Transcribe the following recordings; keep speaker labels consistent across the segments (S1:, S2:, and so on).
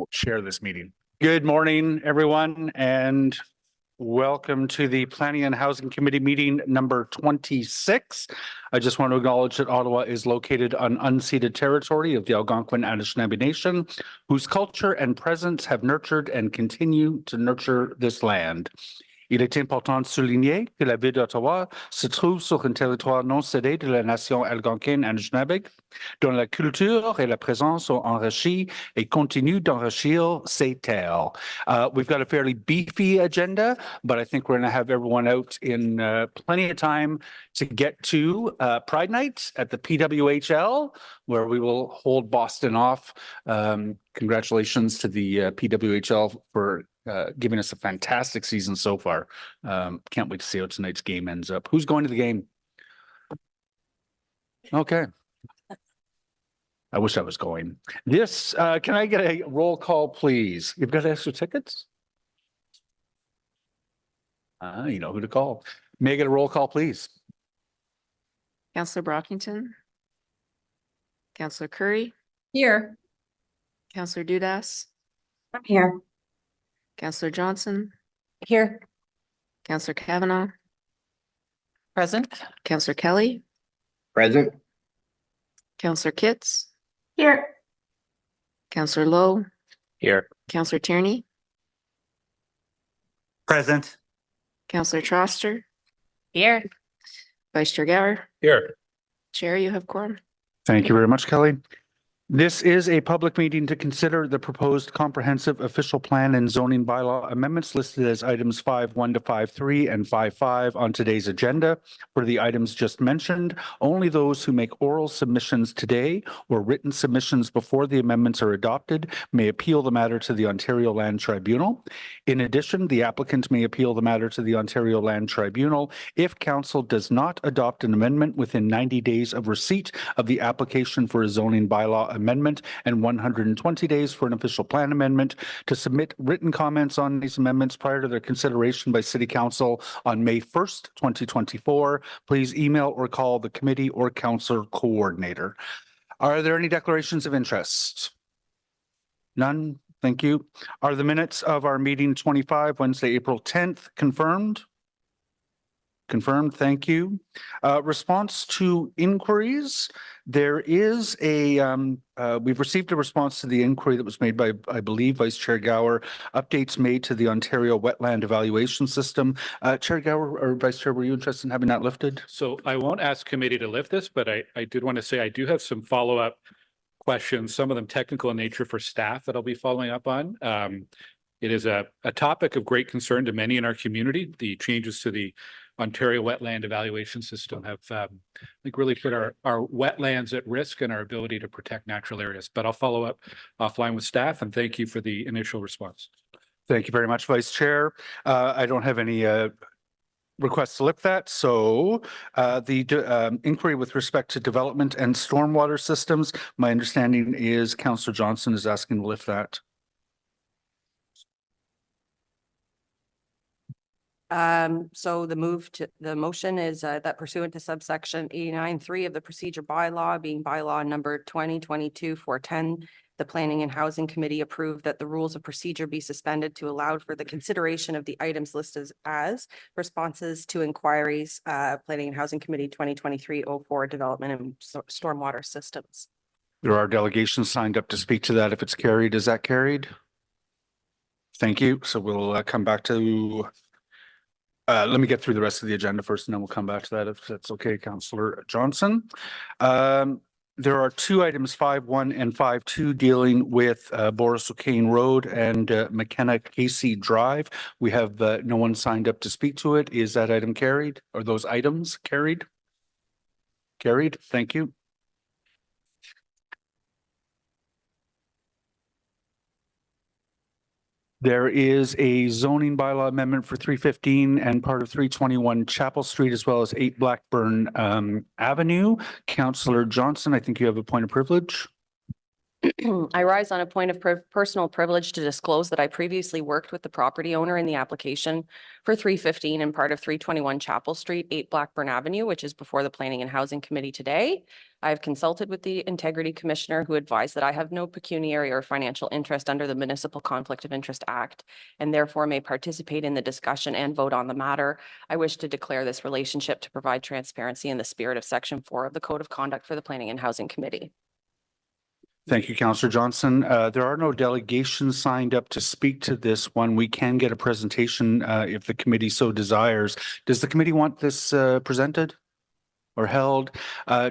S1: We'll share this meeting. Good morning, everyone, and welcome to the Planning and Housing Committee meeting number 26. I just want to acknowledge that Ottawa is located on unceded territory of the Algonquin Anishinaabe Nation, whose culture and presence have nurtured and continue to nurture this land. Il est important de souligner que la ville d'Ottawa se trouve sur un territoire non cédé de la nation algonquine Anishinaabe, dont la culture et la présence ont enrichi et continuent d'enrichir ces terres. We've got a fairly beefy agenda, but I think we're going to have everyone out in plenty of time to get to Pride Night at the PWHL, where we will hold Boston off. Congratulations to the PWHL for giving us a fantastic season so far. Can't wait to see how tonight's game ends up. Who's going to the game? Okay. I wish I was going. This, can I get a roll call, please? You've got extra tickets? You know who to call. May I get a roll call, please?
S2: Councillor Brockington. Councillor Curry.
S3: Here.
S2: Councillor Dudas.
S3: I'm here.
S2: Councillor Johnson.
S3: Here.
S2: Councillor Kavanaugh.
S3: Present.
S2: Councillor Kelly.
S4: Present.
S2: Councillor Kitts.
S3: Here.
S2: Councillor Lowe.
S4: Here.
S2: Councillor Tierney.
S4: Present.
S2: Councillor Troster.
S3: Here.
S2: Vice Chair Gower.
S4: Here.
S2: Chair, you have quorum.
S1: Thank you very much, Kelly. This is a public meeting to consider the proposed comprehensive official plan and zoning bylaw amendments listed as items 5.1 to 5.3 and 5.5 on today's agenda. For the items just mentioned, only those who make oral submissions today or written submissions before the amendments are adopted may appeal the matter to the Ontario Land Tribunal. In addition, the applicant may appeal the matter to the Ontario Land Tribunal if council does not adopt an amendment within 90 days of receipt of the application for a zoning bylaw amendment and 120 days for an official plan amendment. To submit written comments on these amendments prior to their consideration by City Council on May 1st, 2024, please email or call the committee or council coordinator. Are there any declarations of interest? None. Thank you. Are the minutes of our meeting 25, Wednesday, April 10th confirmed? Confirmed. Thank you. Response to inquiries. There is a, we've received a response to the inquiry that was made by, I believe, Vice Chair Gower. Updates made to the Ontario Wetland Evaluation System. Chair Gower or Vice Chair, were you interested in having that lifted?
S5: So I won't ask committee to lift this, but I did want to say I do have some follow-up questions, some of them technical in nature for staff that I'll be following up on. It is a topic of great concern to many in our community. The changes to the Ontario Wetland Evaluation System have, I think, really put our wetlands at risk and our ability to protect natural areas. But I'll follow up offline with staff, and thank you for the initial response.
S1: Thank you very much, Vice Chair. I don't have any requests to lift that. So the inquiry with respect to development and stormwater systems, my understanding is Councillor Johnson is asking to lift that.
S3: So the motion is that pursuant to subsection 89.3 of the procedure bylaw, being bylaw number 2022-410, the Planning and Housing Committee approved that the rules of procedure be suspended to allow for the consideration of the items listed as responses to inquiries, Planning and Housing Committee 2023-04, Development and Stormwater Systems.
S1: There are delegations signed up to speak to that. If it's carried, is that carried? Thank you. So we'll come back to let me get through the rest of the agenda first, and then we'll come back to that if that's okay, Councillor Johnson. There are two items, 5.1 and 5.2, dealing with Boris O'Kane Road and McKenna Casey Drive. We have no one signed up to speak to it. Is that item carried? Are those items carried? Carried. Thank you. There is a zoning bylaw amendment for 315 and part of 321 Chapel Street, as well as 8 Blackburn Avenue. Councillor Johnson, I think you have a point of privilege.
S3: I rise on a point of personal privilege to disclose that I previously worked with the property owner in the application for 315 and part of 321 Chapel Street, 8 Blackburn Avenue, which is before the Planning and Housing Committee today. I've consulted with the Integrity Commissioner, who advised that I have no pecuniary or financial interest under the Municipal Conflict of Interest Act and therefore may participate in the discussion and vote on the matter. I wish to declare this relationship to provide transparency in the spirit of Section 4 of the Code of Conduct for the Planning and Housing Committee.
S1: Thank you, Councillor Johnson. There are no delegations signed up to speak to this one. We can get a presentation if the committee so desires. Does the committee want this presented or held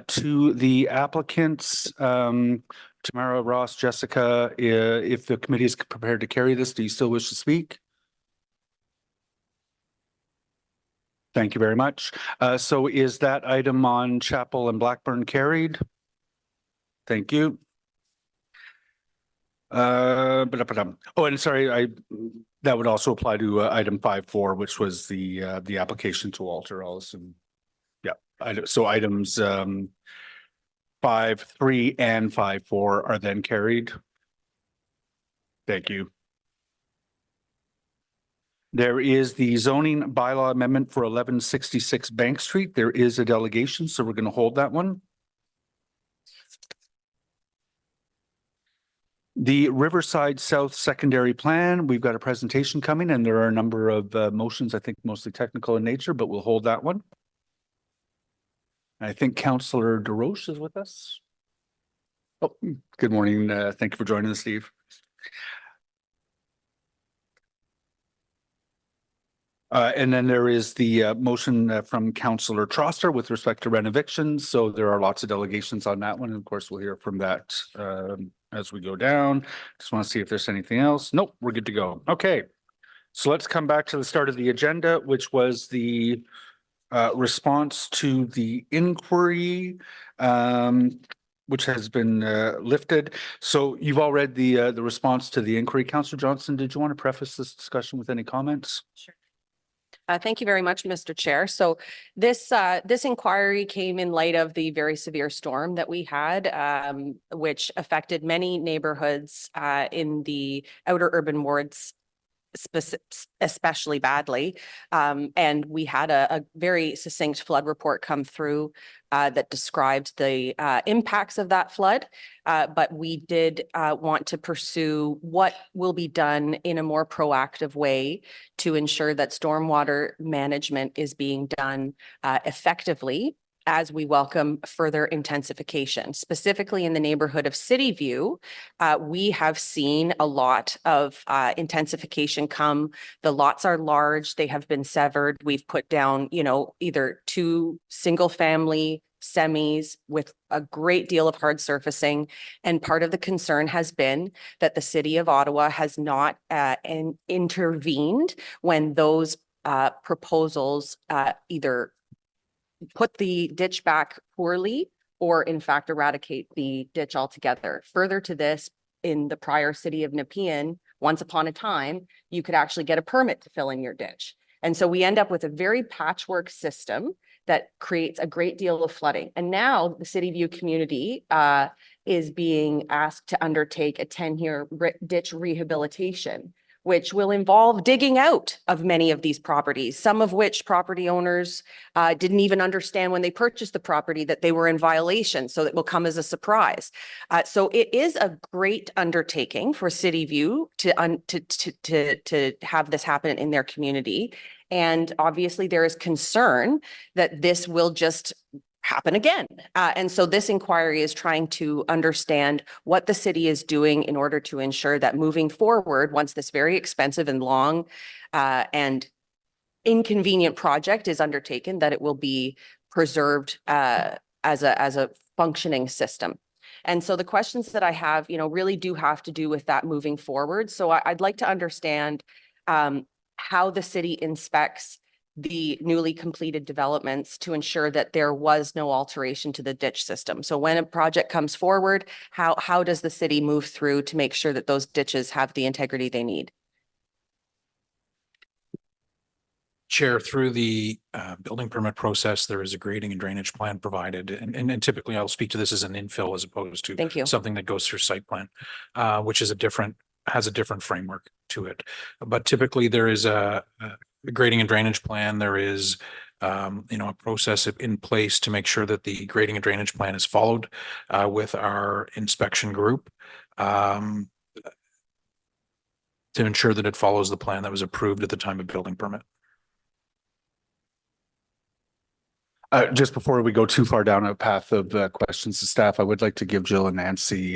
S1: to the applicants? Tamara, Ross, Jessica, if the committee is prepared to carry this, do you still wish to speak? Thank you very much. So is that item on Chapel and Blackburn carried? Thank you. Oh, and sorry, that would also apply to item 5.4, which was the application to alter also. Yeah, so items 5.3 and 5.4 are then carried. Thank you. There is the zoning bylaw amendment for 1166 Bank Street. There is a delegation, so we're going to hold that one. The Riverside South Secondary Plan, we've got a presentation coming and there are a number of motions, I think mostly technical in nature, but we'll hold that one. I think Councillor DeRoche is with us. Oh, good morning. Thank you for joining us, Steve. And then there is the motion from Councillor Troster with respect to renovictions. So there are lots of delegations on that one. And of course, we'll hear from that as we go down. Just want to see if there's anything else. Nope, we're good to go. Okay. So let's come back to the start of the agenda, which was the response to the inquiry, which has been lifted. So you've all read the response to the inquiry. Councillor Johnson, did you want to preface this discussion with any comments?
S3: Sure. Thank you very much, Mr. Chair. So this inquiry came in light of the very severe storm that we had, which affected many neighborhoods in the outer urban wards especially badly. And we had a very succinct flood report come through that described the impacts of that flood. But we did want to pursue what will be done in a more proactive way to ensure that stormwater management is being done effectively as we welcome further intensification. Specifically in the neighborhood of City View, we have seen a lot of intensification come. The lots are large, they have been severed. We've put down, either 2 single-family semis with a great deal of hard surfacing. And part of the concern has been that the City of Ottawa has not intervened when those proposals either put the ditch back poorly or in fact eradicate the ditch altogether. Further to this, in the prior city of Nepean, once upon a time, you could actually get a permit to fill in your ditch. And so we end up with a very patchwork system that creates a great deal of flooding. And now the City View community is being asked to undertake a 10-year ditch rehabilitation, which will involve digging out of many of these properties, some of which property owners didn't even understand when they purchased the property that they were in violation. So it will come as a surprise. So it is a great undertaking for City View to have this happen in their community. And obviously there is concern that this will just happen again. And so this inquiry is trying to understand what the city is doing in order to ensure that moving forward, once this very expensive and long and inconvenient project is undertaken, that it will be preserved as a functioning system. And so the questions that I have, really do have to do with that moving forward. So I'd like to understand how the city inspects the newly completed developments to ensure that there was no alteration to the ditch system. So when a project comes forward, how does the city move through to make sure that those ditches have the integrity they need?
S4: Chair, through the building permit process, there is a grading and drainage plan provided, and typically I'll speak to this as an infill as opposed to
S3: Thank you.
S4: something that goes through site plan, which is has a different framework to it. But typically there is a grading and drainage plan. There is a process in place to make sure that the grading and drainage plan is followed with our inspection group. To ensure that it follows the plan that was approved at the time of building permit.
S1: Just before we go too far down a path of questions to staff, I would like to give Jill and Nancy,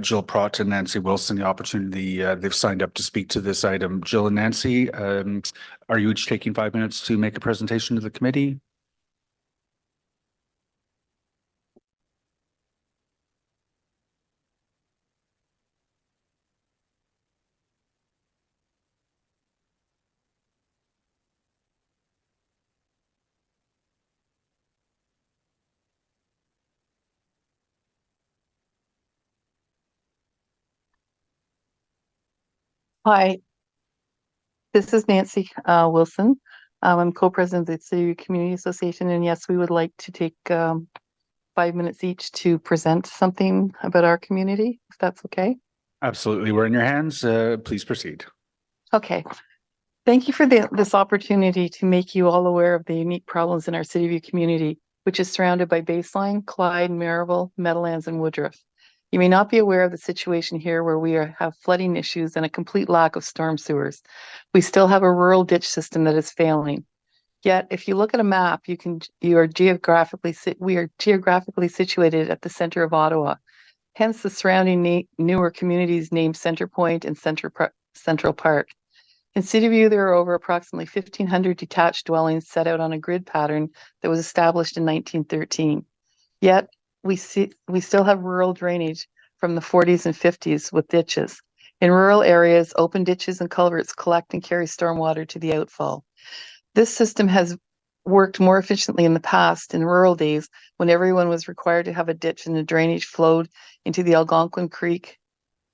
S1: Jill Prott and Nancy Wilson, the opportunity. They've signed up to speak to this item. Jill and Nancy, are you each taking 5 minutes to make a presentation to the committee?
S6: Hi, this is Nancy Wilson. I'm co-president of the City Community Association, and yes, we would like to take 5 minutes each to present something about our community, if that's okay.
S1: Absolutely. We're in your hands. Please proceed.
S6: Okay. Thank you for this opportunity to make you all aware of the unique problems in our City View community, which is surrounded by Baseline, Clyde, Maryville, Meadowlands, and Woodruff. You may not be aware of the situation here where we have flooding issues and a complete lack of storm sewers. We still have a rural ditch system that is failing. Yet, if you look at a map, we are geographically situated at the center of Ottawa. Hence, the surrounding newer communities named Centre Point and Central Park. In City View, there are over approximately 1,500 detached dwellings set out on a grid pattern that was established in 1913. Yet, we still have rural drainage from the 40s and 50s with ditches. In rural areas, open ditches and culverts collect and carry stormwater to the outfall. This system has worked more efficiently in the past, in rural days, when everyone was required to have a ditch and the drainage flowed into the Algonquin Creek,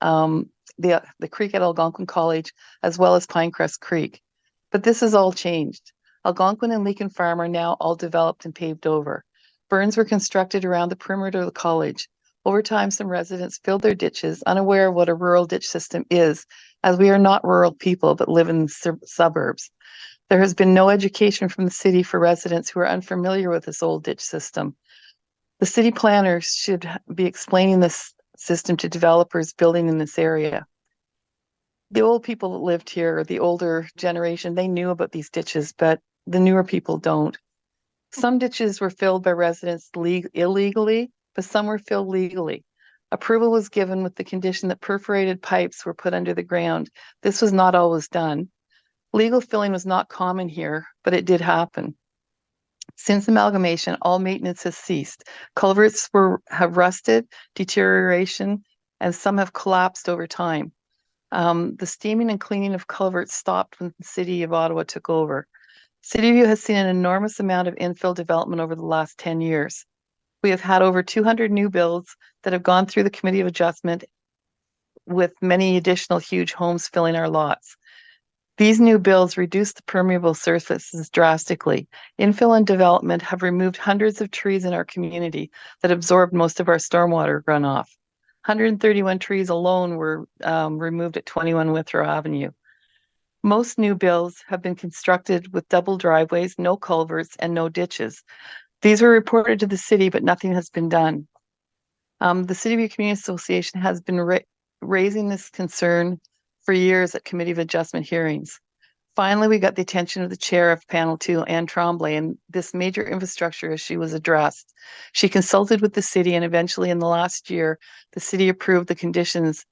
S6: the creek at Algonquin College, as well as Pinecrest Creek. But this has all changed. Algonquin and Leakin Farm are now all developed and paved over. Burns were constructed around the perimeter of the college. Over time, some residents filled their ditches, unaware of what a rural ditch system is, as we are not rural people but live in the suburbs. There has been no education from the city for residents who are unfamiliar with this old ditch system. The city planners should be explaining this system to developers building in this area. The old people that lived here, the older generation, they knew about these ditches, but the newer people don't. Some ditches were filled by residents illegally, but some were filled legally. Approval was given with the condition that perforated pipes were put under the ground. This was not always done. Legal filling was not common here, but it did happen. Since amalgamation, all maintenance has ceased. Culverts have rusted, deterioration, and some have collapsed over time. The steaming and cleaning of culverts stopped when the City of Ottawa took over. City View has seen an enormous amount of infill development over the last 10 years. We have had over 200 new builds that have gone through the Committee of Adjustment, with many additional huge homes filling our lots. These new builds reduce the permeable surfaces drastically. Infill and development have removed hundreds of trees in our community that absorbed most of our stormwater runoff. 131 trees alone were removed at 21 Withrow Avenue. Most new builds have been constructed with double driveways, no culverts, and no ditches. These were reported to the city, but nothing has been done. The City View Community Association has been raising this concern for years at Committee of Adjustment hearings. Finally, we got the attention of the chair of Panel 2, Anne Tremblay, and this major infrastructure issue was addressed. She consulted with the city, and eventually in the last year, the city approved the conditions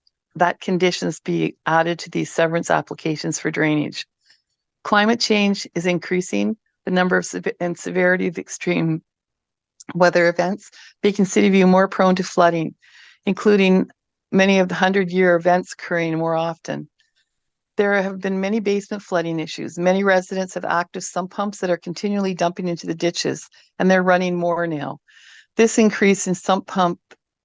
S6: be added to these severance applications for drainage. Climate change is increasing the number of and severity of extreme weather events, making City View more prone to flooding, including many of the 100-year events occurring more often. There have been many basement flooding issues. Many residents have active sump pumps that are continually dumping into the ditches, and they're running more now. This increase in sump pump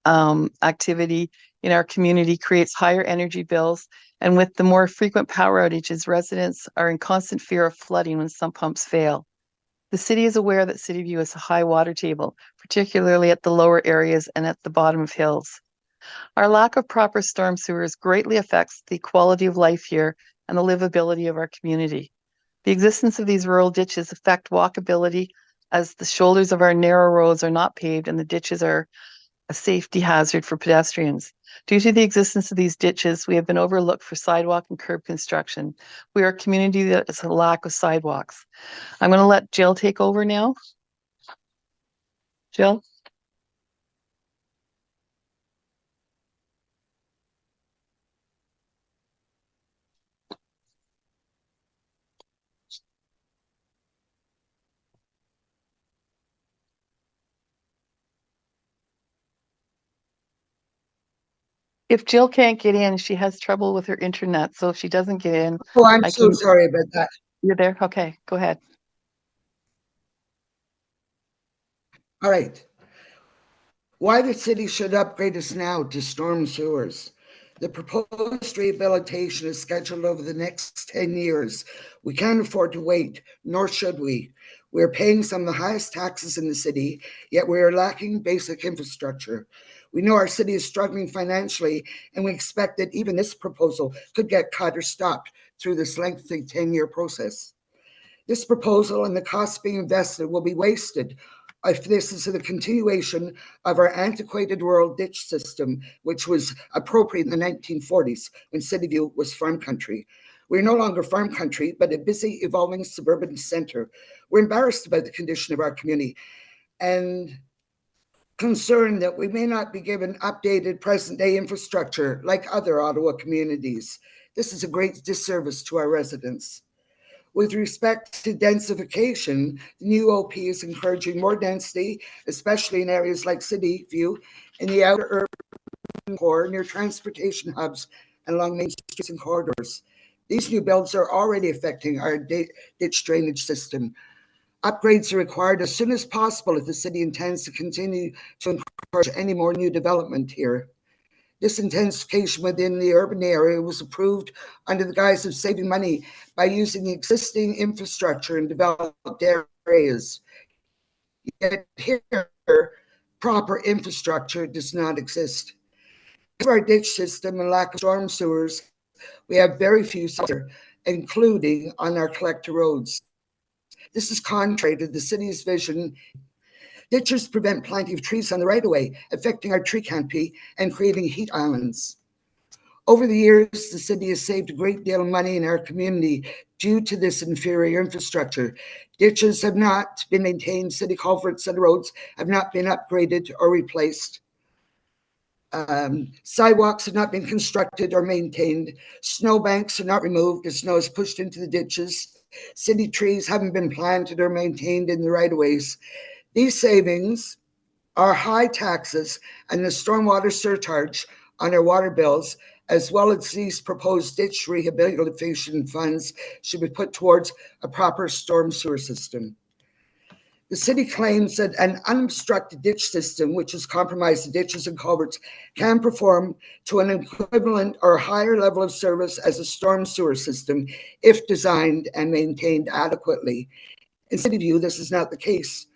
S6: activity in our community creates higher energy bills And with the more frequent power outages, residents are in constant fear of flooding when sump pumps fail. The city is aware that City View has a high water table, particularly at the lower areas and at the bottom of hills. Our lack of proper storm sewers greatly affects the quality of life here and the livability of our community. The existence of these rural ditches affect walkability as the shoulders of our narrow roads are not paved and the ditches are a safety hazard for pedestrians. Due to the existence of these ditches, we have been overlooked for sidewalk and curb construction. We are a community that has a lack of sidewalks. I'm going to let Jill take over now. Jill? If Jill can't get in, she has trouble with her internet. So if she doesn't get in,
S7: Oh, I'm
S6: I
S7: so
S6: can-
S7: sorry about that.
S6: you're there? Okay, go ahead.
S7: All right. Why the city should upgrade us now to storm sewers. The proposed rehabilitation is scheduled over the next 10 years. We can't afford to wait, nor should we. We're paying some of the highest taxes in the city, yet we are lacking basic infrastructure. We know our city is struggling financially, and we expect that even this proposal could get cut or stopped through this lengthy 10-year process. This proposal and the costs being invested will be wasted if this is the continuation of our antiquated rural ditch system, which was appropriate in the 1940s when Cityview was farm country. We're no longer farm country, but a busy, evolving suburban center. We're embarrassed about the condition of our community and concerned that we may not be given updated present-day infrastructure like other Ottawa communities. This is a great disservice to our residents. With respect to densification, the new OP is encouraging more density, especially in areas like City View, in the outer urban core, near transportation hubs, and along main streets and corridors. These new builds are already affecting our ditch drainage system. Upgrades are required as soon as possible if the city intends to continue to encourage any more new development here. This intensification within the urban area was approved under the guise of saving money by using the existing infrastructure in developed areas. Yet here, proper infrastructure does not exist. Because of our ditch system and lack of storm sewers, we have very few, including on our collector roads. This is contrary to the city's vision. Ditches prevent planting of trees on the right-of-way, affecting our tree canopy and creating heat islands. Over the years, the city has saved a great deal of money in our community due to this inferior infrastructure. Ditches have not been maintained, city culverts and roads have not been upgraded or replaced. Sidewalks have not been constructed or maintained. Snowbanks are not removed as snow is pushed into the ditches. City trees haven't been planted or maintained in the right-of-ways. These savings are high taxes and the stormwater surcharge on our water bills, as well as these proposed ditch rehabilitation funds, should be put towards a proper storm sewer system. The city claims that an unobstructed ditch system, which has compromised the ditches and culverts, can perform to an equivalent or higher level of service as a storm sewer system if designed and maintained adequately. In City View, this is not the case.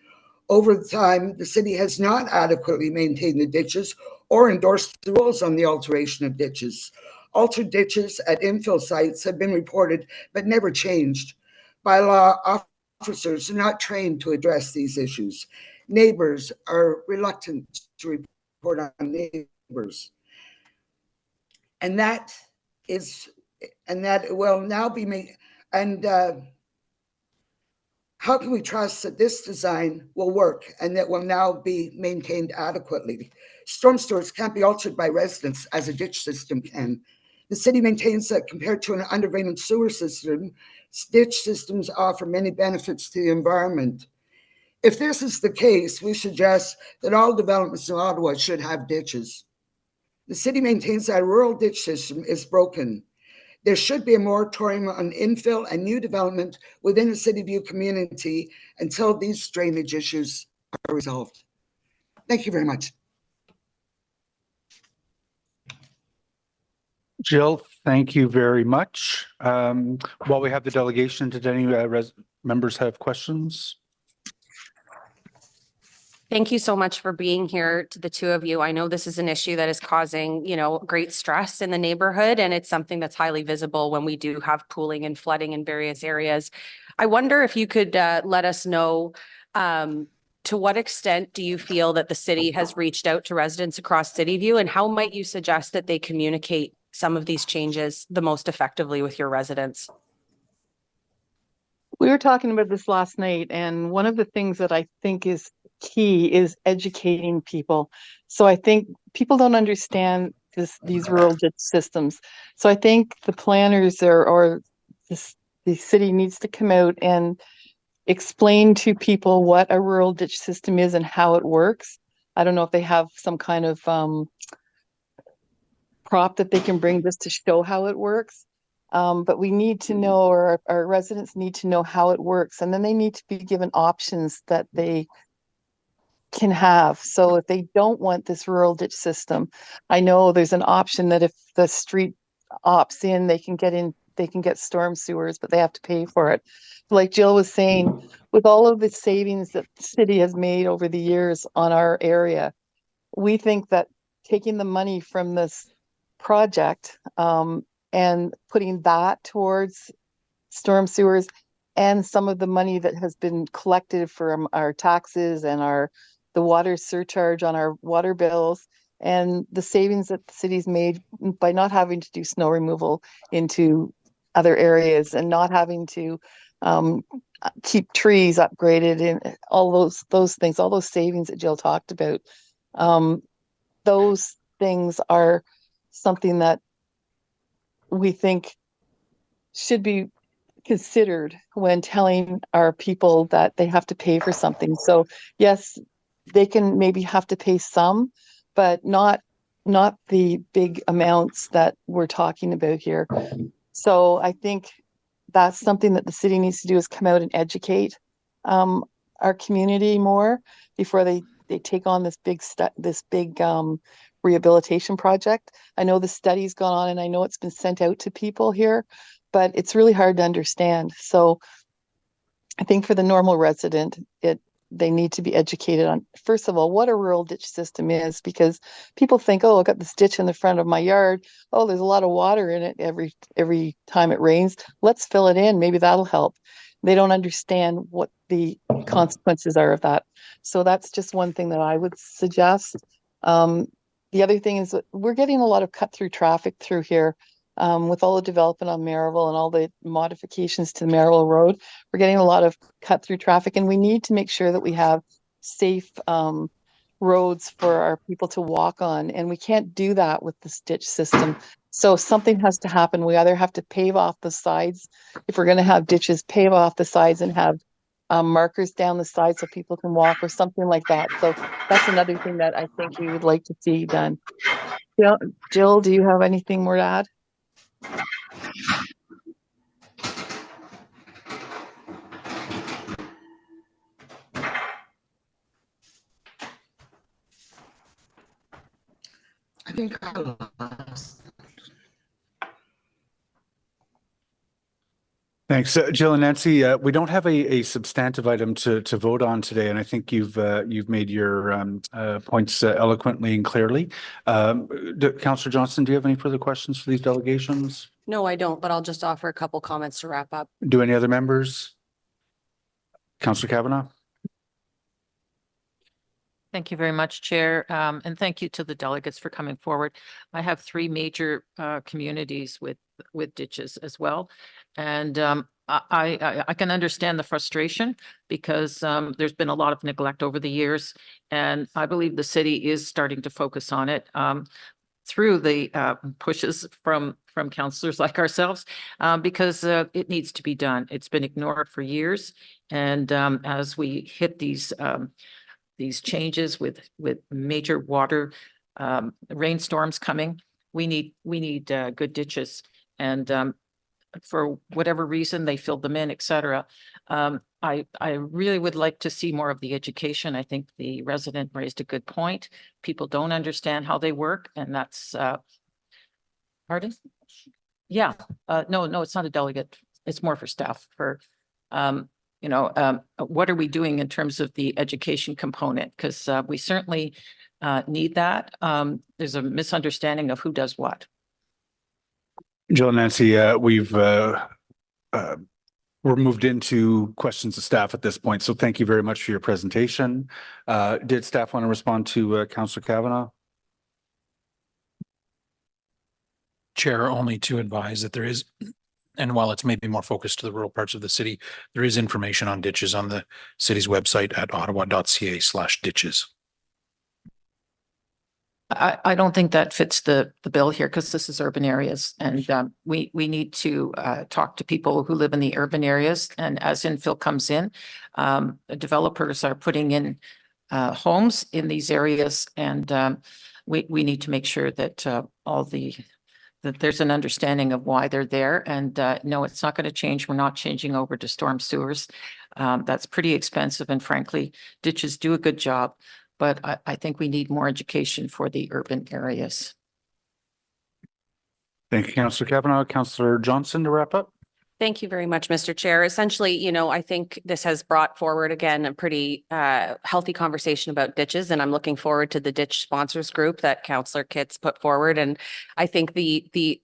S7: Over time, the city has not adequately maintained the ditches or endorsed the rules on the alteration of ditches. Altered ditches at infill sites have been reported but never changed. Bylaw officers are not trained to address these issues. Neighbors are reluctant to report on neighbors. And that will now be made. And how can we trust that this design will work and that will now be maintained adequately? Storm sewers can't be altered by residents as a ditch system can. The city maintains that compared to an underground sewer system, ditch systems offer many benefits to the environment. If this is the case, we suggest that all developments in Ottawa should have ditches. The city maintains that a rural ditch system is broken. There should be a moratorium on infill and new development within the City View community until these drainage issues are resolved. Thank you very much.
S1: Jill, Thank you very much. While we have the delegation, did any members have questions?
S3: Thank you so much for being here to the two of you. I know this is an issue that is causing, great stress in the neighborhood, and it's something that's highly visible when we do have pooling and flooding in various areas. I wonder if you could let us know, to what extent do you feel that the city has reached out to residents across Cityview, and how might you suggest that they communicate some of these changes the most effectively with your residents?
S6: We were talking about this last night, and one of the things that I think is key is educating people. So I think people don't understand these rural ditch systems. So I think the planners or the city needs to come out and explain to people what a rural ditch system is and how it works. I don't know if they have some kind of prop that they can bring just to show how it works. But we need to know, or our residents need to know how it works. And then they need to be given options that they can have. So if they don't want this rural ditch system, I know there's an option that if the street opts in, they can get storm sewers, but they have to pay for it. Like Jill was saying, with all of the savings that the city has made over the years on our area, we think that taking the money from this project and putting that towards storm sewers and some of the money that has been collected from our taxes and the water surcharge on our water bills and the savings that the city's made by not having to do snow removal into other areas and not having to keep trees upgraded and all those things, all those savings that Jill talked about. Those things are something that we think should be considered when telling our people that they have to pay for something. So yes, they can maybe have to pay some, but not the big amounts that we're talking about here. So I think that's something that the city needs to do, is come out and educate our community more before they take on this big rehabilitation project. I know the study's gone on and I know it's been sent out to people here, but it's really hard to understand. So I think for the normal resident, they need to be educated on, first of all, what a rural ditch system is, because people think, oh, I got this ditch in the front of my yard. Oh, there's a lot of water in it every time it rains. Let's fill it in. Maybe that'll help. They don't understand what the consequences are of that. So that's just one thing that I would suggest. The other thing is that we're getting a lot of cut through traffic through here. With all the development on Maryville and all the modifications to Maryville Road, we're getting a lot of cut through traffic, and we need to make sure that we have safe roads for our people to walk on, and we can't do that with the ditch system. So something has to happen. We either have to pave off the sides, if we're going to have ditches, pave off the sides and have markers down the side so people can walk, or something like that. So that's another thing that I think we would like to see done. Jill, do you have anything more to add?
S7: I think I lost.
S1: Thanks, Jill and Nancy. We don't have a substantive item to vote on today, and I think you've made your points eloquently and clearly. Councillor Johnston, do you have any further questions for these delegations?
S3: No, I don't, but I'll just offer a couple comments to wrap up.
S1: Do any other members? Councillor Kavanaugh?
S8: Thank you very much, Chair, and thank you to the delegates for coming forward. I have 3 major communities with ditches as well, and I can understand the frustration because there's been a lot of neglect over the years, and I believe the city is starting to focus on it through the pushes from councillors like ourselves, because it needs to be done. It's been ignored for years, and as we hit these changes with major water rainstorms coming, we need good ditches, and for whatever reason they filled them in, etc. I really would like to see more of the education. I think the resident raised a good point. People don't understand how they work, and that's pardon? Yeah, no, it's not a delegate. It's more for staff for, what are we doing in terms of the education component? Because we certainly need that. There's a misunderstanding of who does what.
S1: Jill and Nancy, we're moved into questions of staff at this point. So thank you very much for your presentation. Did staff want to respond to Councillor Kavanaugh?
S4: Chair, only to advise that there is, and while it's maybe more focused to the rural parts of the city, there is information on ditches on the city's website at ottawa.ca/ditches.
S8: I don't think that fits the bill here because this is urban areas and we need to talk to people who live in the urban areas. And as infill comes in, developers are putting in homes in these areas, and we need to make sure that that there's an understanding of why they're there. And no, it's not going to change. We're not changing over to storm sewers. That's pretty expensive, and frankly, ditches do a good job. But I think we need more education for the urban areas.
S1: Thank you, Councillor Kavanaugh. Councillor Johnson to wrap up.
S3: Thank you very much, Mr. Chair. Essentially, I think this has brought forward again a pretty healthy conversation about ditches, and I'm looking forward to the ditch sponsors group that Councillor Kitts put forward. And I think the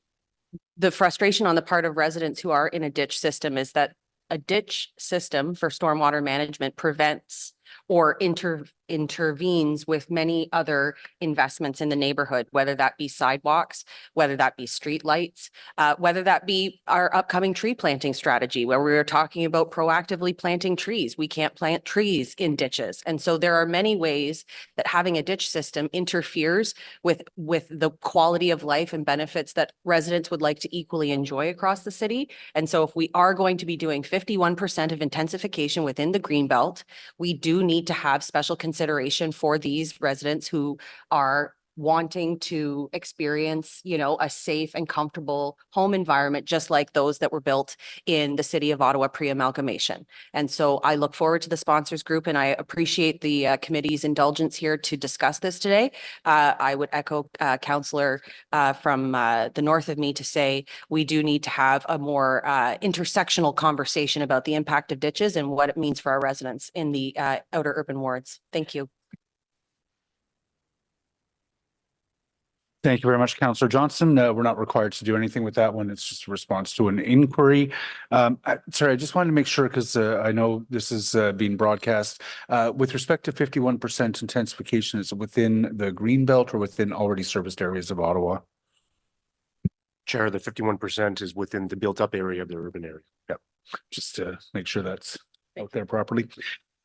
S3: frustration on the part of residents who are in a ditch system is that a ditch system for stormwater management prevents or intervenes with many other investments in the neighborhood, whether that be sidewalks, whether that be street lights, whether that be our upcoming tree planting strategy, where we are talking about proactively planting trees. We can't plant trees in ditches. And so there are many ways that having a ditch system interferes with the quality of life and benefits that residents would like to equally enjoy across the city. And so if we are going to be doing 51% of intensification within the Greenbelt, we do need to have special consideration for these residents who are wanting to experience, a safe and comfortable home environment, just like those that were built in the city of Ottawa pre-amalgamation. And so I look forward to the sponsors group, and I appreciate the committee's indulgence here to discuss this today. I would echo Councillor from the north of me to say we do need to have a more intersectional conversation about the impact of ditches and what it means for our residents in the outer urban wards. Thank you.
S1: Thank you very much, Councillor Johnson. We're not required to do anything with that one. It's just a response to an inquiry. Sorry, I just wanted to make sure, because I know this is being broadcast. With respect to 51% intensification, is it within the Greenbelt or within already serviced areas of Ottawa?
S9: Chair, the 51% is within the built-up area of the urban area.
S1: Yep. Just to make sure that's out there properly.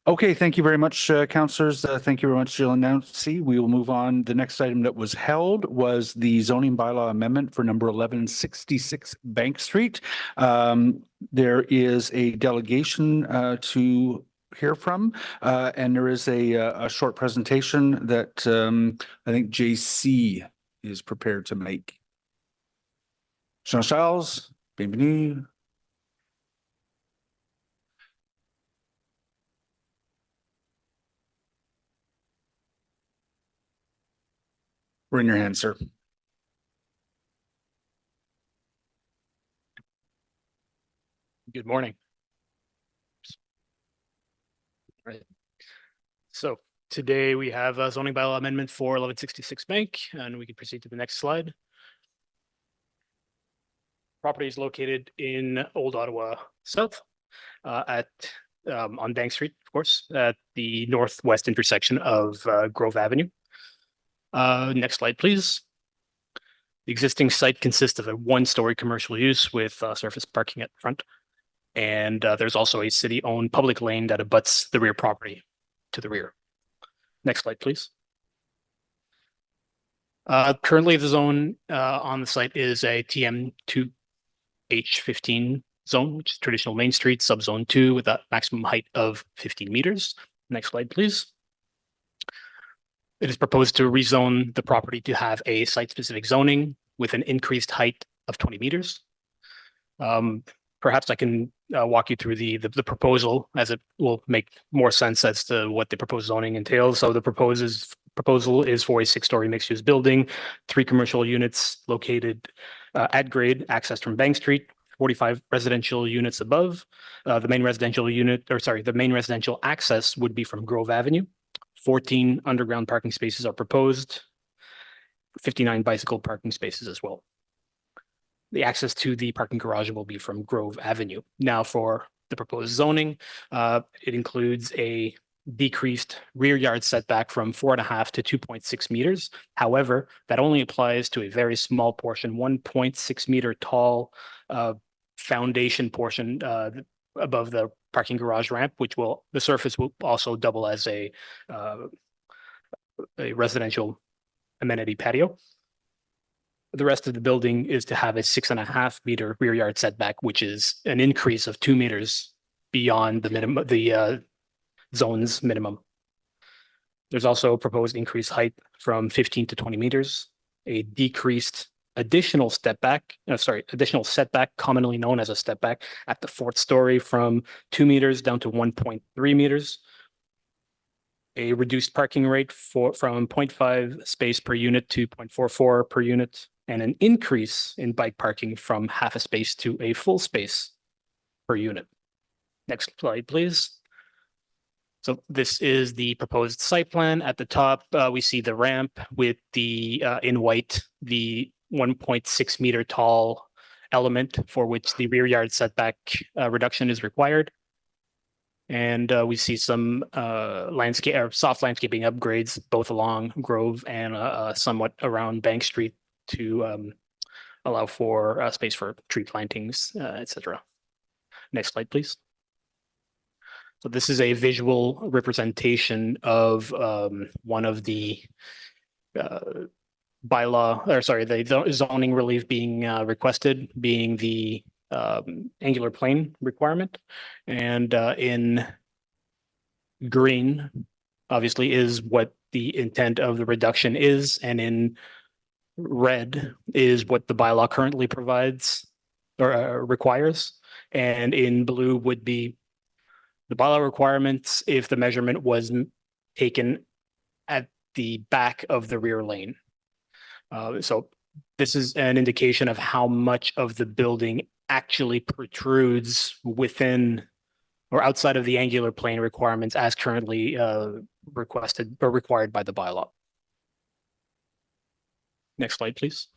S1: Okay, thank you very much, councillors. Thank you very much, Jill and Nancy. We will move on. The next item that was held was the zoning bylaw amendment for number 1166 Bank Street. There is a delegation to hear from, and there is a short presentation that I think JC is prepared to make. Jean-Charles, bienvenue. We're in your hands, sir.
S10: Good morning. Right. So today we have a zoning bylaw amendment for 1166 Bank, and we can proceed to the next slide. Property is located in Old Ottawa South on Bank Street, of course, at the northwest intersection of Grove Avenue. Next slide, please. The existing site consists of a one-story commercial use with surface parking at the front. And there's also a city-owned public lane that abuts the rear property to the rear. Next slide, please. Currently, the zone on the site is a TM2H15 zone, which is traditional Main Street, subzone 2, with a maximum height of 15 meters. Next slide, please. It is proposed to rezone the property to have a site-specific zoning with an increased height of 20 meters. Perhaps I can walk you through the proposal, as it will make more sense as to what the proposed zoning entails. So the proposal is for a 6-story mixed-use building, 3 commercial units located At grade, access from Bank Street, 45 residential units above. The main residential access would be from Grove Avenue. 14 underground parking spaces are proposed. 59 bicycle parking spaces as well. The access to the parking garage will be from Grove Avenue. Now for the proposed zoning, it includes a decreased rear yard setback from 4.5 to 2.6 meters. However, that only applies to a very small portion, 1.6 meter tall foundation portion above the parking garage ramp, the surface will also double as a residential amenity patio. The rest of the building is to have a 6.5 meter rear yard setback, which is an increase of 2 meters beyond the minimum, zone's minimum. There's also proposed increased height from 15 to 20 meters, a decreased additional setback, commonly known as a step back, at the 4th story from 2 meters down to 1.3 meters. A reduced parking rate from 0.5 space per unit to 0.44 per unit, and an increase in bike parking from half a space to a full space per unit. Next slide, please. So this is the proposed site plan. At the top, we see the ramp with the, in white, the 1.6 meter tall element for which the rear yard setback reduction is required. And we see some soft landscaping upgrades both along Grove and somewhat around Bank Street to allow for space for tree plantings, etc. Next slide, please. So this is a visual representation of one of the the zoning relief being requested, being the angular plane requirement. And in green, obviously, is what the intent of the reduction is, and in red is what the bylaw currently provides or requires, and in blue would be the bylaw requirements if the measurement was taken at the back of the rear lane. So this is an indication of how much of the building actually protrudes within or outside of the angular plane requirements as currently requested or required by the bylaw. Next slide, please.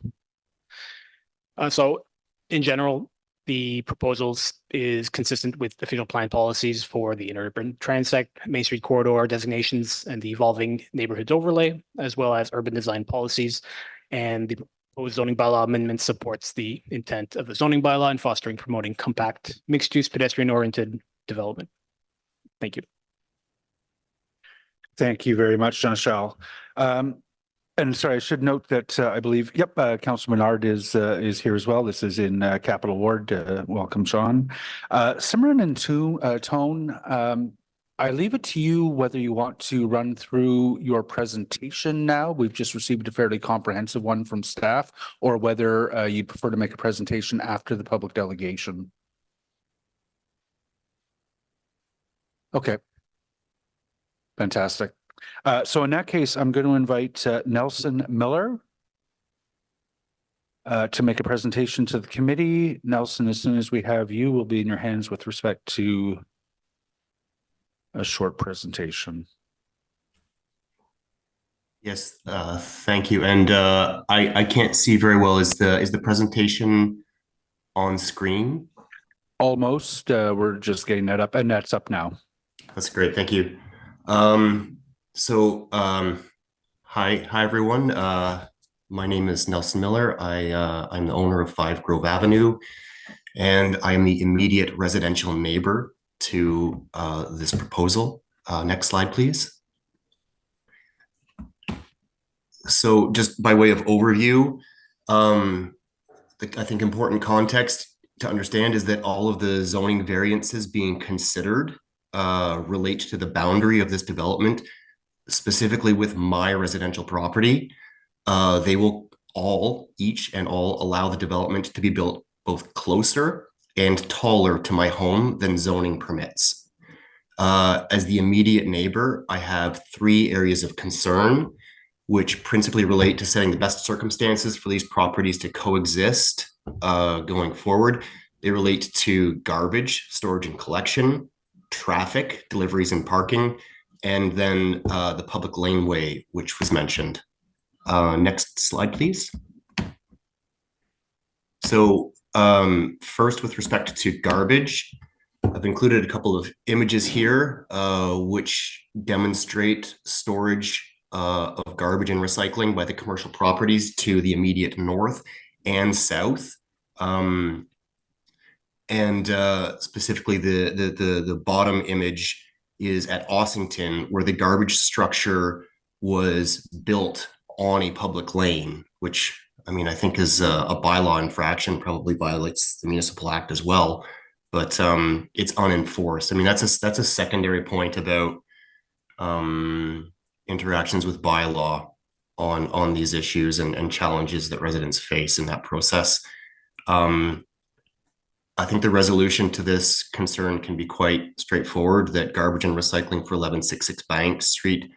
S10: So in general, the proposals is consistent with official plan policies for the interurban transect, Main Street corridor designations, and the evolving neighborhoods overlay, as well as urban design policies. And the proposed zoning bylaw amendment supports the intent of the zoning bylaw in fostering, promoting compact, mixed-use, pedestrian-oriented development. Thank you.
S1: Thank you very much, Jean-Charles. And sorry, I should note that I believe, Councilor Menard is here as well. This is in Capital Ward. Welcome, Sean. Simran and Tone, I leave it to you whether you want to run through your presentation now. We've just received a fairly comprehensive one from staff, or whether you'd prefer to make a presentation after the public delegation. Okay. Fantastic. So in that case, I'm going to invite Nelson Miller to make a presentation to the committee. Nelson, as soon as we have you, we'll be in your hands with respect to a short presentation.
S9: Yes, thank you. And I can't see very well. Is the presentation on screen?
S1: Almost. We're just getting that up, and that's up now.
S9: That's great. Thank you. Hi everyone. My name is Nelson Miller. I'm the owner of 5 Grove Avenue, and I am the immediate residential neighbor to this proposal. Next slide, please. So just by way of overview, I think important context to understand is that all of the zoning variances being considered relate to the boundary of this development, specifically with my residential property. They will each and all allow the development to be built both closer and taller to my home than zoning permits. As the immediate neighbor, I have 3 areas of concern which principally relate to setting the best circumstances for these properties to coexist going forward. They relate to garbage, storage and collection, traffic, deliveries and parking, and then the public laneway, which was mentioned. Next slide, please. So first, with respect to garbage, I've included a couple of images here which demonstrate storage of garbage and recycling by the commercial properties to the immediate north and south. Specifically, the bottom image is at Ossington, where the garbage structure was built on a public lane, which I mean, I think is a bylaw infraction, probably violates the municipal act as well, but it's unenforced. I mean, that's a secondary point about interactions with bylaw on these issues and challenges that residents face in that process. I think the resolution to this concern can be quite straightforward, that garbage and recycling for 1166 Bank Street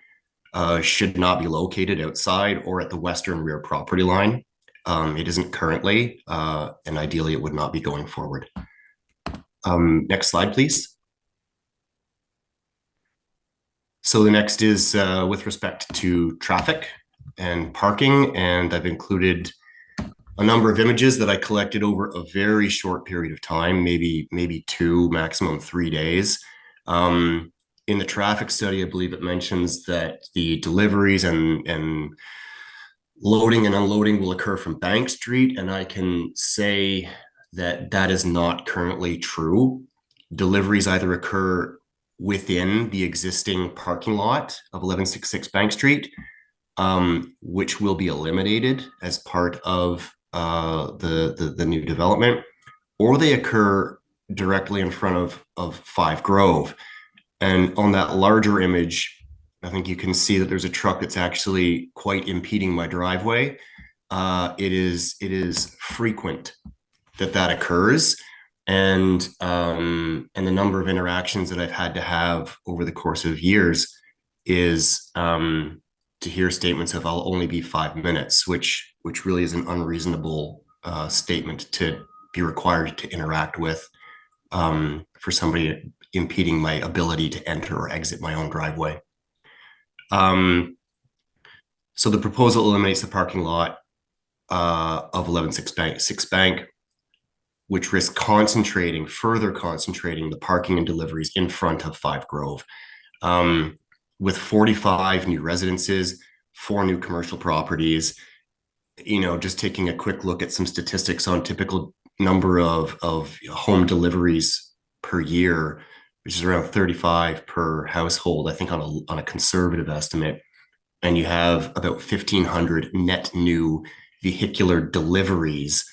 S9: should not be located outside or at the western rear property line. It isn't currently, and ideally it would not be going forward. Next slide, please. So the next is with respect to traffic and parking, and I've included a number of images that I collected over a very short period of time, maybe 2, maximum 3 days. In the traffic study, I believe it mentions that the deliveries and loading and unloading will occur from Bank Street, and I can say that that is not currently true. Deliveries either occur within the existing parking lot of 1166 Bank Street, which will be eliminated as part of the new development, or they occur directly in front of 5 Grove. And on that larger image, I think you can see that there's a truck that's actually quite impeding my driveway. It is frequent that occurs, and the number of interactions that I've had to have over the course of years is to hear statements of "I'll only be 5 minutes," which really is an unreasonable statement to be required to interact with for somebody impeding my ability to enter or exit my own driveway. So the proposal eliminates the parking lot of 1166 Bank, which risks further concentrating the parking and deliveries in front of 5 Grove. With 45 new residences, 4 new commercial properties, just taking a quick look at some statistics on typical number of home deliveries per year, which is around 35 per household, I think on a conservative estimate. And you have about 1,500 net new vehicular deliveries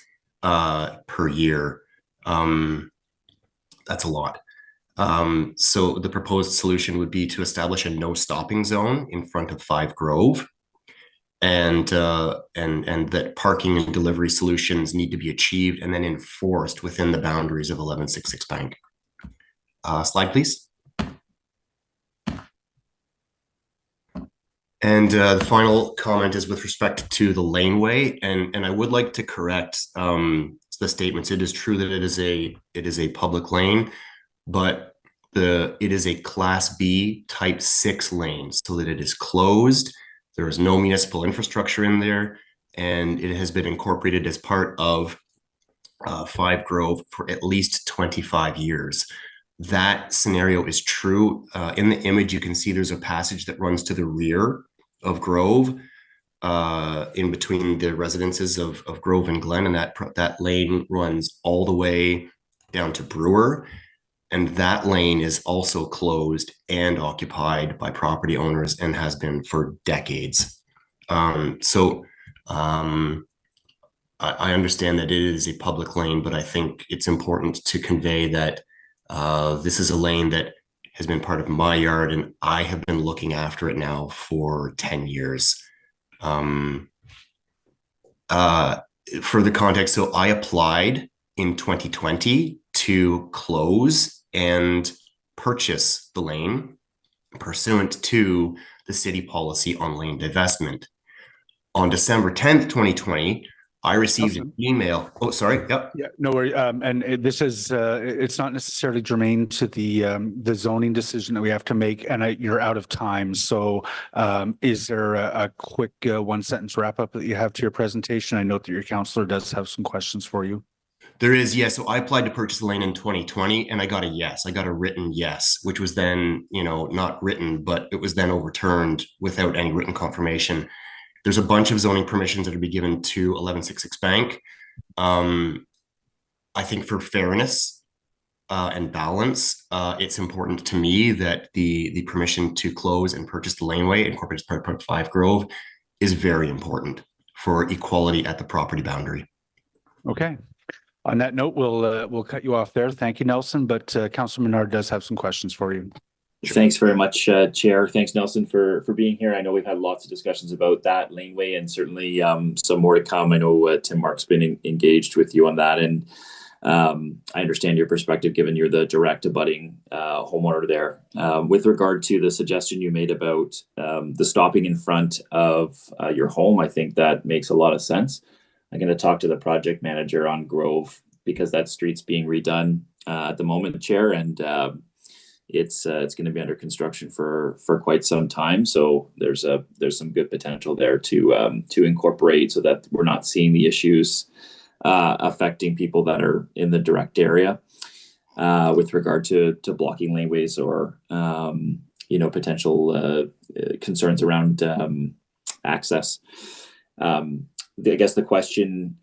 S9: per year. That's a lot. So the proposed solution would be to establish a no stopping zone in front of 5 Grove, and that parking and delivery solutions need to be achieved and then enforced within the boundaries of 1166 Bank. Slide, please. And the final comment is with respect to the laneway, and I would like to correct the statements. It is true that it is a public lane, but it is a Class B Type 6 lane, so that it is closed. There is no municipal infrastructure in there, and it has been incorporated as part of 5 Grove for at least 25 years. That scenario is true. In the image, you can see there's a passage that runs to the rear of Grove, in between the residences of Grove and Glen, and that lane runs all the way down to Brewer. And that lane is also closed and occupied by property owners and has been for decades. I understand that it is a public lane, but I think it's important to convey that this is a lane that has been part of my yard, and I have been looking after it now for 10 years. For the context, so I applied in 2020 to close and purchase the lane pursuant to the city policy on lane divestment. On December 10th, 2020, I received an
S1: Nelson.
S9: email. Oh, sorry. Yep.
S1: Yeah, no worry. This is, it's not necessarily germane to the zoning decision that we have to make, and you're out of time. So, is there a quick one sentence wrap up that you have to your presentation? I note that your counselor does have some questions for you.
S9: There is, yes. So I applied to purchase the land in 2020 and I got a yes. I got a written yes, which was then, not written, but it was then overturned without any written confirmation. There's a bunch of zoning permissions that are to be given to 1166 Bank. I think for fairness and balance, it's important to me that the permission to close and purchase the laneway incorporated as part of Part 5 Grove is very important for equality at the property boundary.
S1: Okay. On that note, we'll cut you off there. Thank you, Nelson. But Councilor Menard does have some questions for you.
S11: Thanks very much, Chair. Thanks, Nelson, for being here. I know we've had lots of discussions about that laneway and certainly some more to come. I know Tim Mark's been engaged with you on that. And I understand your perspective, given you're the direct abutting homeowner there. With regard to the suggestion you made about the stopping in front of your home, I think that makes a lot of sense. I'm going to talk to the project manager on Grove because that street's being redone at the moment, Chair, and it's going to be under construction for quite some time. So there's some good potential there to incorporate so that we're not seeing the issues affecting people that are in the direct area with regard to blocking laneways or potential concerns around access. I guess the question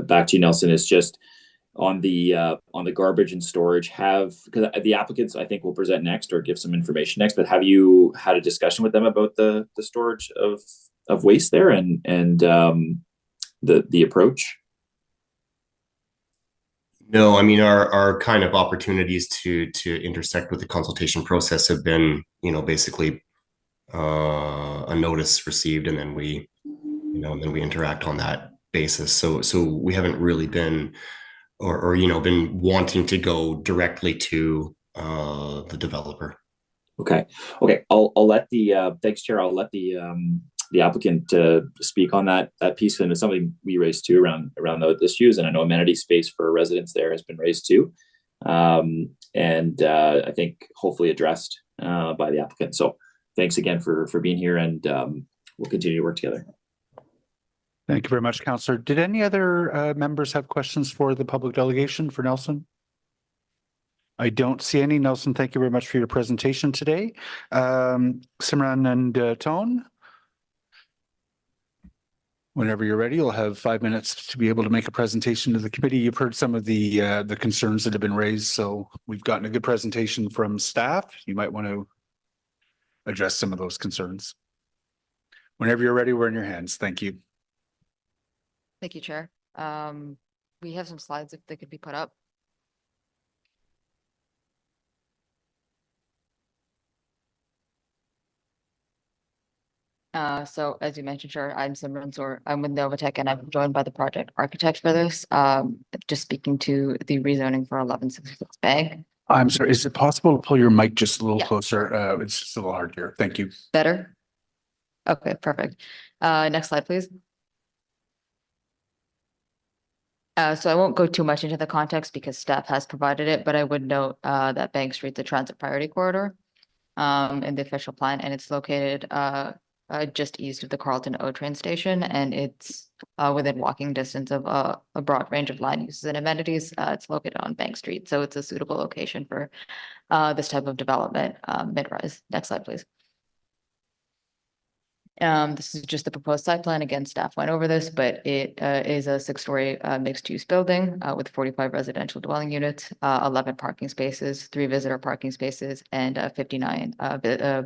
S11: back to you, Nelson, is just on the garbage and storage. Because the applicants, I think, will present next or give some information next. But have you had a discussion with them about the storage of waste there and the approach?
S9: No, I mean our kind of opportunities to intersect with the consultation process have been, basically a notice received, and then we interact on that basis. So we haven't really been or been wanting to go directly to the developer. Okay. I'll let the thanks, Chair. I'll let the applicant speak on that piece, and it's something we raised too around the issues. And I know amenity space for residents there has been raised too, and I think hopefully addressed by the applicant. So thanks again for being here, and we'll continue to work together.
S1: Thank you very much, Councillor. Did any other members have questions for the public delegation for Nelson? I don't see any. Nelson, thank you very much for your presentation today. Simran and Tone, whenever you're ready, you'll have 5 minutes to be able to make a presentation to the committee. You've heard some of the concerns that have been raised, so we've gotten a good presentation from staff. You might want to address some of those concerns. Whenever you're ready, we're in your hands. Thank you.
S12: Thank you, Chair. We have some slides if they could be put up. So as you mentioned, Chair, I'm Simran Soor. I'm with Novatech and I'm joined by the project architect for this. Just speaking to the rezoning for 1166 Bank.
S1: I'm sorry, is it possible to pull your mic just a little
S12: Yeah.
S1: closer? It's just a little hard here. Thank you.
S12: Better? Okay, perfect. Next slide, please. So I won't go too much into the context because staff has provided it, but I would note that Bank Street's a transit priority corridor in the official plan, and it's located just east of the Carlton O train station, and it's within walking distance of a broad range of land uses and amenities. It's located on Bank Street, so it's a suitable location for this type of development, mid-rise. Next slide, please. This is just the proposed site plan. Again, staff went over this, but it is a 6-story mixed-use building with 45 residential dwelling units, 11 parking spaces, 3 visitor parking spaces, and 59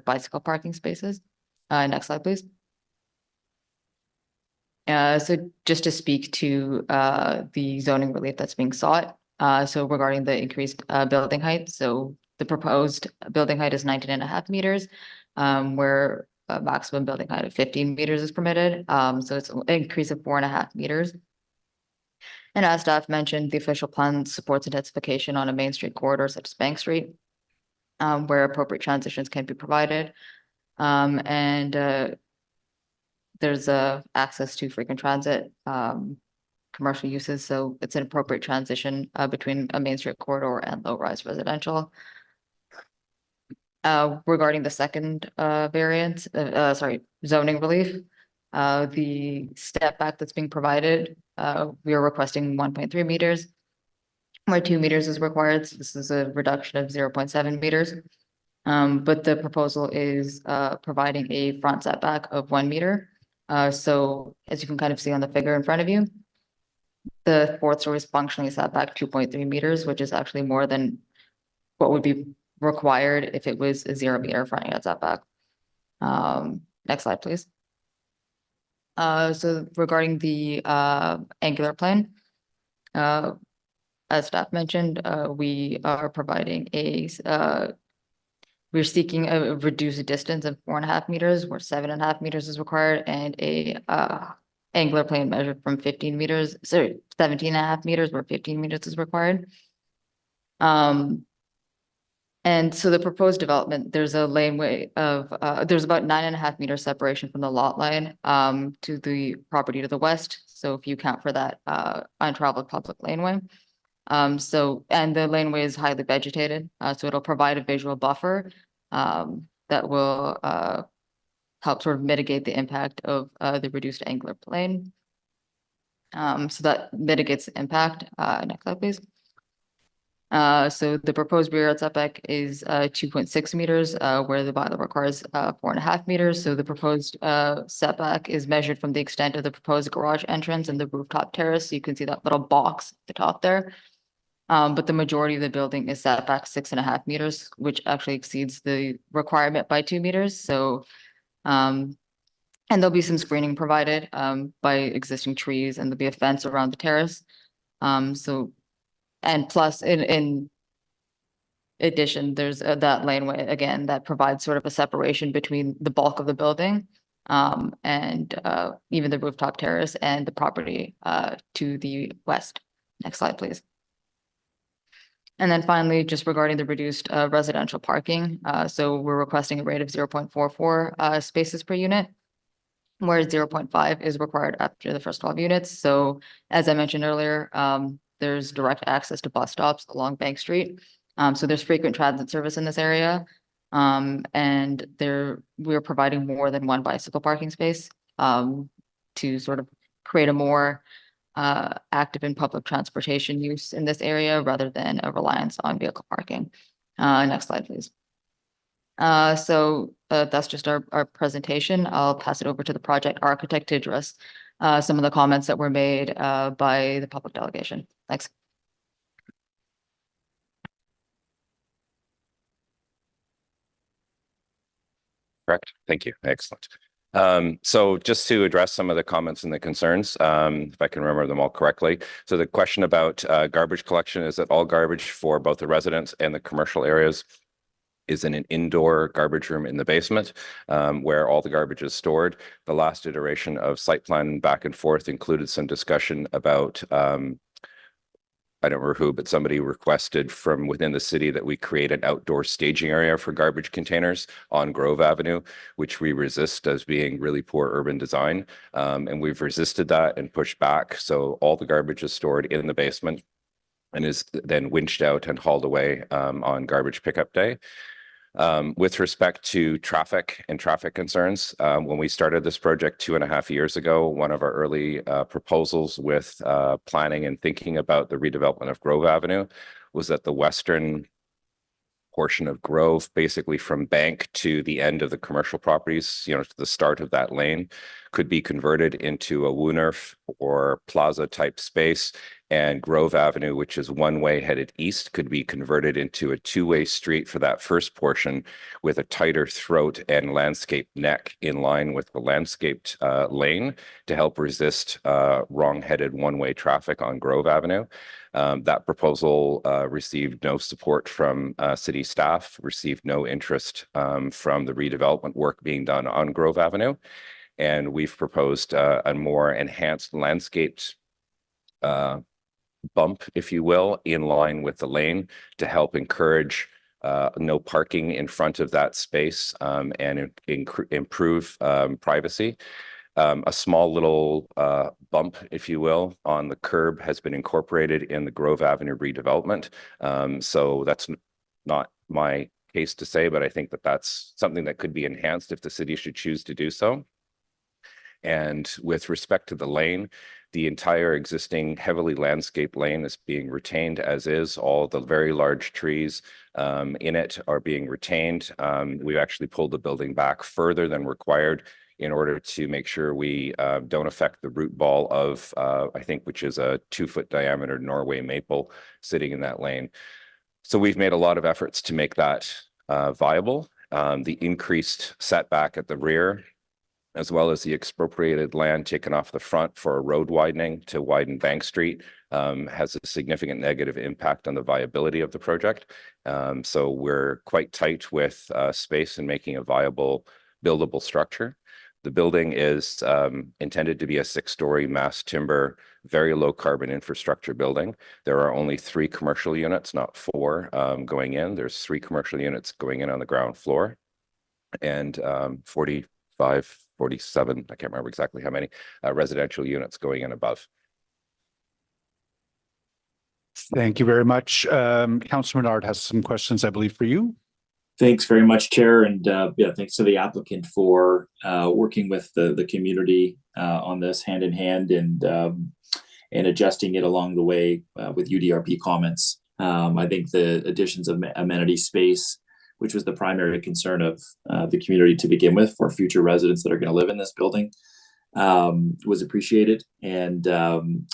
S12: bicycle parking spaces. Next slide, please. So just to speak to the zoning relief that's being sought. So regarding the increased building height, so the proposed building height is 19.5 meters, where a maximum building height of 15 meters is permitted. So it's an increase of 4.5 meters. And as staff mentioned, the official plan supports intensification on a Main Street corridor such as Bank Street, where appropriate transitions can be provided. And there's access to frequent transit, commercial uses, so it's an appropriate transition between a Main Street corridor and low-rise residential. Regarding the second variant, zoning relief, the step back that's being provided, we are requesting 1.3 meters, where 2 meters is required. So this is a reduction of 0.7 meters. But the proposal is providing a front setback of 1 meter. So as you can kind of see on the figure in front of you, the fourth story is functionally set back 2.3 meters, which is actually more than what would be required if it was a 0 meter front yard setback. Next slide, please. So regarding the angular plane, as staff mentioned, we are providing we're seeking a reduced distance of 4.5 meters, where 7.5 meters is required, and a angular plane measured from 17.5 meters, where 15 meters is required. And so the proposed development, there's a laneway of, there's about 9.5 meter separation from the lot line to the property to the west. So if you count for that untraveled public laneway. And the laneway is highly vegetated, so it'll provide a visual buffer that will help sort of mitigate the impact of the reduced angular plane. So that mitigates the impact. Next slide, please. So the proposed rear yard setback is 2.6 meters, where the bylaw requires 4.5 meters. So the proposed setback is measured from the extent of the proposed garage entrance and the rooftop terrace. So you can see that little box at the top there. But the majority of the building is set back 6.5 meters, which actually exceeds the requirement by 2 meters. So, and there'll be some screening provided by existing trees, and there'll be a fence around the terrace. And plus, in addition, there's that laneway again that provides sort of a separation between the bulk of the building and even the rooftop terrace and the property to the west. Next slide, please. And then finally, just regarding the reduced residential parking, so we're requesting a rate of 0.44 spaces per unit, where 0.5 is required after the first 12 units. So as I mentioned earlier, there's direct access to bus stops along Bank Street. So there's frequent transit service in this area. And we're providing more than one bicycle parking space to sort of create a more active in public transportation use in this area rather than a reliance on vehicle parking. Next slide, please. So that's just our presentation. I'll pass it over to the project architect to address some of the comments that were made by the public delegation. Thanks.
S13: Correct. Thank you. Excellent. So just to address some of the comments and the concerns, if I can remember them all correctly. So the question about garbage collection is that all garbage for both the residents and the commercial areas is in an indoor garbage room in the basement where all the garbage is stored. The last iteration of site plan back and forth included some discussion about I don't remember who, but somebody requested from within the city that we create an outdoor staging area for garbage containers on Grove Avenue, which we resist as being really poor urban design. And we've resisted that and pushed back. So all the garbage is stored in the basement and is then winched out and hauled away on garbage pickup day. With respect to traffic and traffic concerns, when we started this project 2.5 years ago, one of our early proposals with planning and thinking about the redevelopment of Grove Avenue was that the western portion of Grove, basically from Bank to the end of the commercial properties, to the start of that lane, could be converted into a Woonerf or plaza type space. And Grove Avenue, which is one way headed east, could be converted into a two-way street for that first portion with a tighter throat and landscape neck in line with the landscaped lane to help resist wrong-headed one-way traffic on Grove Avenue. That proposal received no support from city staff, received no interest from the redevelopment work being done on Grove Avenue. And we've proposed a more enhanced landscaped bump, if you will, in line with the lane to help encourage no parking in front of that space and improve privacy. A small little bump, if you will, on the curb has been incorporated in the Grove Avenue redevelopment. So that's not my case to say, but I think that that's something that could be enhanced if the city should choose to do so. And with respect to the lane, the entire existing heavily landscaped lane is being retained as is. All the very large trees in it are being retained. We've actually pulled the building back further than required in order to make sure we don't affect the root ball of, I think, which is a 2-foot diameter Norway maple sitting in that lane. So we've made a lot of efforts to make that viable. The increased setback at the rear, as well as the expropriated land taken off the front for a road widening to widen Bank Street, has a significant negative impact on the viability of the project. So we're quite tight with space and making a viable, buildable structure. The building is intended to be a 6-story mass timber, very low carbon infrastructure building. There are only 3 commercial units, not 4, going in. There's 3 commercial units going in on the ground floor, and 45, 47, I can't remember exactly how many residential units going in above.
S1: Thank you very much. Councillor Menard has some questions, I believe, for you.
S11: Thanks very much, Chair, and yeah, thanks to the applicant for working with the community on this hand in hand and adjusting it along the way with UDRP comments. I think the additions of amenity space, which was the primary concern of the community to begin with for future residents that are going to live in this building, was appreciated, and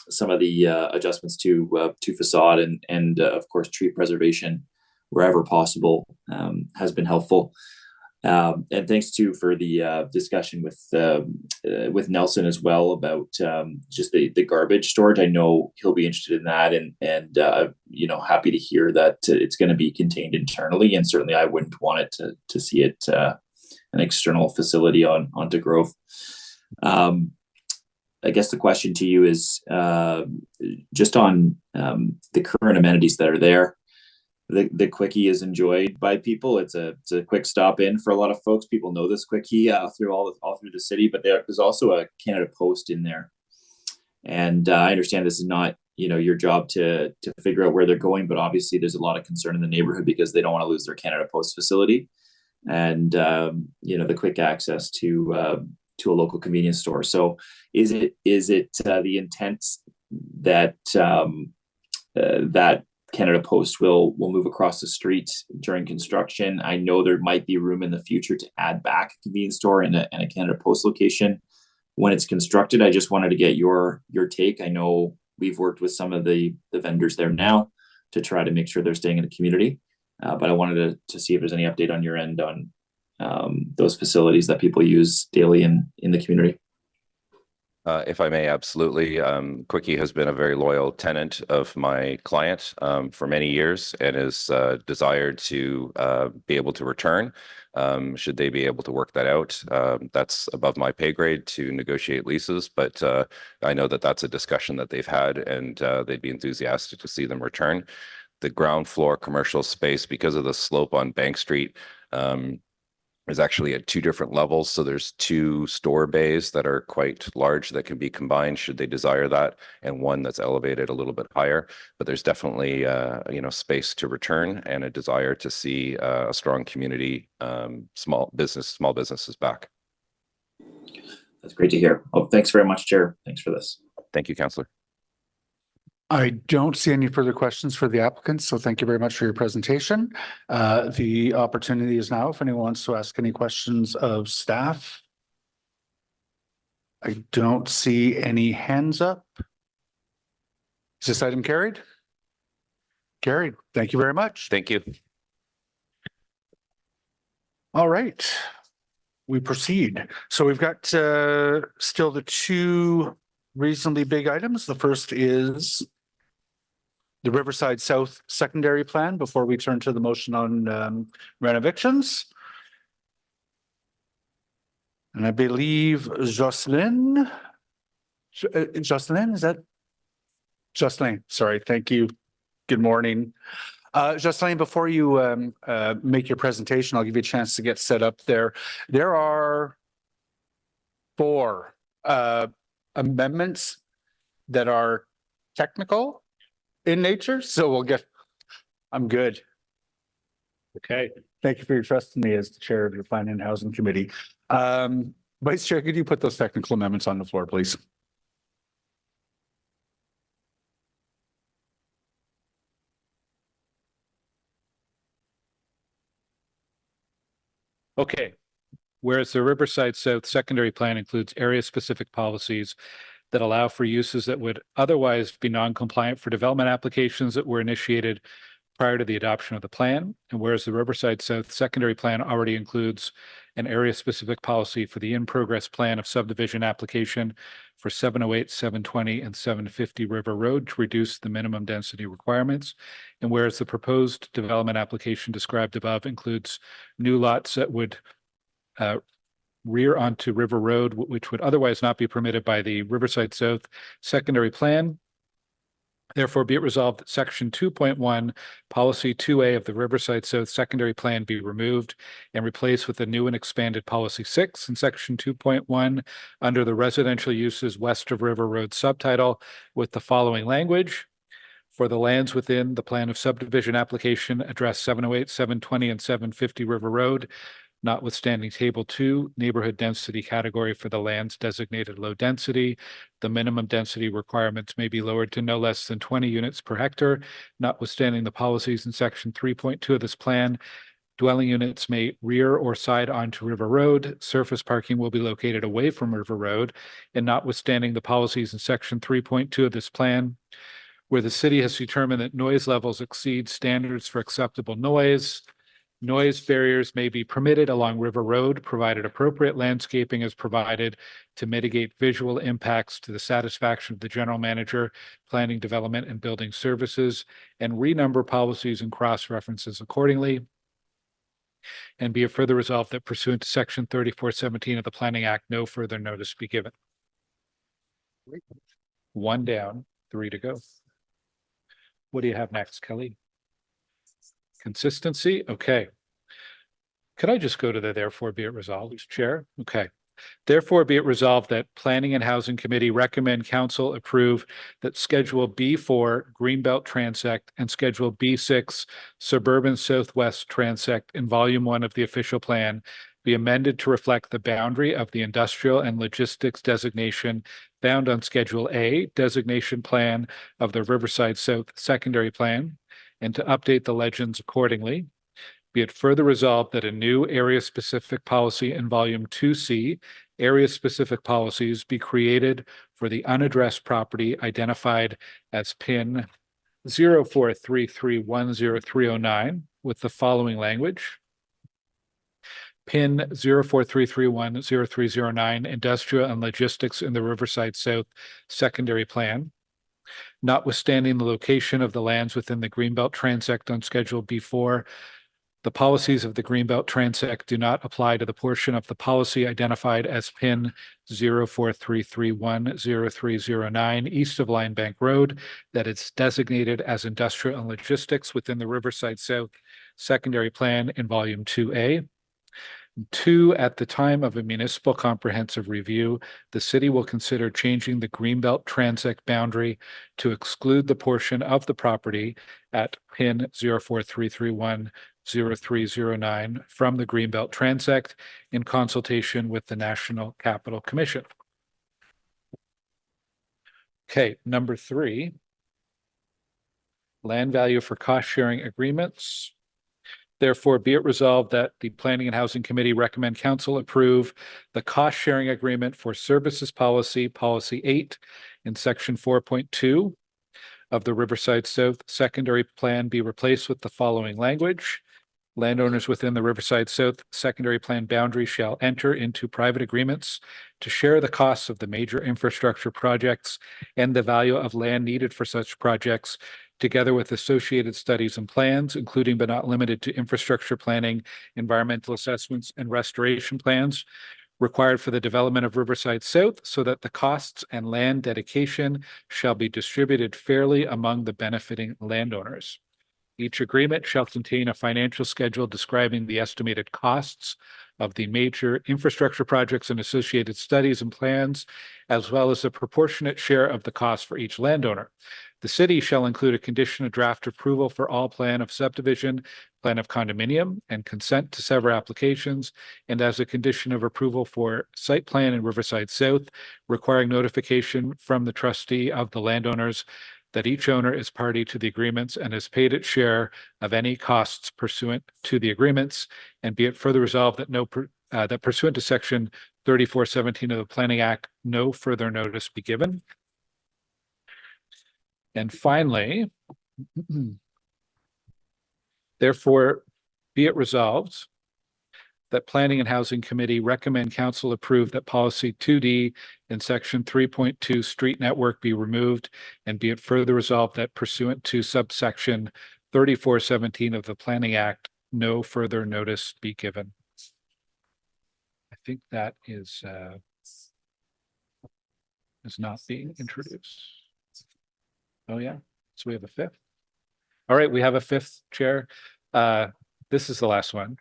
S11: some of the adjustments to facade and of course tree preservation wherever possible has been helpful. And thanks too for the discussion with Nelson as well about just the garbage storage. I know he'll be interested in that, and you know, happy to hear that it's going to be contained internally. And certainly, I wouldn't want it to see it an external facility onto Grove. I guess the question to you is just on the current amenities that are there. The Quickie is enjoyed by people. It's a quick stop in for a lot of folks. People know this Quickie through all through the city, but there's also a Canada Post in there. And I understand this is not, you know, your job to figure out where they're going, but obviously there's a lot of concern in the neighborhood because they don't want to lose their Canada Post facility and you know, the quick access to a local convenience store. So is it the intent that that Canada Post will move across the street during construction? I know there might be room in the future to add back a convenience store and a Canada Post location when it's constructed. I just wanted to get your take. I know we've worked with some of the vendors there now to try to make sure they're staying in the community, but I wanted to see if there's any update on your end on those facilities that people use daily in the community.
S13: If I may, absolutely. Quickie has been a very loyal tenant of my client for many years and is desired to be able to return. Should they be able to work that out? That's above my pay grade to negotiate leases, but I know that that's a discussion that they've had, and they'd be enthusiastic to see them return. The ground floor commercial space, because of the slope on Bank Street, is actually at 2 different levels. So there's 2 store bays that are quite large that can be combined should they desire that, and one that's elevated a little bit higher. But there's definitely you know, space to return and a desire to see a strong community, small businesses back.
S11: That's great to hear. Oh, thanks very much, Chair. Thanks for this.
S13: Thank you, Councillor.
S1: I don't see any further questions for the applicants, so thank you very much for your presentation. The opportunity is now if anyone wants to ask any questions of staff. I don't see any hands up. Is this item carried? Carried. Thank you very much.
S13: Thank you.
S1: All right. We proceed. So we've got still the 2 reasonably big items. The first is the Riverside South secondary plan before we turn to the motion on renovictions. And I believe Jocelyn, is that? Jocelyn, sorry, thank you. Good morning. Jocelyn, before you make your presentation, I'll give you a chance to get set up there. There are 4 amendments that are technical in nature, so I'm good.
S5: Okay,
S1: Thank you for your trust in me as the chair of your Planning and Housing Committee. Vice Chair, could you put those technical amendments on the floor, please?
S5: okay. Whereas the Riverside South secondary plan includes area-specific policies that allow for uses that would otherwise be non-compliant for development applications that were initiated prior to the adoption of the plan. And whereas the Riverside South secondary plan already includes an area-specific policy for the in-progress plan of subdivision application for 708, 720, and 750 River Road to reduce the minimum density requirements. And whereas the proposed development application described above includes new lots that would rear onto River Road, which would otherwise not be permitted by the Riverside South secondary plan. Therefore, be it resolved that section 2.1, policy 2A of the Riverside South secondary plan be removed and replaced with the new and expanded policy 6 in section 2.1 under the residential uses west of River Road subtitle with the following language. For the lands within the plan of subdivision application, address 708, 720, and 750 River Road, notwithstanding table 2, neighborhood density category for the lands designated low density, the minimum density requirements may be lowered to no less than 20 units per hectare, notwithstanding the policies in section 3.2 of this plan. Dwelling units may rear or side onto River Road. Surface parking will be located away from River Road, and notwithstanding the policies in section 3.2 of this plan, where the city has determined that noise levels exceed standards for acceptable noise, noise barriers may be permitted along River Road, provided appropriate landscaping is provided to mitigate visual impacts to the satisfaction of the general manager, planning, development, and building services, and renumber policies and cross-references accordingly. And be it further resolved that pursuant to section 3417 of the Planning Act, no further notice be given. 1 down, 3 to go. What do you have next, Kelly? Consistency, okay. Could I just go to the therefore be it resolved, Chair? Okay. Therefore be it resolved that Planning and Housing Committee recommend council approve that Schedule B4 Greenbelt Transect and Schedule B6 Suburban Southwest Transect in Volume 1 of the official plan be amended to reflect the boundary of the industrial and logistics designation found on Schedule A designation plan of the Riverside South secondary plan, and to update the legends accordingly. Be it further resolved that a new area-specific policy in Volume 2C, area-specific policies be created for the unaddressed property identified as PIN 0433100309 with the following language. PIN 0433100309 Industrial and Logistics in the Riverside South secondary plan. Notwithstanding the location of the lands within the Greenbelt Transect on Schedule B4, the policies of the Greenbelt Transect do not apply to the portion of the policy identified as PIN 0433100309 east of Line Bank Road that is designated as industrial and logistics within the Riverside South secondary plan in Volume 2A. 2, at the time of a municipal comprehensive review, the city will consider changing the Greenbelt Transect boundary to exclude the portion of the property at PIN 0433100309 from the Greenbelt Transect in consultation with the National Capital Commission. Okay, number 3, land value for cost sharing agreements. Therefore, be it resolved that the Planning and Housing Committee recommend council approve the cost sharing agreement for services policy, policy 8 in section 4.2 of the Riverside South secondary plan be replaced with the following language. Landowners within the Riverside South secondary plan boundary shall enter into private agreements to share the costs of the major infrastructure projects and the value of land needed for such projects, together with associated studies and plans, including but not limited to infrastructure planning, environmental assessments, and restoration plans required for the development of Riverside South, so that the costs and land dedication shall be distributed fairly among the benefiting landowners. Each agreement shall contain a financial schedule describing the estimated costs of the major infrastructure projects and associated studies and plans, as well as a proportionate share of the cost for each landowner. The city shall include a condition of draft approval for all plan of subdivision, plan of condominium, and consent to several applications, and as a condition of approval for site plan in Riverside South, requiring notification from the trustee of the landowners that each owner is party to the agreements and has paid its share of any costs pursuant to the agreements, and be it further resolved that that pursuant to section 3417 of the Planning Act, no further notice be given. And finally, therefore, be it resolved that Planning and Housing Committee recommend council approve that policy 2D in section 3.2 street network be removed, and be it further resolved that pursuant to subsection 3417 of the Planning Act, no further notice be given. I think that is not being introduced. Oh yeah, so we have a fifth. All right, we have a fifth, Chair. This is the last one.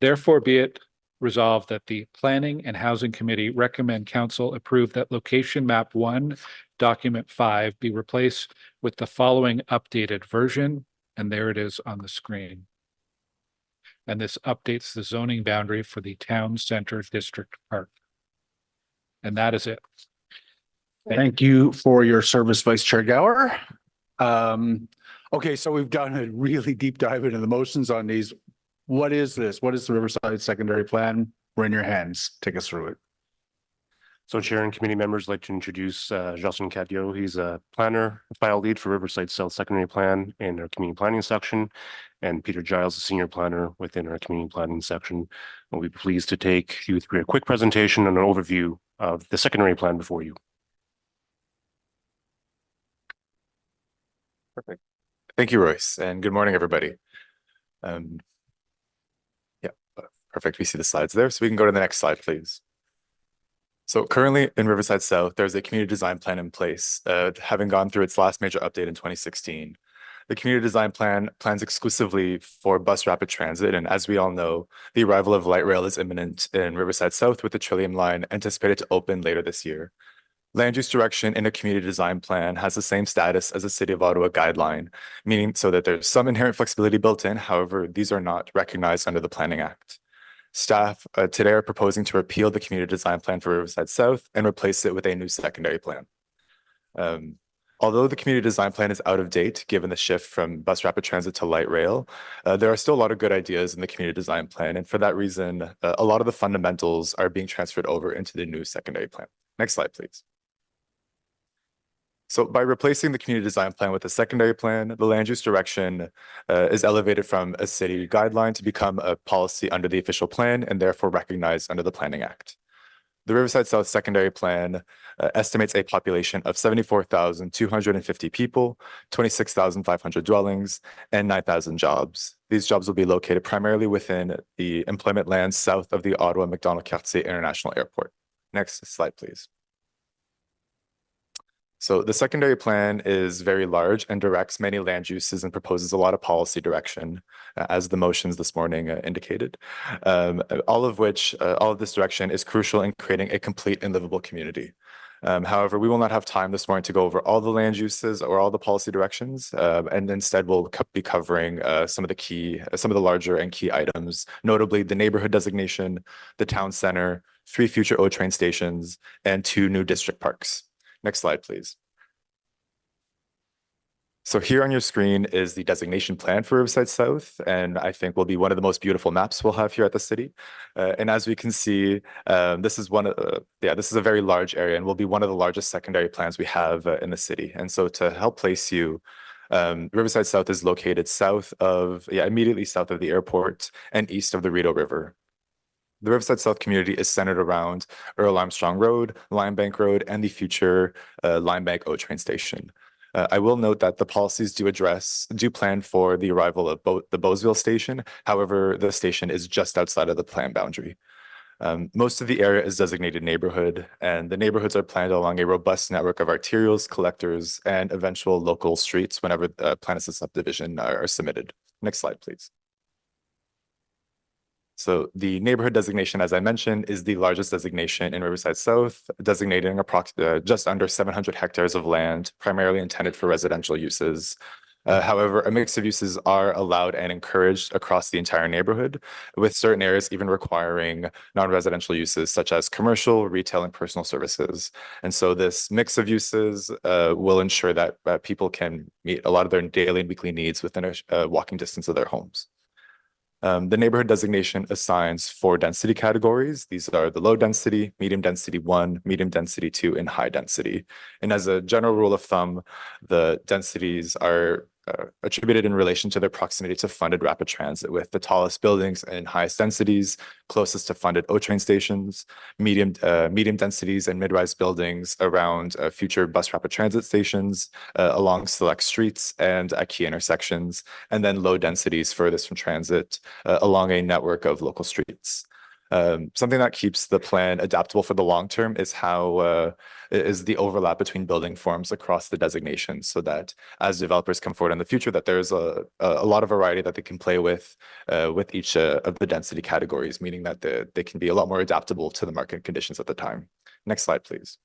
S5: Therefore, be it resolved that the Planning and Housing Committee recommend council approve that location map 1, document 5 be replaced with the following updated version. And there it is on the screen. And this updates the zoning boundary for the Town Center District Park. And that is it.
S1: Thank you for your service, Vice Chair Gower. Okay, so we've done a really deep dive into the motions on these. What is this? What is the Riverside Secondary Plan? We're in your hands. Take us through it.
S14: So Chair and committee members like to introduce Justin Cadillo. He's a planner, file lead for Riverside South Secondary Plan in our community planning section, and Peter Giles, a senior planner within our community planning section. We'll be pleased to take you through a quick presentation and an overview of the secondary plan before you.
S15: Perfect. Thank you, Royce, and good morning, everybody. Yeah, perfect. We see the slides there, so we can go to the next slide, please. So currently in Riverside South, there's a community design plan in place, having gone through its last major update in 2016. The community design plan plans exclusively for bus rapid transit, and as we all know, the arrival of light rail is imminent in Riverside South, with the Trillium line anticipated to open later this year. Land use direction in a community design plan has the same status as a City of Ottawa guideline, meaning so that there's some inherent flexibility built in. However, these are not recognized under the Planning Act. Staff today are proposing to repeal the community design plan for Riverside South and replace it with a new secondary plan. Although the community design plan is out of date, given the shift from bus rapid transit to light rail, there are still a lot of good ideas in the community design plan. And for that reason, a lot of the fundamentals are being transferred over into the new secondary plan. Next slide, please. So by replacing the community design plan with a secondary plan, the land use direction is elevated from a city guideline to become a policy under the official plan and therefore recognized under the Planning Act. The Riverside South Secondary Plan estimates a population of 74,250 people, 26,500 dwellings, and 9,000 jobs. These jobs will be located primarily within the employment lands south of the Ottawa Macdonald-Cartier International Airport. Next slide, please. So the secondary plan is very large and directs many land uses and proposes a lot of policy direction, as the motions this morning indicated. All of this direction is crucial in creating a complete and livable community. However, we will not have time this morning to go over all the land uses or all the policy directions, and instead we'll be covering some of the larger and key items, notably the neighborhood designation, the town center, 3 future O train stations, and 2 new district parks. Next slide, please. So here on your screen is the designation plan for Riverside South, and I think will be one of the most beautiful maps we'll have here at the city. And as we can see, this is a very large area and will be one of the largest secondary plans we have in the city. And so to help place you, Riverside South is located immediately south of the airport and east of the Rideau River. The Riverside South community is centered around Earl Armstrong Road, Limebank Road, and the future Limebank O train station. I will note that the policies do plan for the arrival of the Beausville station. However, the station is just outside of the plan boundary. Most of the area is designated neighborhood, and the neighborhoods are planned along a robust network of arterials, collectors, and eventual local streets whenever plans of subdivision are submitted. Next slide, please. So the neighborhood designation, as I mentioned, is the largest designation in Riverside South, designating just under 700 hectares of land, primarily intended for residential uses. However, a mix of uses are allowed and encouraged across the entire neighborhood, with certain areas even requiring non-residential uses such as commercial, retail, and personal services. And so this mix of uses will ensure that people can meet a lot of their daily and weekly needs within a walking distance of their homes. The neighborhood designation assigns 4 density categories. These are the low density, medium density 1, medium density 2, and high density. And as a general rule of thumb, the densities are attributed in relation to their proximity to funded rapid transit, with the tallest buildings and highest densities closest to funded O-train stations, medium densities and mid-rise buildings around future bus rapid transit stations, along select streets and at key intersections, and then low densities furthest from transit along a network of local streets. Something that keeps the plan adaptable for the long term is is the overlap between building forms across the designations, so that as developers come forward in the future, that there's a lot of variety that they can play with each of the density categories, meaning that they can be a lot more adaptable to the market conditions at the time. Next slide, please.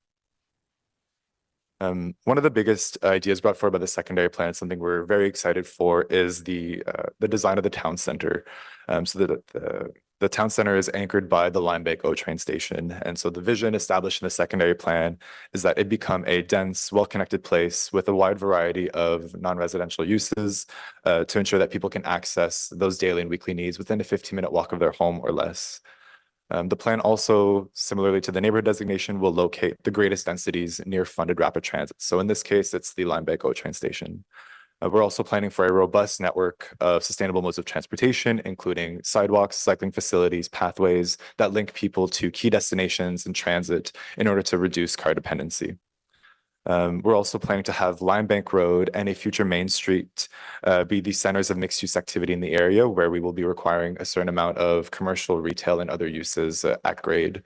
S15: One of the biggest ideas brought forward by the secondary plan, something we're very excited for, is the design of the town center. So the town center is anchored by the Limebank O-train station. And so the vision established in the secondary plan is that it become a dense, well-connected place with a wide variety of non-residential uses to ensure that people can access those daily and weekly needs within a 15-minute walk of their home or less. The plan also, similarly to the neighborhood designation, will locate the greatest densities near funded rapid transit. So in this case, it's the Limebank O-train station. We're also planning for a robust network of sustainable modes of transportation, including sidewalks, cycling facilities, pathways that link people to key destinations and transit in order to reduce car dependency. We're also planning to have Limebank Road and a future Main Street be the centers of mixed-use activity in the area, where we will be requiring a certain amount of commercial, retail, and other uses at grade.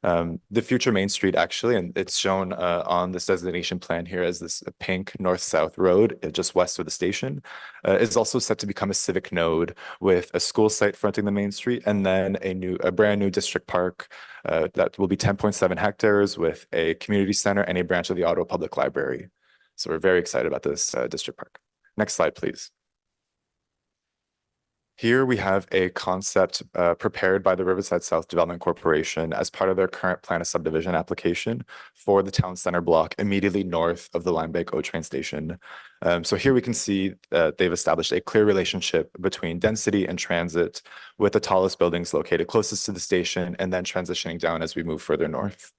S15: The future Main Street, actually, and it's shown on this designation plan here as this pink north-south road just west of the station, is also set to become a civic node with a school site fronting the Main Street, and then a brand new district park that will be 10.7 hectares with a community center and a branch of the Ottawa Public Library. So we're very excited about this district park. Next slide, please. Here we have a concept prepared by the Riverside South Development Corporation as part of their current plan of subdivision application for the town center block immediately north of the Limebank O-train station. So here we can see that they've established a clear relationship between density and transit, with the tallest buildings located closest to the station and then transitioning down as we move further north.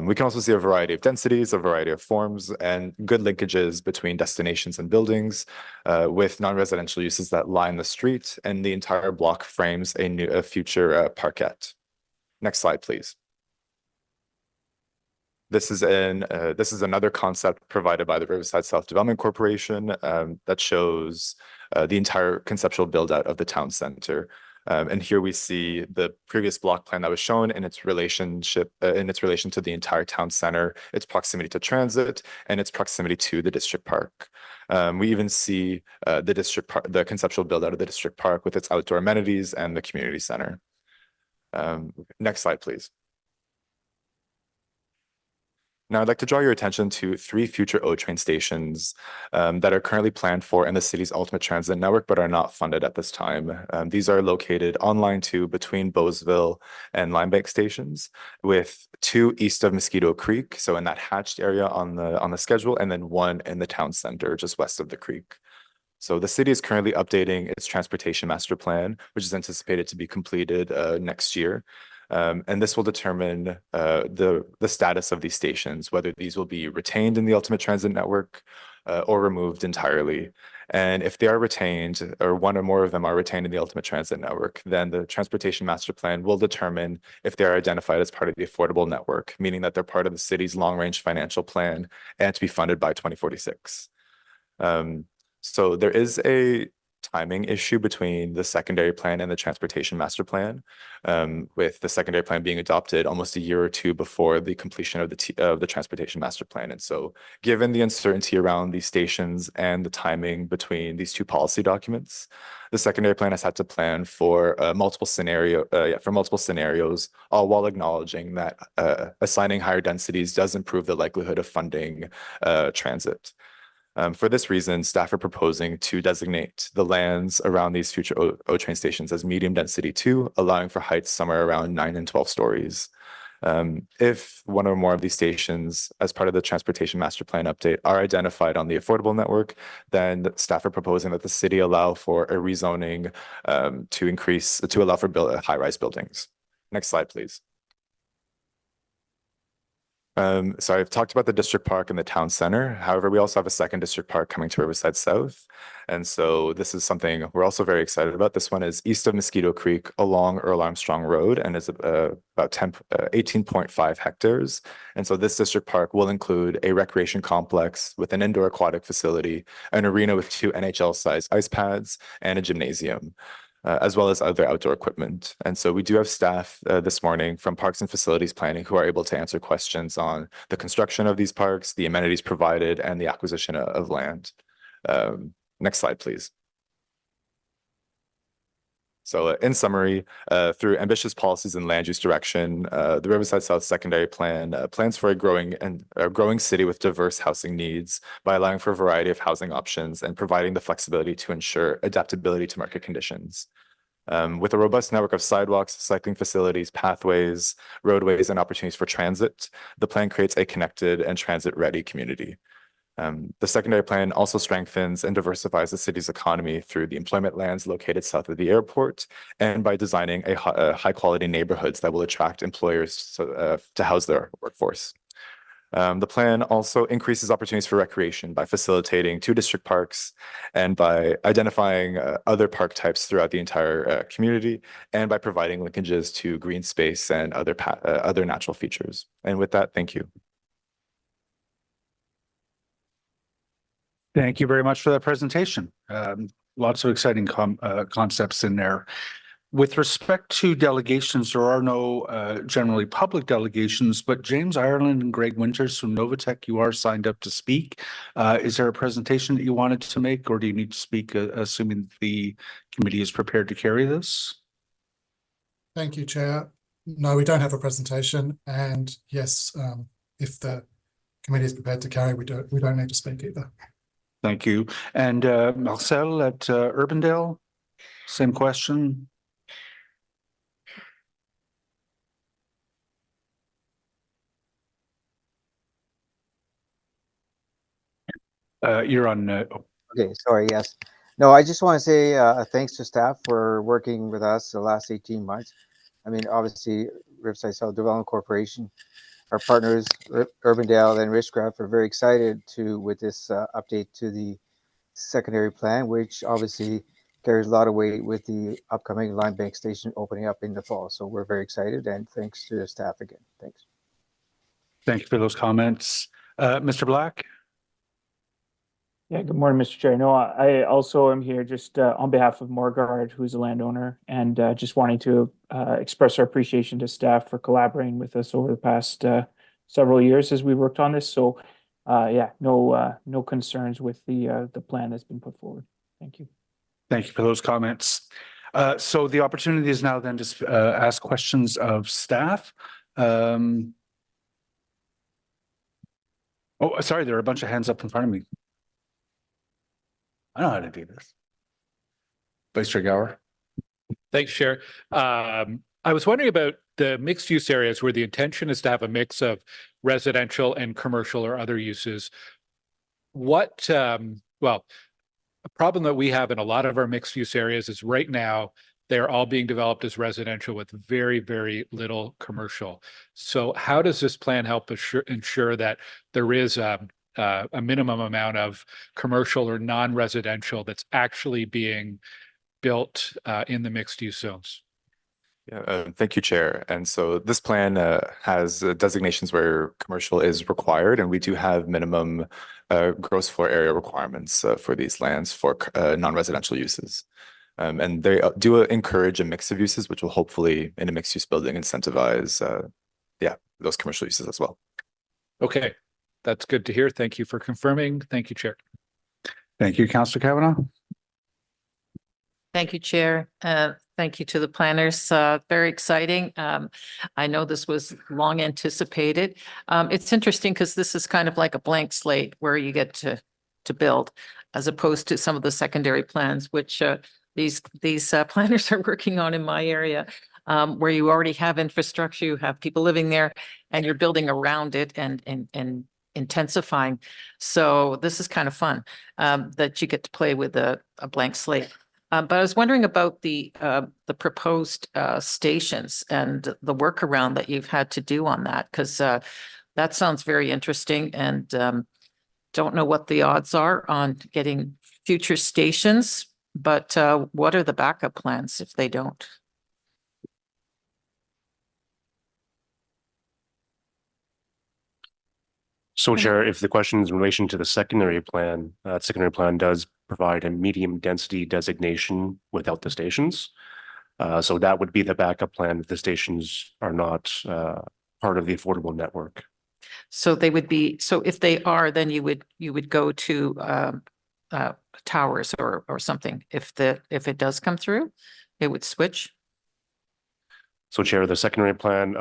S15: We can also see a variety of densities, a variety of forms, and good linkages between destinations and buildings with non-residential uses that line the street, and the entire block frames a future parkette. Next slide, please. This is another concept provided by the Riverside South Development Corporation that shows the entire conceptual build out of the town center. And here we see the previous block plan that was shown in its relation to the entire town center, its proximity to transit, and its proximity to the district park. We even see the conceptual build out of the district park with its outdoor amenities and the community center. Next slide, please. Now, I'd like to draw your attention to 3 future O-train stations that are currently planned for in the city's ultimate transit network, but are not funded at this time. These are located on line 2 between Bowesville and Limebank stations, with 2 east of Mosquito Creek, so in that hatched area on the schedule, and then 1 in the town center, just west of the creek. So the city is currently updating its transportation master plan, which is anticipated to be completed next year. And this will determine the status of these stations, whether these will be retained in the ultimate transit network or removed entirely. And if they are retained, or one or more of them are retained in the ultimate transit network, then the transportation master plan will determine if they are identified as part of the affordable network, meaning that they're part of the city's long-range financial plan and to be funded by 2046. So there is a timing issue between the secondary plan and the transportation master plan, with the secondary plan being adopted almost a year or two before the completion of the transportation master plan. And so given the uncertainty around these stations and the timing between these two policy documents, the secondary plan has had to plan for multiple scenarios, all while acknowledging that assigning higher densities does improve the likelihood of funding transit. For this reason, staff are proposing to designate the lands around these future O-train stations as medium density 2, allowing for heights somewhere around 9 and 12 stories. If one or more of these stations, as part of the transportation master plan update, are identified on the affordable network, then staff are proposing that the city allow for a rezoning to allow for high-rise buildings. Next slide, please. So I've talked about the district park and the town center. However, we also have a second district park coming to Riverside South. And so this is something we're also very excited about. This one is east of Mosquito Creek along Earl Armstrong Road and is about 18.5 hectares. And so this district park will include a recreation complex with an indoor aquatic facility, an arena with 2 NHL-sized ice pads, and a gymnasium, as well as other outdoor equipment. And so we do have staff this morning from Parks and Facilities Planning who are able to answer questions on the construction of these parks, the amenities provided, and the acquisition of land. Next slide, please. So in summary, through ambitious policies and land use direction, the Riverside South Secondary Plan plans for a growing city with diverse housing needs by allowing for a variety of housing options and providing the flexibility to ensure adaptability to market conditions. With a robust network of sidewalks, cycling facilities, pathways, roadways, and opportunities for transit, the plan creates a connected and transit-ready community. The secondary plan also strengthens and diversifies the city's economy through the employment lands located south of the airport and by designing high-quality neighborhoods that will attract employers to house their workforce. The plan also increases opportunities for recreation by facilitating 2 district parks and by identifying other park types throughout the entire community and by providing linkages to green space and other natural features. And with that, thank you.
S1: Thank you very much for that presentation. Lots of exciting concepts in there. With respect to delegations, there are no generally public delegations, but James Ireland and Greg Winters from Novatech, you are signed up to speak. Is there a presentation that you wanted to make, or do you need to speak, assuming the committee is prepared to carry this?
S16: Thank you, Chair. No, we don't have a presentation, and yes, if the committee is prepared to carry, we don't need to speak either.
S1: Thank you. And Marcel at Urbandale, same question. You're on.
S17: Okay, sorry, yes. No, I just want to say thanks to staff for working with us the last 18 months. I mean, obviously, Riverside South Development Corporation, our partners, Urbandale and Ridgecraft, are very excited with this update to the secondary plan, which obviously carries a lot of weight with the upcoming Line Bank Station opening up in the fall. So we're very excited, and thanks to the staff again. Thanks.
S1: Thank you for those comments. Mr. Black?
S18: Yeah, good morning, Mr. Chair. No, I also am here just on behalf of Morgard, who's a landowner, and just wanting to express our appreciation to staff for collaborating with us over the past several years as we worked on this. So yeah, no concerns with the plan that's been put forward. Thank you.
S1: Thank you for those comments. So the opportunity is now then to ask questions of staff. Oh, sorry, there are a bunch of hands up in front of me. I know how to do this. Vice Chair Gower.
S5: Thanks, Chair. I was wondering about the mixed use areas where the intention is to have a mix of residential and commercial or other uses. What, well, a problem that we have in a lot of our mixed use areas is right now they're all being developed as residential with very, very little commercial. So how does this plan help ensure that there is a minimum amount of commercial or non-residential that's actually being built in the mixed use zones?
S15: Yeah, thank you, Chair. And so this plan has designations where commercial is required, and we do have minimum gross floor area requirements for these lands for non-residential uses. And they do encourage a mix of uses, which will hopefully, in a mixed-use building, incentivize, those commercial uses as well.
S5: Okay, that's good to hear. Thank you for confirming. Thank you, Chair.
S1: Thank you, Councillor Kavanaugh.
S8: Thank you, Chair. Thank you to the planners. Very exciting. I know this was long anticipated. It's interesting because this is kind of like a blank slate where you get to build, as opposed to some of the secondary plans, which these planners are working on in my area, where you already have infrastructure, you have people living there, and you're building around it and intensifying. So this is kind of fun that you get to play with a blank slate. But I was wondering about the proposed stations and the workaround that you've had to do on that, because that sounds very interesting, and don't know what the odds are on getting future stations, but what are the backup plans if they don't?
S14: So Chair, if the question is in relation to the secondary plan does provide a medium density designation without the stations. So that would be the backup plan if the stations are not part of the affordable network.
S8: So they would be, so if they are, then you would go to towers or something. If it does come through, it would switch.
S14: So Chair, the secondary plan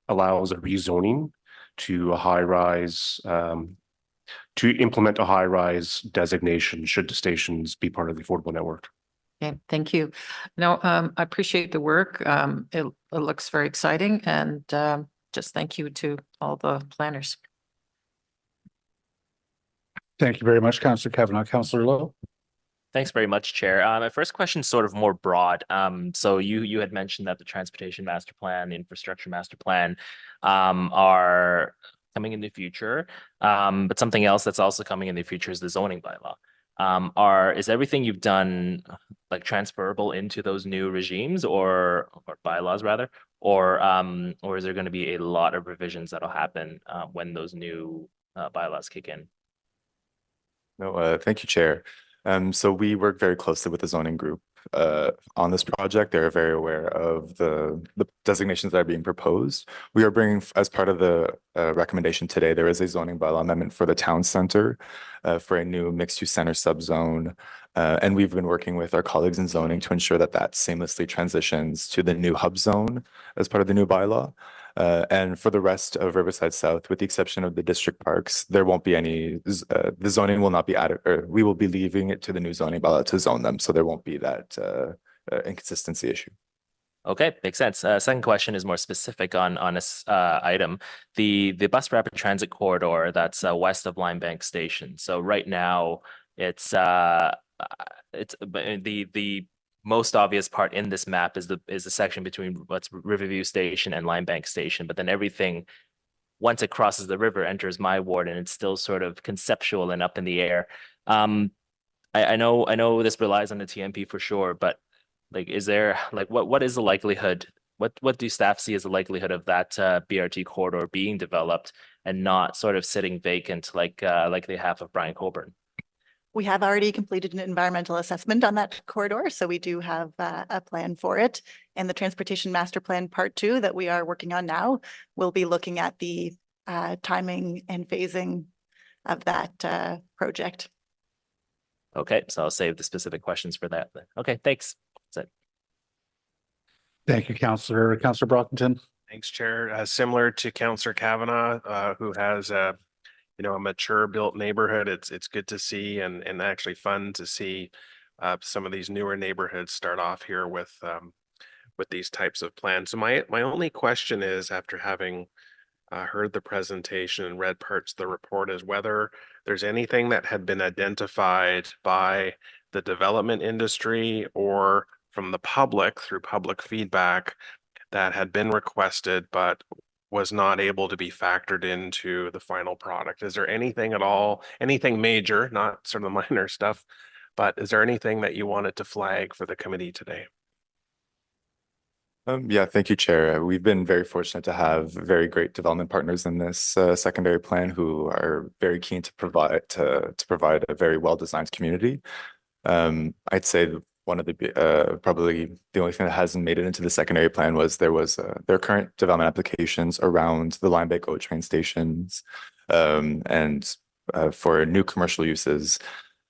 S14: allows a rezoning to a high-rise, to implement a high-rise designation should the stations be part of the affordable network.
S8: Okay, thank you. No, I appreciate the work. It looks very exciting, and just thank you to all the planners.
S1: Thank you very much, Councillor Kavanaugh. Councillor Lowe.
S19: Thanks very much, Chair. My first question is sort of more broad. So you had mentioned that the transportation master plan, the infrastructure master plan are coming in the future. But something else that's also coming in the future is the zoning bylaw. Is everything you've done like transferable into those new regimes or bylaws rather, or is there going to be a lot of revisions that'll happen when those new bylaws kick in?
S15: No, thank you, Chair. So we work very closely with the zoning group on this project. They're very aware of the designations that are being proposed. We are bringing, as part of the recommendation today, there is a zoning bylaw amendment for the town center for a new mixed-use center subzone. And we've been working with our colleagues in zoning to ensure that that seamlessly transitions to the new hub zone as part of the new bylaw. And for the rest of Riverside South, with the exception of the district parks, there won't be any, the zoning will not be added, or we will be leaving it to the new zoning bylaw to zone them. So there won't be that inconsistency issue.
S19: Okay, makes sense. Second question is more specific on this item. The bus rapid transit corridor that's west of Limebank Station. So right now it's the most obvious part in this map is the section between what's Riverview Station and Limebank Station, but then everything once it crosses the river enters my ward, and it's still sort of conceptual and up in the air. I know this relies on the TMP for sure, but like, is there like what is the likelihood? What do staff see as the likelihood of that BRT corridor being developed and not sort of sitting vacant like they have of Brian Coburn?
S20: We have already completed an environmental assessment on that corridor, so we do have a plan for it. And the Transportation Master Plan Part 2 that we are working on now will be looking at the timing and phasing of that project.
S19: Okay, so I'll save the specific questions for that. Okay, thanks. That's it.
S1: Thank you, Councillor. Councillor Brockington.
S21: Thanks, Chair. Similar to Councillor Kavanaugh, who has a mature built neighborhood, it's good to see and actually fun to see some of these newer neighborhoods start off here with these types of plans. So my only question is, after having heard the presentation and read parts of the report, is whether there's anything that had been identified by the development industry or from the public through public feedback that had been requested but was not able to be factored into the final product. Is there anything at all, anything major, not sort of minor stuff, but is there anything that you wanted to flag for the committee today?
S15: Yeah, thank you, Chair. We've been very fortunate to have very great development partners in this secondary plan who are very keen to provide a very well-designed community. I'd say one of the probably the only thing that hasn't made it into the secondary plan was there are current development applications around the Line Bay GO train stations, and for new commercial uses,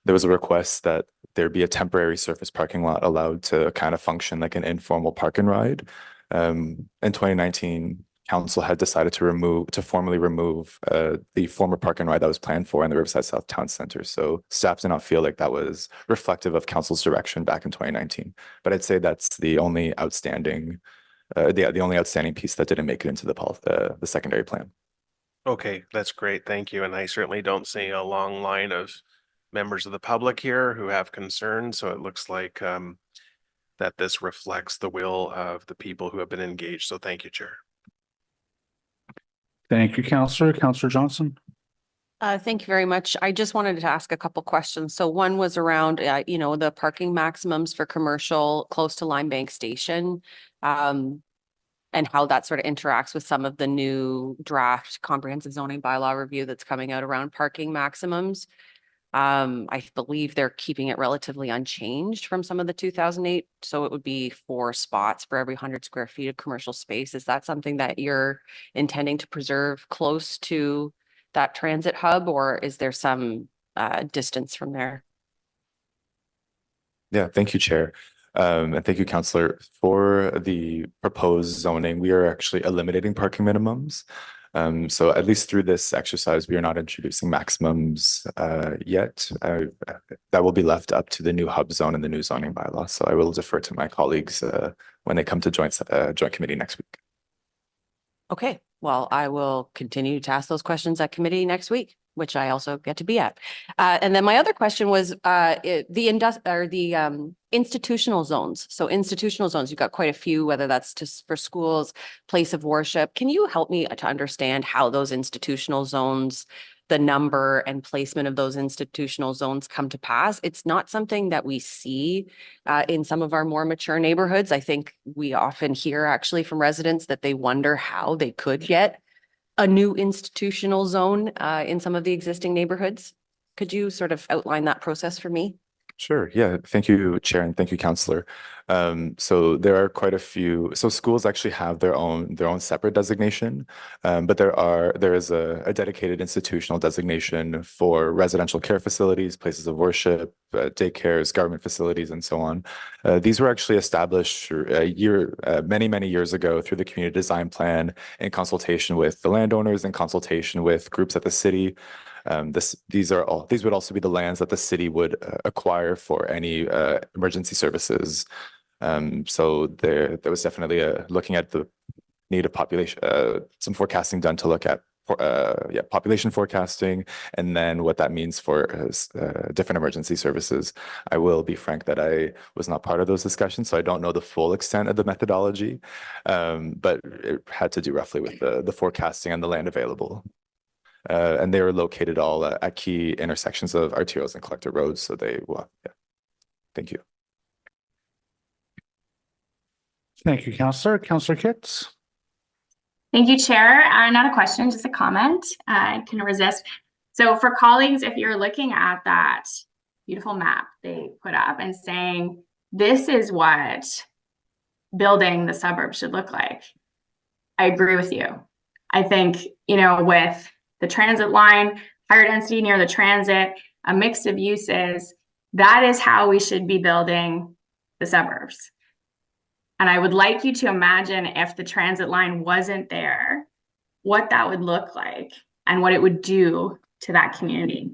S15: there was a request that there be a temporary surface parking lot allowed to kind of function like an informal park and ride. In 2019, council had decided to formally remove the former park and ride that was planned for in the Riverside South Town Center. So staff did not feel like that was reflective of council's direction back in 2019. But I'd say that's the only outstanding piece that didn't make it into the secondary plan.
S21: Okay, that's great. Thank you. And I certainly don't see a long line of members of the public here who have concerns. So it looks like that this reflects the will of the people who have been engaged. So thank you, Chair.
S1: Thank you, Councillor. Councillor Johnson.
S3: Thank you very much. I just wanted to ask a couple questions. So one was around, the parking maximums for commercial close to Lime Bank Station, and how that sort of interacts with some of the new draft comprehensive zoning bylaw review that's coming out around parking maximums. I believe they're keeping it relatively unchanged from some of the 2008. So it would be 4 spots for every 100 square feet of commercial space. Is that something that you're intending to preserve close to that transit hub, or is there some distance from there?
S15: Yeah, thank you, Chair. And thank you, Councillor. For the proposed zoning, we are actually eliminating parking minimums. So at least through this exercise, we are not introducing maximums yet. That will be left up to the new hub zone and the new zoning bylaw. So I will defer to my colleagues when they come to joint committee next week.
S3: Okay, well, I will continue to ask those questions at committee next week, which I also get to be at. And then my other question was the institutional zones. So institutional zones, you've got quite a few, whether that's just for schools, place of worship. Can you help me to understand how those institutional zones, the number and placement of those institutional zones come to pass? It's not something that we see in some of our more mature neighborhoods. I think we often hear actually from residents that they wonder how they could get a new institutional zone in some of the existing neighborhoods. Could you sort of outline that process for me?
S15: Sure. Yeah. Thank you, Chair, and thank you, Councillor. So there are quite a few. So schools actually have their own separate designation, but there is a dedicated institutional designation for residential care facilities, places of worship, daycares, government facilities, and so on. These were actually established many years ago through the community design plan in consultation with the landowners, in consultation with groups at the city. These would also be the lands that the city would acquire for any emergency services. So there was definitely looking at the need of population, some forecasting done to look at population forecasting, and then what that means for different emergency services. I will be frank that I was not part of those discussions, so I don't know the full extent of the methodology, but it had to do roughly with the forecasting and the land available. And they were located all at key intersections of arterials and collector roads. So yeah. Thank you.
S1: Thank you, Councillor. Councillor Kitts.
S2: Thank you, Chair. Not a question, just a comment. I couldn't resist. So for colleagues, if you're looking at that beautiful map they put up and saying, this is what building the suburbs should look like, I agree with you. I think, with the transit line, higher density near the transit, a mix of uses, that is how we should be building the suburbs. And I would like you to imagine if the transit line wasn't there, what that would look like and what it would do to that community.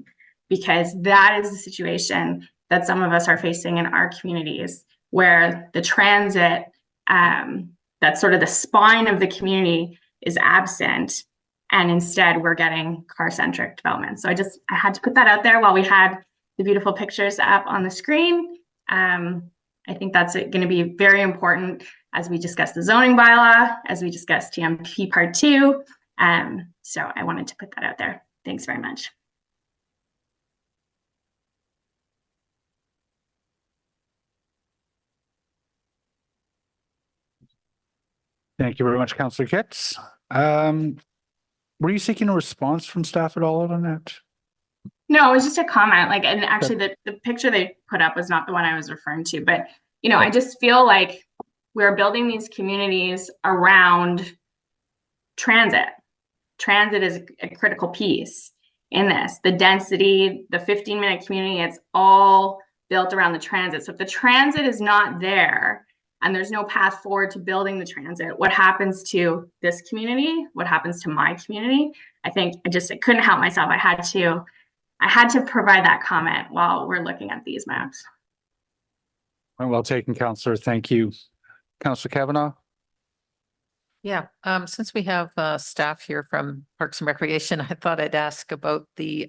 S2: Because that is the situation that some of us are facing in our communities, where the transit, that's sort of the spine of the community, is absent. And instead we're getting car-centric development. So I had to put that out there while we had the beautiful pictures up on the screen. I think that's going to be very important as we discuss the zoning bylaw, as we discuss TMP Part 2. So I wanted to put that out there. Thanks very much.
S1: Thank you very much, Councillor Kitts. Were you seeking a response from staff at all on that?
S2: No, it was just a comment. Like, and actually, the picture they put up was not the one I was referring to. But you know, I just feel like we're building these communities around transit. Transit is a critical piece in this. The density, the 15-minute community, it's all built around the transit. So if the transit is not there and there's no path forward to building the transit, what happens to this community? What happens to my community? I think I couldn't help myself. I had to provide that comment while we're looking at these maps.
S1: Well taken, Councillor. Thank you. Councillor Kavanaugh?
S8: Yeah, since we have staff here from Parks and Recreation, I thought I'd ask about the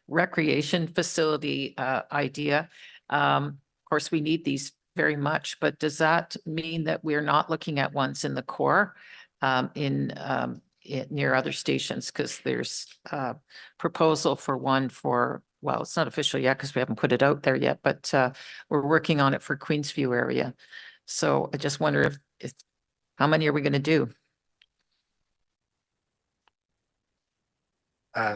S8: recreation facility idea. Of course, we need these very much, but does that mean that we're not looking at ones in the core near other stations? Because there's a proposal for one for, well, it's not official yet because we haven't put it out there yet, but we're working on it for Queensview area. So I just wonder if how many are we going to do?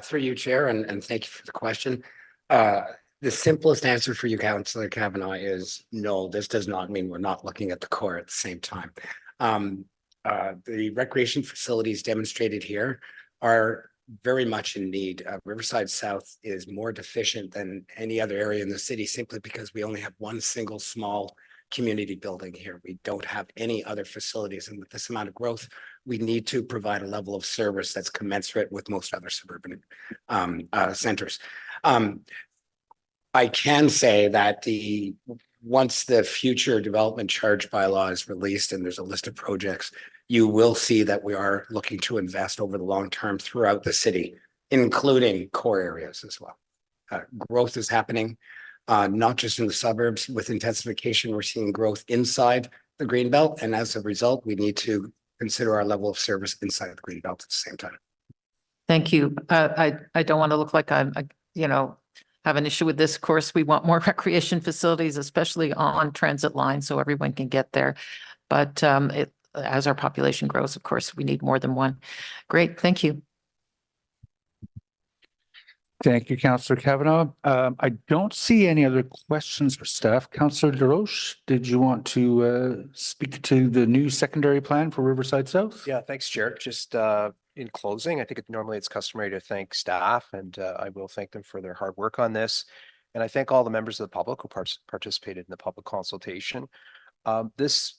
S6: Through you, Chair, and thank you for the question. The simplest answer for you, Councillor Kavanaugh, is no, this does not mean we're not looking at the core at the same time. The recreation facilities demonstrated here are very much in need. Riverside South is more deficient than any other area in the city simply because we only have one single small community building here. We don't have any other facilities, and with this amount of growth, we need to provide a level of service that's commensurate with most other suburban centers. I can say that once the future development charge bylaw is released and there's a list of projects, you will see that we are looking to invest over the long term throughout the city, including core areas as well. Growth is happening. Not just in the suburbs. With intensification, we're seeing growth inside the Greenbelt, and as a result, we need to consider our level of service inside the Greenbelt at the same time.
S8: Thank you. I don't want to look like I'm, have an issue with this. Of course, we want more recreation facilities, especially on transit lines, so everyone can get there. But as our population grows, of course, we need more than one. Great, thank you.
S1: Thank you, Councillor Kavanaugh. I don't see any other questions for staff. Councillor DeRoche, did you want to speak to the new secondary plan for Riverside South?
S22: Yeah, thanks, Chair. Just in closing, I think normally it's customary to thank staff, and I will thank them for their hard work on this. And I thank all the members of the public who participated in the public consultation. This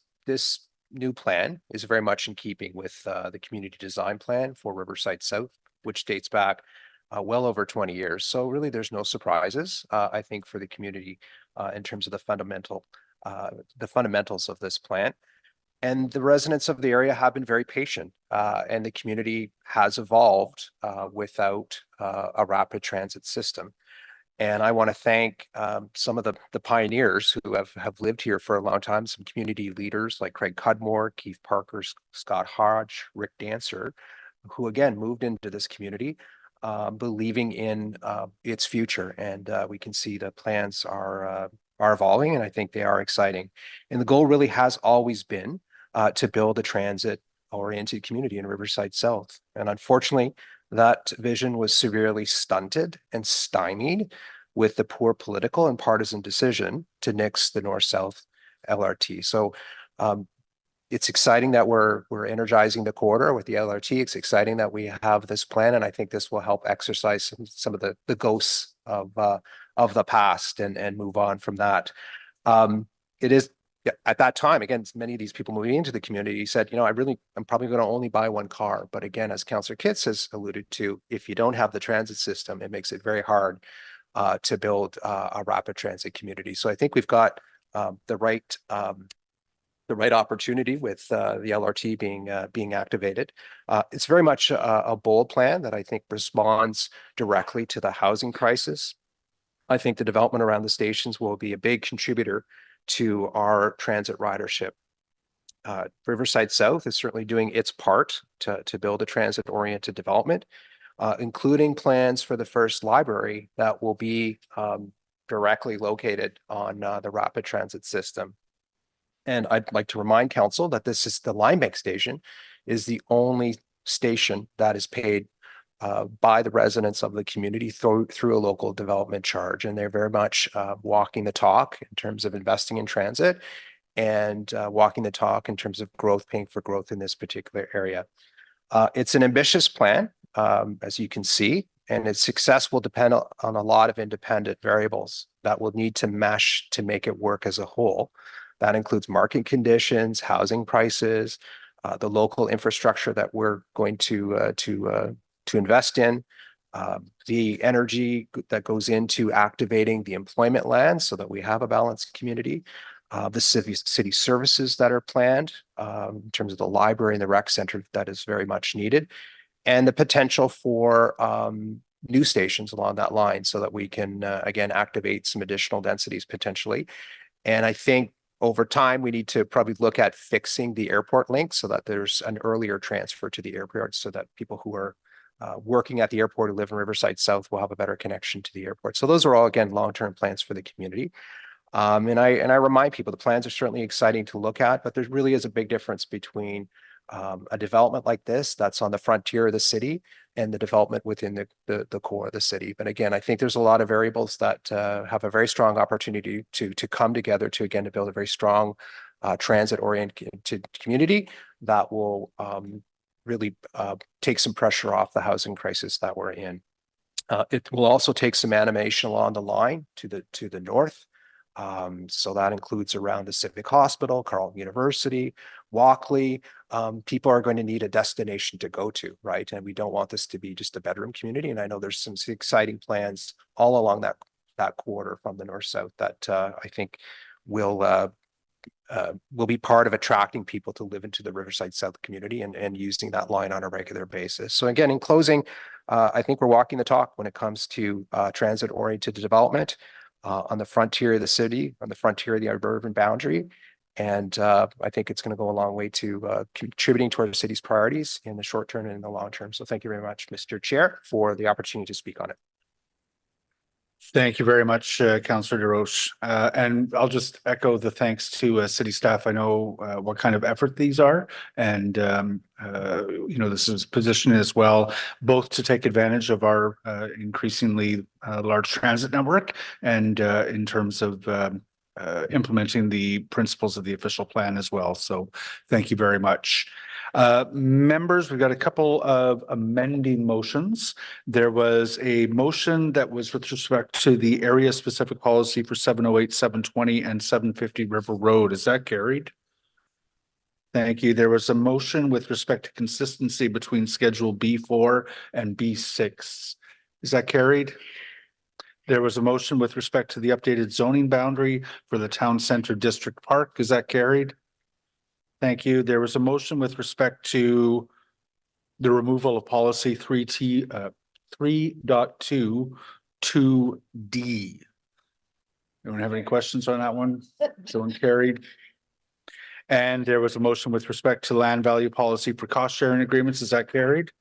S22: new plan is very much in keeping with the community design plan for Riverside South, which dates back well over 20 years. So really there's no surprises, I think, for the community in terms of the fundamentals of this plan. And the residents of the area have been very patient, and the community has evolved without a rapid transit system. And I want to thank some of the pioneers who have lived here for a long time, some community leaders like Craig Cudmore, Keith Parker, Scott Hodge, Rick Dancer, who again moved into this community believing in its future, and we can see the plans are evolving, and I think they are exciting. And the goal really has always been to build a transit-oriented community in Riverside South. And unfortunately, that vision was severely stunted and stymied with the poor political and partisan decision to nix the North-South LRT. So it's exciting that we're energizing the corridor with the LRT. It's exciting that we have this plan, and I think this will help exercise some of the ghosts of the past and move on from that. It is at that time, again, many of these people moving into the community said, I'm probably going to only buy one car. But again, as Councillor Kitts has alluded to, if you don't have the transit system, it makes it very hard to build a rapid transit community. So I think we've got the right opportunity with the LRT being activated. It's very much a bold plan that I think responds directly to the housing crisis. I think the development around the stations will be a big contributor to our transit ridership. Riverside South is certainly doing its part to build a transit-oriented development, including plans for the first library that will be directly located on the rapid transit system. And I'd like to remind council that this is the Line Bank station is the only station that is paid by the residents of the community through a local development charge. And they're very much walking the talk in terms of investing in transit and walking the talk in terms of growth, paying for growth in this particular area. It's an ambitious plan, as you can see, and its success will depend on a lot of independent variables that will need to mesh to make it work as a whole. That includes market conditions, housing prices, the local infrastructure that we're going to invest in, the energy that goes into activating the employment land so that we have a balanced community, the city services that are planned in terms of the library and the rec center that is very much needed, and the potential for new stations along that line so that we can, again, activate some additional densities potentially. And I think over time, we need to probably look at fixing the airport link so that there's an earlier transfer to the airport so that people who are working at the airport who live in Riverside South will have a better connection to the airport. So those are all, again, long-term plans for the community. And I remind people the plans are certainly exciting to look at, but there really is a big difference between a development like this that's on the frontier of the city and the development within the core of the city. But again, I think there's a lot of variables that have a very strong opportunity to come together to, again, to build a very strong transit-oriented community that will really take some pressure off the housing crisis that we're in. It will also take some animation along the line to the north. So that includes around the Civic Hospital, Carleton University, Walkley. People are going to need a destination to go to, right? And we don't want this to be just a bedroom community. And I know there's some exciting plans all along that corridor from the north-south that I think will be part of attracting people to live into the Riverside South community and using that line on a regular basis. So again, in closing, I think we're walking the talk when it comes to transit-oriented development on the frontier of the city, on the frontier of the urban boundary. And I think it's going to go a long way to contributing to our city's priorities in the short term and in the long term. So thank you very much, Mr. Chair, for the opportunity to speak on it.
S1: Thank you very much, Councillor DeRoche. And I'll just echo the thanks to city staff. I know what kind of effort these are, and this is positioned as well, both to take advantage of our increasingly large transit network, and in terms of implementing the principles of the official plan as well. So thank you very much. Members, we've got a couple of amending motions. There was a motion that was with respect to the area specific policy for 708, 720 and 750 River Road. Is that carried? Thank you. There was a motion with respect to consistency between Schedule B4 and B6. Is that carried? There was a motion with respect to the updated zoning boundary for the Town Center District Park. Is that carried? Thank you. There was a motion with respect to the removal of policy 3.2.2D. Anyone have any questions on that one? So one carried. And there was a motion with respect to land value policy for cost sharing agreements. Is that carried?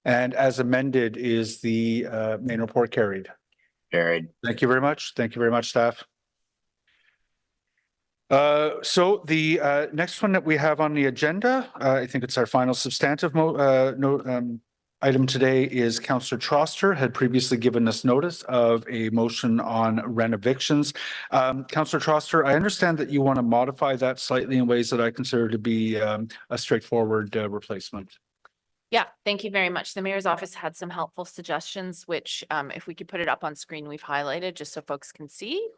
S1: And as amended, is the main report carried?
S4: Carried.
S1: Thank you very much. Thank you very much, staff. So the next one that we have on the agenda, I think it's our final substantive item today, is Councillor Troster had previously given us notice of a motion on rent evictions. Councillor Troster, I understand that you want to modify that slightly in ways that I consider to be a straightforward replacement.
S7: Yeah, thank you very much. The mayor's office had some helpful suggestions, which if we could put it up on screen, we've highlighted just so folks can see.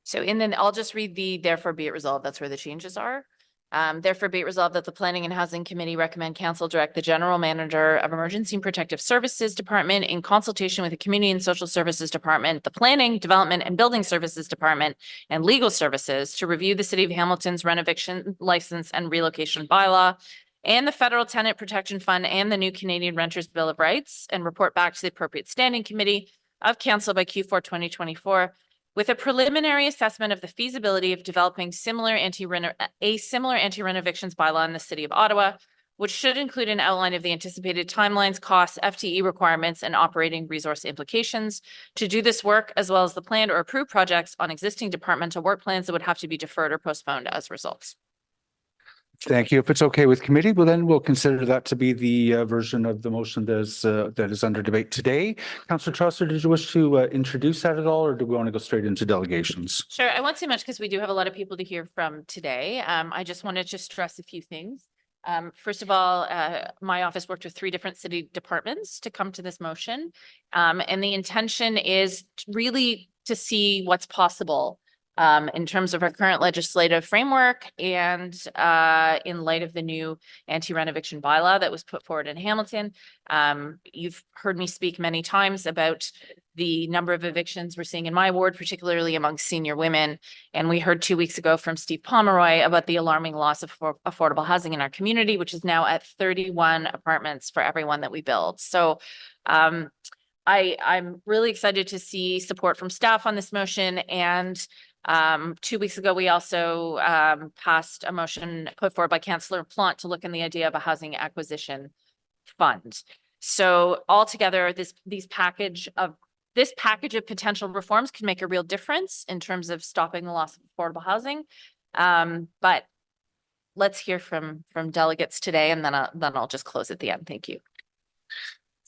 S7: So I'll just read the therefore be it resolved. That's where the changes are. Therefore be it resolved that the Planning and Housing Committee recommend council direct the General Manager of Emergency and Protective Services Department in consultation with the Community and Social Services Department, the Planning, Development and Building Services Department, and Legal Services to review the City of Hamilton's rent eviction license and relocation bylaw and the Federal Tenant Protection Fund and the new Canadian Renters Bill of Rights, and report back to the appropriate standing committee of council by Q4 2024 with a preliminary assessment of the feasibility of developing a similar anti-rent evictions bylaw in the City of Ottawa, which should include an outline of the anticipated timelines, costs, FTE requirements, and operating resource implications. To do this work, as well as the planned or approved projects on existing departmental work plans that would have to be deferred or postponed as results.
S1: Thank you. If it's okay with committee, well, then we'll consider that to be the version of the motion that is under debate today. Councillor Chaucer, did you wish to introduce that at all, or do we want to go straight into delegations?
S7: Sure. I won't say much because we do have a lot of people to hear from today. I just wanted to stress a few things. First of all, my office worked with 3 different city departments to come to this motion. And the intention is really to see what's possible in terms of our current legislative framework and in light of the new anti-rent eviction bylaw that was put forward in Hamilton. You've heard me speak many times about the number of evictions we're seeing in my ward, particularly among senior women. And we heard 2 weeks ago from Steve Pomeroy about the alarming loss of affordable housing in our community, which is now at 31 apartments for everyone that we build. So I'm really excited to see support from staff on this motion. And 2 weeks ago, we also passed a motion put forward by Councillor Plante to look in the idea of a housing acquisition fund. So altogether, this package of potential reforms can make a real difference in terms of stopping the loss of affordable housing. But let's hear from delegates today, and then I'll just close at the end. Thank you.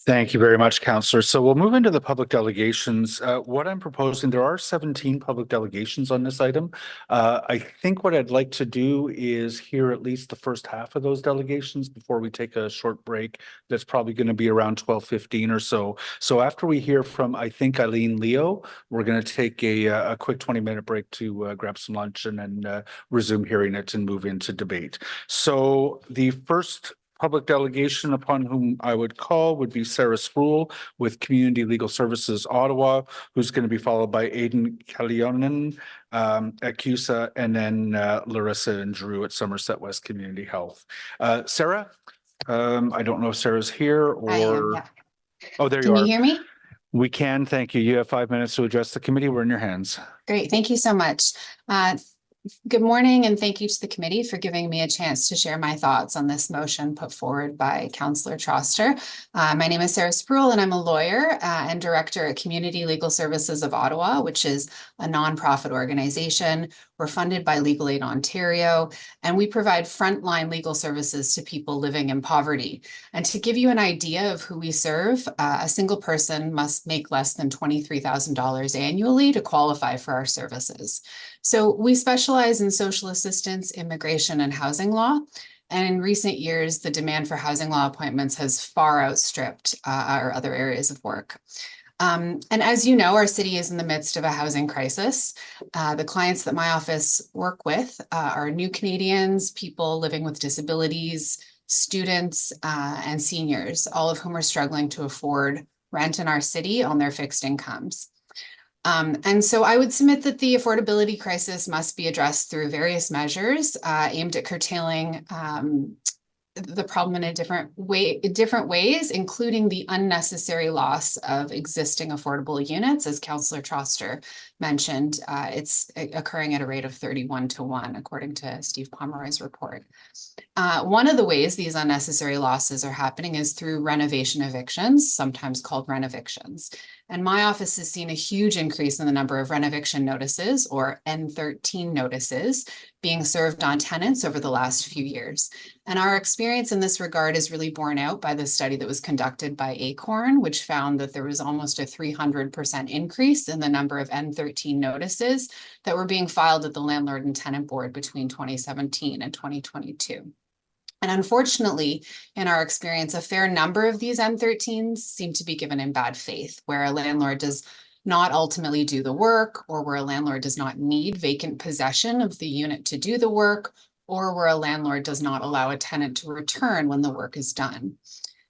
S1: Thank you very much, Councillor. So we'll move into the public delegations. What I'm proposing, there are 17 public delegations on this item. I think what I'd like to do is hear at least the first half of those delegations before we take a short break. That's probably going to be around 12:15 or so. So after we hear from, I think, Eileen Leo, we're going to take a quick 20-minute break to grab some lunch and then resume hearing it and move into debate. So the first public delegation upon whom I would call would be Sarah Sproul with Community Legal Services Ottawa, who's going to be followed by Aidan Kalionen at CUSA, and then Larissa and Drew at Somerset West Community Health. Sarah, I don't know if Sarah's here or...
S4: I am, yeah.
S1: Oh, there you are.
S4: Can you hear me?
S1: We can, thank you. You have 5 minutes to address the committee. We're in your hands.
S4: Great, thank you so much. Good morning, and thank you to the committee for giving me a chance to share my thoughts on this motion put forward by Councillor Chaucer. My name is Sarah Sproul, and I'm a lawyer and director at Community Legal Services of Ottawa, which is a nonprofit organization. We're funded by Legal Aid Ontario, and we provide frontline legal services to people living in poverty. And to give you an idea of who we serve, a single person must make less than $23,000 annually to qualify for our services. So we specialize in social assistance, immigration, and housing law. And in recent years, the demand for housing law appointments has far outstripped our other areas of work. And as you know, our city is in the midst of a housing crisis. The clients that my office work with are new Canadians, people living with disabilities, students, and seniors, all of whom are struggling to afford rent in our city on their fixed incomes. And so I would submit that the affordability crisis must be addressed through various measures aimed at curtailing the problem in different ways, including the unnecessary loss of existing affordable units. As Councillor Chaucer mentioned, it's occurring at a rate of 31-1, according to Steve Pomeroy's report. One of the ways these unnecessary losses are happening is through renovation evictions, sometimes called rent evictions. And my office has seen a huge increase in the number of rent eviction notices, or N13 notices, being served on tenants over the last few years. And our experience in this regard is really borne out by the study that was conducted by Acorn, which found that there was almost a 300% increase in the number of N13 notices that were being filed at the Landlord and Tenant Board between 2017 and 2022. And unfortunately, in our experience, a fair number of these N13s seem to be given in bad faith, where a landlord does not ultimately do the work, or where a landlord does not need vacant possession of the unit to do the work, or where a landlord does not allow a tenant to return when the work is done.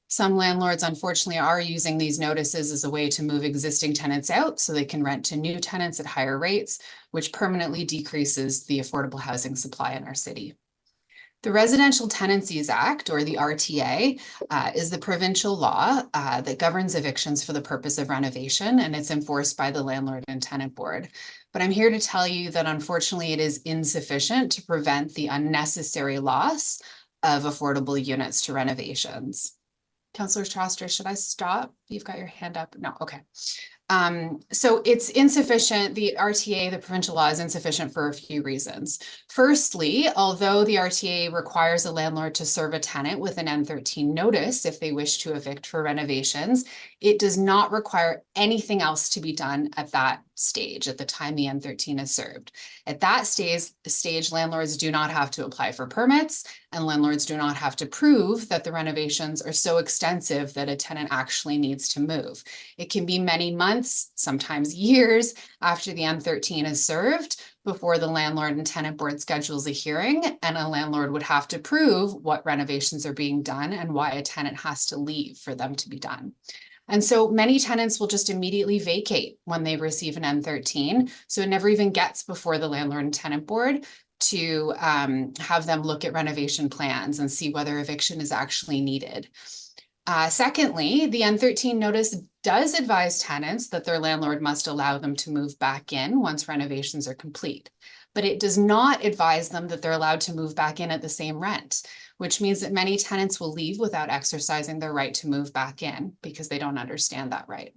S4: Some landlords, unfortunately, are using these notices as a way to move existing tenants out so they can rent to new tenants at higher rates, which permanently decreases the affordable housing supply in our city. The Residential Tenancies Act, or the RTA, is the provincial law that governs evictions for the purpose of renovation, and it's enforced by the Landlord and Tenant Board. But I'm here to tell you that unfortunately it is insufficient to prevent the unnecessary loss of affordable units to renovations. Councillor Troster, should I stop? You've got your hand up. No, okay. So it's insufficient. The RTA, the provincial law, is insufficient for a few reasons. Firstly, although the RTA requires a landlord to serve a tenant with an N13 notice if they wish to evict for renovations, it does not require anything else to be done at that stage, at the time the N13 is served. At that stage, landlords do not have to apply for permits, and landlords do not have to prove that the renovations are so extensive that a tenant actually needs to move. It can be many months, sometimes years, after the N13 is served before the landlord and tenant board schedules a hearing, and a landlord would have to prove what renovations are being done and why a tenant has to leave for them to be done. And so many tenants will just immediately vacate when they receive an N13. So it never even gets before the landlord and tenant board to have them look at renovation plans and see whether eviction is actually needed. Secondly, the N13 notice does advise tenants that their landlord must allow them to move back in once renovations are complete, but it does not advise them that they're allowed to move back in at the same rent, which means that many tenants will leave without exercising their right to move back in because they don't understand that right.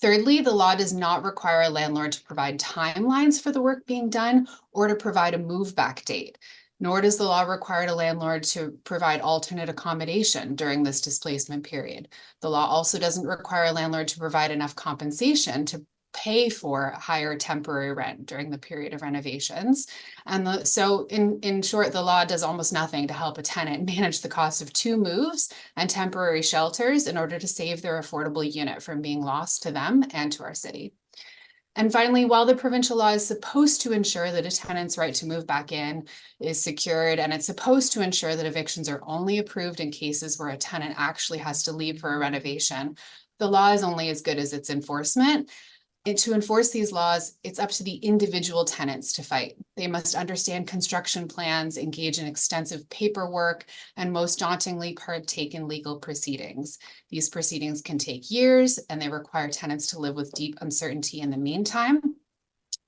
S4: Thirdly, the law does not require a landlord to provide timelines for the work being done or to provide a move back date, nor does the law require a landlord to provide alternate accommodation during this displacement period. The law also doesn't require a landlord to provide enough compensation to pay for higher temporary rent during the period of renovations. And so in short, the law does almost nothing to help a tenant manage the cost of 2 moves and temporary shelters in order to save their affordable unit from being lost to them and to our city. And finally, while the provincial law is supposed to ensure that a tenant's right to move back in is secured, and it's supposed to ensure that evictions are only approved in cases where a tenant actually has to leave for a renovation, the law is only as good as its enforcement. And to enforce these laws, it's up to the individual tenants to fight. They must understand construction plans, engage in extensive paperwork, and most dauntingly, partake in legal proceedings. These proceedings can take years, and they require tenants to live with deep uncertainty in the meantime.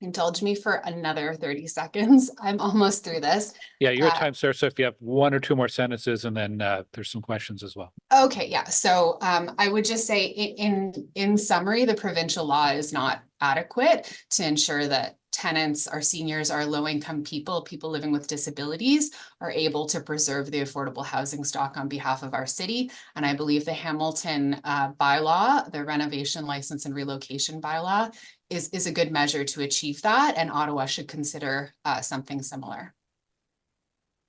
S4: Indulge me for another 30 seconds. I'm almost through this.
S5: Yeah, your time, sir. So if you have 1 or 2 more sentences, and then there's some questions as well.
S4: Okay, yeah. So I would just say in summary, the provincial law is not adequate to ensure that tenants, our seniors, our low-income people living with disabilities are able to preserve the affordable housing stock on behalf of our city. And I believe the Hamilton bylaw, the renovation license and relocation bylaw, is a good measure to achieve that. And Ottawa should consider something similar.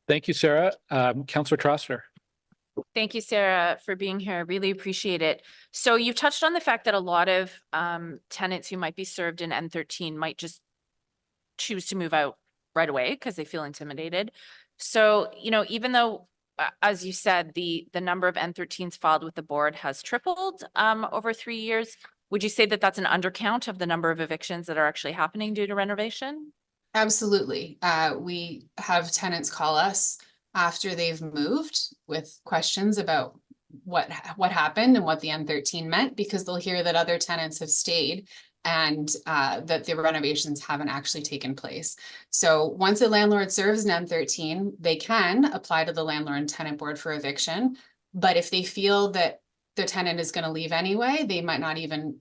S5: Thank you, Sarah. Councillor Troster.
S7: Thank you, Sarah, for being here. I really appreciate it. So you've touched on the fact that a lot of tenants who might be served in N13 might just choose to move out right away because they feel intimidated. So, you know, even though, as you said, the number of N13s filed with the board has tripled over 3 years, would you say that that's an undercount of the number of evictions that are actually happening due to renovation?
S4: Absolutely. We have tenants call us after they've moved with questions about what happened and what the N13 meant, because they'll hear that other tenants have stayed and that the renovations haven't actually taken place. So once a landlord serves an N13, they can apply to the landlord and tenant board for eviction. But if they feel that the tenant is going to leave anyway, they might not even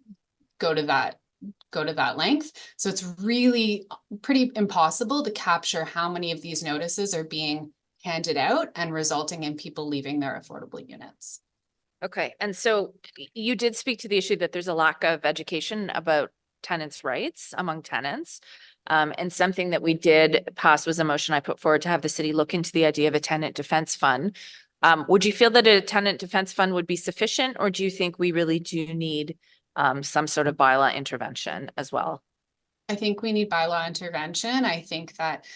S4: go to that length. So it's really pretty impossible to capture how many of these notices are being handed out and resulting in people leaving their affordable units.
S7: Okay, and so you did speak to the issue that there's a lack of education about tenants' rights among tenants. And something that we did pass was a motion I put forward to have the city look into the idea of a tenant defense fund. Would you feel that a tenant defense fund would be sufficient, or do you think we really do need some sort of bylaw intervention as well?
S4: I think we need bylaw intervention. I think that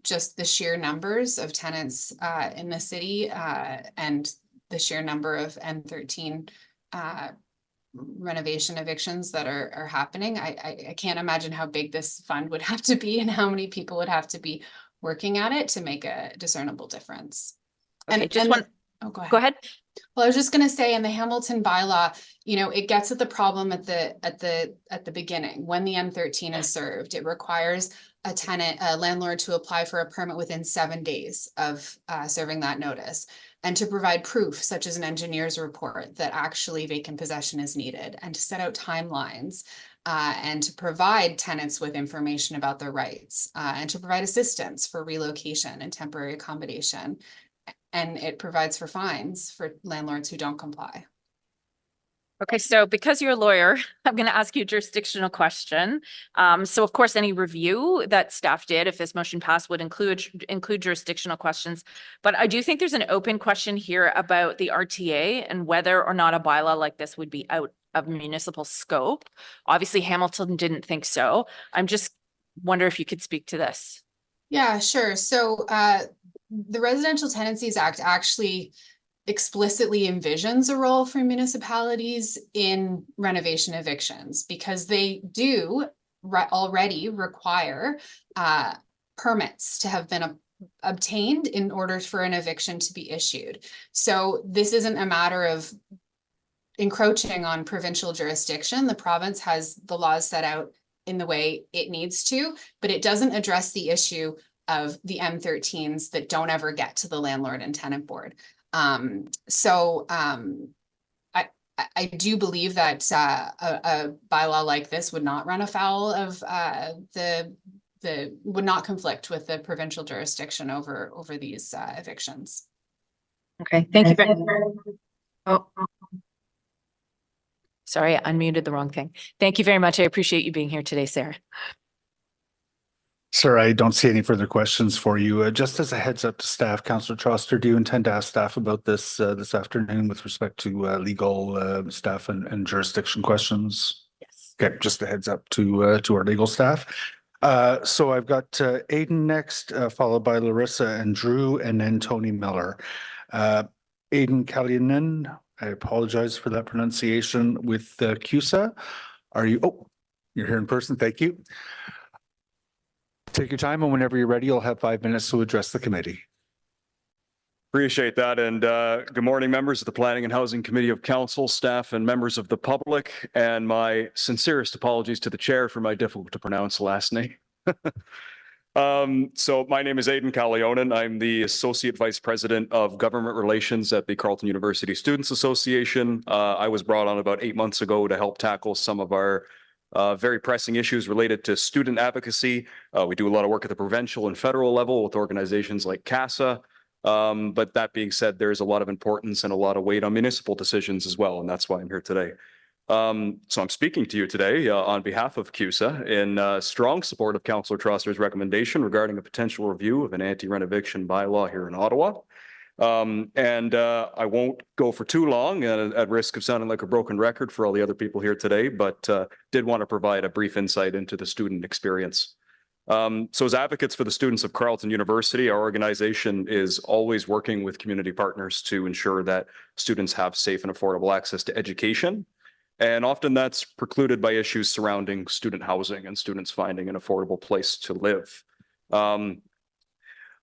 S4: just the sheer numbers of tenants in the city and the sheer number of N13 renovation evictions that are happening, I can't imagine how big this fund would have to be and how many people would have to be working at it to make a discernible difference.
S7: Okay,
S4: Oh, go ahead. Well, I was just going to say in the Hamilton bylaw, you know, it gets at the problem at the beginning. When the M13 is served, it requires a landlord to apply for a permit within 7 days of serving that notice, and to provide proof such as an engineer's report that actually vacant possession is needed, and to set out timelines and to provide tenants with information about their rights, and to provide assistance for relocation and temporary accommodation. And it provides for fines for landlords who don't comply.
S7: Okay, so because you're a lawyer, I'm going to ask you a jurisdictional question. So of course, any review that staff did, if this motion passed, would include jurisdictional questions. But I do think there's an open question here about the RTA and whether or not a bylaw like this would be out of municipal scope. Obviously, Hamilton didn't think so. I'm just wonder if you could speak to this.
S4: Yeah, sure. So the Residential Tenancies Act actually explicitly envisions a role for municipalities in renovation evictions, because they do already require permits to have been obtained in order for an eviction to be issued. So this isn't a matter of encroaching on provincial jurisdiction. The province has the laws set out in the way it needs to, but it doesn't address the issue of the M13s that don't ever get to the landlord and tenant board. I do believe that a bylaw like this would not run afoul of would not conflict with the provincial jurisdiction over these evictions.
S7: Okay, thank you very much. Oh, sorry, I unmuted the wrong thing. Thank you very much. I appreciate you being here today, Sarah.
S1: Sir, I don't see any further questions for you. Just as a heads up to staff, Councillor Troster, do you intend to ask staff about this this afternoon with respect to legal staff and jurisdiction questions?
S7: Yes.
S1: Okay, just a heads up to our legal staff. So I've got Aiden next, followed by Larissa and Drew, and then Tony Miller. Aiden Kalinin, I apologize for that pronunciation, with CUSA. Are you? Oh, you're here in person. Thank you. Take your time, and whenever you're ready, you'll have 5 minutes to address the committee.
S9: Appreciate that. And good morning, members of the Planning and Housing Committee of Council, staff, and members of the public. And my sincerest apologies to the chair for my difficult to pronounce last name. So my name is Aiden Kalionen. I'm the Associate Vice President of Government Relations at the Carleton University Students Association. I was brought on about 8 months ago to help tackle some of our very pressing issues related to student advocacy. We do a lot of work at the provincial and federal level with organizations like CASA. But that being said, there's a lot of importance and a lot of weight on municipal decisions as well, and that's why I'm here today. So I'm speaking to you today on behalf of CUSA in strong support of Councillor Troster's recommendation regarding a potential review of an anti-rent-eviction bylaw here in Ottawa. I won't go for too long at risk of sounding like a broken record for all the other people here today, but did want to provide a brief insight into the student experience. So as advocates for the students of Carleton University, our organization is always working with community partners to ensure that students have safe and affordable access to education. And often that's precluded by issues surrounding student housing and students finding an affordable place to live.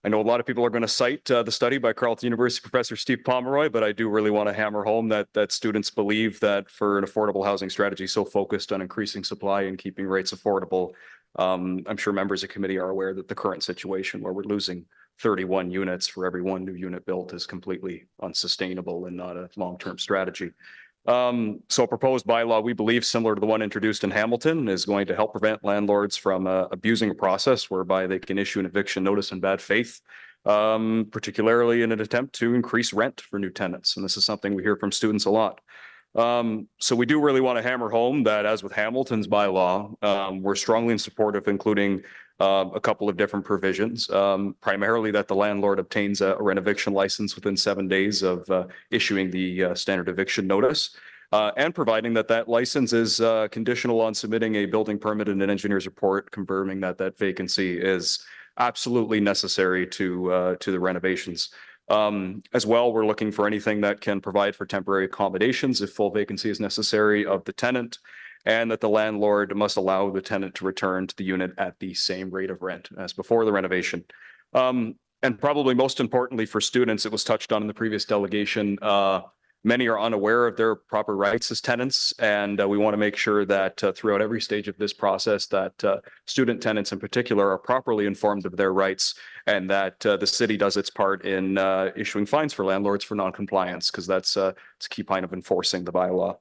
S9: I know a lot of people are going to cite the study by Carleton University Professor Steve Pomeroy, but I do really want to hammer home that students believe that for an affordable housing strategy so focused on increasing supply and keeping rates affordable, I'm sure members of committee are aware that the current situation where we're losing 31 units for every one new unit built is completely unsustainable and not a long-term strategy. So a proposed bylaw, we believe, similar to the one introduced in Hamilton, is going to help prevent landlords from abusing a process whereby they can issue an eviction notice in bad faith, particularly in an attempt to increase rent for new tenants. And this is something we hear from students a lot. So we do really want to hammer home that, as with Hamilton's bylaw, we're strongly in support of including a couple of different provisions, primarily that the landlord obtains a rent eviction license within 7 days of issuing the standard eviction notice, and providing that that license is conditional on submitting a building permit and an engineer's report confirming that that vacancy is absolutely necessary to the renovations. As well, we're looking for anything that can provide for temporary accommodations if full vacancy is necessary of the tenant, and that the landlord must allow the tenant to return to the unit at the same rate of rent as before the renovation. And probably most importantly for students, it was touched on in the previous delegation, Many are unaware of their proper rights as tenants, and we want to make sure that throughout every stage of this process that student tenants in particular are properly informed of their rights, and that the city does its part in issuing fines for landlords for non-compliance, because that's a key point of enforcing the bylaw.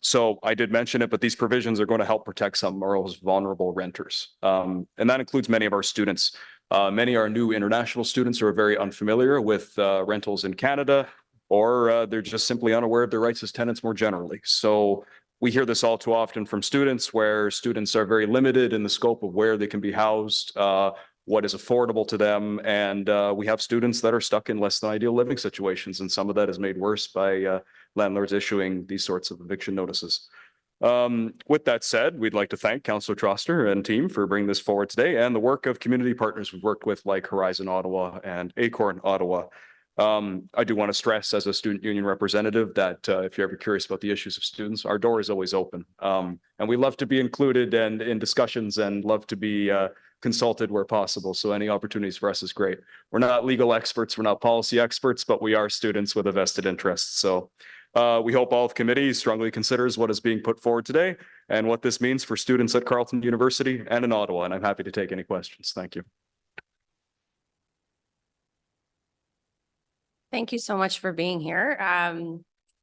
S9: So I did mention it, but these provisions are going to help protect some of our most vulnerable renters. And that includes many of our students. Many are new international students who are very unfamiliar with rentals in Canada, or they're just simply unaware of their rights as tenants more generally. So we hear this all too often from students, where students are very limited in the scope of where they can be housed, what is affordable to them. And we have students that are stuck in less than ideal living situations. And some of that is made worse by landlords issuing these sorts of eviction notices. With that said, we'd like to thank Councillor Troster and team for bringing this forward today, and the work of community partners we've worked with, like Horizon Ottawa and Acorn Ottawa. I do want to stress, as a student union representative, that if you're ever curious about the issues of students, our door is always open. And we love to be included and in discussions, and love to be consulted where possible. So any opportunities for us is great. We're not legal experts, we're not policy experts, but we are students with a vested interest. So we hope all of committee strongly considers what is being put forward today and what this means for students at Carleton University and in Ottawa. And I'm happy to take any questions. Thank you.
S3: Thank you so much for being here.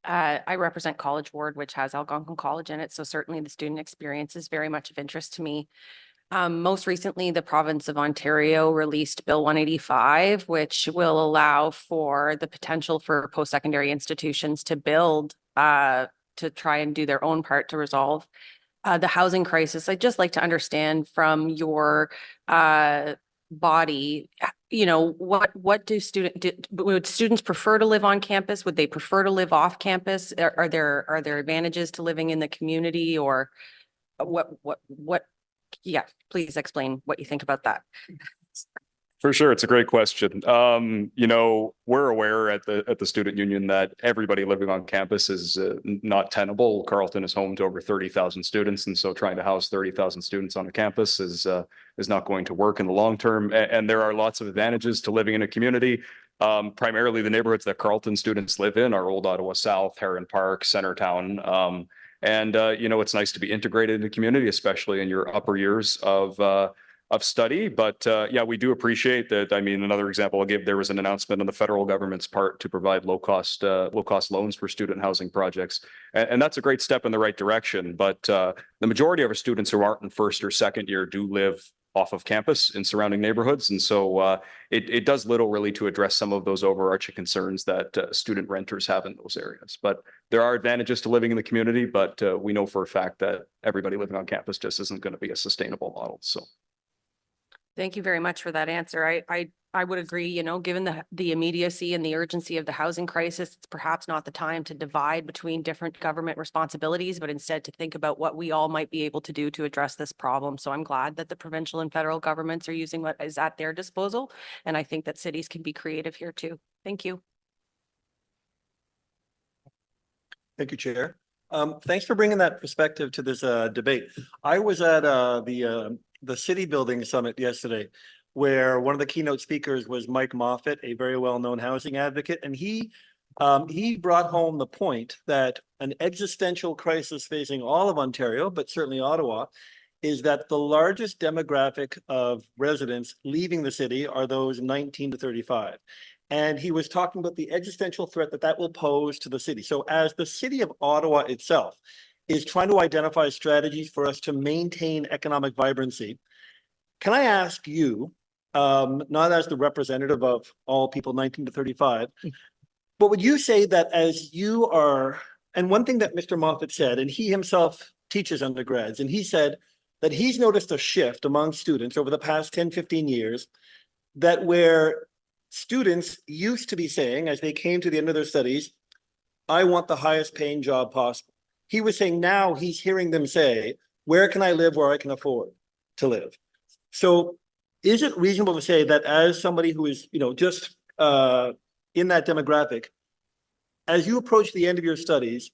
S3: I represent College Ward, which has Algonquin College in it. So certainly the student experience is very much of interest to me. Most recently, the province of Ontario released Bill 185, which will allow for the potential for post-secondary institutions to build, to try and do their own part to resolve the housing crisis. I'd just like to understand from your body, what would students prefer to live on campus? Would they prefer to live off campus? Are there advantages to living in the community, or what? Yeah, please explain what you think about that.
S9: For sure, it's a great question. We're aware at the student union that everybody living on campus is not tenable. Carleton is home to over 30,000 students, and so trying to house 30,000 students on a campus is not going to work in the long term. And there are lots of advantages to living in a community. Primarily, the neighborhoods that Carleton students live in are Old Ottawa South, Heron Park, Centertown. It's nice to be integrated in the community, especially in your upper years of study. But yeah, we do appreciate that. I mean, another example I'll give, there was an announcement on the federal government's part to provide low cost loans for student housing projects. And that's a great step in the right direction. But the majority of our students who aren't in first or second year do live off of campus in surrounding neighborhoods. And so it does little really to address some of those overarching concerns that student renters have in those areas. But there are advantages to living in the community, but we know for a fact that everybody living on campus just isn't going to be a sustainable model. So.
S3: Thank you very much for that answer. I would agree, given the immediacy and the urgency of the housing crisis, it's perhaps not the time to divide between different government responsibilities, but instead to think about what we all might be able to do to address this problem. So I'm glad that the provincial and federal governments are using what is at their disposal. And I think that cities can be creative here too. Thank you.
S10: Thank you, Chair. Thanks for bringing that perspective to this debate. I was at the City Building Summit yesterday, where one of the keynote speakers was Mike Moffat, a very well-known housing advocate, and he brought home the point that an existential crisis facing all of Ontario, but certainly Ottawa, is that the largest demographic of residents leaving the city are those 19 to 35. And he was talking about the existential threat that will pose to the city. So as the city of Ottawa itself is trying to identify strategies for us to maintain economic vibrancy, can I ask you, not as the representative of all people 19 to 35, but would you say that as you are, and one thing that Mr. Moffat said, and he himself teaches undergrads, and he said that he's noticed a shift among students over the past 10, 15 years, that where students used to be saying, as they came to the end of their studies, I want the highest paying job possible. He was saying now he's hearing them say, where can I live where I can afford to live? So is it reasonable to say that as somebody who is, just in that demographic, as you approach the end of your studies,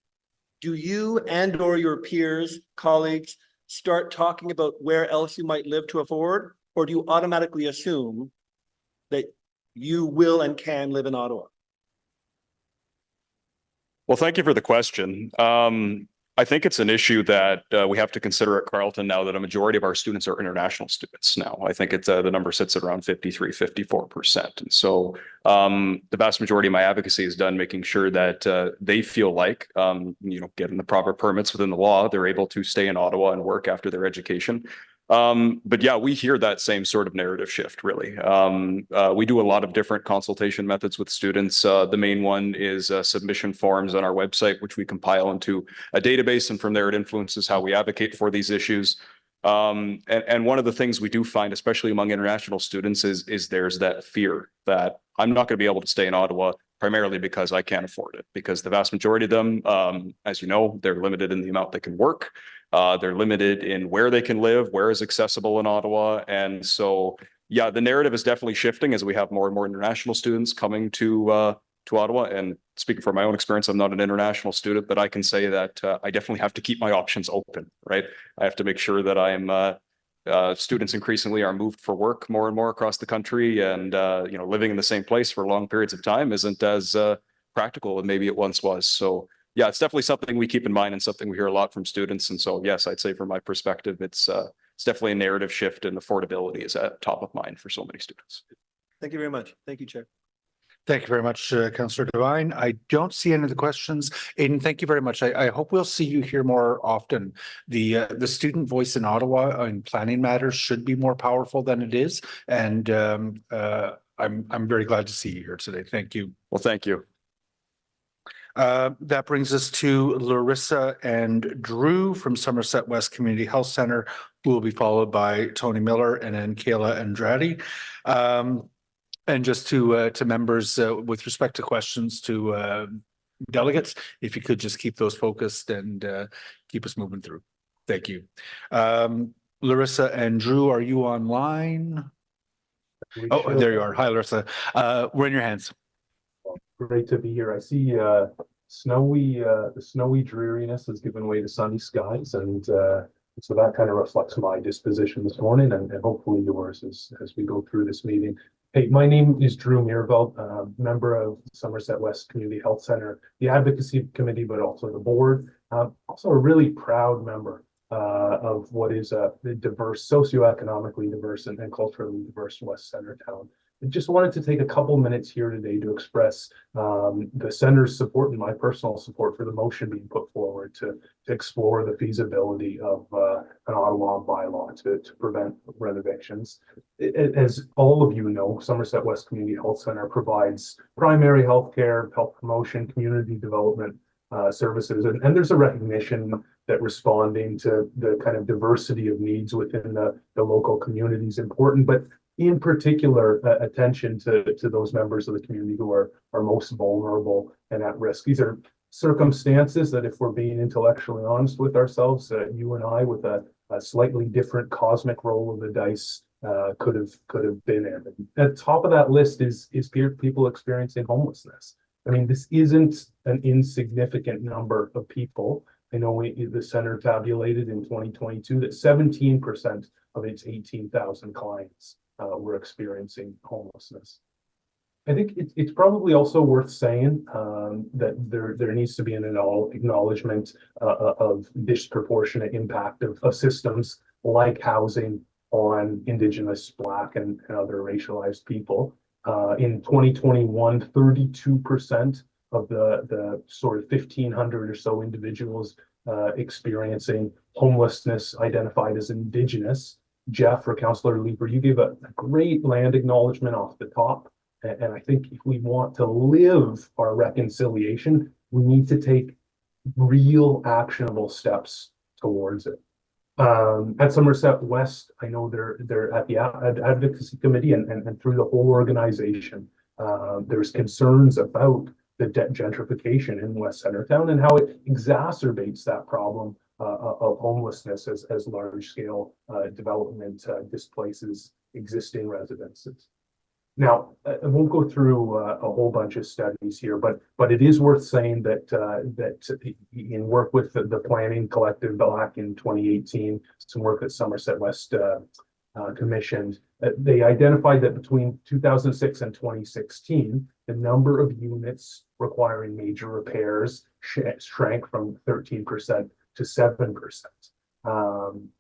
S10: do you and or your peers, colleagues, start talking about where else you might live to afford? Or do you automatically assume that you will and can live in Ottawa?
S9: Well, thank you for the question. I think it's an issue that we have to consider at Carleton now that a majority of our students are international students now. I think it's the number sits at around 53, 54%. And so the vast majority of my advocacy is done making sure that they feel like, getting the proper permits within the law, they're able to stay in Ottawa and work after their education. But yeah, we hear that same sort of narrative shift, really. We do a lot of different consultation methods with students. The main one is submission forms on our website, which we compile into a database, and from there it influences how we advocate for these issues. And one of the things we do find, especially among international students, is there's that fear that I'm not going to be able to stay in Ottawa primarily because I can't afford it, because the vast majority of them, as you know, they're limited in the amount they can work. They're limited in where they can live, where is accessible in Ottawa. And so, yeah, the narrative is definitely shifting as we have more and more international students coming to Ottawa. And speaking from my own experience, I'm not an international student, but I can say that I definitely have to keep my options open, right? I have to make sure that I'm students increasingly are moved for work more and more across the country, and living in the same place for long periods of time isn't as practical as maybe it once was. So yeah, it's definitely something we keep in mind and something we hear a lot from students. And so yes, I'd say from my perspective, it's definitely a narrative shift, and affordability is at top of mind for so many students.
S10: Thank you very much. Thank you, Chair.
S1: Thank you very much, Councillor Devine. I don't see any of the questions. Aidan, thank you very much. I hope we'll see you here more often. The student voice in Ottawa in planning matters should be more powerful than it is. And I'm very glad to see you here today. Thank you.
S9: Well, thank you.
S1: That brings us to Larissa and Drew from Somerset West Community Health Center, who will be followed by Tony Miller and then Kayla Andrade. And just to members, with respect to questions to delegates, if you could just keep those focused and keep us moving through. Thank you. Larissa and Drew, are you online? Oh, there you are. Hi, Larissa. We're in your hands.
S11: Great to be here. I see the snowy dreariness has given way to sunny skies, and so that kind of reflects my disposition this morning, and hopefully yours as we go through this meeting. Hey, my name is Drew Mirabel, member of Somerset West Community Health Center, the Advocacy Committee, but also the board. Also a really proud member of what is a diverse, socioeconomically diverse and culturally diverse West Center town. I just wanted to take a couple minutes here today to express the center's support and my personal support for the motion being put forward to explore the feasibility of an Ottawa bylaw to prevent rent evictions. As all of you know, Somerset West Community Health Center provides primary health care, health promotion, community development services, and there's a recognition that responding to the kind of diversity of needs within the local community is important, but in particular, attention to those members of the community who are most vulnerable and at risk. These are circumstances that, if we're being intellectually honest with ourselves, you and I, with a slightly different cosmic roll of the dice, could have been in. At the top of that list is people experiencing homelessness. I mean, this isn't an insignificant number of people. I know the center tabulated in 2022 that 17% of its 18,000 clients were experiencing homelessness. I think it's probably also worth saying that there needs to be an acknowledgement of disproportionate impact of systems like housing on Indigenous, Black, and other racialized people. In 2021, 32% of the sort of 1,500 or so individuals experiencing homelessness identified as Indigenous. Jeff or Councillor Leeper, you gave a great land acknowledgement off the top. And I think if we want to live our reconciliation, we need to take real actionable steps towards it. At Somerset West, I know they're at the Advocacy Committee and through the whole organization, there's concerns about the gentrification in West Centertown and how it exacerbates that problem of homelessness as large-scale development displaces existing residences. Now, I won't go through a whole bunch of studies here, but it is worth saying that in work with the Planning Collective back in 2018, some work that Somerset West commissioned, they identified that between 2006 and 2016, the number of units requiring major repairs shrank from 13% to 7%.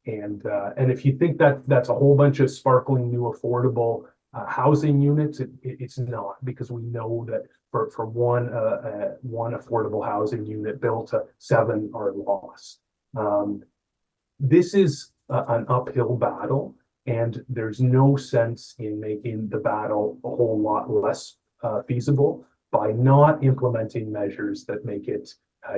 S11: And if you think that that's a whole bunch of sparkling new affordable housing units, it's not, because we know that for one affordable housing unit built, 7 are lost. This is an uphill battle, and there's no sense in making the battle a whole lot less feasible by not implementing measures that make it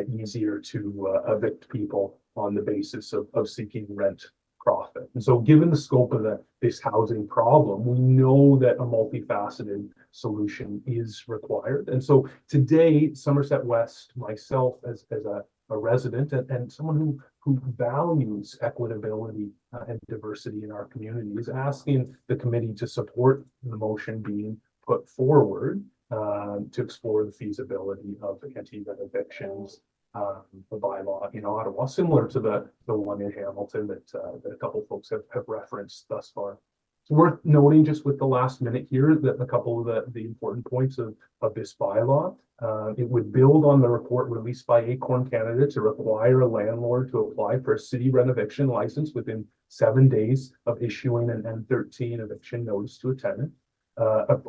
S11: easier to evict people on the basis of seeking rent profit. And so given the scope of this housing problem, we know that a multifaceted solution is required. And so today, Somerset West, myself as a resident and someone who values equitability and diversity in our community, is asking the committee to support the motion being put forward to explore the feasibility of anti-rent evictions, the bylaw in Ottawa, similar to the one in Hamilton that a couple of folks have referenced thus far. It's worth noting, just with the last minute here, that a couple of the important points of this bylaw. It would build on the report released by Acorn Canada to require a landlord to apply for a city rent eviction license within 7 days of issuing an N13 eviction notice to a tenant.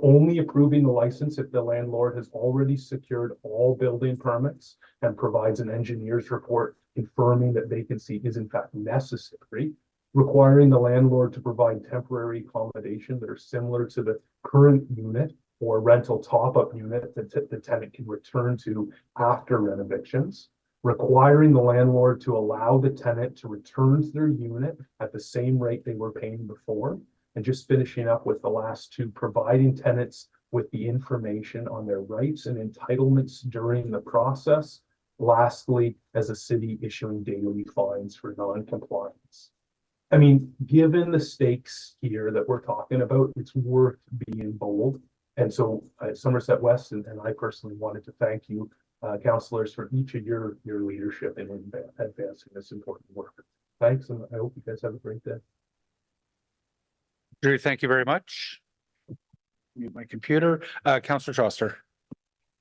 S11: Only approving the license if the landlord has already secured all building permits and provides an engineer's report confirming that vacancy is in fact necessary. Requiring the landlord to provide temporary accommodation that are similar to the current unit or rental top-up unit that the tenant can return to after rent evictions. Requiring the landlord to allow the tenant to return to their unit at the same rate they were paying before. And just finishing up with the last two, providing tenants with the information on their rights and entitlements during the process. Lastly, as a city, issuing daily fines for non-compliance. I mean, given the stakes here that we're talking about, it's worth being bold. And so Somerset West and I personally wanted to thank you, councillors, for each of your leadership in advancing this important work. Thanks, and I hope you guys have a great day.
S1: Drew, thank you very much. Mute my computer. Councillor Troster.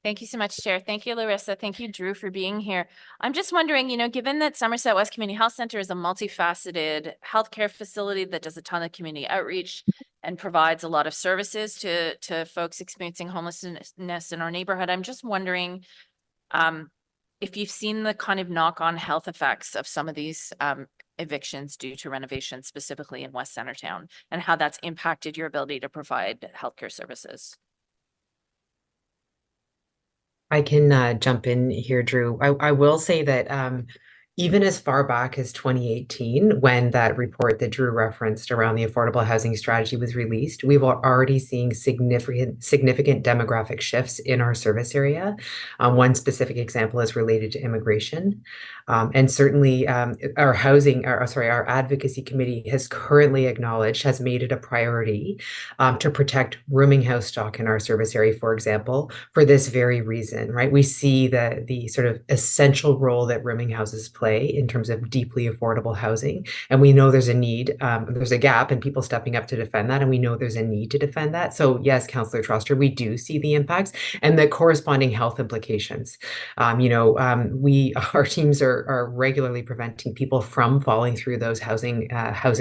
S7: Thank you so much, Chair. Thank you, Larissa. Thank you, Drew, for being here. I'm just wondering, given that Somerset West Community Health Centre is a multifaceted healthcare facility that does a ton of community outreach and provides a lot of services to folks experiencing homelessness in our neighborhood, I'm just wondering if you've seen the kind of knock-on health effects of some of these evictions due to renovations, specifically in West Centertown, and how that's impacted your ability to provide healthcare services.
S12: I can jump in here, Drew. I will say that even as far back as 2018, when that report that Drew referenced around the affordable housing strategy was released, we were already seeing significant demographic shifts in our service area. One specific example is related to immigration. And certainly our advocacy committee has currently acknowledged, has made it a priority to protect rooming house stock in our service area, for example, for this very reason, right? We see the sort of essential role that rooming houses play in terms of deeply affordable housing. And we know there's a need, there's a gap in people stepping up to defend that. And we know there's a need to defend that. So yes, Councillor Troster, we do see the impacts and the corresponding health implications. Our teams are regularly preventing people from falling through those housing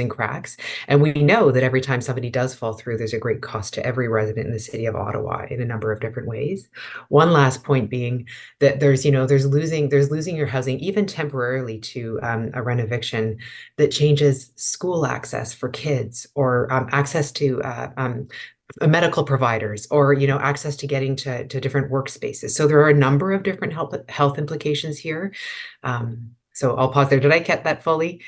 S12: cracks. And we know that every time somebody does fall through, there's a great cost to every resident in the city of Ottawa in a number of different ways. One last point being that there's losing your housing, even temporarily, to a rent eviction that changes school access for kids, or access to medical providers, or access to getting to different workspaces. So there are a number of different health implications here. So I'll pause there. Did I get that fully?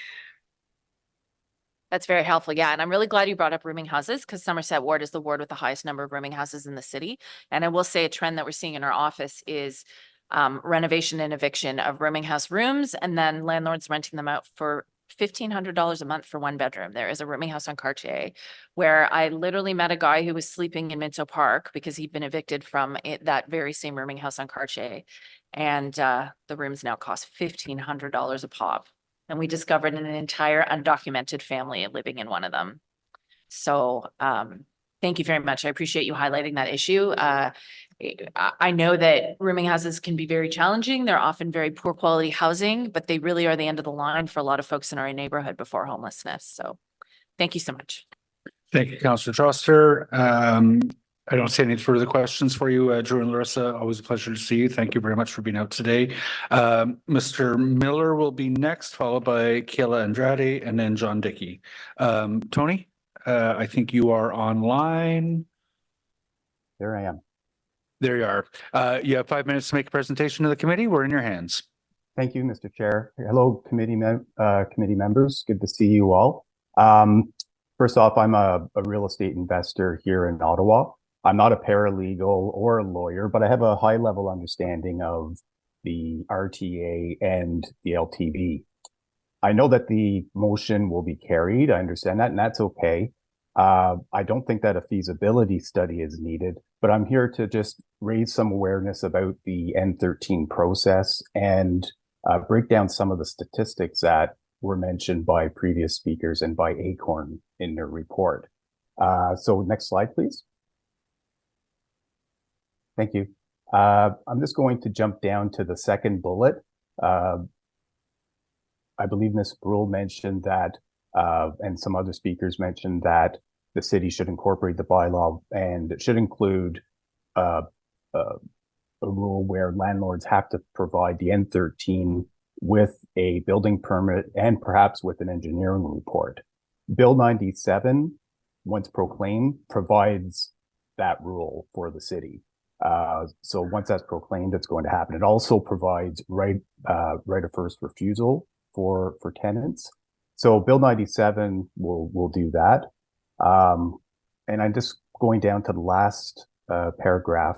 S7: That's very helpful. Yeah. And I'm really glad you brought up rooming houses, because Somerset Ward is the ward with the highest number of rooming houses in the city. And I will say a trend that we're seeing in our office is renovation and eviction of rooming house rooms, and then landlords renting them out for $1,500 a month for one bedroom. There is a rooming house on Cartier where I literally met a guy who was sleeping in Minto Park because he'd been evicted from that very same rooming house on Cartier. And the rooms now cost $1,500 a pop. And we discovered an entire undocumented family living in one of them. So thank you very much. I appreciate you highlighting that issue. I know that rooming houses can be very challenging. They're often very poor quality housing, but they really are the end of the line for a lot of folks in our neighborhood before homelessness. So thank you so much.
S1: Thank you, Councillor Troster. I don't see any further questions for you, Drew and Larissa. Always a pleasure to see you. Thank you very much for being out today. Mr. Miller will be next, followed by Kayla Andrade and then John Dickey. Tony, I think you are online.
S13: There I am.
S1: There you are. You have 5 minutes to make a presentation to the committee. We're in your hands.
S13: Thank you, Mr. Chair. Hello, committee members. Good to see you all. First off, I'm a real estate investor here in Ottawa. I'm not a paralegal or a lawyer, but I have a high level understanding of the RTA and the LTV. I know that the motion will be carried. I understand that, and that's okay. I don't think that a feasibility study is needed, but I'm here to just raise some awareness about the N13 process and break down some of the statistics that were mentioned by previous speakers and by Acorn in their report. So next slide, please. Thank you. I'm just going to jump down to the second bullet. I believe Ms. Brule mentioned that, and some other speakers mentioned that the city should incorporate the bylaw, and it should include a rule where landlords have to provide the N13 with a building permit and perhaps with an engineering report. Bill 97, once proclaimed, provides that rule for the city. So once that's proclaimed, it's going to happen. It also provides right of first refusal for tenants. So Bill 97 will do that. And I'm just going down to the last paragraph.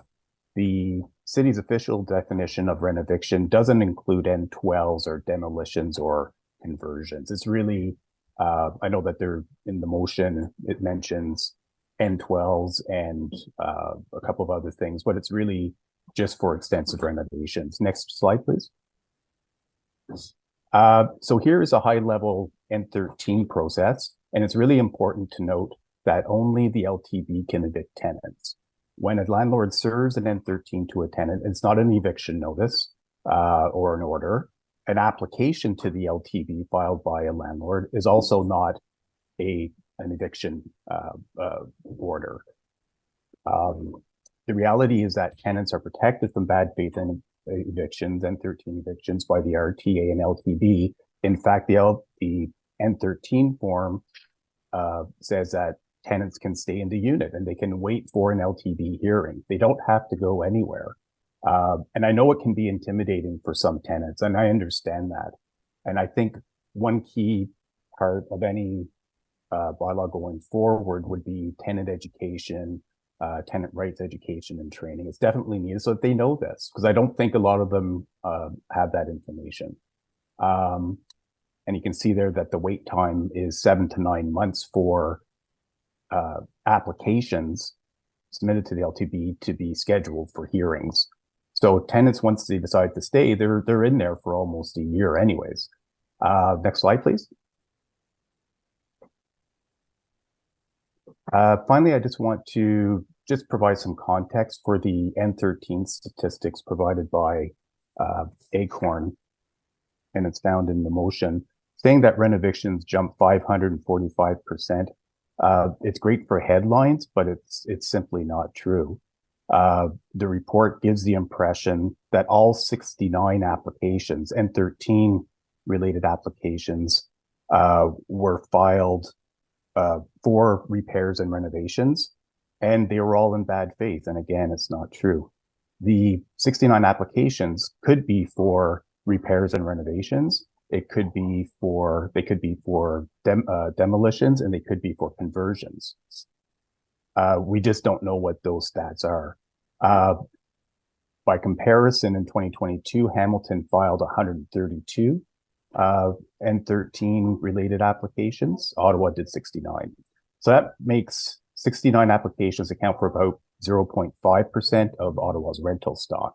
S13: The city's official definition of renoviction doesn't include N12s or demolitions or conversions. It's really, I know that they're in the motion, it mentions N12s and a couple of other things, but it's really just for extensive renovations. Next slide, please. So here is a high level N13 process, and it's really important to note that only the LTB can evict tenants. When a landlord serves an N13 to a tenant, it's not an eviction notice or an order. An application to the LTB filed by a landlord is also not an eviction order. The reality is that tenants are protected from bad faith and evictions, N13 evictions, by the RTA and LTB. In fact, the N13 form says that tenants can stay in the unit and they can wait for an LTB hearing. They don't have to go anywhere. And I know it can be intimidating for some tenants, and I understand that. And I think one key part of any bylaw going forward would be tenant education, tenant rights education and training. It's definitely needed so that they know this, because I don't think a lot of them have that information. And you can see there that the wait time is 7 to 9 months for applications submitted to the LTB to be scheduled for hearings. So tenants, once they decide to stay, they're in there for almost a year anyways. Next slide, please. Finally, I just want to provide some context for the N13 statistics provided by Acorn, and it's found in the motion, saying that renovations jumped 545%. It's great for headlines, but it's simply not true. The report gives the impression that all 69 applications, N13 related applications, were filed for repairs and renovations, and they were all in bad faith. And again, it's not true. The 69 applications could be for repairs and renovations. They could be for demolitions, and they could be for conversions. We just don't know what those stats are. By comparison, in 2022, Hamilton filed 132 N13 related applications. Ottawa did 69. So that makes 69 applications account for about 0.5% of Ottawa's rental stock.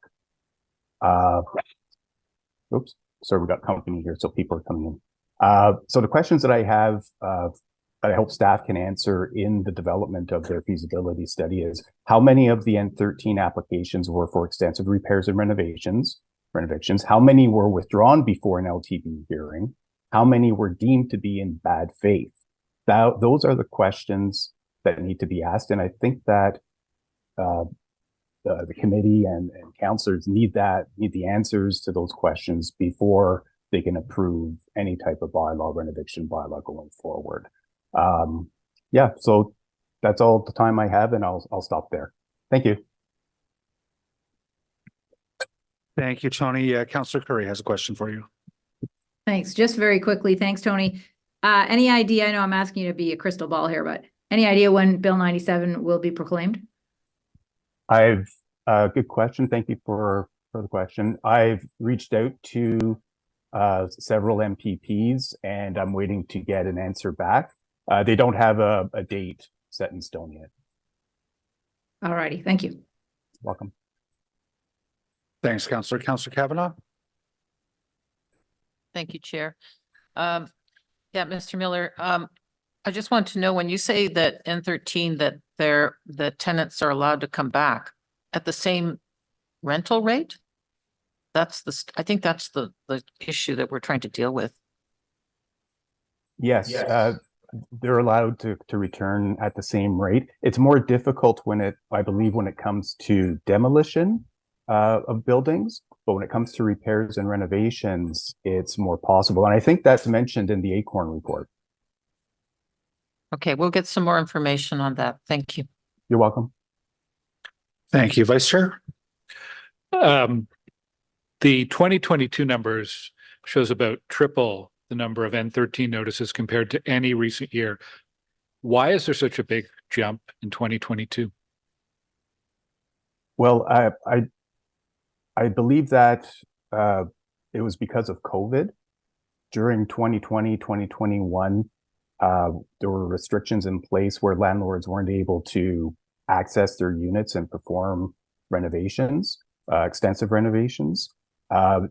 S13: Oops, sorry, we got company here, so people are coming in. So the questions that I have I hope staff can answer in the development of their feasibility study is how many of the N13 applications were for extensive repairs and renovations? How many were withdrawn before an LTB hearing? How many were deemed to be in bad faith? Those are the questions that need to be asked. And I think that the committee and councillors need the answers to those questions before they can approve any type of bylaw, renovation bylaw going forward. Yeah, so that's all the time I have, and I'll stop there. Thank you.
S1: Thank you, Tony. Councillor Curry has a question for you.
S16: Thanks. Just very quickly. Thanks, Tony. Any idea, I know I'm asking you to be a crystal ball here, but any idea when Bill 97 will be proclaimed?
S13: Good question. Thank you for the question. I've reached out to several MPPs and I'm waiting to get an answer back. They don't have a date set in stone yet.
S16: All righty. Thank you.
S13: Welcome.
S1: Thanks, Councillor. Councillor Kavanaugh.
S8: Thank you, Chair. Yeah, Mr. Miller, I just want to know when you say that N13 that the tenants are allowed to come back at the same rental rate? I think that's the issue that we're trying to deal with.
S13: Yes, they're allowed to return at the same rate. It's more difficult I believe when it comes to demolition of buildings, but when it comes to repairs and renovations, it's more possible. And I think that's mentioned in the Acorn report.
S8: Okay, we'll get some more information on that. Thank you.
S13: You're welcome.
S1: Thank you, Vice Chair.
S5: The 2022 numbers shows about triple the number of N13 notices compared to any recent year. Why is there such a big jump in 2022?
S13: Well, I believe that it was because of COVID. During 2020, 2021, there were restrictions in place where landlords weren't able to access their units and perform renovations, extensive renovations.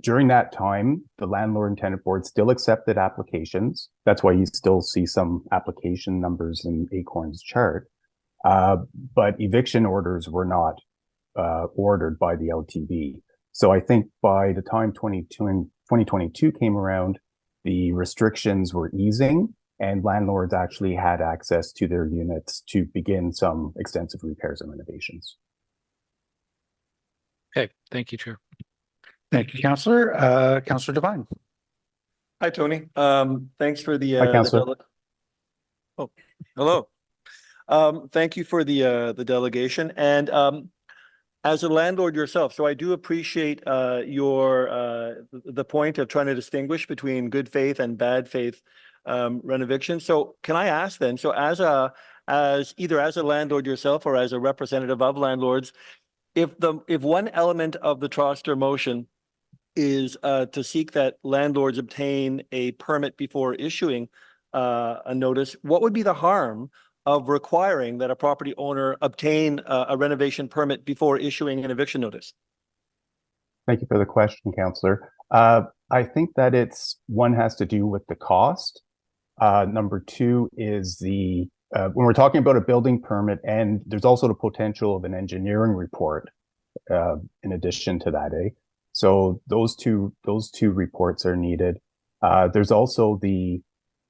S13: During that time, the landlord and tenant board still accepted applications. That's why you still see some application numbers in Acorn's chart. But eviction orders were not ordered by the LTB. So I think by the time 2022 came around, the restrictions were easing and landlords actually had access to their units to begin some extensive repairs and renovations.
S5: Okay, thank you, Chair.
S1: Thank you, Councillor. Councillor Devine.
S10: Hi, Tony. Thanks for the.
S13: Hi, Councillor.
S10: Hello. Thank you for the delegation and as a landlord yourself. So I do appreciate the point of trying to distinguish between good faith and bad faith renovation. So can I ask then? So as either as a landlord yourself or as a representative of landlords, if one element of the Troster motion is to seek that landlords obtain a permit before issuing a notice, what would be the harm of requiring that a property owner obtain a renovation permit before issuing an eviction notice?
S13: Thank you for the question, Councillor. I think that one has to do with the cost. Number two is when we're talking about a building permit, and there's also the potential of an engineering report in addition to that, So those two reports are needed. There's also the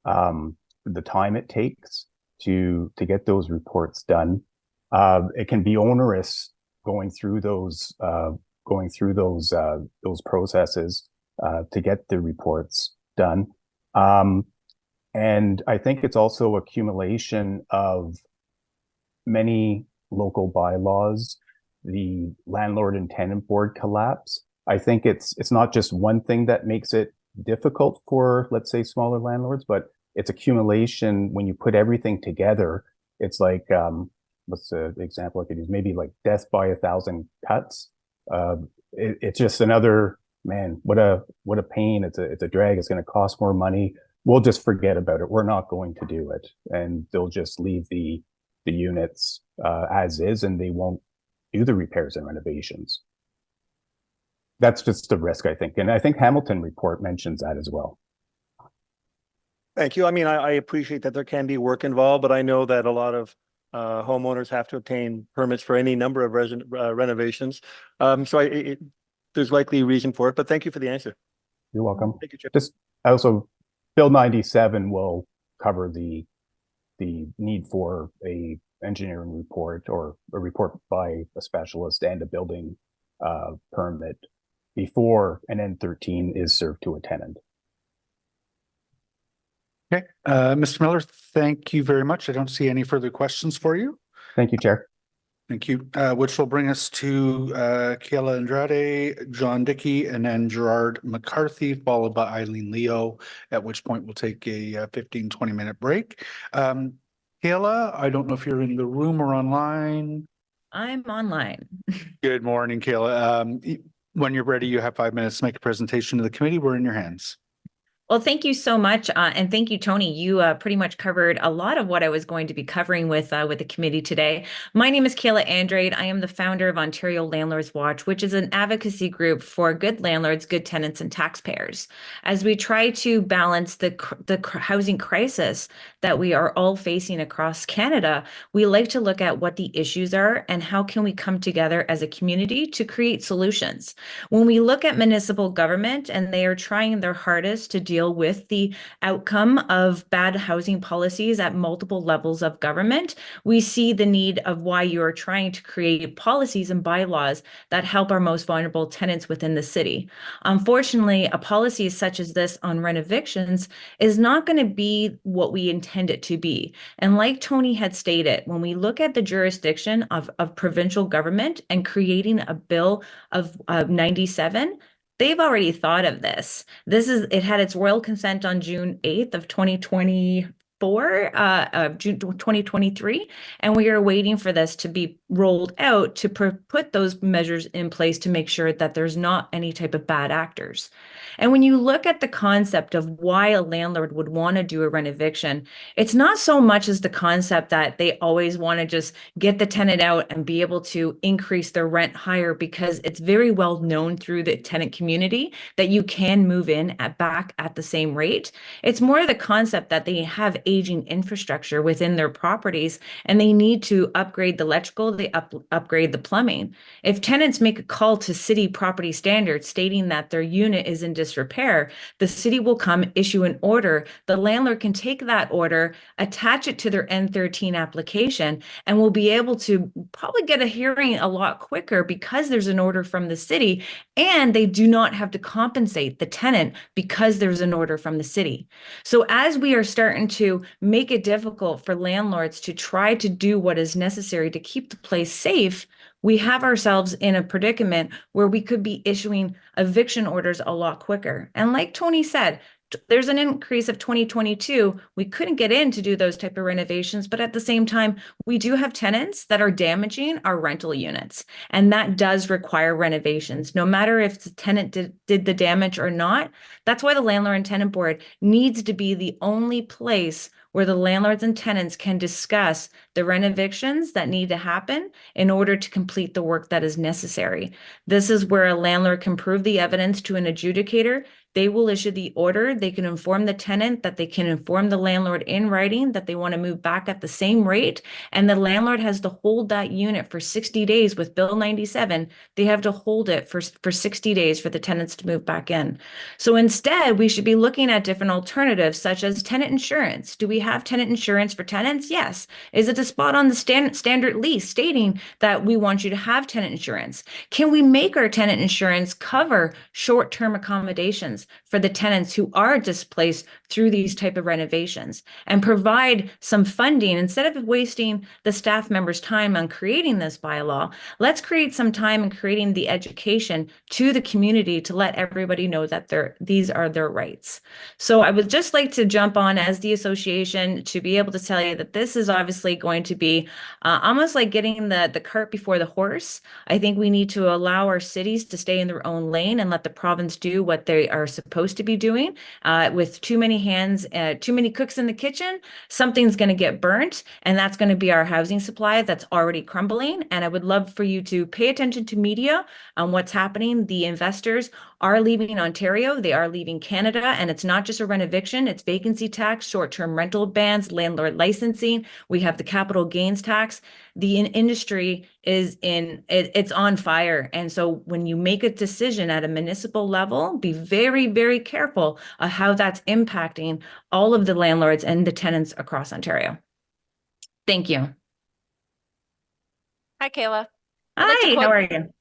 S13: time it takes to get those reports done. It can be onerous going through those processes to get the reports done. And I think it's also accumulation of many local bylaws, the landlord and tenant board collapse. I think it's not just one thing that makes it difficult for, let's say, smaller landlords, but it's accumulation. When you put everything together, it's like, what's the example I could use? Maybe like death by 1,000 cuts. It's just another, man, what a pain. It's a drag. It's going to cost more money. We'll just forget about it. We're not going to do it. And they'll just leave the units as is, and they won't do the repairs and renovations. That's just the risk, I think. And I think Hamilton report mentions that as well.
S10: Thank you. I mean, I appreciate that there can be work involved, but I know that a lot of homeowners have to obtain permits for any number of renovations. So there's likely a reason for it, but thank you for the answer.
S13: You're welcome.
S10: Thank you, Chair.
S13: Just also, Bill 97 will cover the need for a engineering report or a report by a specialist and a building permit before an N13 is served to a tenant.
S1: Okay, Mr. Miller, thank you very much. I don't see any further questions for you.
S13: Thank you, Chair.
S1: Thank you, which will bring us to Kayla Andrade, John Dickey, and then Gerard McCarthy, followed by Eileen Leo, at which point we'll take a 15-20-minute break. Kayla, I don't know if you're in the room or online.
S17: I'm online.
S1: Good morning, Kayla. When you're ready, you have 5 minutes to make a presentation to the committee. We're in your hands.
S17: Well, thank you so much. And thank you, Tony. You pretty much covered a lot of what I was going to be covering with the committee today. My name is Kayla Andrade. I am the founder of Ontario Landlords Watch, which is an advocacy group for good landlords, good tenants, and taxpayers. As we try to balance the housing crisis that we are all facing across Canada, we like to look at what the issues are and how can we come together as a community to create solutions. When we look at municipal government and they are trying their hardest to deal with the outcome of bad housing policies at multiple levels of government, we see the need of why you are trying to create policies and bylaws that help our most vulnerable tenants within the city. Unfortunately, a policy such as this on rent evictions is not going to be what we intend it to be. And like Tony had stated, when we look at the jurisdiction of provincial government and creating a bill of 97, they've already thought of this. It had its royal consent on June 8th of 2024, June 2023, and we are waiting for this to be rolled out to put those measures in place to make sure that there's not any type of bad actors. And when you look at the concept of why a landlord would want to do a rent eviction, it's not so much as the concept that they always want to just get the tenant out and be able to increase their rent higher, because it's very well known through the tenant community that you can move in back at the same rate. It's more the concept that they have aging infrastructure within their properties and they need to upgrade the electrical, they upgrade the plumbing. If tenants make a call to city property standards stating that their unit is in disrepair, the city will come issue an order. The landlord can take that order, attach it to their N13 application, and will be able to probably get a hearing a lot quicker because there's an order from the city, and they do not have to compensate the tenant because there's an order from the city. So as we are starting to make it difficult for landlords to try to do what is necessary to keep the place safe, we have ourselves in a predicament where we could be issuing eviction orders a lot quicker. And like Tony said, there's an increase of 2022. We couldn't get in to do those type of renovations, but at the same time, we do have tenants that are damaging our rental units, and that does require renovations, no matter if the tenant did the damage or not. That's why the Landlord and Tenant Board needs to be the only place where the landlords and tenants can discuss the renovations that need to happen in order to complete the work that is necessary. This is where a landlord can prove the evidence to an adjudicator. They will issue the order. They can inform the tenant that they can inform the landlord in writing that they want to move back at the same rate. And the landlord has to hold that unit for 60 days with Bill 97. They have to hold it for 60 days for the tenants to move back in. So instead, we should be looking at different alternatives such as tenant insurance. Do we have tenant insurance for tenants? Yes. Is it a spot on the standard lease stating that we want you to have tenant insurance? Can we make our tenant insurance cover short-term accommodations for the tenants who are displaced through these type of renovations, and provide some funding instead of wasting the staff members' time on creating this bylaw? Let's create some time in creating the education to the community to let everybody know that these are their rights. So I would just like to jump on as the association to be able to tell you that this is obviously going to be almost like getting the cart before the horse. I think we need to allow our cities to stay in their own lane and let the province do what they are supposed to be doing. With too many hands, too many cooks in the kitchen, something's going to get burnt, and that's going to be our housing supply that's already crumbling. And I would love for you to pay attention to media on what's happening. The investors are leaving Ontario, they are leaving Canada, and it's not just a renoviction, it's vacancy tax, short-term rental bans, landlord licensing. We have the capital gains tax. The industry is it's on fire. And so when you make a decision at a municipal level, be very, very careful of how that's impacting all of the landlords and the tenants across Ontario. Thank you.
S7: Hi, Kayla.
S17: Hi, how are you?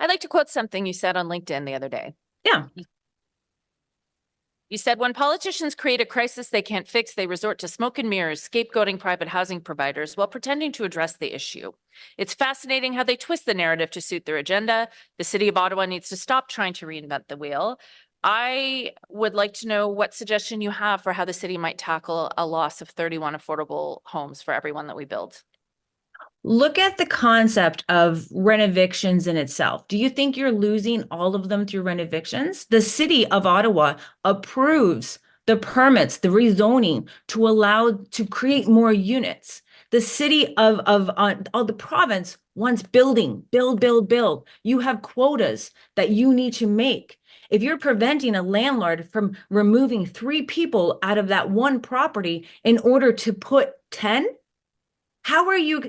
S7: I'd like to quote something you said on LinkedIn the other day.
S17: Yeah.
S7: You said, when politicians create a crisis they can't fix, they resort to smoke and mirrors, scapegoating private housing providers while pretending to address the issue. It's fascinating how they twist the narrative to suit their agenda. The city of Ottawa needs to stop trying to reinvent the wheel. I would like to know what suggestion you have for how the city might tackle a loss of 31 affordable homes for everyone that we build.
S17: Look at the concept of renovictions in itself. Do you think you're losing all of them through renovictions? The city of Ottawa approves the permits, the rezoning to allow to create more units. The city of the province wants building, build. You have quotas that you need to make. If you're preventing a landlord from removing 3 people out of that one property in order to put 10, how are you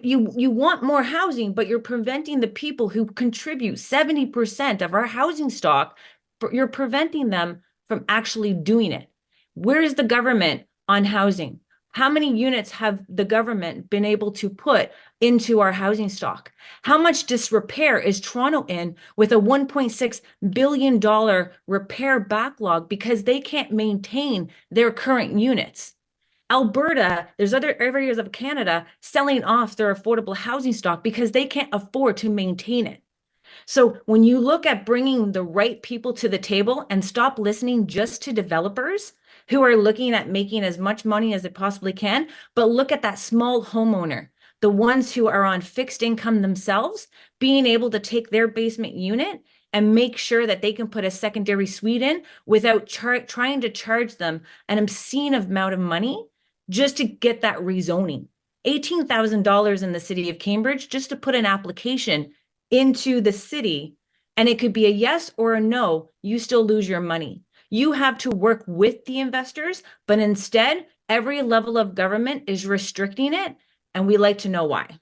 S17: want more housing, but you're preventing the people who contribute 70% of our housing stock, you're preventing them from actually doing it. Where is the government on housing? How many units have the government been able to put into our housing stock? How much disrepair is Toronto in with a $1.6 billion repair backlog because they can't maintain their current units? Alberta, there's other areas of Canada selling off their affordable housing stock because they can't afford to maintain it. So when you look at bringing the right people to the table and stop listening just to developers who are looking at making as much money as they possibly can, but look at that small homeowner, the ones who are on fixed income themselves, being able to take their basement unit and make sure that they can put a secondary suite in without trying to charge them an obscene amount of money just to get that rezoning. $18,000 in the city of Cambridge just to put an application into the city, and it could be a yes or a no, you still lose your money. You have to work with the investors, but instead, every level of government is restricting it, and we like to know why.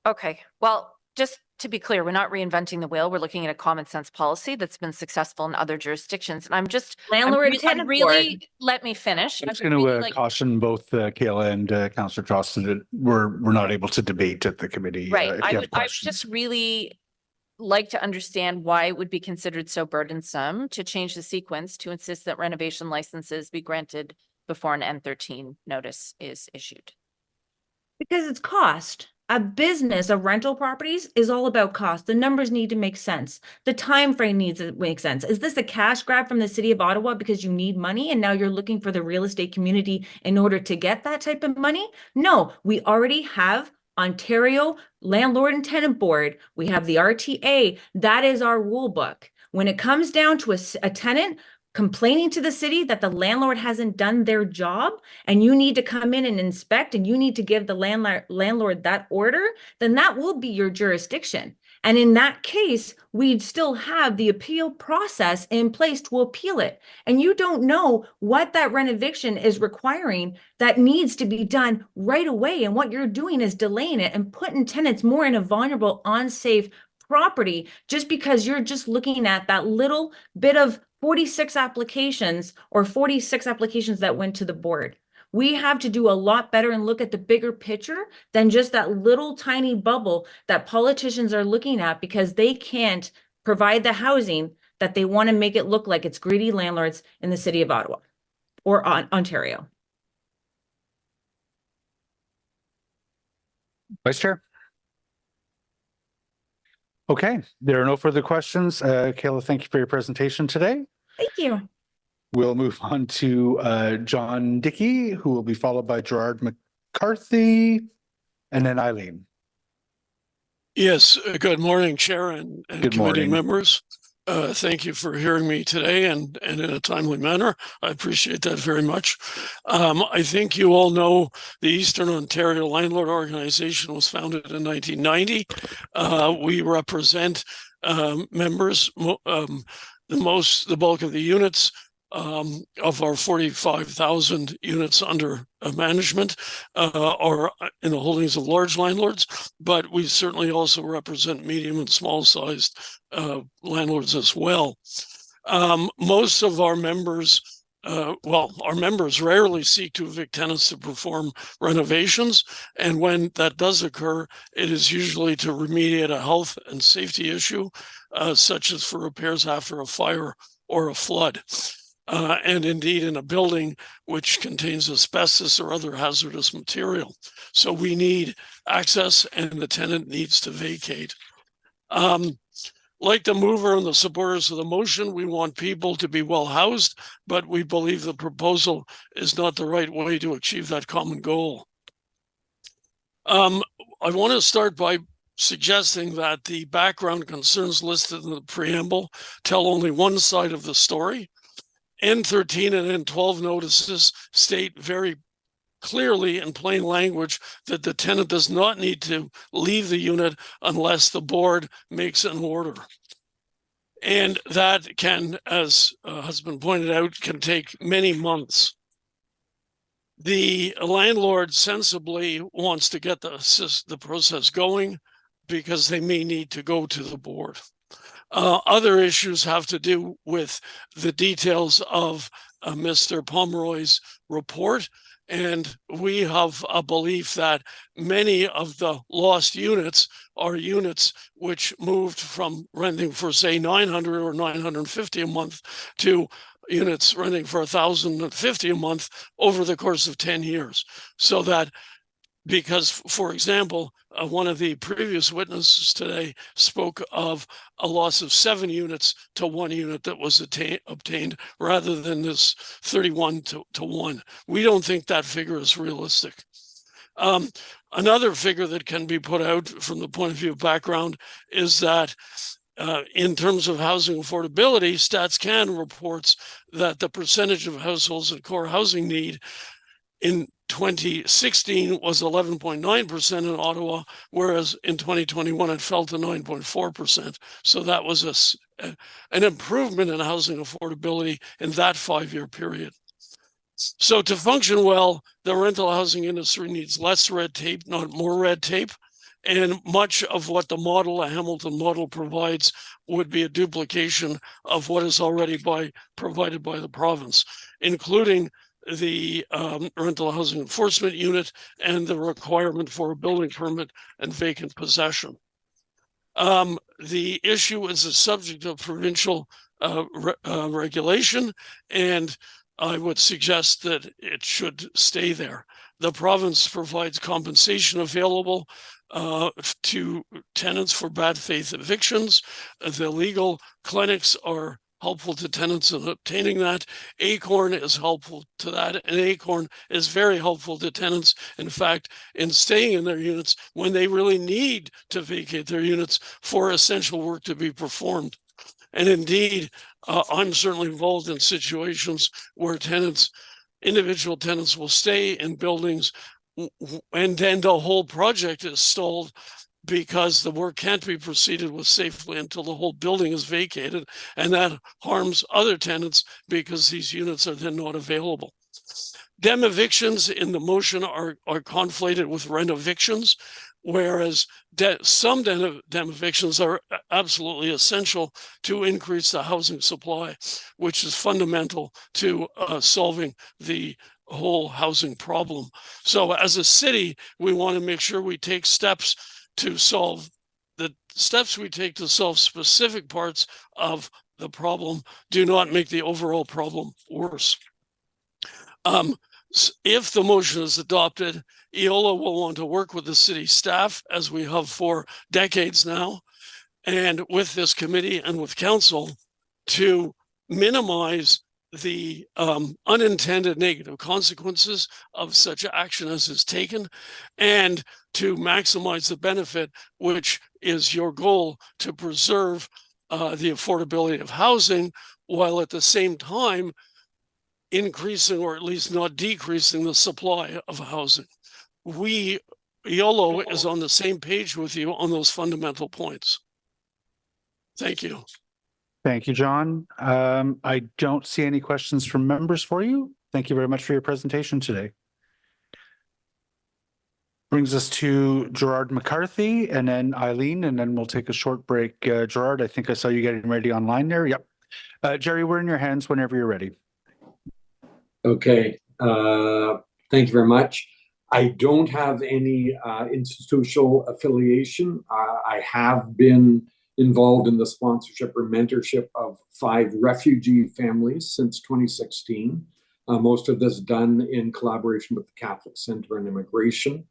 S7: Okay, well, just to be clear, we're not reinventing the wheel. We're looking at a common sense policy that's been successful in other jurisdictions. And I'm just, let me finish.
S1: I'm just going to caution both Kayla and Councillor Charleston that we're not able to debate at the committee.
S7: Right. I would just really like to understand why it would be considered so burdensome to change the sequence to insist that renovation licenses be granted before an N13 notice is issued.
S17: Because it's cost. A business of rental properties is all about cost. The numbers need to make sense. The time frame needs to make sense. Is this a cash grab from the city of Ottawa because you need money and now you're looking for the real estate community in order to get that type of money? No, we already have Ontario Landlord and Tenant Board. We have the RTA. That is our rule book. When it comes down to a tenant complaining to the city that the landlord hasn't done their job and you need to come in and inspect and you need to give the landlord that order, then that will be your jurisdiction. And in that case, we'd still have the appeal process in place to appeal it. And you don't know what that renovation is requiring that needs to be done right away. And what you're doing is delaying it and putting tenants more in a vulnerable, unsafe property just because you're just looking at that little bit of 46 applications or 46 applications that went to the board. We have to do a lot better and look at the bigger picture than just that little tiny bubble that politicians are looking at because they can't provide the housing that they want to make it look like it's greedy landlords in the city of Ottawa or Ontario.
S1: Vice Chair. Okay, there are no further questions. Kayla, thank you for your presentation today.
S17: Thank you.
S1: We'll move on to John Dickey, who will be followed by Gerard McCarthy, and then Eileen.
S14: Yes, good morning, Chair and committee members. Thank you for hearing me today and in a timely manner. I appreciate that very much. I think you all know the Eastern Ontario Landlord Organization was founded in 1990. We represent members, the bulk of the units of our 45,000 units under management are in the holdings of large landlords, but we certainly also represent medium and small sized landlords as well. Most of our members, our members rarely seek to evict tenants to perform renovations. And when that does occur, it is usually to remediate a health and safety issue, such as for repairs after a fire or a flood. And indeed in a building which contains asbestos or other hazardous material. So we need access and the tenant needs to vacate. Like the mover and the supporters of the motion, we want people to be well housed, but we believe the proposal is not the right way to achieve that common goal. I want to start by suggesting that the background concerns listed in the preamble tell only one side of the story. N13 and N12 notices state very clearly in plain language that the tenant does not need to leave the unit unless the board makes an order. And that can, as has been pointed out, can take many months. The landlord sensibly wants to get the process going because they may need to go to the board. Other issues have to do with the details of Mr. Pomeroy's report. And we have a belief that many of the lost units are units which moved from renting for, say, 900 or 950 a month to units renting for 1,050 a month over the course of 10 years. So that because, for example, one of the previous witnesses today spoke of a loss of 7 units to 1 unit that was obtained rather than this 31 to 1. We don't think that figure is realistic. Another figure that can be put out from the point of view of background is that in terms of housing affordability, StatsCan reports that the percentage of households in core housing need in 2016 was 11.9% in Ottawa, whereas in 2021 it fell to 9.4%. So that was an improvement in housing affordability in that 5-year period. So to function well, the rental housing industry needs less red tape, not more red tape. And much of what the Hamilton model provides would be a duplication of what is already provided by the province, including the rental housing enforcement unit and the requirement for a building permit and vacant possession. The issue is a subject of provincial regulation, and I would suggest that it should stay there. The province provides compensation available to tenants for bad faith evictions. The legal clinics are helpful to tenants in obtaining that. Acorn is helpful to that, and Acorn is very helpful to tenants, in fact, in staying in their units when they really need to vacate their units for essential work to be performed. And indeed, I'm certainly involved in situations where individual tenants will stay in buildings and then the whole project is stalled because the work can't be proceeded with safely until the whole building is vacated, and that harms other tenants because these units are then not available. Dem evictions in the motion are conflated with rent evictions, whereas some dem evictions are absolutely essential to increase the housing supply, which is fundamental to solving the whole housing problem. So as a city, we want to make sure we take steps to solve specific parts of the problem do not make the overall problem worse. If the motion is adopted, EOLA will want to work with the city staff, as we have for decades now, and with this committee and with council to minimize the unintended negative consequences of such action as is taken, and to maximize the benefit, which is your goal, to preserve the affordability of housing, while at the same time increasing or at least not decreasing the supply of housing. YOLO is on the same page with you on those fundamental points. Thank you.
S1: Thank you, John. I don't see any questions from members for you. Thank you very much for your presentation today. Brings us to Gerard McCarthy and then Eileen, and then we'll take a short break. Gerard, I think I saw you getting ready online there. Yep. Jerry, we're in your hands whenever you're ready.
S18: Okay. Thank you very much. I don't have any institutional affiliation. I have been involved in the sponsorship or mentorship of 5 refugee families since 2016. Most of this done in collaboration with the Catholic Center on Immigration.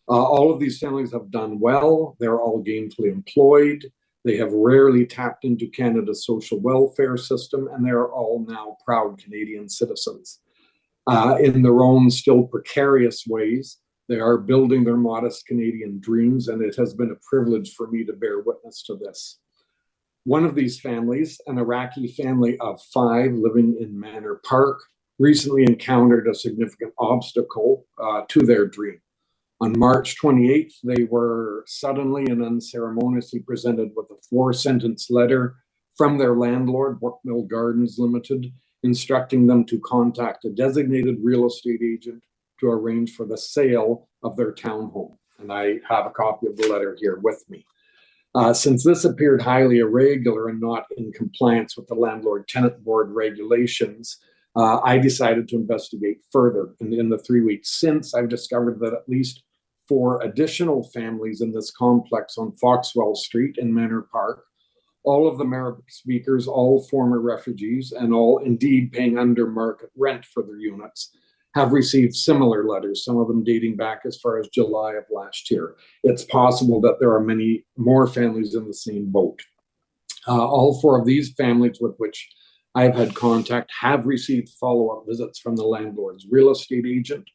S18: All of these families have done well. They're all gainfully employed. They have rarely tapped into Canada's social welfare system, and they're all now proud Canadian citizens. In their own still precarious ways, they are building their modest Canadian dreams, and it has been a privilege for me to bear witness to this. One of these families, an Iraqi family of 5 living in Manor Park, recently encountered a significant obstacle to their dream. On March 28th, they were suddenly and unceremoniously presented with a 4-sentence letter from their landlord, Brookmill Gardens Limited, instructing them to contact a designated real estate agent to arrange for the sale of their townhome. And I have a copy of the letter here with me. Since this appeared highly irregular and not in compliance with the Landlord-Tenant Board regulations, I decided to investigate further. And in the 3 weeks since, I've discovered that at least 4 additional families in this complex on Foxwell Street in Manor Park, all of them Arabic speakers, all former refugees, and all indeed paying under market rent for their units, have received similar letters, some of them dating back as far as July of last year. It's possible that there are many more families in the same boat. All 4 of these families with which I've had contact have received follow-up visits from the landlord's real estate agent.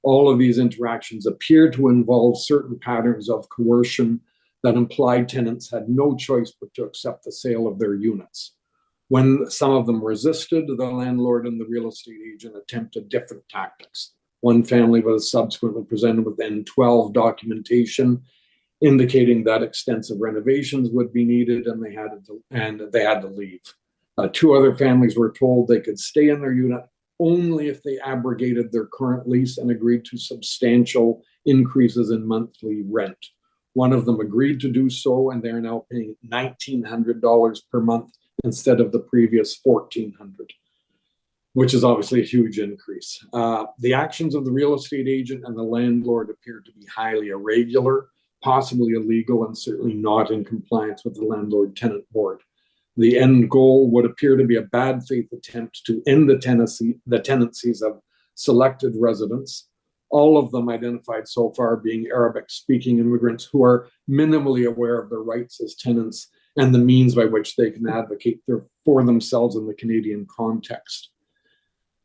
S18: All of these interactions appear to involve certain patterns of coercion that implied tenants had no choice but to accept the sale of their units. When some of them resisted, the landlord and the real estate agent attempted different tactics. One family was subsequently presented with N12 documentation indicating that extensive renovations would be needed and they had to leave. 2 other families were told they could stay in their unit only if they abrogated their current lease and agreed to substantial increases in monthly rent. One of them agreed to do so, and they're now paying $1,900 per month instead of the previous $1,400, which is obviously a huge increase. The actions of the real estate agent and the landlord appear to be highly irregular, possibly illegal, and certainly not in compliance with the Landlord-Tenant Board. The end goal would appear to be a bad faith attempt to end the tenancies of selected residents, all of them identified so far being Arabic-speaking immigrants who are minimally aware of their rights as tenants and the means by which they can advocate for themselves in the Canadian context.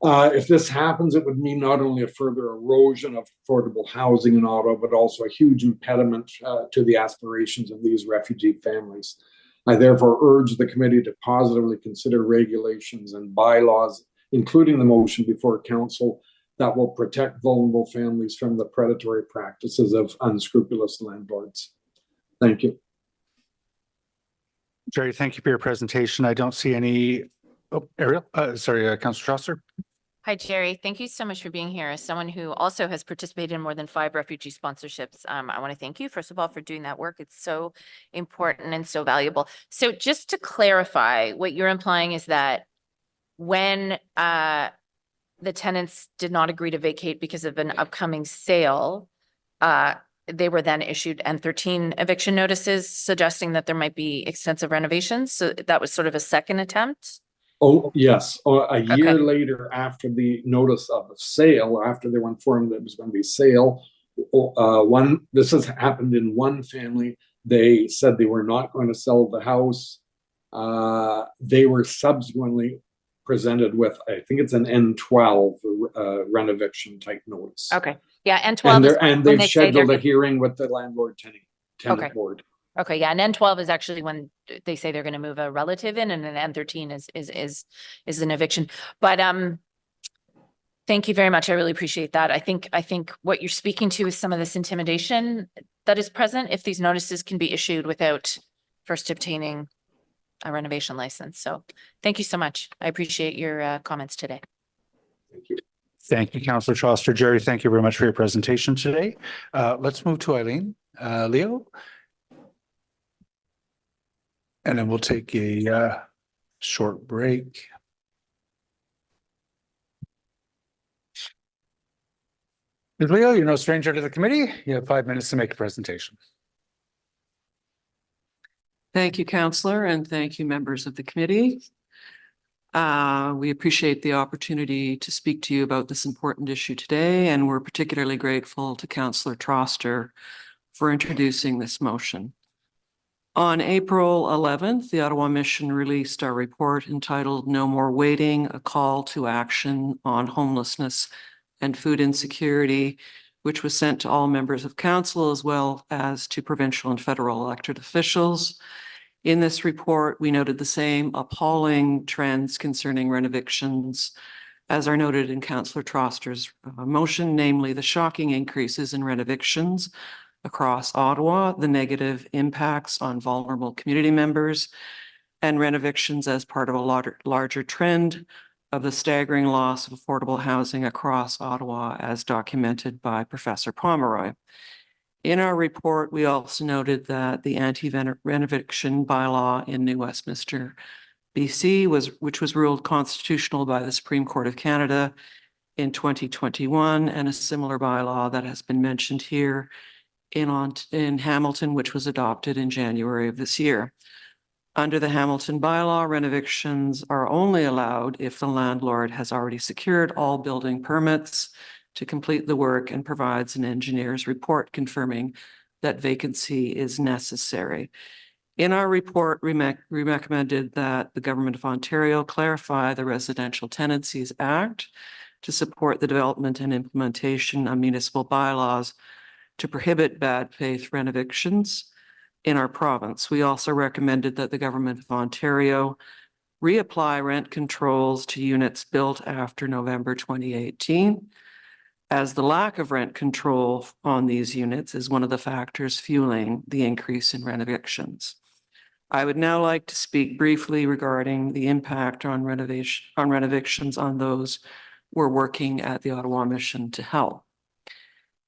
S18: If this happens, it would mean not only a further erosion of affordable housing in Ottawa, but also a huge impediment to the aspirations of these refugee families. I therefore urge the committee to positively consider regulations and bylaws, including the motion before council, that will protect vulnerable families from the predatory practices of unscrupulous landlords. Thank you.
S1: Jerry, thank you for your presentation. I don't see any, Ariel, sorry, Councillor Trosser.
S7: Hi, Jerry. Thank you so much for being here. As someone who also has participated in more than 5 refugee sponsorships, I want to thank you, first of all, for doing that work. It's so important and so valuable. So just to clarify, what you're implying is that when the tenants did not agree to vacate because of an upcoming sale, they were then issued N13 eviction notices, suggesting that there might be extensive renovations. So that was sort of a second attempt?
S18: Oh, yes. A year later, after the notice of a sale, after they were informed that it was going to be sale, this has happened in one family. They said they were not going to sell the house. They were subsequently presented with, I think it's an N12 renovation type notice.
S7: Okay. Yeah, N12
S18: and they've scheduled a hearing with the landlord tenant board.
S7: Okay, yeah, and N12 is actually when they say they're going to move a relative in, and then N13 is an eviction. But thank you very much. I really appreciate that. I think what you're speaking to is some of this intimidation that is present if these notices can be issued without first obtaining a renovation license. So thank you so much. I appreciate your comments today.
S1: Thank you, Councillor Troster. Jerry, thank you very much for your presentation today. Let's move to Eileen. Leo? And then we'll take a short break. Leo, you're no stranger to the committee. You have 5 minutes to make a presentation.
S19: Thank you, Councillor, and thank you, members of the committee. We appreciate the opportunity to speak to you about this important issue today, and we're particularly grateful to Councillor Troster for introducing this motion. On April 11th, the Ottawa Mission released our report entitled "No More Waiting, a Call to Action on Homelessness and Food Insecurity," which was sent to all members of council as well as to provincial and federal elected officials. In this report, we noted the same appalling trends concerning renovictions as are noted in Councillor Troster's motion, namely the shocking increases in renovictions across Ottawa, the negative impacts on vulnerable community members, and renovictions as part of a larger trend of the staggering loss of affordable housing across Ottawa, as documented by Professor Pomeroy. In our report, we also noted that the anti-renoviction bylaw in New Westminster, BC, which was ruled constitutional by the Supreme Court of Canada in 2021, and a similar bylaw that has been mentioned here in Hamilton, which was adopted in January of this year. Under the Hamilton bylaw, renovictions are only allowed if the landlord has already secured all building permits to complete the work and provides an engineer's report confirming that vacancy is necessary. In our report, we recommended that the Government of Ontario clarify the Residential Tenancies Act to support the development and implementation of municipal bylaws to prohibit bad faith renovictions in our province. We also recommended that the Government of Ontario reapply rent controls to units built after November 2018, as the lack of rent control on these units is one of the factors fueling the increase in renovictions. I would now like to speak briefly regarding the impact on renovictions on those we're working at the Ottawa Mission to help.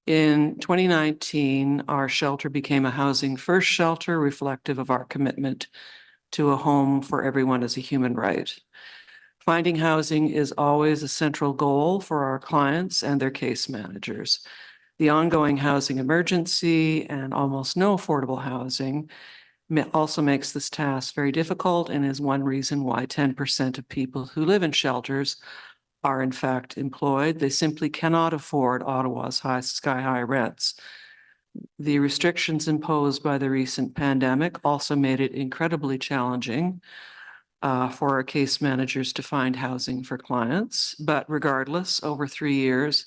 S19: In 2019, our shelter became a housing first shelter, reflective of our commitment to a home for everyone as a human right. Finding housing is always a central goal for our clients and their case managers. The ongoing housing emergency and almost no affordable housing also makes this task very difficult and is one reason why 10% of people who live in shelters are in fact employed. They simply cannot afford Ottawa's sky-high rents. The restrictions imposed by the recent pandemic also made it incredibly challenging for our case managers to find housing for clients. But regardless, over 3 years,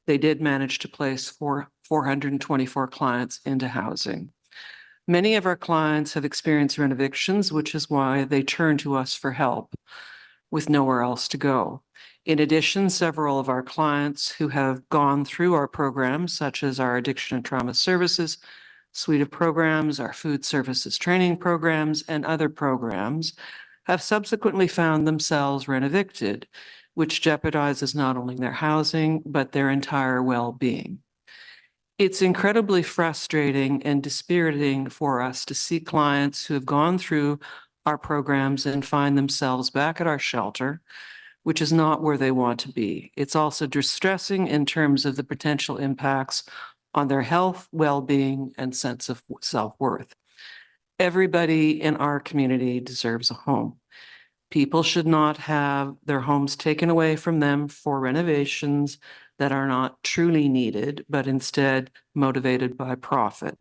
S19: they did manage to place 424 clients into housing. Many of our clients have experienced renovictions, which is why they turn to us for help with nowhere else to go. In addition, several of our clients who have gone through our programs, such as our addiction and trauma services suite of programs, our food services training programs, and other programs, have subsequently found themselves renovicted, which jeopardizes not only their housing, but their entire well-being. It's incredibly frustrating and dispiriting for us to see clients who have gone through our programs and find themselves back at our shelter, which is not where they want to be. It's also distressing in terms of the potential impacts on their health, well-being, and sense of self-worth. Everybody in our community deserves a home. People should not have their homes taken away from them for renovations that are not truly needed, but instead motivated by profit.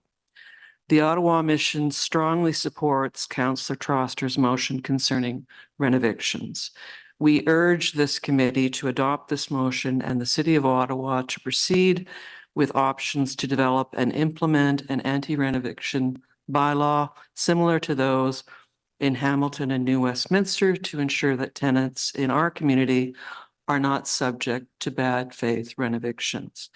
S19: The Ottawa Mission strongly supports Councillor Troster's motion concerning renovictions. We urge this committee to adopt this motion and the City of Ottawa to proceed with options to develop and implement an anti-renoviction bylaw, similar to those in Hamilton and New Westminster, to ensure that tenants in our community are not subject to bad faith renovictions.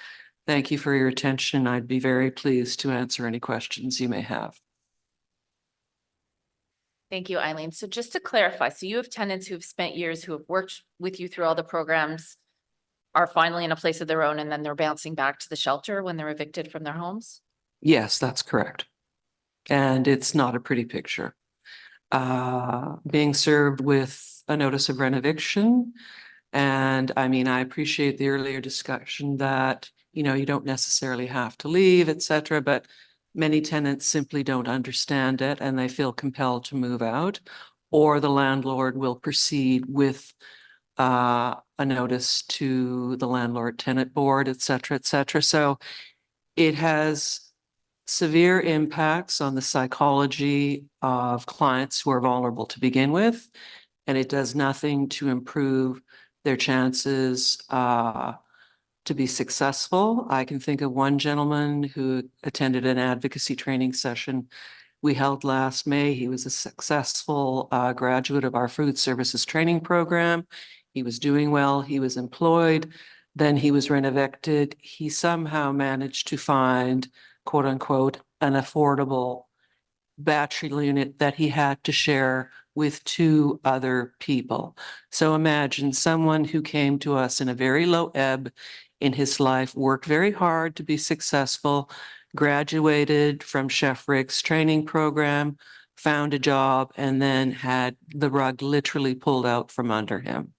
S19: Thank you for your attention. I'd be very pleased to answer any questions you may have.
S7: Thank you, Eileen. So just to clarify, so you have tenants who have spent years, who have worked with you through all the programs, are finally in a place of their own, and then they're bouncing back to the shelter when they're evicted from their homes?
S19: Yes, that's correct. And it's not a pretty picture. Being served with a notice of renovation. And I mean, I appreciate the earlier discussion that, you know, you don't necessarily have to leave, et cetera, but many tenants simply don't understand it and they feel compelled to move out, or the landlord will proceed with a notice to the landlord tenant board, et cetera, et cetera. So it has severe impacts on the psychology of clients who are vulnerable to begin with, and it does nothing to improve their chances to be successful. I can think of one gentleman who attended an advocacy training session we held last May. He was a successful graduate of our food services training program. He was doing well. He was employed. Then he was renovicted. He somehow managed to find, quote unquote, an affordable bachelor unit that he had to share with 2 other people. So imagine someone who came to us in a very low ebb in his life, worked very hard to be successful, graduated from Chef Rick's training program, found a job, and then had the rug literally pulled out from under him.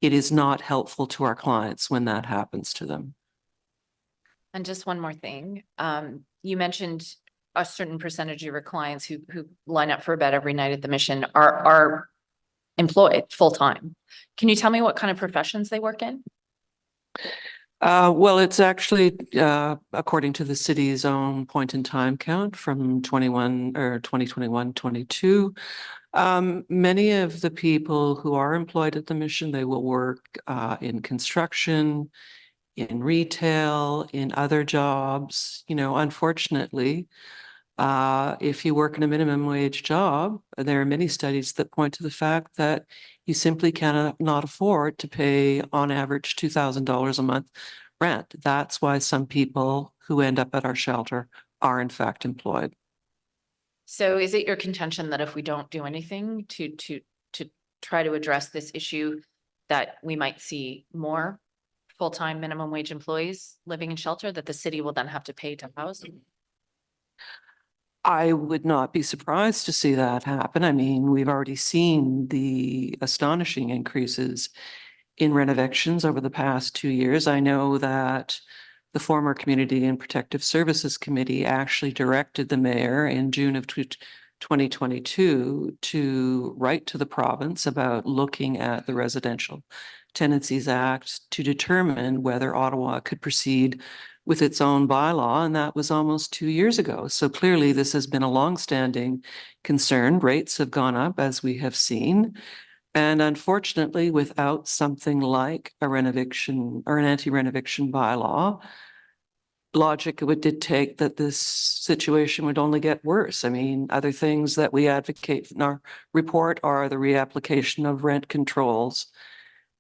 S19: It is not helpful to our clients when that happens to them.
S7: And just one more thing. You mentioned a certain percentage of your clients who line up for a bed every night at the Mission are employed full-time. Can you tell me what kind of professions they work in?
S19: Well, it's actually, according to the city's own point in time count from 2021, 22, many of the people who are employed at the Mission, they will work in construction, in retail, in other jobs. You know, unfortunately, if you work in a minimum wage job, there are many studies that point to the fact that you simply cannot afford to pay on average $2,000 a month rent. That's why some people who end up at our shelter are in fact employed.
S7: So is it your contention that if we don't do anything to try to address this issue, that we might see more full-time minimum wage employees living in shelter that the city will then have to pay to house?
S19: I would not be surprised to see that happen. I mean, we've already seen the astonishing increases in renovictions over the past 2 years. I know that the former Community and Protective Services Committee actually directed the mayor in June of 2022 to write to the province about looking at the Residential Tenancies Act to determine whether Ottawa could proceed with its own bylaw, and that was almost 2 years ago. So clearly this has been a longstanding concern. Rates have gone up, as we have seen. And unfortunately, without something like a renoviction or an anti-renoviction bylaw, logic would dictate that this situation would only get worse. I mean, other things that we advocate in our report are the reapplication of rent controls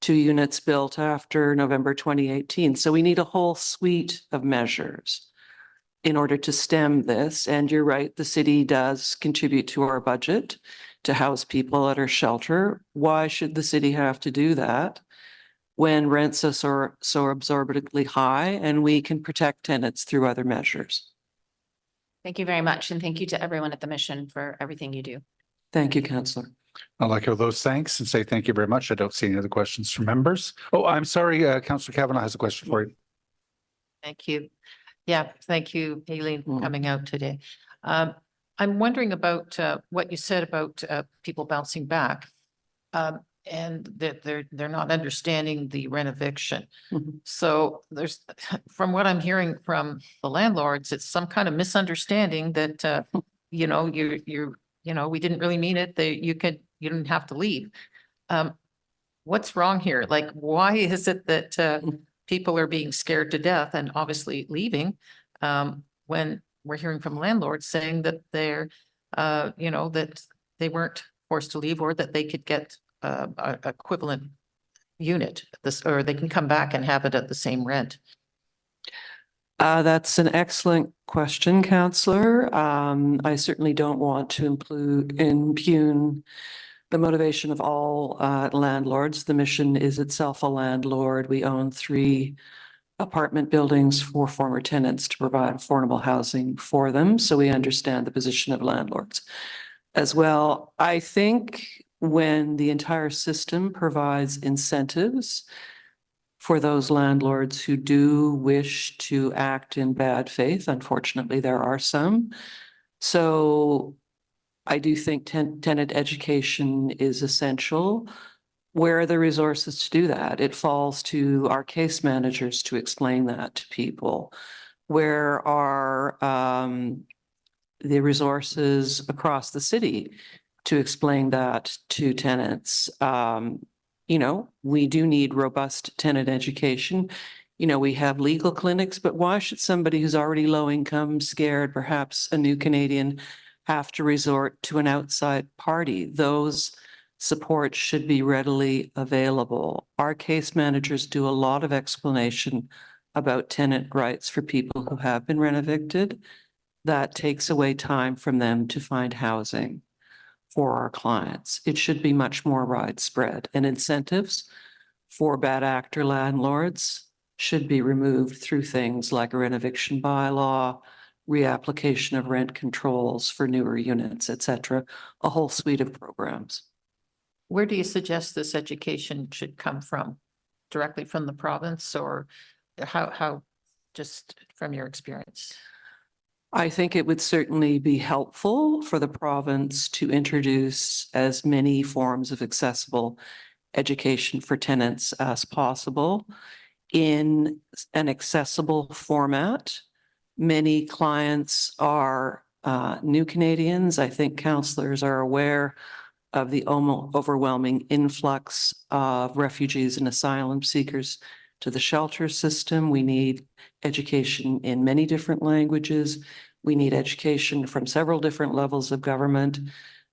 S19: to units built after November 2018. So we need a whole suite of measures in order to stem this. And you're right, the city does contribute to our budget to house people at our shelter. Why should the city have to do that when rents are so absorbently high and we can protect tenants through other measures?
S7: Thank you very much. And thank you to everyone at the Mission for everything you do.
S19: Thank you, Councillor.
S1: I'd like to echo those thanks and say thank you very much. I don't see any other questions from members. Oh, I'm sorry, Councillor Kavanaugh has a question for you.
S8: Thank you. Yeah, thank you, Aileen, for coming out today. I'm wondering about what you said about people bouncing back and that they're not understanding the renoviction. So there's, from what I'm hearing from the landlords, it's some kind of misunderstanding that, you know, we didn't really mean it, that you didn't have to leave. What's wrong here? Like, why is it that people are being scared to death and obviously leaving when we're hearing from landlords saying that they're, that they weren't forced to leave or that they could get a equivalent unit, or they can come back and have it at the same rent.
S19: That's an excellent question, Counselor. I certainly don't want to impugn the motivation of all landlords. The mission is itself a landlord. We own 3 apartment buildings for former tenants to provide affordable housing for them. So we understand the position of landlords as well. I think when the entire system provides incentives for those landlords who do wish to act in bad faith, unfortunately, there are some. So I do think tenant education is essential. Where are the resources to do that? It falls to our case managers to explain that to people. Where are the resources across the city to explain that to tenants? We do need robust tenant education. We have legal clinics, but why should somebody who's already low income, scared, perhaps a new Canadian, have to resort to an outside party? Those supports should be readily available. Our case managers do a lot of explanation about tenant rights for people who have been rent evicted. That takes away time from them to find housing for our clients. It should be much more widespread, and incentives for bad actor landlords should be removed through things like a rent eviction bylaw, reapplication of rent controls for newer units, etc., a whole suite of programs.
S8: Where do you suggest this education should come from? Directly from the province, or how, just from your experience?
S19: I think it would certainly be helpful for the province to introduce as many forms of accessible education for tenants as possible in an accessible format. Many clients are new Canadians. I think councillors are aware of the overwhelming influx of refugees and asylum seekers to the shelter system. We need education in many different languages. We need education from several different levels of government.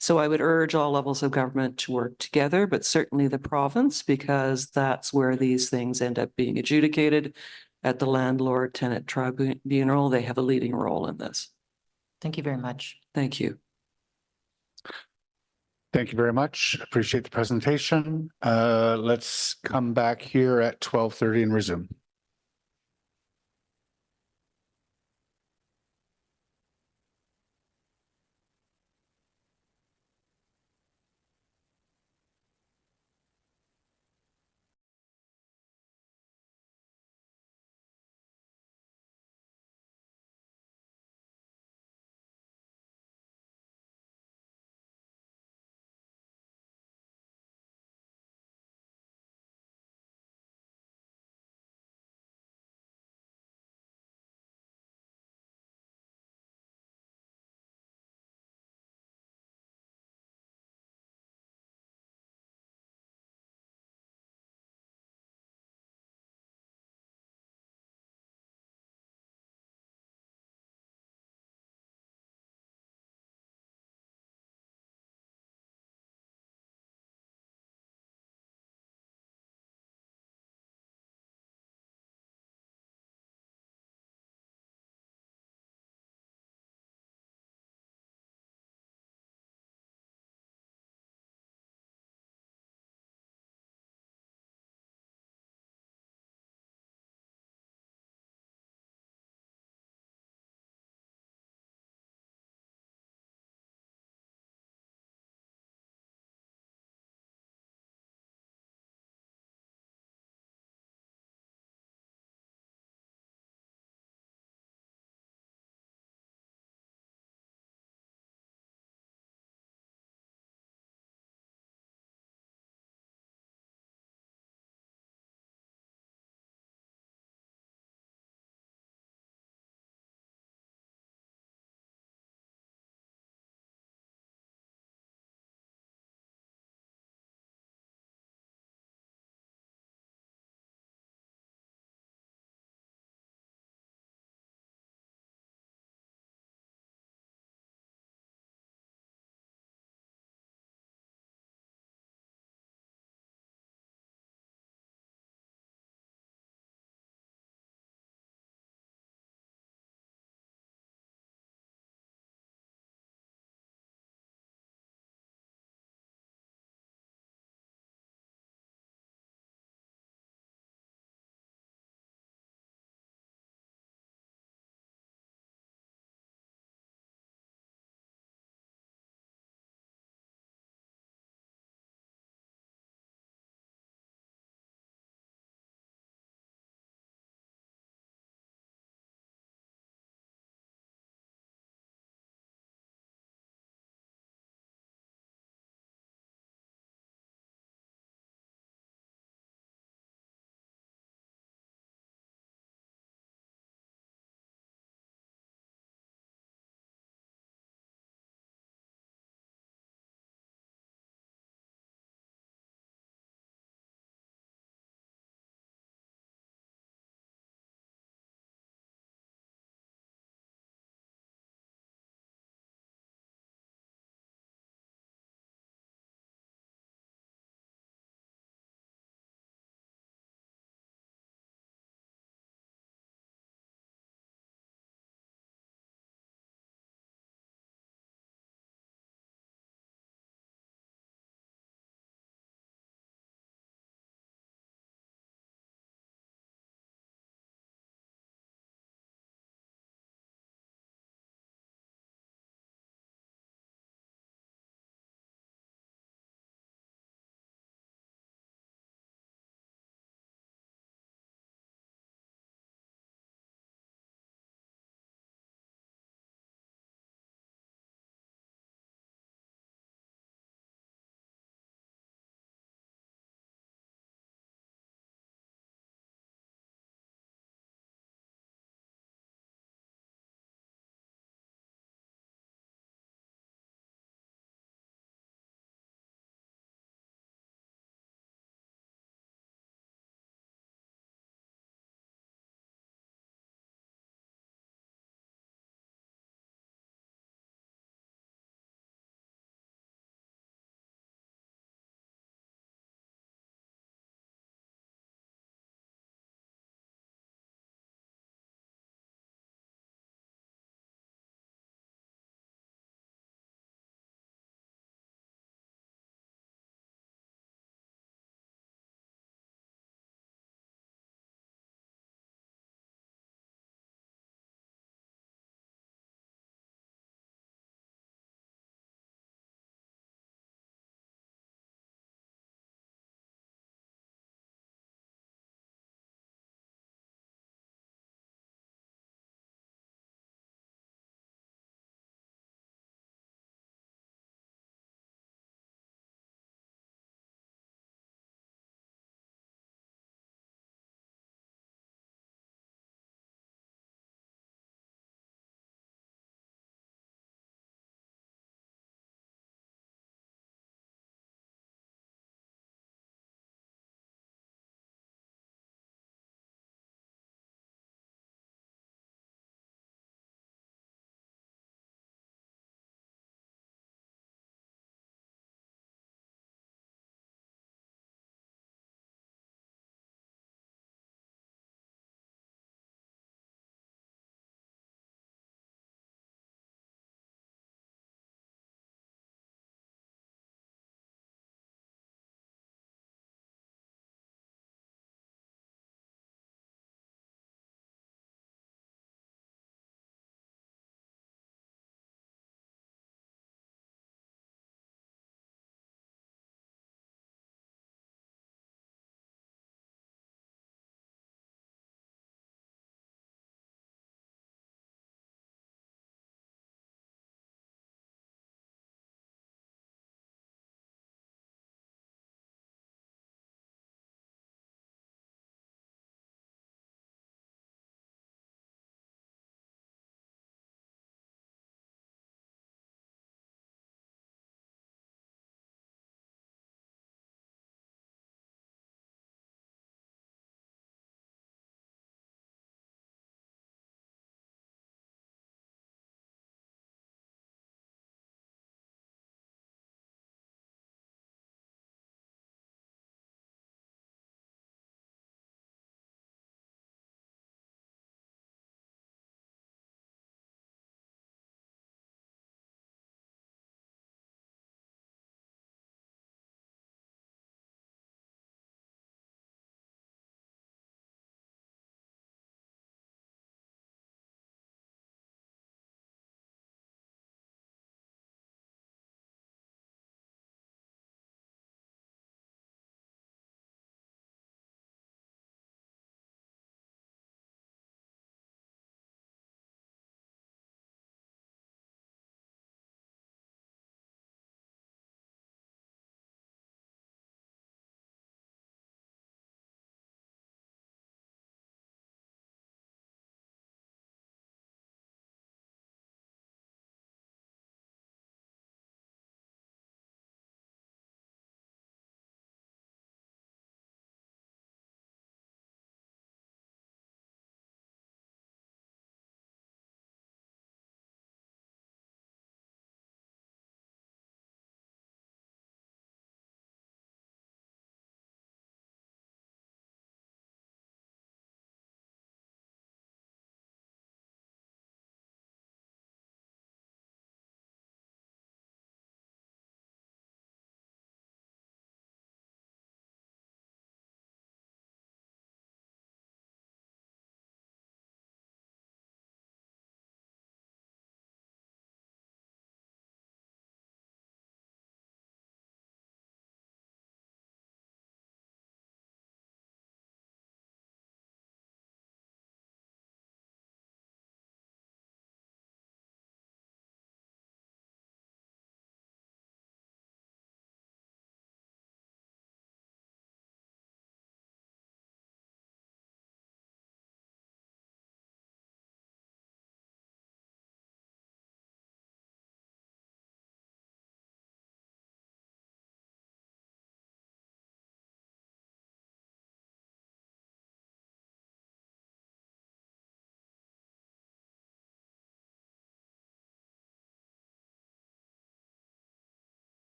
S19: So I would urge all levels of government to work together, but certainly the province, because that's where these things end up being adjudicated at the landlord tenant tribunal. They have a leading role in this.
S8: Thank you very much.
S19: Thank you.
S1: Thank you very much. Appreciate the presentation. Let's come back here at 12:30 and resume.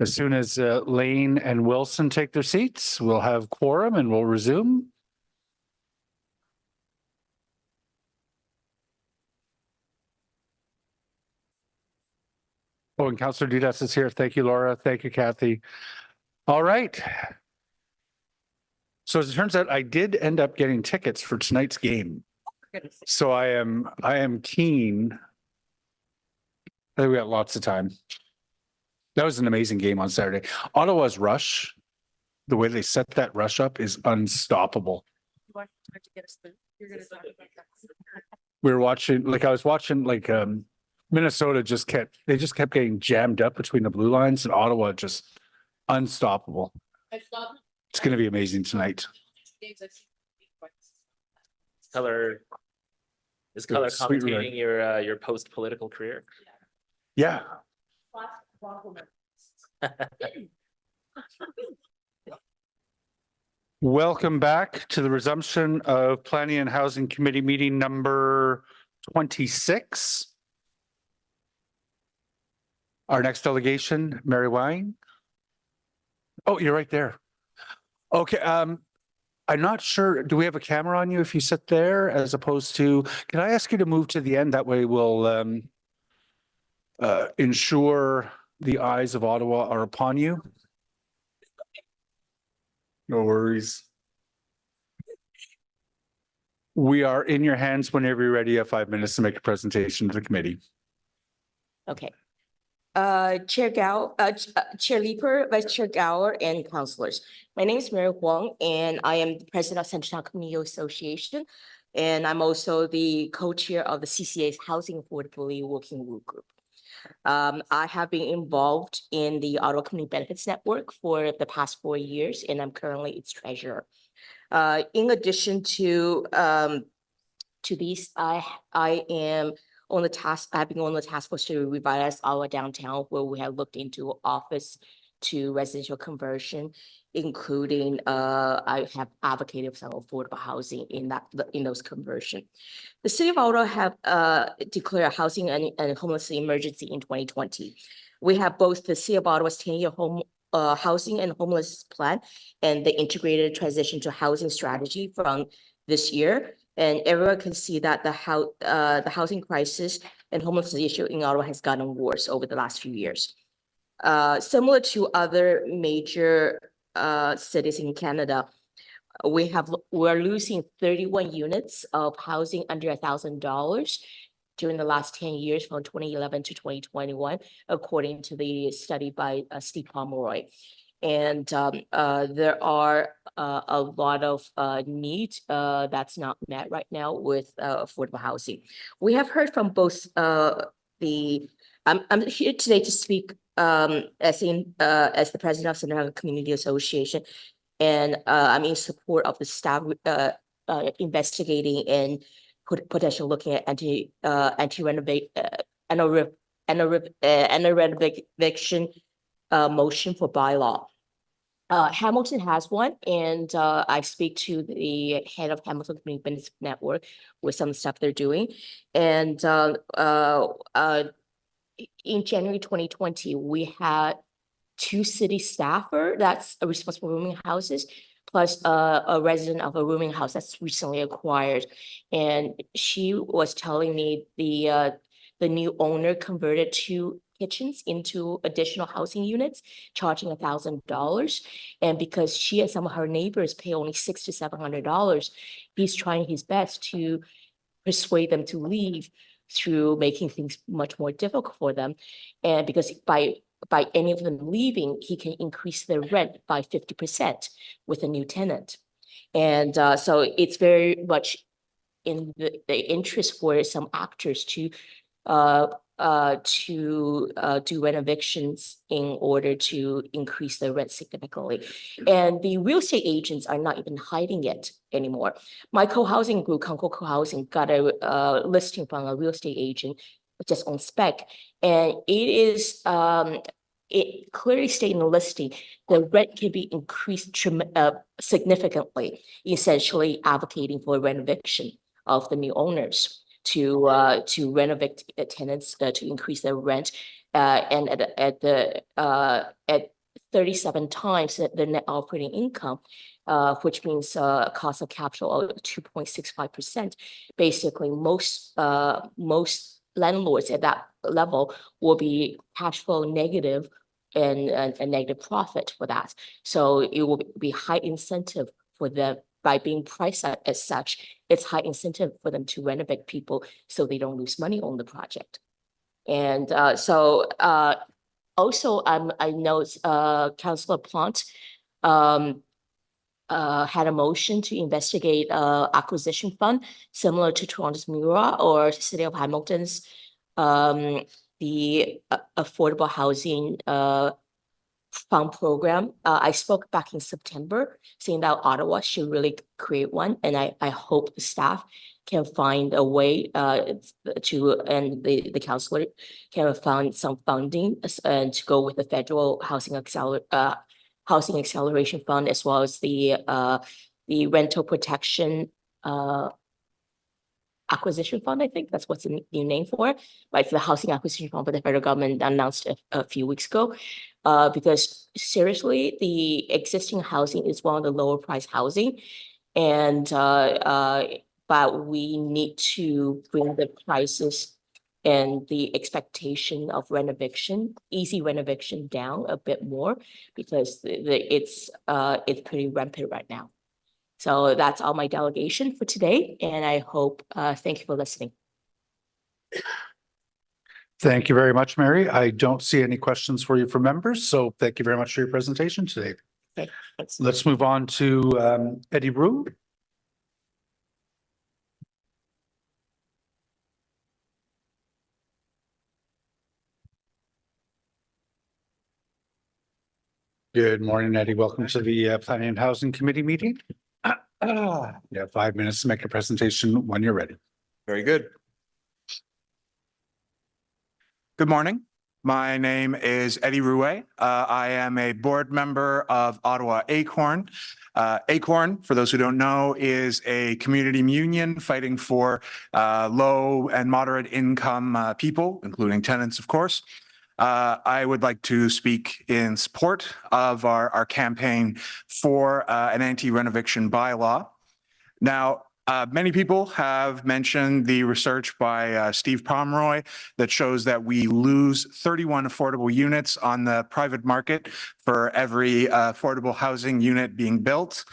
S1: As soon as Lane and Wilson take their seats, we'll have quorum and we'll resume. Oh, and Councillor Dudas is here. Thank you, Laura. Thank you, Kathy. All right. So as it turns out, I did end up getting tickets for tonight's game. So I am keen. I think we got lots of time. That was an amazing game on Saturday. Ottawa's rush, the way they set that rush up is unstoppable. We were watching, like I was watching, like Minnesota just kept getting jammed up between the blue lines, and Ottawa just unstoppable. It's going to be amazing tonight.
S20: Color is color commentating your post-political career.
S1: Yeah. Welcome back to the resumption of Planning and Housing Committee meeting number 26. Our next delegation, Mary Wine. Oh, you're right there. Okay. I'm not sure. Do we have a camera on you if you sit there as opposed to, can I ask you to move to the end? That way we'll ensure the eyes of Ottawa are upon you. No worries. We are in your hands whenever you're ready. You have 5 minutes to make a presentation to the committee.
S21: Okay. Chair Gao, Chair Leeper, Vice Chair Gower, and councillors. My name is Mary Huang, and I am the president of Central Town Community Association, and I'm also the co-chair of the CCA's Housing Affordability Working Group. I have been involved in the Ottawa Community Benefits Network for the past 4 years, and I'm currently its treasurer. In addition to these, I am on the task. I've been on the task force to revitalize our downtown, where we have looked into office to residential conversion, including I have advocated for some affordable housing in those conversion. The city of Ottawa have declared a housing and homelessness emergency in 2020. We have both the city of Ottawa's 10-year home housing and homelessness plan and the integrated transition to housing strategy from this year. And everyone can see that the housing crisis and homelessness issue in Ottawa has gotten worse over the last few years. Similar to other major cities in Canada, we're losing 31 units of housing under $1,000 during the last 10 years from 2011 to 2021, according to the study by Steve Pomeroy. And there are a lot of need that's not met right now with affordable housing. We have heard from both I'm here today to speak as the president of Central Community Association, and I'm in support of the staff investigating and potentially looking at anti-renovation motion for bylaw. Hamilton has one, and I speak to the head of Hamilton Community Benefits Network with some stuff they're doing. And in January 2020, we had 2 city staffer that's responsible for rooming houses, plus a resident of a rooming house that's recently acquired. And she was telling me the new owner converted 2 kitchens into additional housing units, charging $1,000. And because she and some of her neighbors pay only $600 to $700, he's trying his best to persuade them to leave through making things much more difficult for them. And because by any of them leaving, he can increase their rent by 50% with a new tenant. And so it's very much in the interest for some actors to do renovictions in order to increase the rent significantly. And the real estate agents are not even hiding it anymore. My co-housing group, Concord Co-housing, got a listing from a real estate agent just on spec. And it clearly stated in the listing, the rent can be increased significantly, essentially advocating for a renovation of the new owners to renovate tenants to increase their rent And at 37 times the net operating income, which means cost of capital of 2.65%. Basically, most landlords at that level will be cash flow negative and a negative profit for that. So it will be high incentive for them by being priced as such. It's high incentive for them to renovate people so they don't lose money on the project. And also, I know Councillor Plant had a motion to investigate acquisition fund similar to Toronto's MURA or City of Hamilton's the affordable housing fund program. I spoke back in September saying that Ottawa should really create one, and I hope the staff can find a way to, and the councillor can find some funding and to go with the federal housing acceleration fund, as well as the rental protection acquisition fund. I think that's what's the new name for it, but it's the housing acquisition fund that the federal government announced a few weeks ago. Because seriously, the existing housing is one of the lower price housing, and but we need to bring the prices and the expectation of renovation, easy renovation, down a bit more, because it's pretty rampant right now. So that's all my delegation for today, and I hope, thank you for listening.
S1: Thank you very much, Mary. I don't see any questions for you from members, so thank you very much for your presentation today.
S21: Okay, thanks.
S1: Let's move on to Eddie Rue. Good morning, Eddie. Welcome to the Planning and Housing Committee meeting. You have 5 minutes to make a presentation when you're ready.
S2: Very good. Good morning. My name is Eddie Rouet. I am a board member of Ottawa Acorn. Acorn, for those who don't know, is a community union fighting for low and moderate income people, including tenants, of course. I would like to speak in support of our campaign for an anti-renovation bylaw. Now, many people have mentioned the research by Steve Pomeroy that shows that we lose 31 affordable units on the private market for every affordable housing unit being built.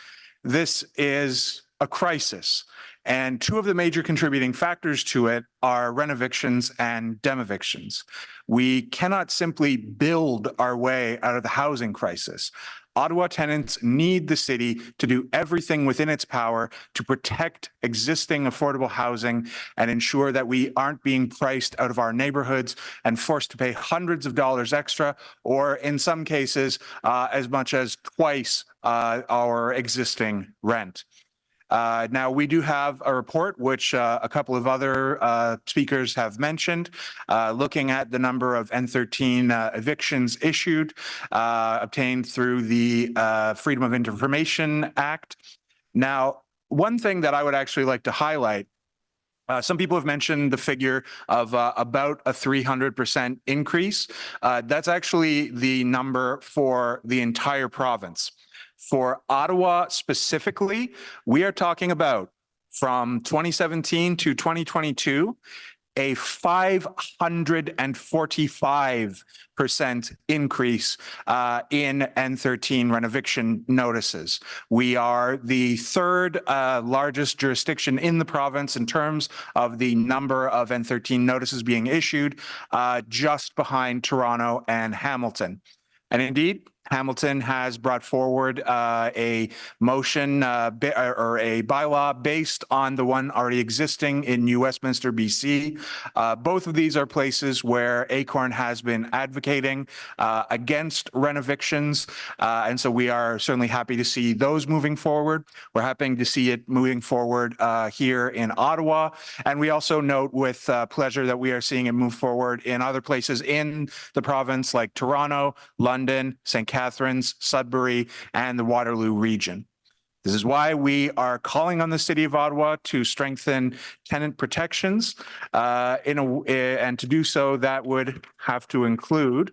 S2: This is a crisis, and two of the major contributing factors to it are renovictions and demevictions. We cannot simply build our way out of the housing crisis. Ottawa tenants need the city to do everything within its power to protect existing affordable housing and ensure that we aren't being priced out of our neighborhoods and forced to pay hundreds of dollars extra, or in some cases, as much as twice our existing rent. Now, we do have a report, which a couple of other speakers have mentioned, looking at the number of N13 evictions issued, obtained through the Freedom of Information Act. Now, one thing that I would actually like to highlight, some people have mentioned the figure of about a 300% increase. That's actually the number for the entire province. For Ottawa specifically, we are talking about from 2017 to 2022, a 545% increase in N13 renovation notices. We are the third largest jurisdiction in the province in terms of the number of N13 notices being issued, just behind Toronto and Hamilton. And indeed, Hamilton has brought forward a motion or a bylaw based on the one already existing in New Westminster, BC. Both of these are places where Acorn has been advocating against renovictions. And so we are certainly happy to see those moving forward. We're happy to see it moving forward here in Ottawa. And we also note with pleasure that we are seeing it move forward in other places in the province like Toronto, London, St. Catharines, Sudbury, and the Waterloo region. This is why we are calling on the City of Ottawa to strengthen tenant protections. And to do so, that would have to include,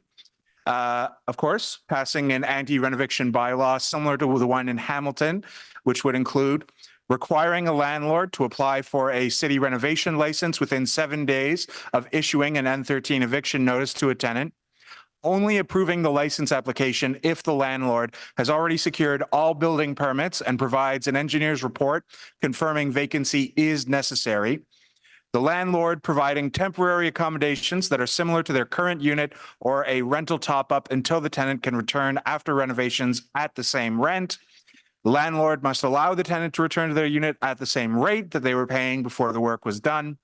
S2: of course, passing an anti-renovation bylaw similar to the one in Hamilton, which would include requiring a landlord to apply for a city renovation license within 7 days of issuing an N13 eviction notice to a tenant, only approving the license application if the landlord has already secured all building permits and provides an engineer's report confirming vacancy is necessary, the landlord providing temporary accommodations that are similar to their current unit or a rental top-up until the tenant can return after renovations at the same rent. The landlord must allow the tenant to return to their unit at the same rate that they were paying before the work was done.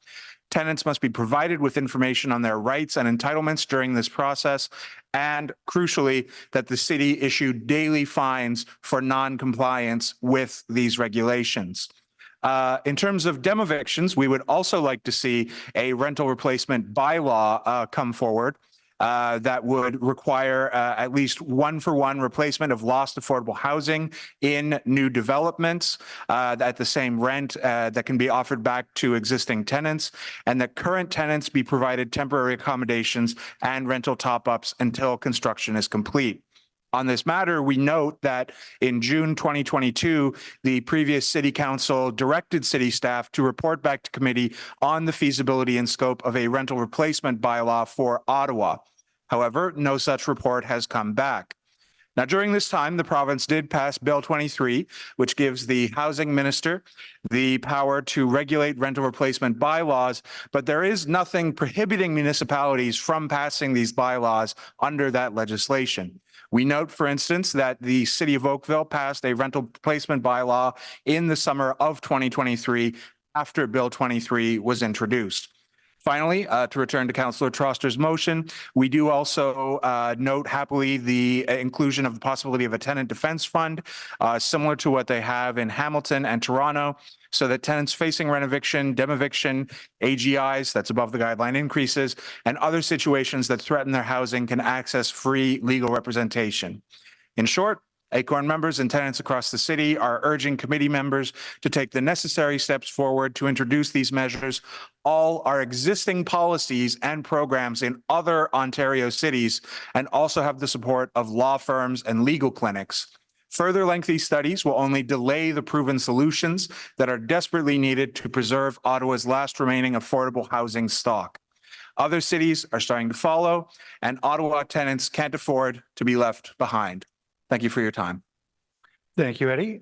S2: Tenants must be provided with information on their rights and entitlements during this process, and crucially, that the city issue daily fines for non-compliance with these regulations. In terms of demevictions, we would also like to see a rental replacement bylaw come forward that would require at least one-for-one replacement of lost affordable housing in new developments at the same rent that can be offered back to existing tenants, and that current tenants be provided temporary accommodations and rental top-ups until construction is complete. On this matter, we note that in June 2022, the previous city council directed city staff to report back to committee on the feasibility and scope of a rental replacement bylaw for Ottawa. However, no such report has come back. Now, during this time, the province did pass Bill 23, which gives the housing minister the power to regulate rental replacement bylaws, but there is nothing prohibiting municipalities from passing these bylaws under that legislation. We note, for instance, that the City of Oakville passed a rental replacement bylaw in the summer of 2023 after Bill 23 was introduced. Finally, to return to Councillor Troster's motion, we do also note happily the inclusion of the possibility of a tenant defense fund, similar to what they have in Hamilton and Toronto, so that tenants facing renoviction, demeviction, AGIs, that's above the guideline increases, and other situations that threaten their housing can access free legal representation. In short, Acorn members and tenants across the city are urging committee members to take the necessary steps forward to introduce these measures. All our existing policies and programs in other Ontario cities, and also have the support of law firms and legal clinics. Further lengthy studies will only delay the proven solutions that are desperately needed to preserve Ottawa's last remaining affordable housing stock. Other cities are starting to follow, and Ottawa tenants can't afford to be left behind. Thank you for your time.
S1: Thank you, Eddie.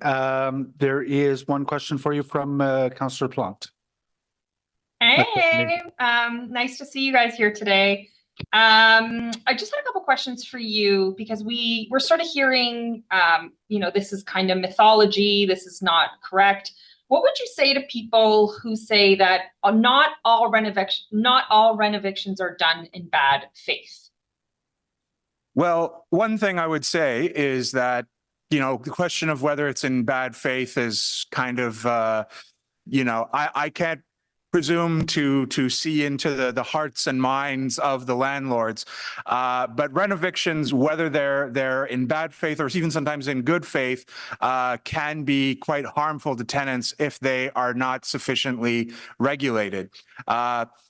S1: There is one question for you from Councillor Plante.
S6: Hey, nice to see you guys here today. I just had a couple questions for you because we're sort of hearing, this is kind of mythology. This is not correct. What would you say to people who say that not all renovictions are done in bad faith?
S2: Well, one thing I would say is that, the question of whether it's in bad faith is kind of, I can't presume to see into the hearts and minds of the landlords. But renovictions, whether they're in bad faith or even sometimes in good faith, can be quite harmful to tenants if they are not sufficiently regulated.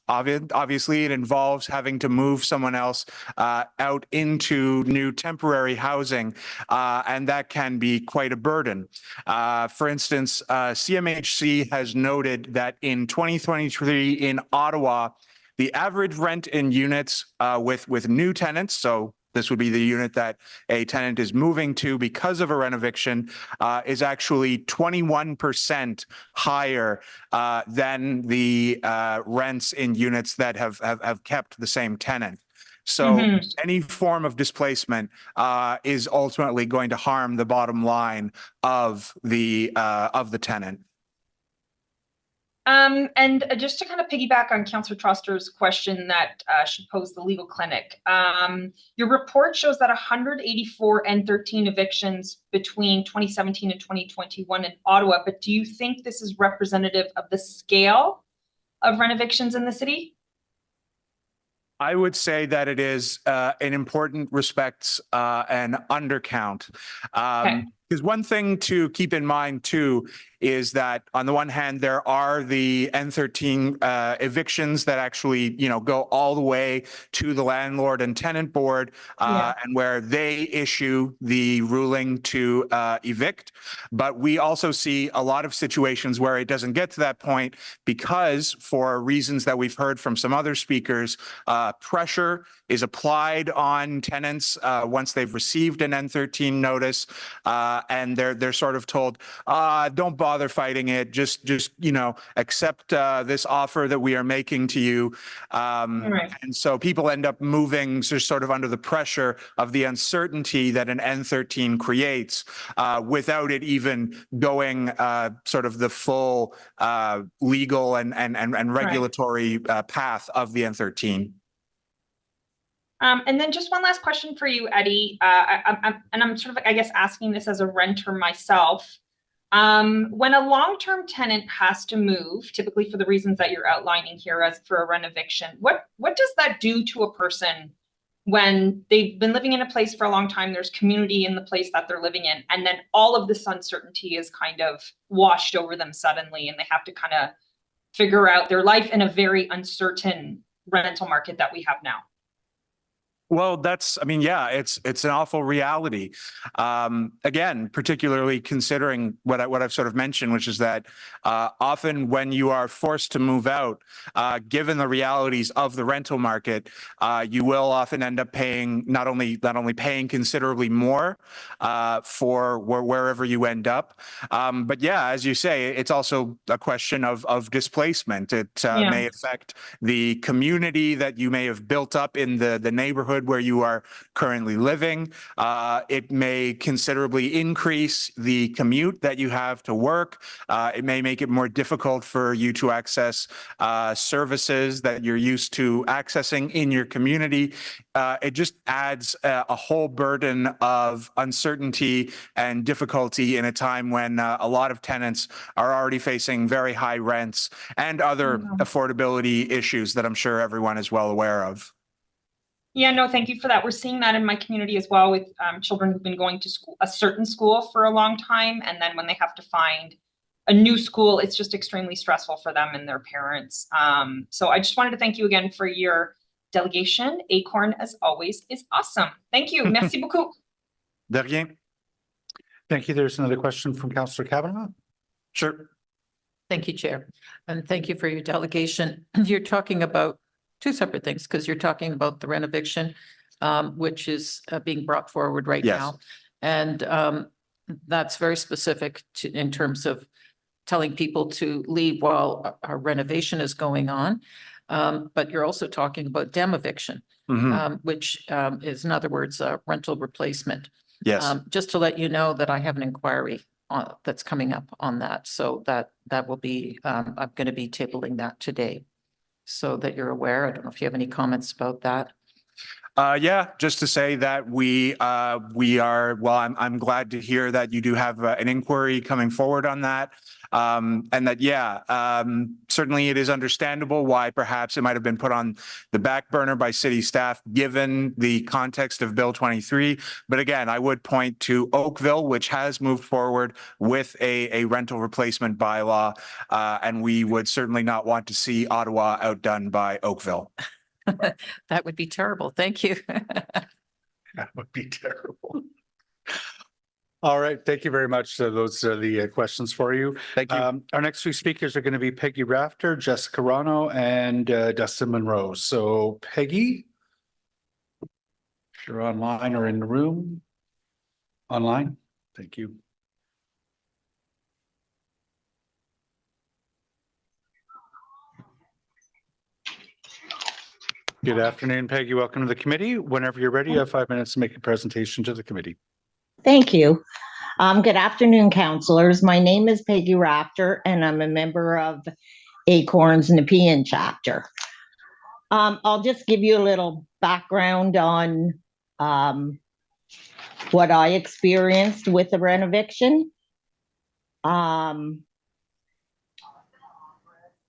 S2: Obviously, it involves having to move someone else out into new temporary housing, and that can be quite a burden. For instance, CMHC has noted that in 2023 in Ottawa, the average rent in units with new tenants, so this would be the unit that a tenant is moving to because of a renoviction, is actually 21% higher than the rents in units that have kept the same tenant. So any form of displacement is ultimately going to harm the bottom line of the tenant.
S6: And just to kind of piggyback on Councillor Troster's question that should pose the legal clinic, your report shows that 184 N13 evictions between 2017 and 2021 in Ottawa, but do you think this is representative of the scale of renovictions in the city?
S2: I would say that it is in important respects an undercount. Because one thing to keep in mind too is that on the one hand, there are the N13 evictions that actually, go all the way to the landlord and tenant board, and where they issue the ruling to evict. But we also see a lot of situations where it doesn't get to that point because, for reasons that we've heard from some other speakers, pressure is applied on tenants once they've received an N13 notice, and they're sort of told, don't bother fighting it, just accept this offer that we are making to you. And so people end up moving just sort of under the pressure of the uncertainty that an N13 creates, without it even going sort of the full legal and regulatory path of the N13.
S6: And then just one last question for you, Eddie. I'm sort of, I guess, asking this as a renter myself. When a long-term tenant has to move, typically for the reasons that you're outlining here as for a rent eviction, what does that do to a person when they've been living in a place for a long time, there's community in the place that they're living in, and then all of this uncertainty is kind of washed over them suddenly, and they have to kind of figure out their life in a very uncertain rental market that we have now?
S2: Well, it's an awful reality. Again, particularly considering what I've sort of mentioned, which is that often when you are forced to move out, given the realities of the rental market, you will often end up paying not only paying considerably more for wherever you end up, but yeah, as you say, it's also a question of displacement. It may affect the community that you may have built up in the neighborhood where you are currently living. It may considerably increase the commute that you have to work. It may make it more difficult for you to access services that you're used to accessing in your community. It just adds a whole burden of uncertainty and difficulty in a time when a lot of tenants are already facing very high rents and other affordability issues that I'm sure everyone is well aware of.
S6: Yeah, no, thank you for that. We're seeing that in my community as well with children who've been going to school, a certain school for a long time. And then when they have to find a new school, it's just extremely stressful for them and their parents. So I just wanted to thank you again for your delegation. Acorn, as always, is awesome. Thank you. Merci beaucoup.
S2: De rien.
S1: Thank you. There's another question from Councillor Kavanaugh.
S2: Sure.
S8: Thank you, Chair. And thank you for your delegation. You're talking about two separate things, because you're talking about the rent eviction, which is being brought forward right now. And that's very specific in terms of telling people to leave while our renovation is going on. But you're also talking about dem eviction, which is, in other words, rental replacement.
S2: Yes.
S8: Just to let you know that I have an inquiry that's coming up on that. So that will be, I'm going to be tabling that today, so that you're aware. I don't know if you have any comments about that.
S2: Yeah, just to say that we are, well, I'm glad to hear that you do have an inquiry coming forward on that. And that, certainly it is understandable why perhaps it might have been put on the back burner by city staff, given the context of Bill 23. But again, I would point to Oakville, which has moved forward with a rental replacement bylaw. And we would certainly not want to see Ottawa outdone by Oakville.
S8: That would be terrible. Thank you.
S1: That would be terrible. All right. Thank you very much. Those are the questions for you.
S2: Thank you.
S1: Our next three speakers are going to be Peggy Rafter, Jessica Rano, and Dustin Monroe. So Peggy, if you're online or in the room. Online. Thank you. Good afternoon, Peggy. Welcome to the committee. Whenever you're ready, you have 5 minutes to make a presentation to the committee.
S15: Thank you. Good afternoon, councillors. My name is Peggy Rafter, and I'm a member of Acorn's Nepean chapter. I'll just give you a little background on what I experienced with the rent eviction.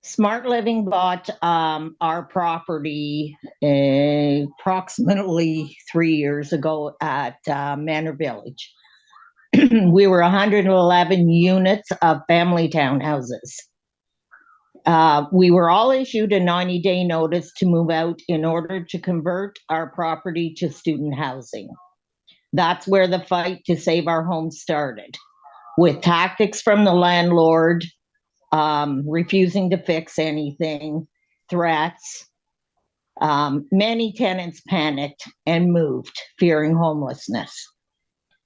S15: Smart Living bought our property approximately 3 years ago at Manor Village. We were 111 units of family townhouses. We were all issued a 90-day notice to move out in order to convert our property to student housing. That's where the fight to save our home started, with tactics from the landlord, refusing to fix anything, threats. Many tenants panicked and moved, fearing homelessness.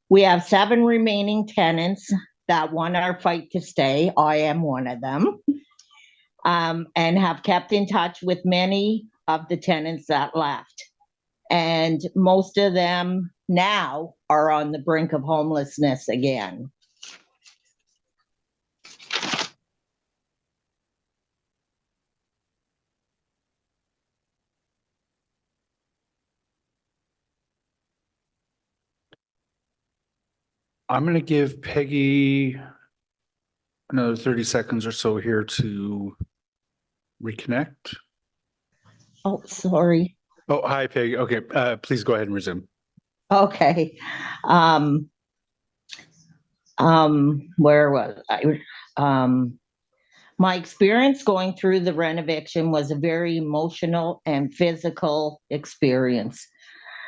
S15: We have 7 remaining tenants that won our fight to stay. I am one of them. And have kept in touch with many of the tenants that left. And most of them now are on the brink of homelessness again.
S1: I'm going to give Peggy another 30 seconds or so here to reconnect.
S15: Oh, sorry.
S1: Oh, hi, Peggy. Okay, please go ahead and resume.
S15: Okay. Where was I? My experience going through the renovation was a very emotional and physical experience.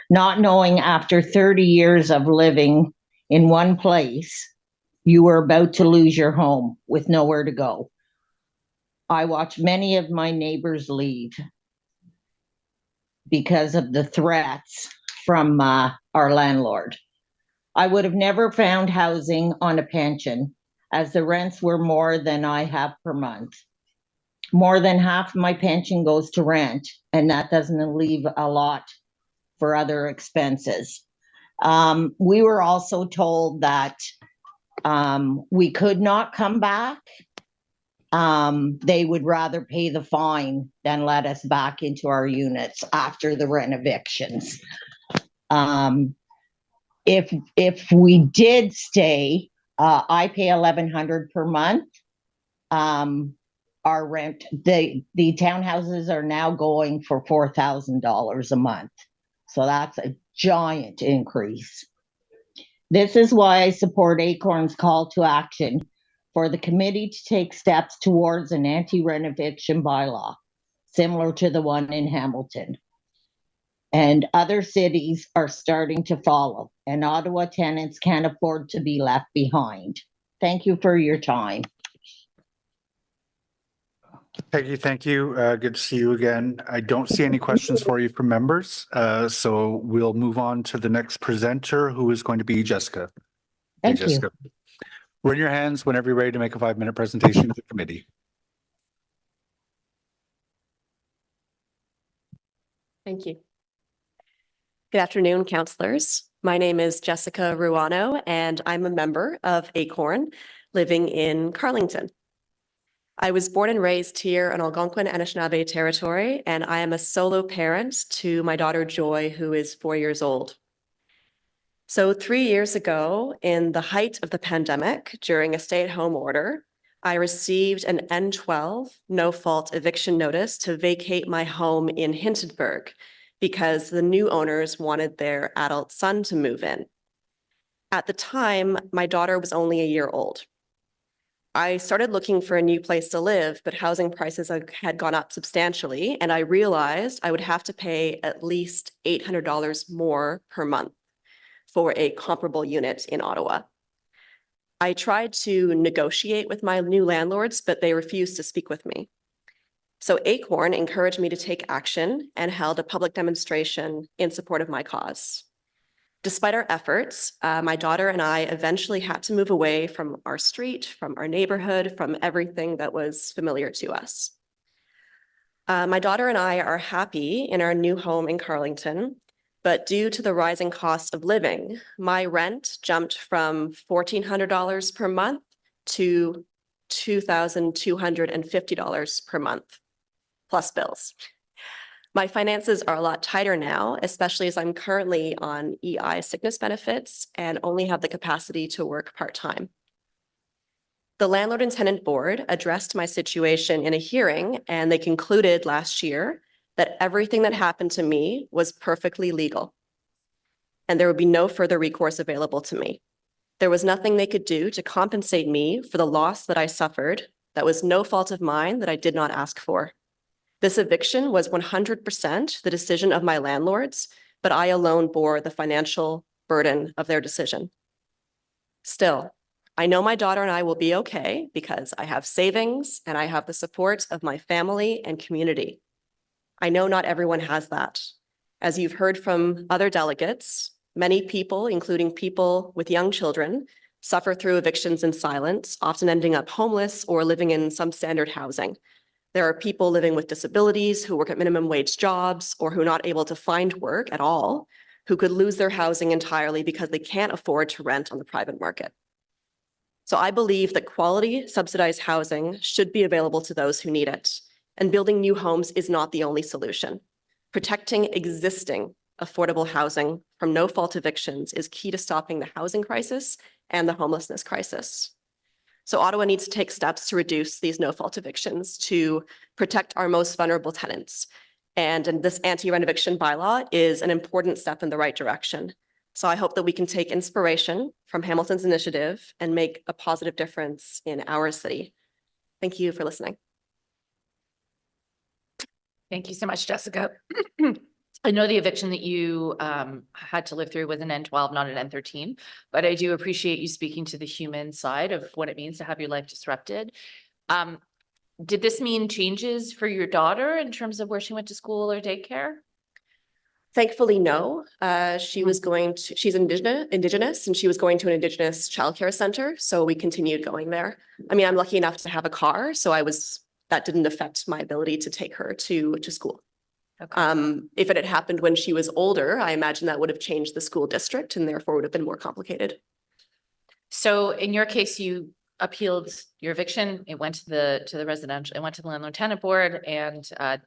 S15: Not knowing after 30 years of living in one place, you were about to lose your home with nowhere to go. I watched many of my neighbors leave because of the threats from our landlord. I would have never found housing on a pension, as the rents were more than I have per month. More than half of my pension goes to rent, and that doesn't leave a lot for other expenses. We were also told that we could not come back. They would rather pay the fine than let us back into our units after the renovations. If we did stay, I pay $1,100 per month. Our rent, the townhouses are now going for $4,000 a month. So that's a giant increase. This is why I support Acorn's call to action for the committee to take steps towards an anti-renovation bylaw, similar to the one in Hamilton. And other cities are starting to follow, and Ottawa tenants can't afford to be left behind. Thank you for your time.
S1: Peggy, thank you. Good to see you again. I don't see any questions for you from members. So we'll move on to the next presenter, who is going to be Jessica.
S15: Thank you.
S1: Jessica. Raise your hands whenever you're ready to make a 5-minute presentation to the committee.
S4: Thank you. Good afternoon, councillors. My name is Jessica Ruano, and I'm a member of Acorn living in Carlington. I was born and raised here in Algonquin Anishinaabe territory, and I am a solo parent to my daughter Joy, who is 4 years old. So 3 years ago, in the height of the pandemic, during a stay-at-home order, I received an N12 no-fault eviction notice to vacate my home in Hintonburg because the new owners wanted their adult son to move in. At the time, my daughter was only a year old. I started looking for a new place to live, but housing prices had gone up substantially, and I realized I would have to pay at least $800 more per month for a comparable unit in Ottawa. I tried to negotiate with my new landlords, but they refused to speak with me. So Acorn encouraged me to take action and held a public demonstration in support of my cause. Despite our efforts, my daughter and I eventually had to move away from our street, from our neighborhood, from everything that was familiar to us. My daughter and I are happy in our new home in Carlington, but due to the rising cost of living, my rent jumped from $1,400 per month to $2,250 per month, plus bills. My finances are a lot tighter now, especially as I'm currently on EI sickness benefits and only have the capacity to work part-time. The Landlord and Tenant Board addressed my situation in a hearing, and they concluded last year that everything that happened to me was perfectly legal, and there would be no further recourse available to me. There was nothing they could do to compensate me for the loss that I suffered that was no fault of mine that I did not ask for. This eviction was 100% the decision of my landlords, but I alone bore the financial burden of their decision. Still, I know my daughter and I will be okay because I have savings and I have the support of my family and community. I know not everyone has that. As you've heard from other delegates, many people, including people with young children, suffer through evictions in silence, often ending up homeless or living in substandard housing. There are people living with disabilities who work at minimum wage jobs or who are not able to find work at all, who could lose their housing entirely because they can't afford to rent on the private market. So I believe that quality subsidized housing should be available to those who need it, and building new homes is not the only solution. Protecting existing affordable housing from no-fault evictions is key to stopping the housing crisis and the homelessness crisis. So Ottawa needs to take steps to reduce these no-fault evictions to protect our most vulnerable tenants. And this anti-rent eviction bylaw is an important step in the right direction. So I hope that we can take inspiration from Hamilton's initiative and make a positive difference in our city. Thank you for listening.
S7: Thank you so much, Jessica. I know the eviction that you had to live through was an N12, not an N13, but I do appreciate you speaking to the human side of what it means to have your life disrupted. Did this mean changes for your daughter in terms of where she went to school or daycare?
S4: Thankfully, no. She was going to, she's Indigenous, and she was going to an Indigenous childcare center. So we continued going there. I mean, I'm lucky enough to have a car, so that didn't affect my ability to take her to school. Okay. If it had happened when she was older, I imagine that would have changed the school district and therefore would have been more complicated.
S7: So in your case, you appealed your eviction. It went to the residential, it went to the landlord tenant board, and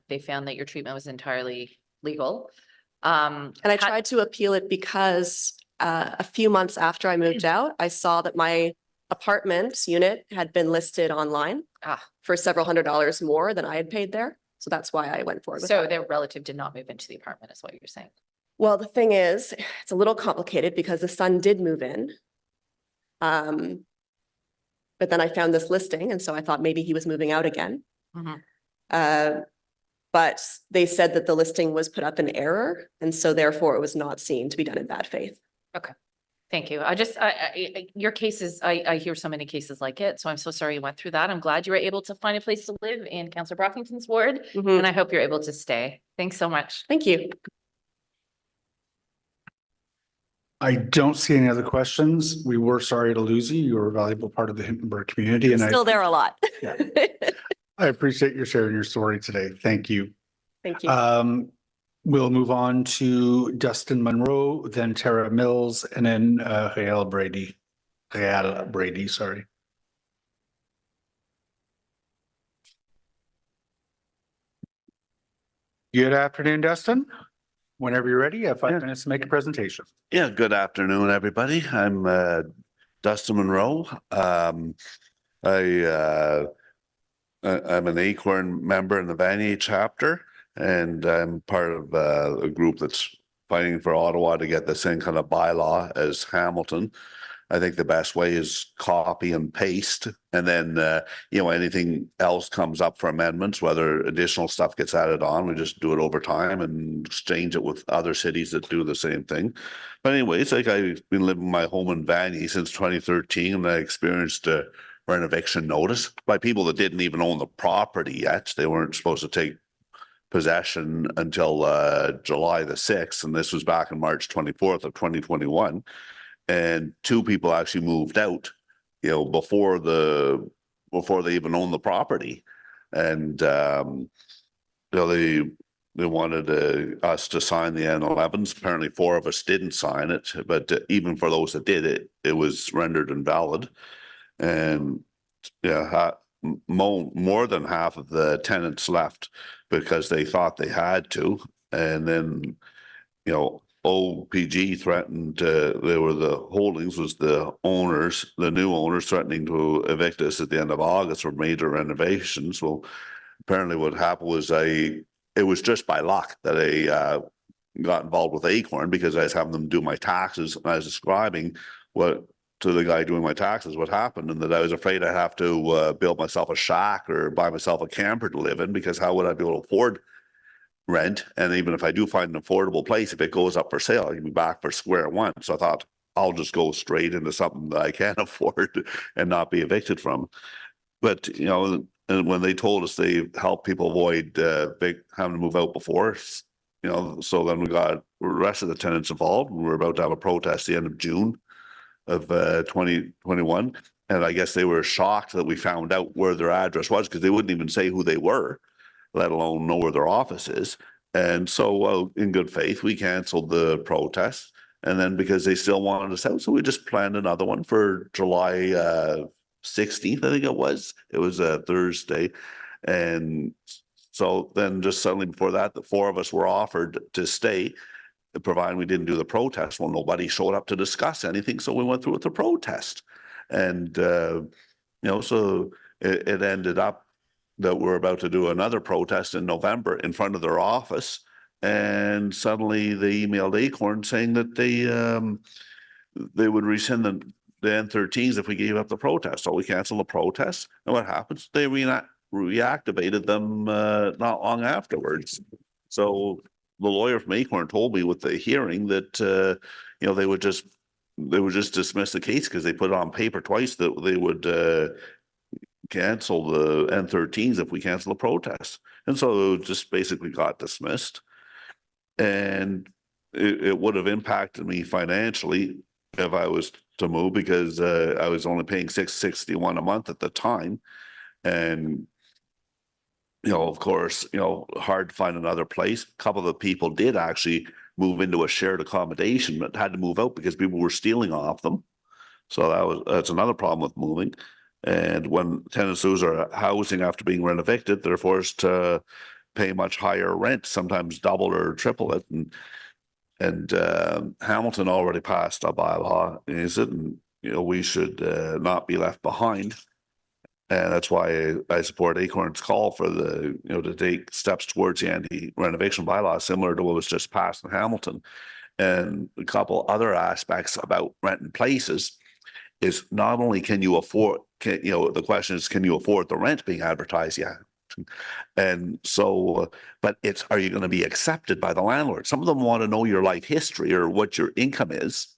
S7: they found that your treatment was entirely legal.
S4: And I tried to appeal it because a few months after I moved out, I saw that my apartment unit had been listed online for several $100s more than I had paid there. So that's why I went forward with
S7: So
S4: that.
S7: their relative did not move into the apartment, is what you're saying?
S4: Well, the thing is, it's a little complicated because the son did move in. But then I found this listing, and so I thought maybe he was moving out again.
S7: Mm-hmm.
S4: But they said that the listing was put up in error, and so therefore it was not seen to be done in bad faith.
S7: Okay. Thank you. Your cases, I hear so many cases like it, so I'm so sorry you went through that. I'm glad you were able to find a place to live in Councillor Brockington's ward, and I hope you're able to stay. Thanks so much.
S4: Thank you.
S1: I don't see any other questions. We were sorry to lose you. You were a valuable part of the Hindenburg community. And
S4: Still there a lot.
S1: Yeah. I appreciate you sharing your story today. Thank you.
S4: Thank you.
S1: We'll move on to Dustin Monroe, then Tara Mills, and then Rael Brady, sorry. Good afternoon, Dustin. Whenever you're ready, you have 5 minutes to make a presentation.
S3: Yeah, good afternoon, everybody. I'm Dustin Monroe. I'm an Acorn member in the Vanier chapter, and I'm part of a group that's fighting for Ottawa to get the same kind of bylaw as Hamilton. I think the best way is copy and paste, and then anything else comes up for amendments, whether additional stuff gets added on, we just do it over time and exchange it with other cities that do the same thing. But anyways, like I've been living my home in Vanier since 2013, and I experienced a rent eviction notice by people that didn't even own the property yet. They weren't supposed to take possession until July the 6th, and this was back in March 24th of 2021. And 2 people actually moved out, before they even owned the property, and they wanted us to sign the N11s. Apparently, 4 of us didn't sign it, but even for those that did, it was rendered invalid. And more than half of the tenants left because they thought they had to, and then OPG threatened, they were the holdings, was the new owners threatening to evict us at the end of August for major renovations. Well, apparently what happened was it was just by luck that I got involved with Acorn, because I was having them do my taxes, and I was describing what to the guy doing my taxes what happened, and that I was afraid I'd have to build myself a shack or buy myself a camper to live in, because how would I be able to afford rent? And even if I do find an affordable place, if it goes up for sale, I can be back for square one. So I thought I'll just go straight into something that I can afford and not be evicted from. But, you know, and when they told us they help people avoid having to move out before, you know, so then we got the rest of the tenants involved. We were about to have a protest the end of June of 2021. And I guess they were shocked that we found out where their address was, because they wouldn't even say who they were, let alone know where their office is. And so in good faith, we canceled the protest. And then because they still wanted us out, so we just planned another one for July 16th, I think it was. It was a Thursday. And so then just suddenly before that, the four of us were offered to stay, provided we didn't do the protest. Well, nobody showed up to discuss anything, so we went through with the protest. And, you know, so it ended up that we're about to do another protest in November in front of their office. And suddenly they emailed Acorn saying that they would rescind the N13s if we gave up the protest. So we canceled the protest. And what happens? They reactivated them not long afterwards. So the lawyer from Acorn told me with the hearing that you know, they would just dismiss the case because they put it on paper twice that they would cancel the N13s if we cancel the protest. And so it just basically got dismissed. And it would have impacted me financially if I was to move, because I was only paying $661 a month at the time. And, you know, of course, you know, hard to find another place. A couple of the people did actually move into a shared accommodation, but had to move out because people were stealing off them. So that's another problem with moving. And when tenants lose their housing after being rent-evicted, they're forced to pay much higher rent, sometimes double or triple it. And Hamilton already passed a bylaw, is it? And, you know, we should not be left behind. And that's why I support Acorn's call for the, you know, to take steps towards the anti-renovation bylaw, similar to what was just passed in Hamilton. And a couple other aspects about renting places is not only can you afford, you know, the question is, can you afford the rent being advertised? Yeah. And so, but it's, are you going to be accepted by the landlord? Some of them want to know your life history or what your income is,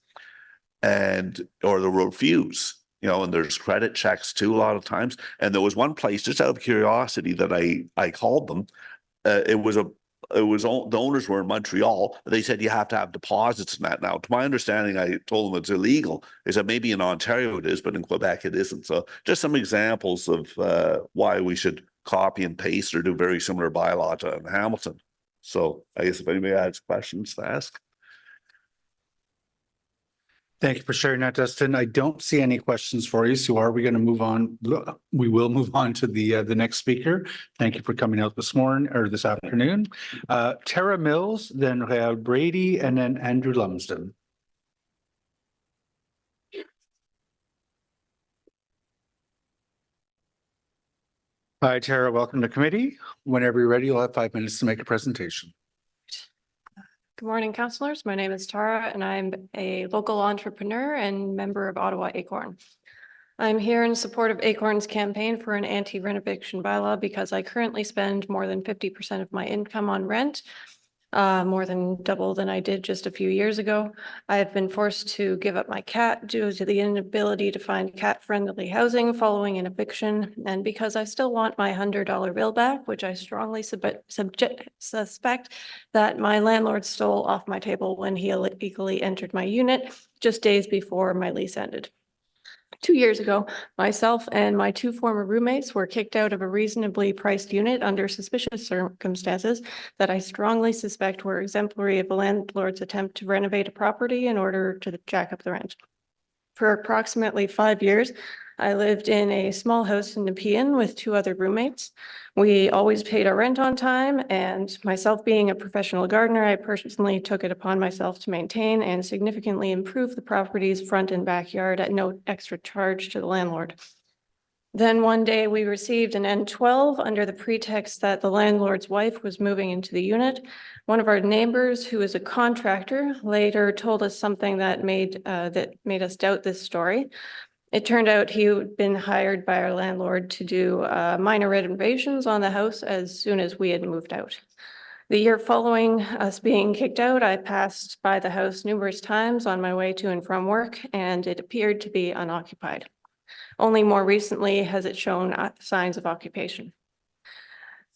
S3: and, or they'll refuse, you know, and there's credit checks too, a lot of times. And there was one place, just out of curiosity, that I called them. The owners were in Montreal. They said you have to have deposits in that now. To my understanding, I told them it's illegal. They said maybe in Ontario it is, but in Quebec it isn't. So just some examples of why we should copy and paste or do very similar bylaw to Hamilton. So I guess if anybody has questions to ask.
S1: Thank you for sharing that, Dustin. I don't see any questions for you. So are we going to move on? We will move on to the next speaker. Thank you for coming out this morning or this afternoon. Tara Mills, then Rael Brady, and then Andrew Lumsden. Hi, Tara. Welcome to committee. Whenever you're ready, you'll have 5 minutes to make a presentation.
S9: Good morning, councillors. My name is Tara, and I'm a local entrepreneur and member of Ottawa Acorn. I'm here in support of Acorn's campaign for an anti-renovation bylaw because I currently spend more than 50% of my income on rent, more than double than I did just a few years ago. I have been forced to give up my cat due to the inability to find cat-friendly housing following an eviction, and because I still want my $100 bill back, which I strongly suspect that my landlord stole off my table when he illegally entered my unit just days before my lease ended. 2 years ago, myself and my 2 former roommates were kicked out of a reasonably priced unit under suspicious circumstances that I strongly suspect were exemplary of a landlord's attempt to renovate a property in order to jack up the rent. For approximately 5 years, I lived in a small house in Nepean with 2 other roommates. We always paid our rent on time, and myself being a professional gardener, I personally took it upon myself to maintain and significantly improve the property's front and backyard at no extra charge to the landlord. Then one day we received an N12 under the pretext that the landlord's wife was moving into the unit. One of our neighbors, who is a contractor, later told us something that made us doubt this story. It turned out he had been hired by our landlord to do minor renovations on the house as soon as we had moved out. The year following us being kicked out, I passed by the house numerous times on my way to and from work, and it appeared to be unoccupied. Only more recently has it shown signs of occupation.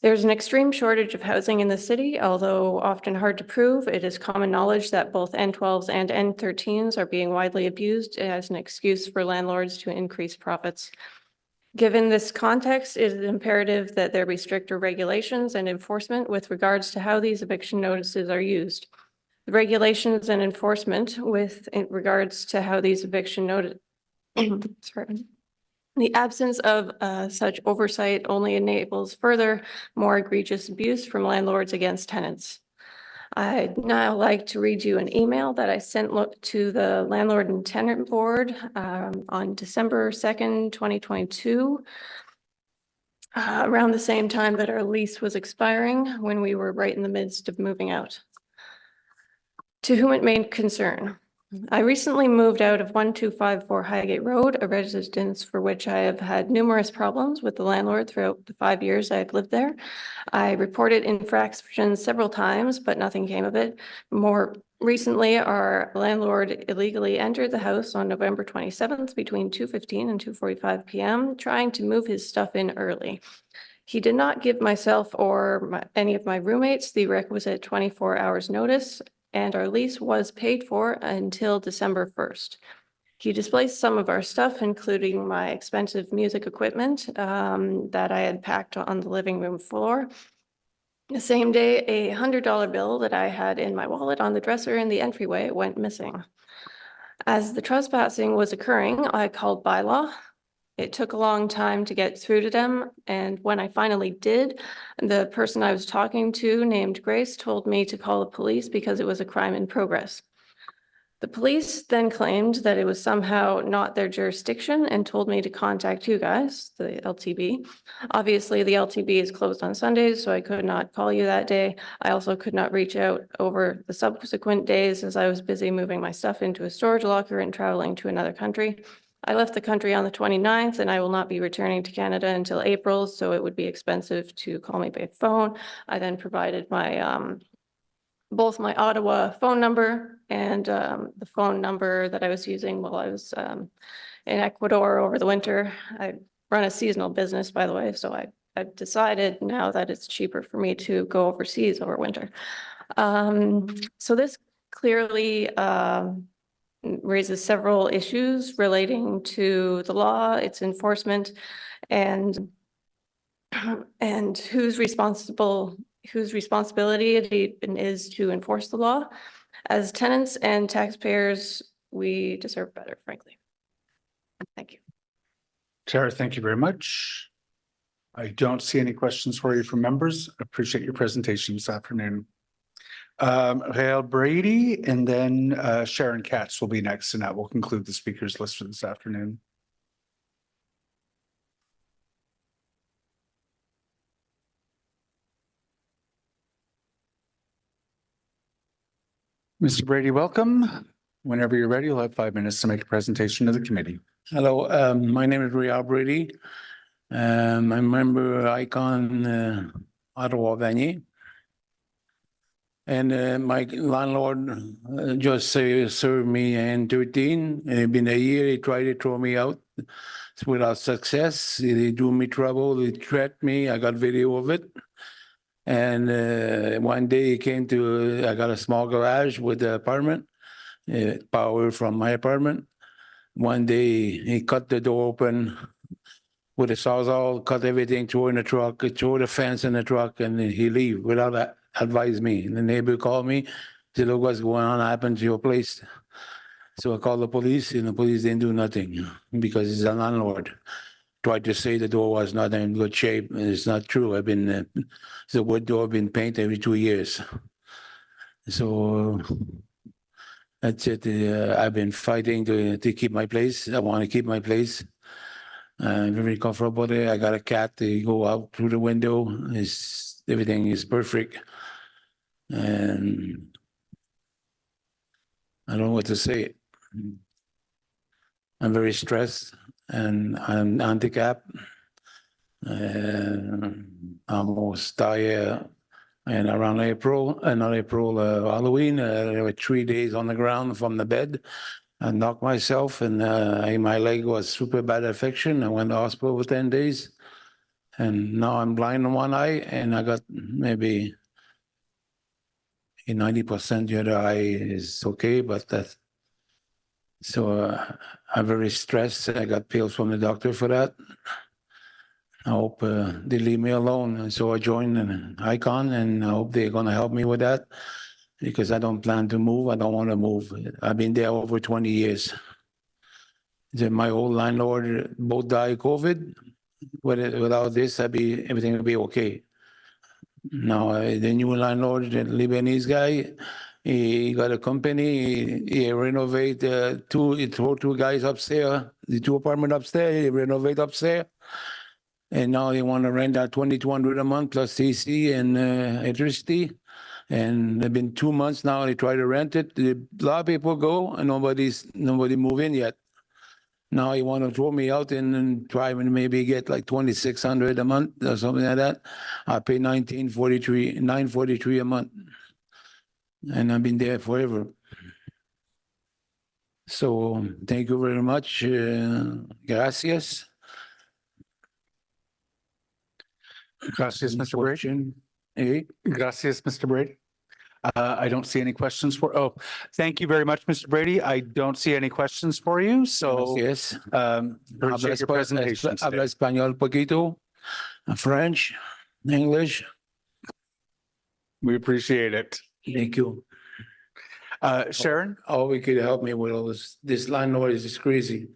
S9: There's an extreme shortage of housing in the city, although often hard to prove. It is common knowledge that both N12s and N13s are being widely abused as an excuse for landlords to increase profits. Given this context, it is imperative that there be stricter regulations and enforcement with regards to how these eviction notices are used. The regulations and enforcement with regards to how these eviction notices the absence of such oversight only enables further, more egregious abuse from landlords against tenants. I'd now like to read you an email that I sent to the Landlord and Tenant Board on December 2nd, 2022, around the same time that our lease was expiring, when we were right in the midst of moving out. To whom it may concern. I recently moved out of 1254 Highgate Road, a residence for which I have had numerous problems with the landlord throughout the 5 years I've lived there. I reported infractions several times, but nothing came of it. More recently, our landlord illegally entered the house on November 27th between 2:15 and 2:45 p.m., trying to move his stuff in early. He did not give myself or any of my roommates the requisite 24 hours notice, and our lease was paid for until December 1st. He displaced some of our stuff, including my expensive music equipment that I had packed on the living room floor. The same day, a $100 bill that I had in my wallet on the dresser in the entryway went missing. As the trespassing was occurring, I called bylaw. It took a long time to get through to them, and when I finally did, the person I was talking to, named Grace, told me to call the police because it was a crime in progress. The police then claimed that it was somehow not their jurisdiction and told me to contact you guys, the LTB. Obviously, the LTB is closed on Sundays, so I could not call you that day. I also could not reach out over the subsequent days as I was busy moving my stuff into a storage locker and traveling to another country. I left the country on the 29th and I will not be returning to Canada until April, so it would be expensive to call me by phone. I then provided my both my Ottawa phone number and the phone number that I was using while I was in Ecuador over the winter. I run a seasonal business, by the way, so I've decided now that it's cheaper for me to go overseas over winter. So this clearly raises several issues relating to the law, its enforcement, and whose responsibility it is to enforce the law. As tenants and taxpayers, we deserve better, frankly. Thank you.
S1: Tara, thank you very much. I don't see any questions for you from members. Appreciate your presentation this afternoon. Rael Brady and then Sharon Katz will be next, and that will conclude the speakers list for this afternoon. Mr. Brady, welcome. Whenever you're ready, you'll have 5 minutes to make a presentation to the committee.
S11: Hello, my name is Rael Brady. I'm a member Icon Ottawa Vanier. And my landlord just served me in 13. It's been a year. He tried to throw me out without success. They do me trouble. They threatened me. I got video of it. And one day he came to, I got a small garage with the apartment, power from my apartment. One day he cut the door open with a sawzall, cut everything, throw in the truck, throw the fence in the truck, and he leave without advise me. And the neighbor called me, said, look what's going on, happened to your place. So I called the police, and the police didn't do nothing because he's a landlord. Tried to say the door was not in good shape, and it's not true. I've been, the wood door been painted every 2 years. So that's it. I've been fighting to keep my place. I want to keep my place. I'm very comfortable there. I got a cat. They go out through the window. Everything is perfect. And I don't know what to say. I'm very stressed and I'm handicapped. Almost die and around April, Halloween, I was 3 days on the ground from the bed. I knocked myself and my leg was super bad infection. I went to hospital for 10 days. And now I'm blind in one eye and I got maybe 90% the other eye is okay, but that. So I'm very stressed. I got pills from the doctor for that. I hope they leave me alone. And so I joined an ICON and I hope they're going to help me with that because I don't plan to move. I don't want to move. I've been there over 20 years. My old landlord both died COVID. Without this, everything would be okay. Now, the new landlord, the Lebanese guy, he got a company, he renovate he throw two guys upstairs, the 2 apartments upstairs, he renovate upstairs. And now they want to rent out $2,200 a month plus AC and electricity. And it's been 2 months now. They try to rent it. A lot of people go, and nobody move in yet. Now he want to throw me out and try and maybe get like $2,600 a month or something like that. I pay $943 a month, and I've been there forever. So thank you very much. Gracias.
S1: Gracias, Mr. Brady. Gracias, Mr. Brady. I don't see any questions thank you very much, Mr. Brady. I don't see any questions for you. So
S11: yes.
S1: Appreciate your presentation.
S11: Habla español poquito, French, English.
S1: We appreciate it.
S11: Thank you.
S1: Sharon?
S11: Oh, we could help me with all this. This landlord is just crazy.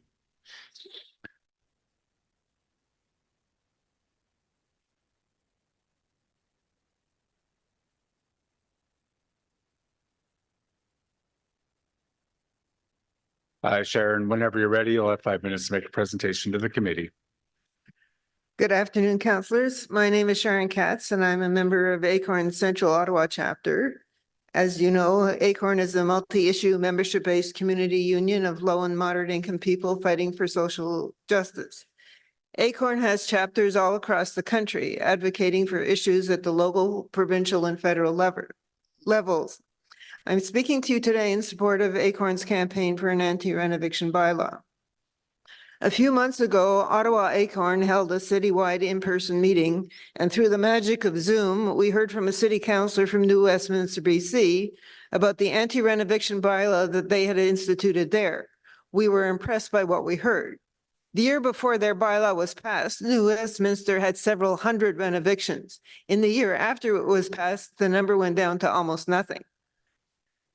S1: Sharon, whenever you're ready, you'll have 5 minutes to make a presentation to the committee.
S12: Good afternoon, councillors. My name is Sharon Katz, and I'm a member of ACORN Central Ottawa chapter. As you know, ACORN is a multi-issue membership-based community union of low and moderate income people fighting for social justice. ACORN has chapters all across the country advocating for issues at the local, provincial, and federal levels. I'm speaking to you today in support of ACORN's campaign for an anti-rent-eviction bylaw. A few months ago, Ottawa ACORN held a citywide in-person meeting, and through the magic of Zoom, we heard from a city councillor from New Westminster, BC, about the anti-rent-eviction bylaw that they had instituted there. We were impressed by what we heard. The year before their bylaw was passed, New Westminster had several hundred rent evictions. In the year after it was passed, the number went down to almost nothing.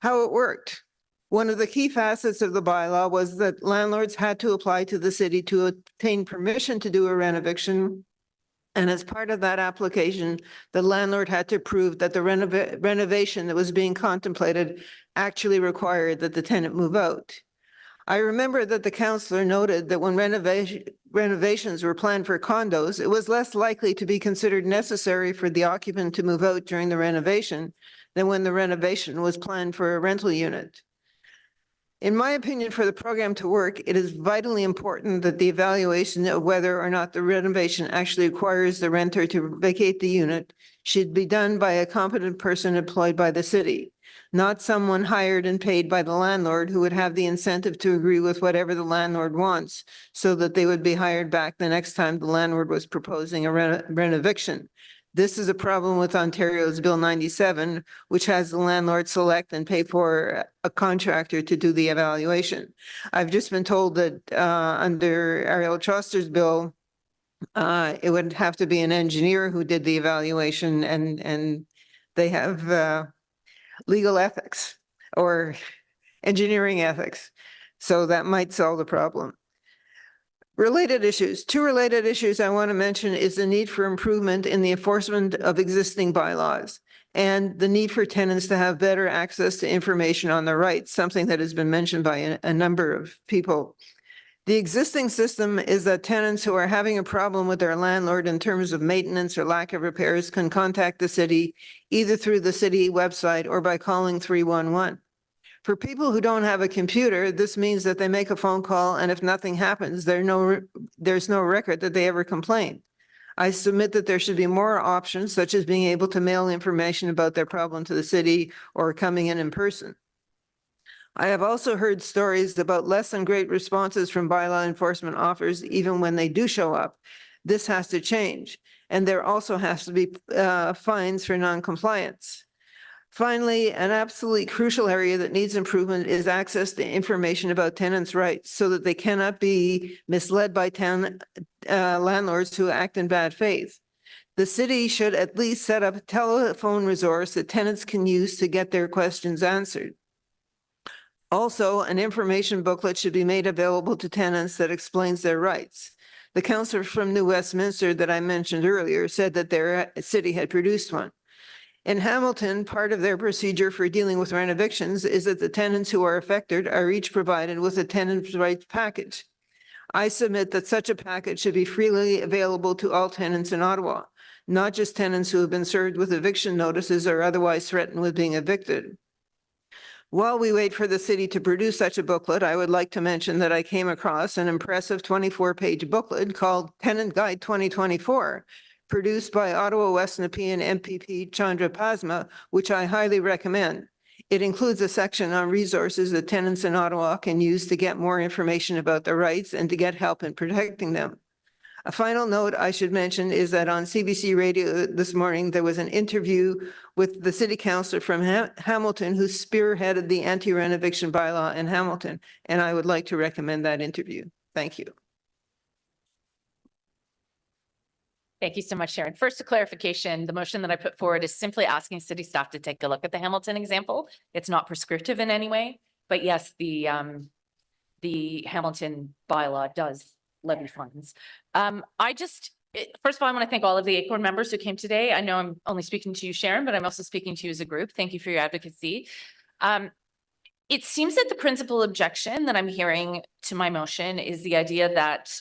S12: How it worked. One of the key facets of the bylaw was that landlords had to apply to the city to obtain permission to do a rent eviction. And as part of that application, the landlord had to prove that the renovation that was being contemplated actually required that the tenant move out. I remember that the councillor noted that when renovations were planned for condos, it was less likely to be considered necessary for the occupant to move out during the renovation than when the renovation was planned for a rental unit. In my opinion, for the program to work, it is vitally important that the evaluation of whether or not the renovation actually requires the renter to vacate the unit should be done by a competent person employed by the city, not someone hired and paid by the landlord who would have the incentive to agree with whatever the landlord wants so that they would be hired back the next time the landlord was proposing a rent eviction. This is a problem with Ontario's Bill 97, which has the landlord select and pay for a contractor to do the evaluation. I've just been told that under Ariel Choster's bill, it would have to be an engineer who did the evaluation, and they have legal ethics or engineering ethics. So that might solve the problem. Related issues. Two related issues I want to mention is the need for improvement in the enforcement of existing bylaws and the need for tenants to have better access to information on their rights, something that has been mentioned by a number of people. The existing system is that tenants who are having a problem with their landlord in terms of maintenance or lack of repairs can contact the city either through the city website or by calling 311. For people who don't have a computer, this means that they make a phone call, and if nothing happens, there's no record that they ever complained. I submit that there should be more options, such as being able to mail information about their problem to the city or coming in person. I have also heard stories about less than great responses from bylaw enforcement officers, even when they do show up. This has to change, and there also has to be fines for noncompliance. Finally, an absolutely crucial area that needs improvement is access to information about tenants' rights so that they cannot be misled by landlords who act in bad faith. The city should at least set up a telephone resource that tenants can use to get their questions answered. Also, an information booklet should be made available to tenants that explains their rights. The councillor from New Westminster that I mentioned earlier said that their city had produced one. In Hamilton, part of their procedure for dealing with rent evictions is that the tenants who are affected are each provided with a tenants' rights package. I submit that such a package should be freely available to all tenants in Ottawa, not just tenants who have been served with eviction notices or otherwise threatened with being evicted. While we wait for the city to produce such a booklet, I would like to mention that I came across an impressive 24-page booklet called Tenant Guide 2024, produced by Ottawa West Nepean MPP Chandra Pasma, which I highly recommend. It includes a section on resources that tenants in Ottawa can use to get more information about their rights and to get help in protecting them. A final note I should mention is that on CBC Radio this morning, there was an interview with the city councillor from Hamilton who spearheaded the anti-rent eviction bylaw in Hamilton, and I would like to recommend that interview. Thank you.
S7: Thank you so much, Sharon. First, a clarification, the motion that I put forward is simply asking city staff to take a look at the Hamilton example. It's not prescriptive in any way, but yes, the Hamilton bylaw does levy fines. First of all, I want to thank all of the ACORN members who came today. I know I'm only speaking to you, Sharon, but I'm also speaking to you as a group. Thank you for your advocacy. It seems that the principal objection that I'm hearing to my motion is the idea that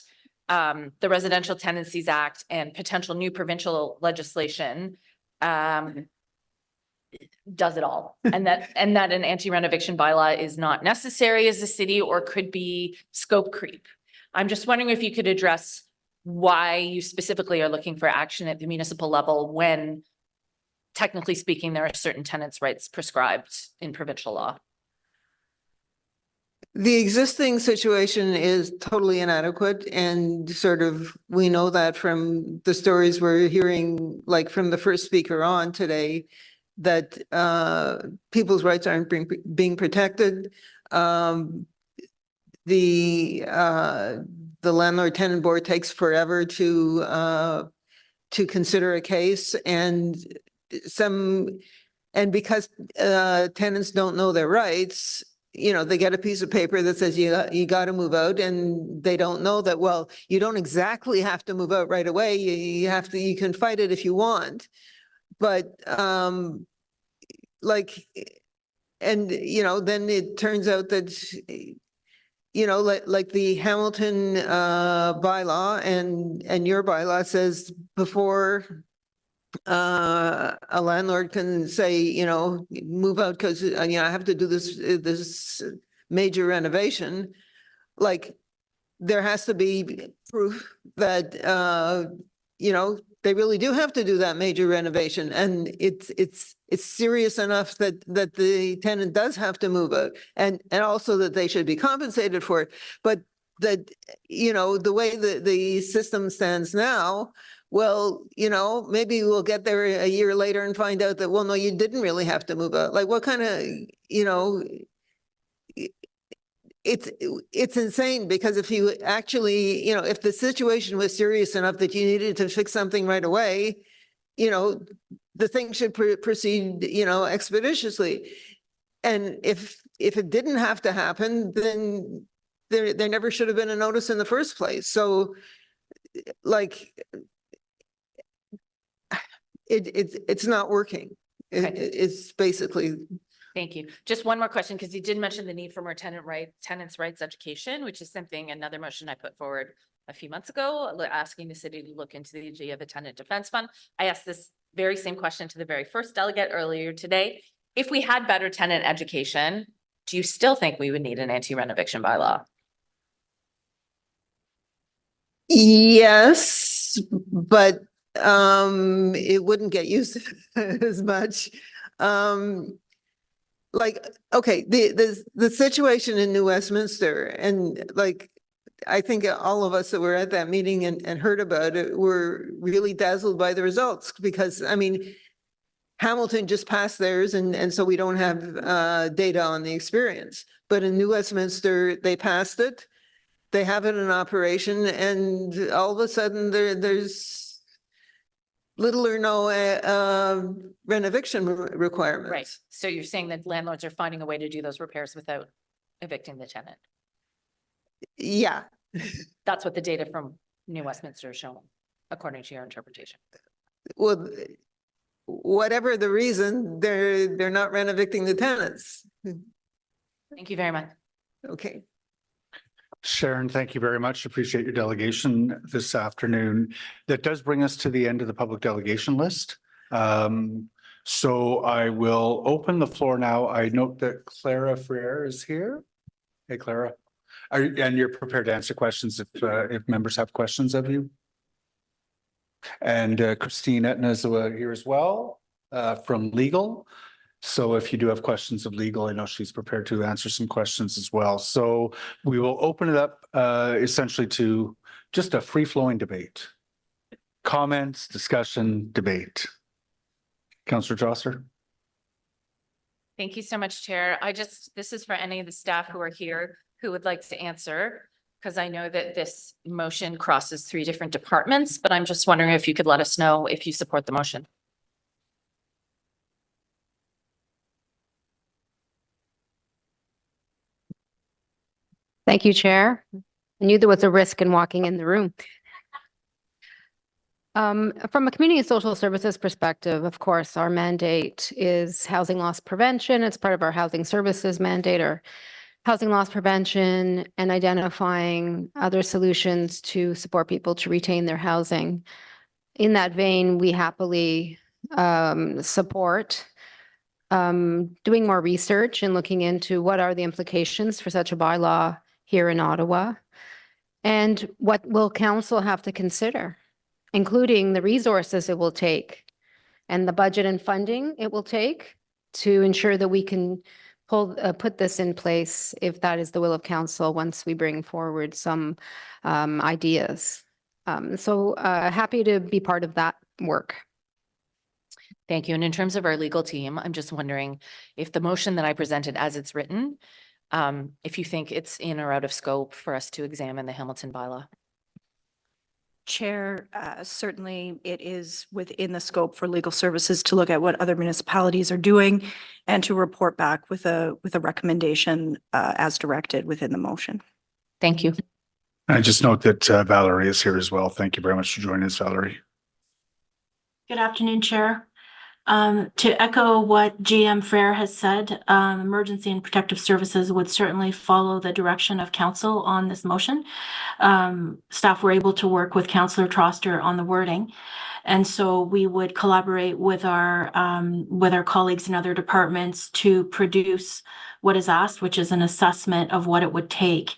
S7: the Residential Tenancies Act and potential new provincial legislation does it all, and that an anti-rent eviction bylaw is not necessary as a city or could be scope creep. I'm just wondering if you could address why you specifically are looking for action at the municipal level when, technically speaking, there are certain tenants' rights prescribed in provincial law.
S12: The existing situation is totally inadequate, and we know that from the stories we're hearing, like from the first speaker on today, that people's rights aren't being protected. The landlord tenant board takes forever to consider a case, and because tenants don't know their rights, they get a piece of paper that says you got to move out, and they don't know that, well, you don't exactly have to move out right away. You can fight it if you want, but then it turns out that like the Hamilton bylaw and your bylaw says before a landlord can say, move out because I have to do this major renovation. Like, there has to be proof that they really do have to do that major renovation, and it's serious enough that the tenant does have to move out, and also that they should be compensated for it. But that the way that the system stands now, well, maybe we'll get there a year later and find out that, well, no, you didn't really have to move out. Like, what kind of it's insane, because if you actually, if the situation was serious enough that you needed to fix something right away, the thing should proceed, expeditiously. And if it didn't have to happen, then there never should have been a notice in the first place. So, like, it's not working.
S7: Okay.
S12: It's basically.
S7: Thank you. Just one more question, because you did mention the need for more tenants' rights education, which is something, another motion I put forward a few months ago, asking the city to look into the idea of a tenant defense fund. I asked this very same question to the very first delegate earlier today. If we had better tenant education, do you still think we would need an anti-rent eviction bylaw?
S12: Yes, but it wouldn't get used as much. Like, okay, the situation in New Westminster, and like, I think all of us that were at that meeting and heard about it were really dazzled by the results, because I mean, Hamilton just passed theirs, and so we don't have data on the experience. But in New Westminster, they passed it. They have it in operation, and all of a sudden there's little or no rent eviction requirements.
S7: Right. So you're saying that landlords are finding a way to do those repairs without evicting the tenant?
S12: Yeah.
S7: That's what the data from New Westminster is showing, according to your interpretation.
S12: Well, whatever the reason, they're not rent evicting the tenants.
S7: Thank you very much.
S12: Okay.
S1: Sharon, thank you very much. Appreciate your delegation this afternoon. That does bring us to the end of the public delegation list. So I will open the floor now. I note that Clara Freire is here. Hey, Clara. And you're prepared to answer questions if members have questions of you. And Christine Etna is here as well from legal. So if you do have questions of legal, I know she's prepared to answer some questions as well. So we will open it up essentially to just a free-flowing debate. Comments, discussion, debate. Councillor Josser.
S7: Thank you so much, Chair. This is for any of the staff who are here who would like to answer, because I know that this motion crosses 3 different departments, but I'm just wondering if you could let us know if you support the motion.
S16: Thank you, Chair. I knew there was a risk in walking in the room. From a community and social services perspective, of course, our mandate is housing loss prevention. It's part of our housing services mandate, or housing loss prevention, and identifying other solutions to support people to retain their housing. In that vein, we happily support doing more research and looking into what are the implications for such a bylaw here in Ottawa, and what will council have to consider, including the resources it will take and the budget and funding it will take to ensure that we can put this in place, if that is the will of council, once we bring forward some ideas. So happy to be part of that work.
S7: Thank you. And in terms of our legal team, I'm just wondering if the motion that I presented as it's written, if you think it's in or out of scope for us to examine the Hamilton bylaw.
S22: Chair, certainly it is within the scope for legal services to look at what other municipalities are doing and to report back with a recommendation as directed within the motion.
S7: Thank you.
S1: I just note that Valerie is here as well. Thank you very much for joining us, Valerie.
S23: Good afternoon, Chair. To echo what GM Frere has said, emergency and protective services would certainly follow the direction of council on this motion. Staff were able to work with Councillor Troster on the wording, and so we would collaborate with our colleagues in other departments to produce what is asked, which is an assessment of what it would take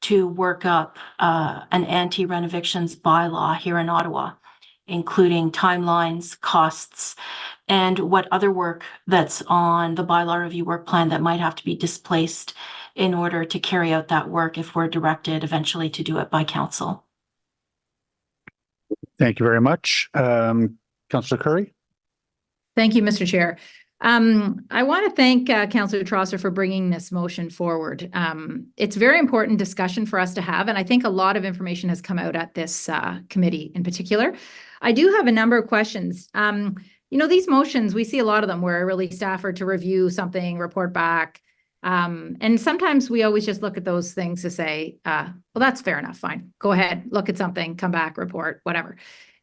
S23: to work up an anti-rent evictions bylaw here in Ottawa, including timelines, costs, and what other work that's on the bylaw review work plan that might have to be displaced in order to carry out that work if we're directed eventually to do it by council.
S1: Thank you very much. Councillor Curry.
S24: Thank you, Mr. Chair. I want to thank Councillor Troster for bringing this motion forward. It's a very important discussion for us to have, and I think a lot of information has come out at this committee in particular. I do have a number of questions. You know, these motions, we see a lot of them where really staff are to review something, report back. And sometimes we always just look at those things to say, well, that's fair enough, fine. Go ahead, look at something, come back, report, whatever.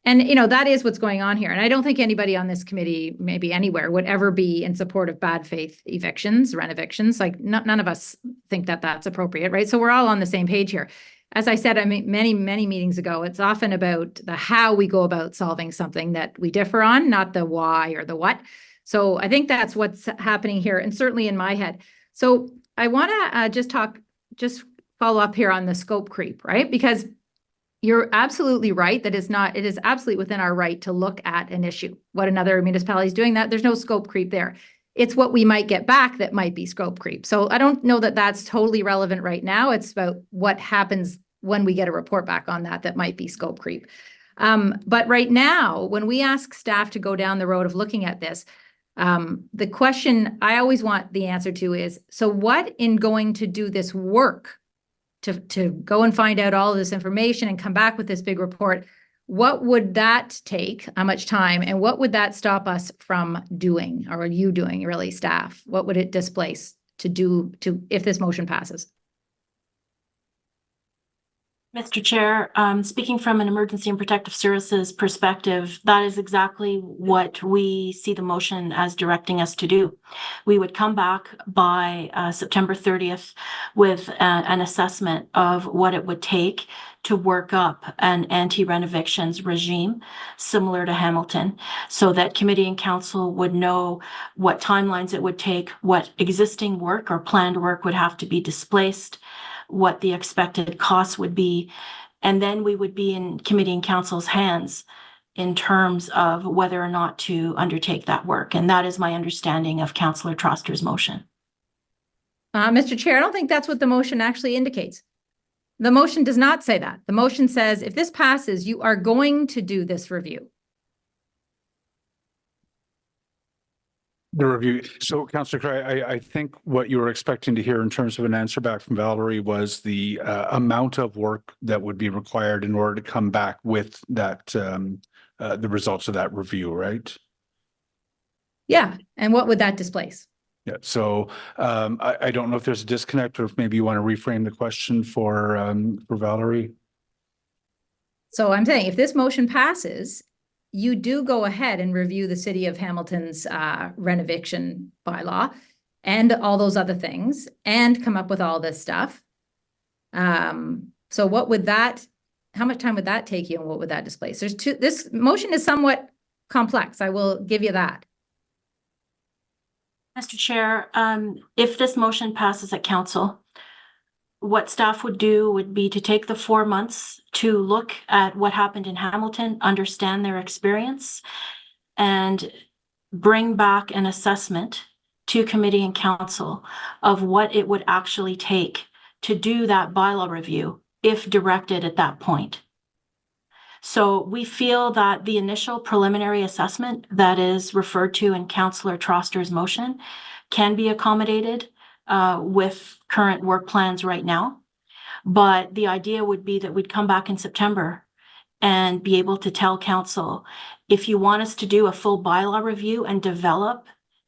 S24: And, that is what's going on here. And I don't think anybody on this committee, maybe anywhere, would ever be in support of bad faith evictions, rent evictions. Like none of us think that that's appropriate, right? So we're all on the same page here. As I said, many meetings ago, it's often about the how we go about solving something that we differ on, not the why or the what. So I think that's what's happening here, and certainly in my head. So I want to just follow up here on the scope creep, right? Because you're absolutely right that it is absolutely within our right to look at an issue. What another municipality is doing, that there's no scope creep there. It's what we might get back that might be scope creep. So I don't know that that's totally relevant right now. It's about what happens when we get a report back on that might be scope creep. But right now, when we ask staff to go down the road of looking at this, the question I always want the answer to is, so what in going to do this work to go and find out all of this information and come back with this big report, what would that take? How much time? And what would that stop us from doing, or you doing, really, staff? What would it displace if this motion passes?
S23: Mr. Chair, speaking from an emergency and protective services perspective, that is exactly what we see the motion as directing us to do. We would come back by September 30th with an assessment of what it would take to work up an anti-rent evictions regime similar to Hamilton, so that committee and council would know what timelines it would take, what existing work or planned work would have to be displaced, what the expected costs would be, and then we would be in committee and council's hands in terms of whether or not to undertake that work. And that is my understanding of Councillor Troster's motion.
S24: Mr. Chair, I don't think that's what the motion actually indicates. The motion does not say that. The motion says, if this passes, you are going to do this review.
S1: The review. So, Councillor Cray, I think what you were expecting to hear in terms of an answer back from Valerie was the amount of work that would be required in order to come back with that, the results of that review, right?
S24: Yeah. And what would that displace?
S1: Yeah. So I don't know if there's a disconnect, or if maybe you want to reframe the question for Valerie.
S24: So I'm saying, if this motion passes, you do go ahead and review the City of Hamilton's rent eviction bylaw and all those other things and come up with all this stuff. So what would how much time would that take you, and what would that displace? This motion is somewhat complex. I will give you that.
S23: Mr. Chair, if this motion passes at council, what staff would do would be to take the 4 months to look at what happened in Hamilton, understand their experience, and bring back an assessment to committee and council of what it would actually take to do that bylaw review if directed at that point. So we feel that the initial preliminary assessment that is referred to in Councillor Troster's motion can be accommodated with current work plans right now. But the idea would be that we'd come back in September and be able to tell council, if you want us to do a full bylaw review and develop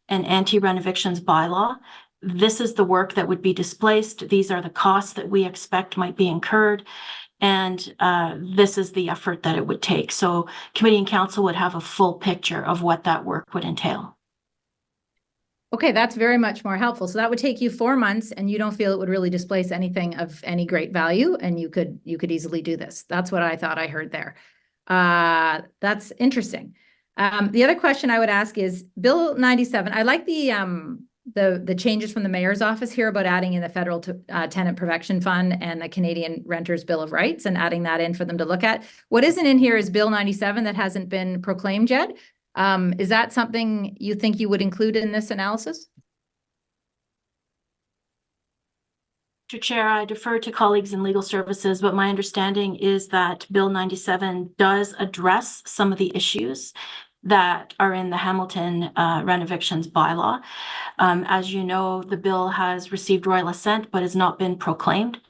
S23: an anti-rent evictions bylaw, this is the work that would be displaced. These are the costs that we expect might be incurred. And this is the effort that it would take. So committee and council would have a full picture of what that work would entail.
S24: Okay, that's very much more helpful. So that would take you 4 months, and you don't feel it would really displace anything of any great value, and you could easily do this. That's what I thought I heard there. That's interesting. The other question I would ask is Bill 97. I like the changes from the mayor's office here about adding in the federal tenant protection fund and the Canadian Renters Bill of Rights, and adding that in for them to look at. What isn't in here is Bill 97 that hasn't been proclaimed yet. Is that something you think you would include in this analysis?
S23: Mr. Chair, I defer to colleagues in legal services, but my understanding is that Bill 97 does address some of the issues that are in the Hamilton rent evictions bylaw. As you know, the bill has received royal assent, but has not been proclaimed.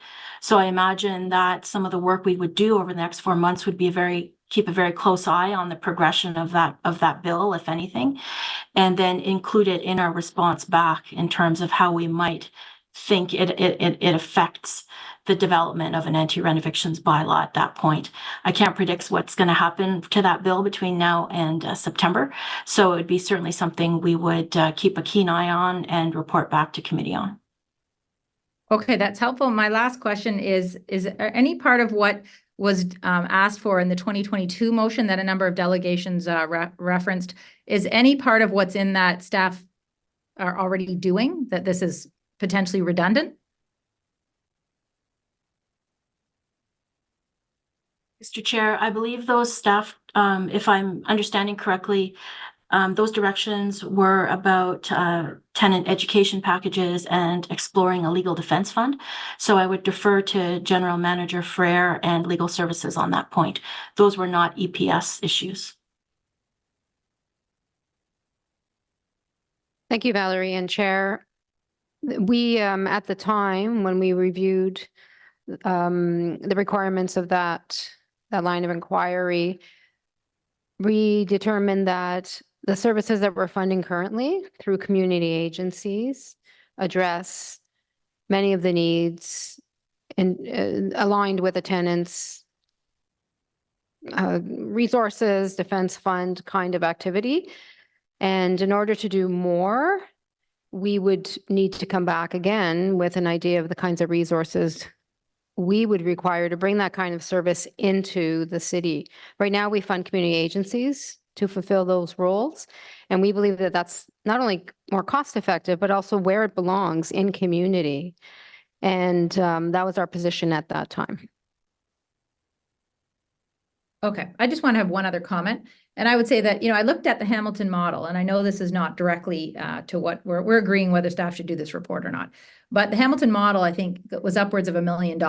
S23: So I imagine that some of the work we would do over the next 4 months would be keep a very close eye on the progression of that bill, if anything, and then include it in our response back in terms of how we might think it affects the development of an anti-renovictions bylaw at that point. I can't predict what's going to happen to that bill between now and September. So it would be certainly something we would keep a keen eye on and report back to committee on.
S24: Okay, that's helpful. My last question is there any part of what was asked for in the 2022 motion that a number of delegations referenced, is any part of what's in that staff are already doing, that this is potentially redundant?
S23: Mr. Chair, I believe those staff, if I'm understanding correctly, those directions were about tenant education packages and exploring a legal defense fund. So I would defer to General Manager Frere and Legal Services on that point. Those were not EPS issues.
S16: Thank you, Valerie and Chair. We, at the time when we reviewed the requirements of that line of inquiry, we determined that the services that we're funding currently through community agencies address many of the needs aligned with the tenants' resources, defense fund kind of activity. And in order to do more, we would need to come back again with an idea of the kinds of resources we would require to bring that kind of service into the city. Right now, we fund community agencies to fulfill those roles. And we believe that that's not only more cost effective, but also where it belongs in community. And that was our position at that time.
S24: Okay, I just want to have one other comment. And I would say that, I looked at the Hamilton model, and I know this is not directly to what we're agreeing whether staff should do this report or not. But the Hamilton model, I think, was upwards of $1 million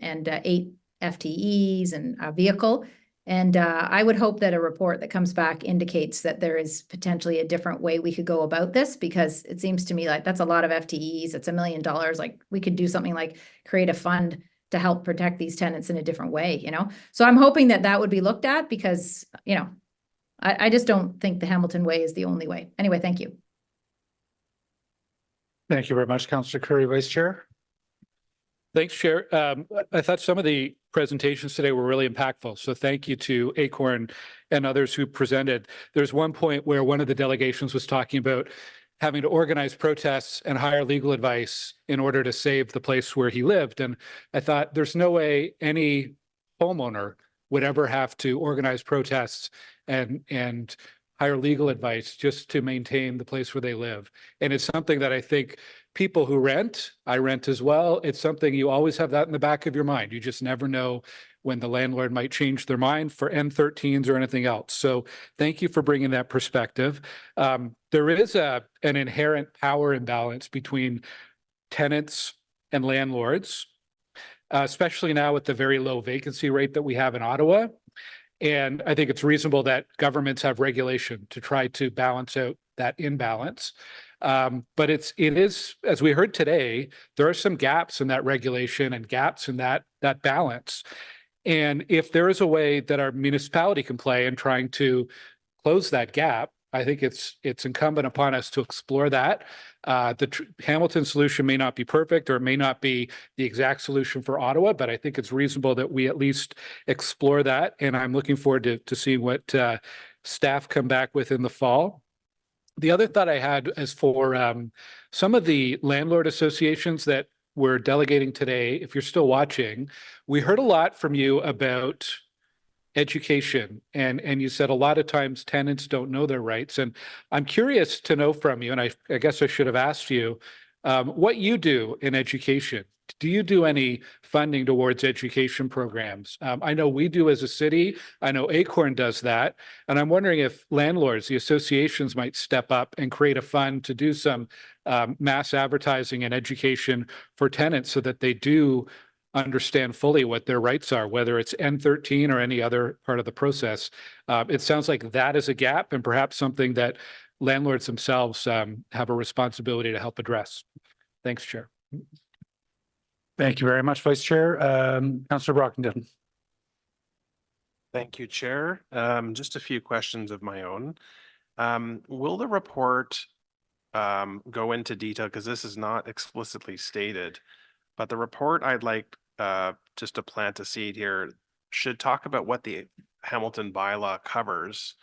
S24: and 8 FTEs and a vehicle. And I would hope that a report that comes back indicates that there is potentially a different way we could go about this, because it seems to me like that's a lot of FTEs. It's $1 million. Like we could do something like create a fund to help protect these tenants in a different way, So I'm hoping that that would be looked at because, I just don't think the Hamilton way is the only way. Anyway, thank you.
S1: Thank you very much, Councillor Curry, Vice Chair.
S5: Thanks, Chair. I thought some of the presentations today were really impactful. So thank you to Acorn and others who presented. There's one point where one of the delegations was talking about having to organize protests and hire legal advice in order to save the place where he lived. And I thought there's no way any homeowner would ever have to organize protests and hire legal advice just to maintain the place where they live. And it's something that I think people who rent, I rent as well, it's something you always have that in the back of your mind. You just never know when the landlord might change their mind for N13s or anything else. So thank you for bringing that perspective. There is an inherent power imbalance between tenants and landlords, especially now with the very low vacancy rate that we have in Ottawa. And I think it's reasonable that governments have regulation to try to balance out that imbalance. But it is, as we heard today, there are some gaps in that regulation and gaps in that balance. And if there is a way that our municipality can play in trying to close that gap, I think it's incumbent upon us to explore that. The Hamilton solution may not be perfect, or it may not be the exact solution for Ottawa, but I think it's reasonable that we at least explore that. And I'm looking forward to seeing what staff come back with in the fall. The other thought I had is for some of the landlord associations that we're delegating today. If you're still watching, we heard a lot from you about education, and you said a lot of times tenants don't know their rights. And I'm curious to know from you, and I guess I should have asked you, what you do in education. Do you do any funding towards education programs? I know we do as a city. I know Acorn does that. And I'm wondering if landlords, the associations, might step up and create a fund to do some mass advertising and education for tenants so that they do understand fully what their rights are, whether it's N13 or any other part of the process. It sounds like that is a gap and perhaps something that landlords themselves have a responsibility to help address. Thanks, Chair.
S1: Thank you very much, Vice Chair. Councillor Brockington.
S10: Thank you, Chair. Just a few questions of my own. Will the report go into detail because this is not explicitly stated. But the report I'd like just to plant a seed here should talk about what the Hamilton bylaw covers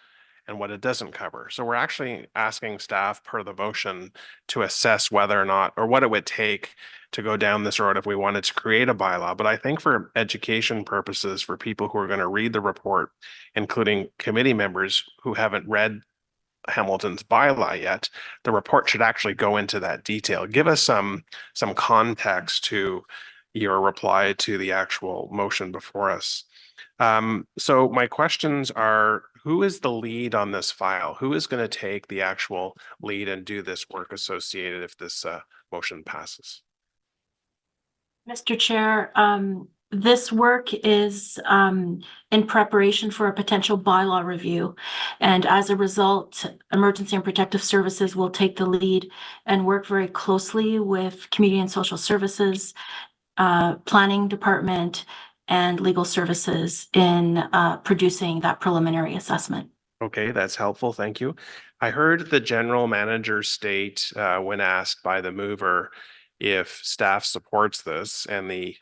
S10: and what it doesn't cover. So we're actually asking staff per the motion to assess whether or not, or what it would take to go down this road if we wanted to create a bylaw. But I think for education purposes, for people who are going to read the report, including committee members who haven't read Hamilton's bylaw yet, the report should actually go into that detail. Give us some context to your reply to the actual motion before us. So my questions are, who is the lead on this file? Who is going to take the actual lead and do this work associated if this motion passes?
S23: Mr. Chair, this work is in preparation for a potential bylaw review. And as a result, Emergency and Protective Services will take the lead and work very closely with Community and Social Services, Planning Department, and Legal Services in producing that preliminary assessment.
S10: Okay, that's helpful. Thank you. I heard the general manager state when asked by the mover if staff supports this, and the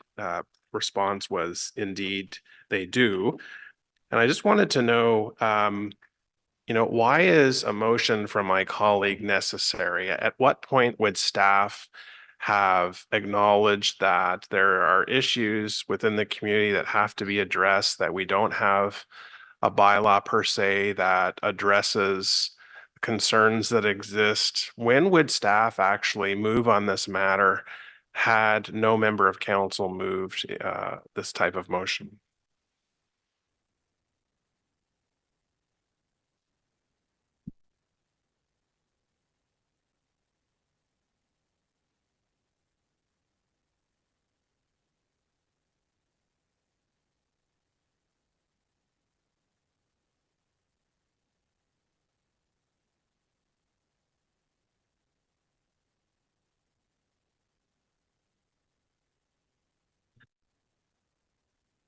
S10: response was indeed they do. And I just wanted to know, why is a motion from my colleague necessary? At what point would staff have acknowledged that there are issues within the community that have to be addressed, that we don't have a bylaw per se that addresses concerns that exist? When would staff actually move on this matter had no member of council moved this type of motion?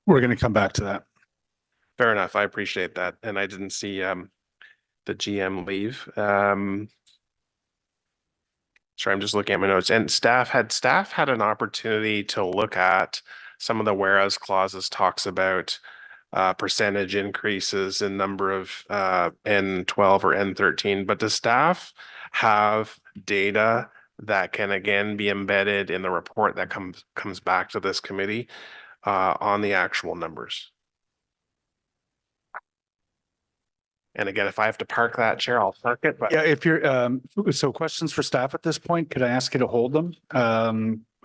S1: We're going to come back to that.
S10: Fair enough. I appreciate that. And I didn't see the GM leave. Sorry, I'm just looking at my notes. And staff had an opportunity to look at some of the whereas clauses, talks about percentage increases in number of N12 or N13. But does staff have data that can again be embedded in the report that comes back to this committee on the actual numbers? And again, if I have to park that chair, I'll park it. But
S1: Yeah, if you're, so questions for staff at this point, could I ask you to hold them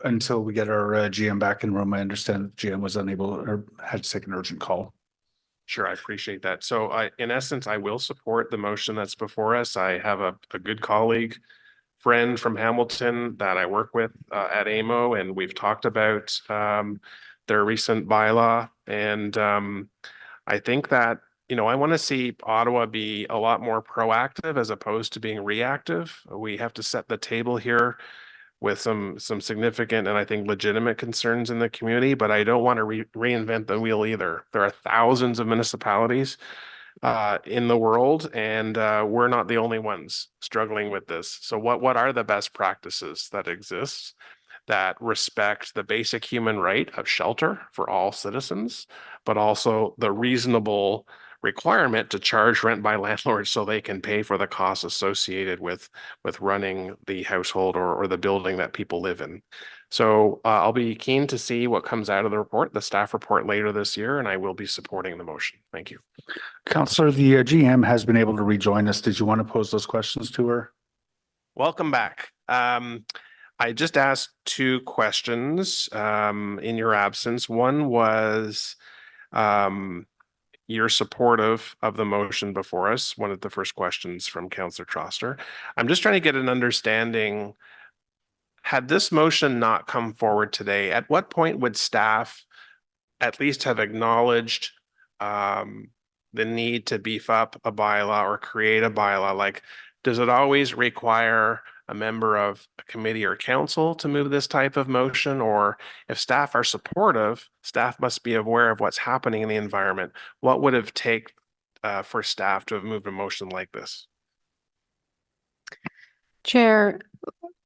S1: until we get our GM back in room? I understand that GM was unable or had to take an urgent call.
S10: Sure, I appreciate that. So in essence, I will support the motion that's before us. I have a good colleague, friend from Hamilton that I work with at AMO, and we've talked about their recent bylaw. And I think that, I want to see Ottawa be a lot more proactive as opposed to being reactive. We have to set the table here with some significant and I think legitimate concerns in the community, but I don't want to reinvent the wheel either. There are thousands of municipalities in the world, and we're not the only ones struggling with this. So what are the best practices that exist that respect the basic human right of shelter for all citizens, but also the reasonable requirement to charge rent by landlords so they can pay for the costs associated with running the household or the building that people live in. So I'll be keen to see what comes out of the report, the staff report later this year, and I will be supporting the motion. Thank you.
S1: Councillor, the GM has been able to rejoin us. Did you want to pose those questions to her?
S10: Welcome back. I just asked two questions in your absence. One was you're supportive of the motion before us, one of the first questions from Councillor Troster. I'm just trying to get an understanding, had this motion not come forward today, at what point would staff at least have acknowledged the need to beef up a bylaw or create a bylaw? Like, does it always require a member of a committee or council to move this type of motion? Or if staff are supportive, staff must be aware of what's happening in the environment. What would it take for staff to have moved a motion like this?
S16: Chair,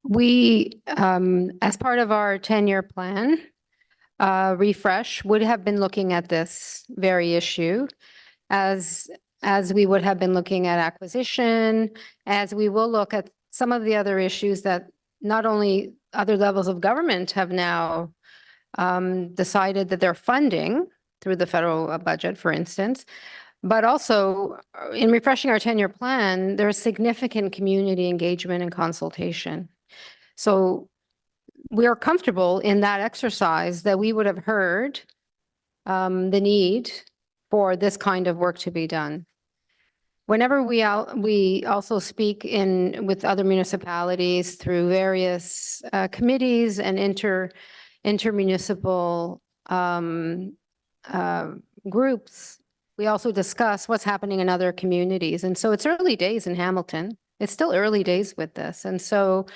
S16: we, as part of our 10-year plan, refresh would have been looking at this very issue as we would have been looking at acquisition, as we will look at some of the other issues that not only other levels of government have now decided that they're funding through the federal budget, for instance, but also in refreshing our 10-year plan, there's significant community engagement and consultation. So we are comfortable in that exercise that we would have heard the need for this kind of work to be done. Whenever we also speak with other municipalities through various committees and intermunicipal groups, we also discuss what's happening in other communities. And so it's early days in Hamilton. It's still early days with this. And so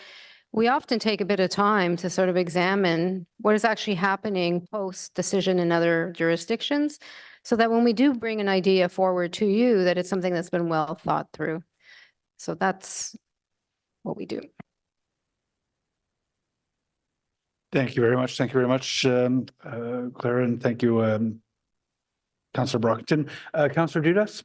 S16: we often take a bit of time to sort of examine what is actually happening post-decision in other jurisdictions, so that when we do bring an idea forward to you, that it's something that's been well thought through. So that's what we do.
S1: Thank you very much. Thank you very much, Clara, and thank you, Councillor Brockington. Councillor Dudas?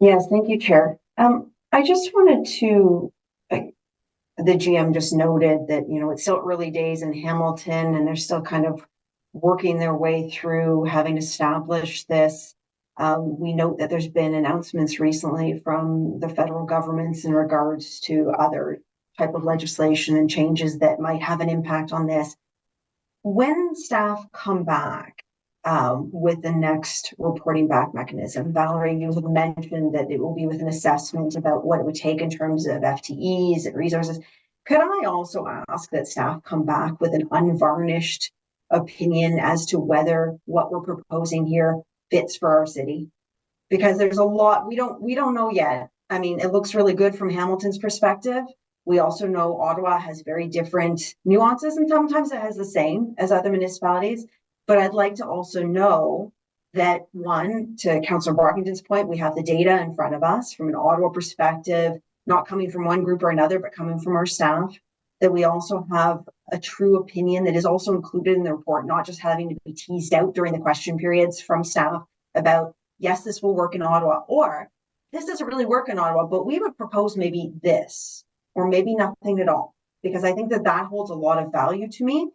S13: Yes, thank you, Chair. I just wanted to, the GM just noted that, it's still early days in Hamilton and they're still kind of working their way through having established this. We note that there's been announcements recently from the federal governments in regards to other type of legislation and changes that might have an impact on this. When staff come back with the next reporting back mechanism, Valerie, you have mentioned that it will be with an assessment about what it would take in terms of FTEs and resources. Could I also ask that staff come back with an unvarnished opinion as to whether what we're proposing here fits for our city? Because there's a lot we don't know yet. I mean, it looks really good from Hamilton's perspective. We also know Ottawa has very different nuances, and sometimes it has the same as other municipalities. But I'd like to also know that, one, to Councillor Brockington's point, we have the data in front of us from an Ottawa perspective, not coming from one group or another, but coming from our staff, that we also have a true opinion that is also included in the report, not just having to be teased out during the question periods from staff about, yes, this will work in Ottawa, or this doesn't really work in Ottawa, but we would propose maybe this, or maybe nothing at all, because I think that that holds a lot of value to me,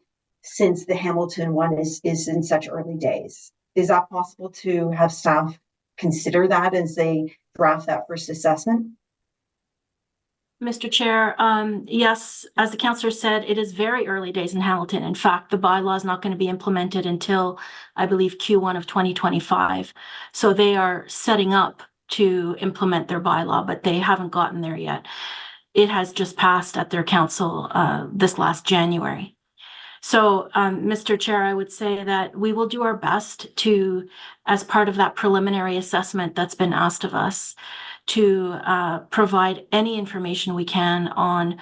S13: since the Hamilton one is in such early days. Is that possible to have staff consider that as they draft that first assessment?
S23: Mr. Chair, yes, as the councillor said, it is very early days in Hamilton. In fact, the bylaw is not going to be implemented until, I believe, Q1 of 2025. So they are setting up to implement their bylaw, but they haven't gotten there yet. It has just passed at their council this last January. So, Mr. Chair, I would say that we will do our best to, as part of that preliminary assessment that's been asked of us, to provide any information we can on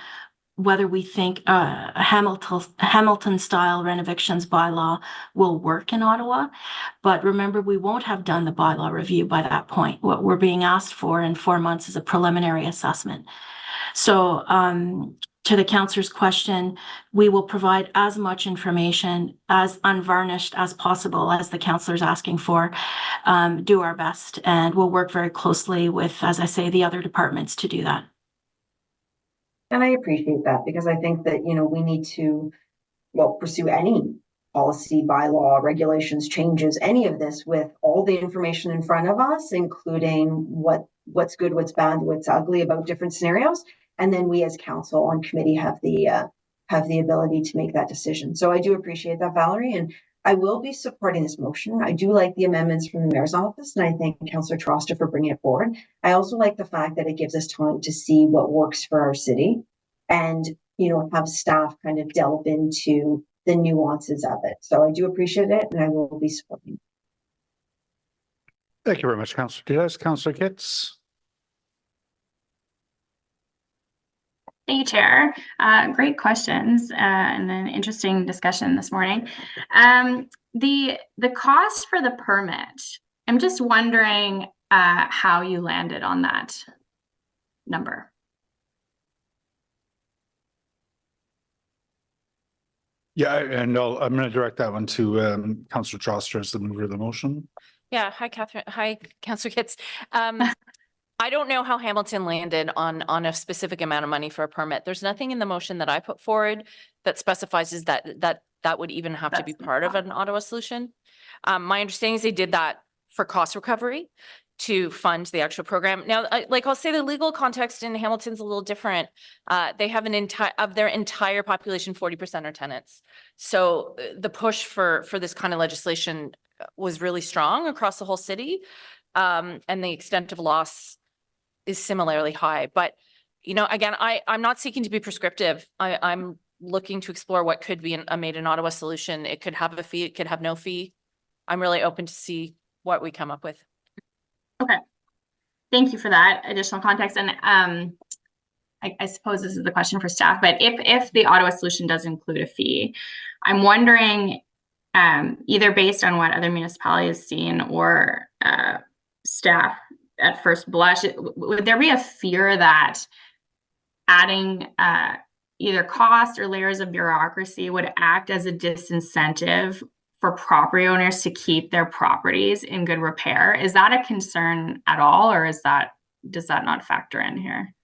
S23: whether we think a Hamilton-style renovictions bylaw will work in Ottawa. But remember, we won't have done the bylaw review by that point. What we're being asked for in 4 months is a preliminary assessment. So, to the councillor's question, we will provide as much information as unvarnished as possible as the councillor's asking for, do our best, and we'll work very closely with, as I say, the other departments to do that.
S13: And I appreciate that, because I think that, we need to, pursue any policy, bylaw, regulations, changes, any of this with all the information in front of us, including what's good, what's bad, what's ugly about different scenarios. And then we as council on committee have the ability to make that decision. So I do appreciate that, Valerie, and I will be supporting this motion. I do like the amendments from the mayor's office, and I thank Councillor Troster for bringing it forward. I also like the fact that it gives us time to see what works for our city, and have staff kind of delve into the nuances of it. So I do appreciate it, and I will be supporting it.
S1: Thank you very much, Councillor Diaz. Councillor Kitts.
S14: Thank you, Chair. Great questions and an interesting discussion this morning. The cost for the permit, I'm just wondering how you landed on that number.
S1: Yeah, and I'm going to direct that one to Councillor Troster as the mover of the motion.
S7: Yeah, hi, Catherine. Hi, Councillor Kitts. I don't know how Hamilton landed on a specific amount of money for a permit. There's nothing in the motion that I put forward that specifies is that would even have to be part of an Ottawa solution. My understanding is they did that for cost recovery to fund the actual program. Now, I'll say the legal context in Hamilton's a little different. They have of their entire population, 40% are tenants. So the push for this kind of legislation was really strong across the whole city. And the extent of loss is similarly high. But, again, I'm not seeking to be prescriptive. I'm looking to explore what could be a made in Ottawa solution. It could have a fee, it could have no fee. I'm really open to see what we come up with.
S14: Okay. Thank you for that additional context. And I suppose this is the question for staff, but if the Ottawa solution does include a fee, I'm wondering, either based on what other municipalities have seen or staff at first blush, would there be a fear that adding either cost or layers of bureaucracy would act as a disincentive for property owners to keep their properties in good repair? Is that a concern at all, or does that not factor in here?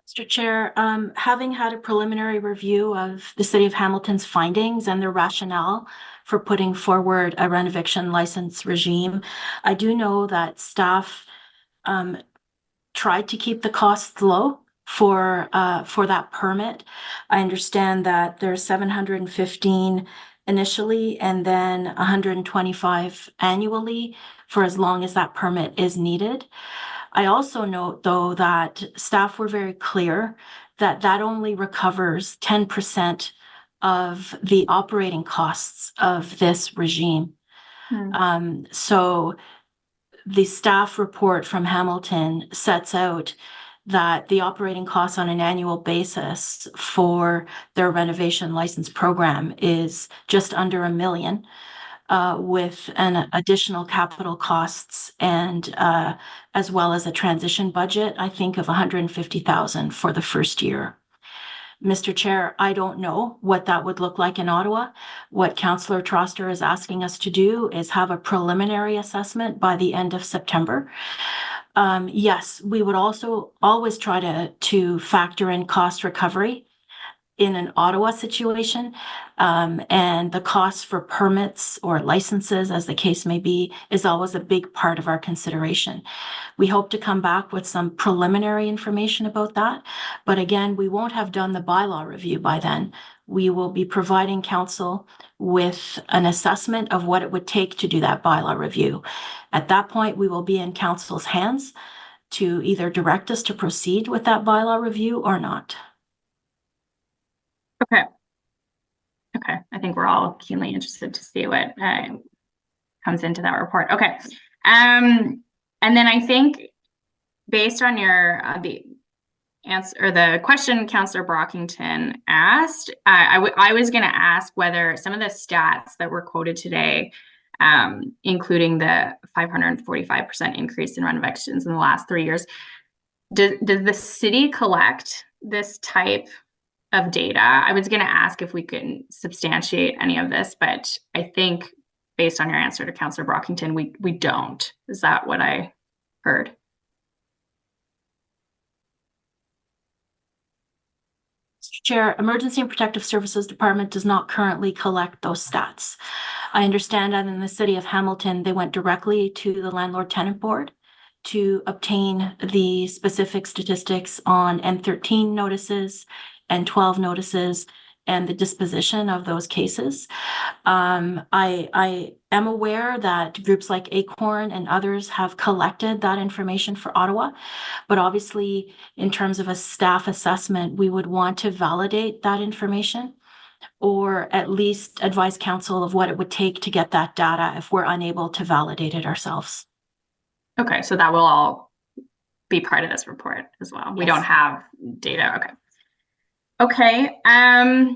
S23: Mr. Chair, having had a preliminary review of the City of Hamilton's findings and their rationale for putting forward a renoviction license regime, I do know that staff tried to keep the costs low for that permit. I understand that there's 715 initially and then 125 annually for as long as that permit is needed. I also note, though, that staff were very clear that only recovers 10% of the operating costs of this regime. So the staff report from Hamilton sets out that the operating costs on an annual basis for their renovation license program is just under $1 million. With an additional capital costs and as well as a transition budget, I think of $150,000 for the first year. Mr. Chair, I don't know what that would look like in Ottawa. What Councillor Troster is asking us to do is have a preliminary assessment by the end of September. Yes, we would also always try to factor in cost recovery in an Ottawa situation, and the cost for permits or licenses, as the case may be, is always a big part of our consideration. We hope to come back with some preliminary information about that, but again, we won't have done the bylaw review by then. We will be providing council with an assessment of what it would take to do that bylaw review. At that point, we will be in council's hands to either direct us to proceed with that bylaw review or not.
S14: Okay. I think we're all keenly interested to see what comes into that report. Okay. And then I think based on your the answer or the question Councillor Brockington asked, I was going to ask whether some of the stats that were quoted today, including the 545% increase in renovations in the last 3 years, does the city collect this type of data? I was going to ask if we could substantiate any of this, but I think based on your answer to Councillor Brockington, we don't. Is that what I heard?
S23: Mr. Chair, Emergency and Protective Services Department does not currently collect those stats. I understand that in the City of Hamilton, they went directly to the Landlord Tenant Board to obtain the specific statistics on M13 notices and 12 notices and the disposition of those cases. I am aware that groups like Acorn and others have collected that information for Ottawa, but obviously in terms of a staff assessment, we would want to validate that information or at least advise council of what it would take to get that data if we're unable to validate it ourselves.
S14: Okay, so that will all be part of this report as well. We don't have data. Okay. Okay. And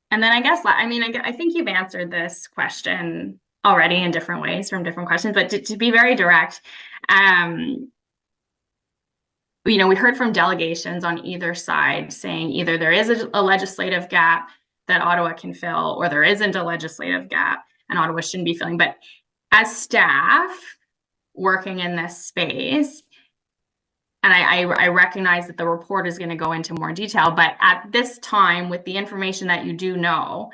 S14: then I guess, I think you've answered this question already in different ways from different questions, but to be very direct, you know, we heard from delegations on either side saying either there is a legislative gap that Ottawa can fill, or there isn't a legislative gap and Ottawa shouldn't be filling. But as staff working in this space, and I recognize that the report is going to go into more detail, but at this time, with the information that you do know,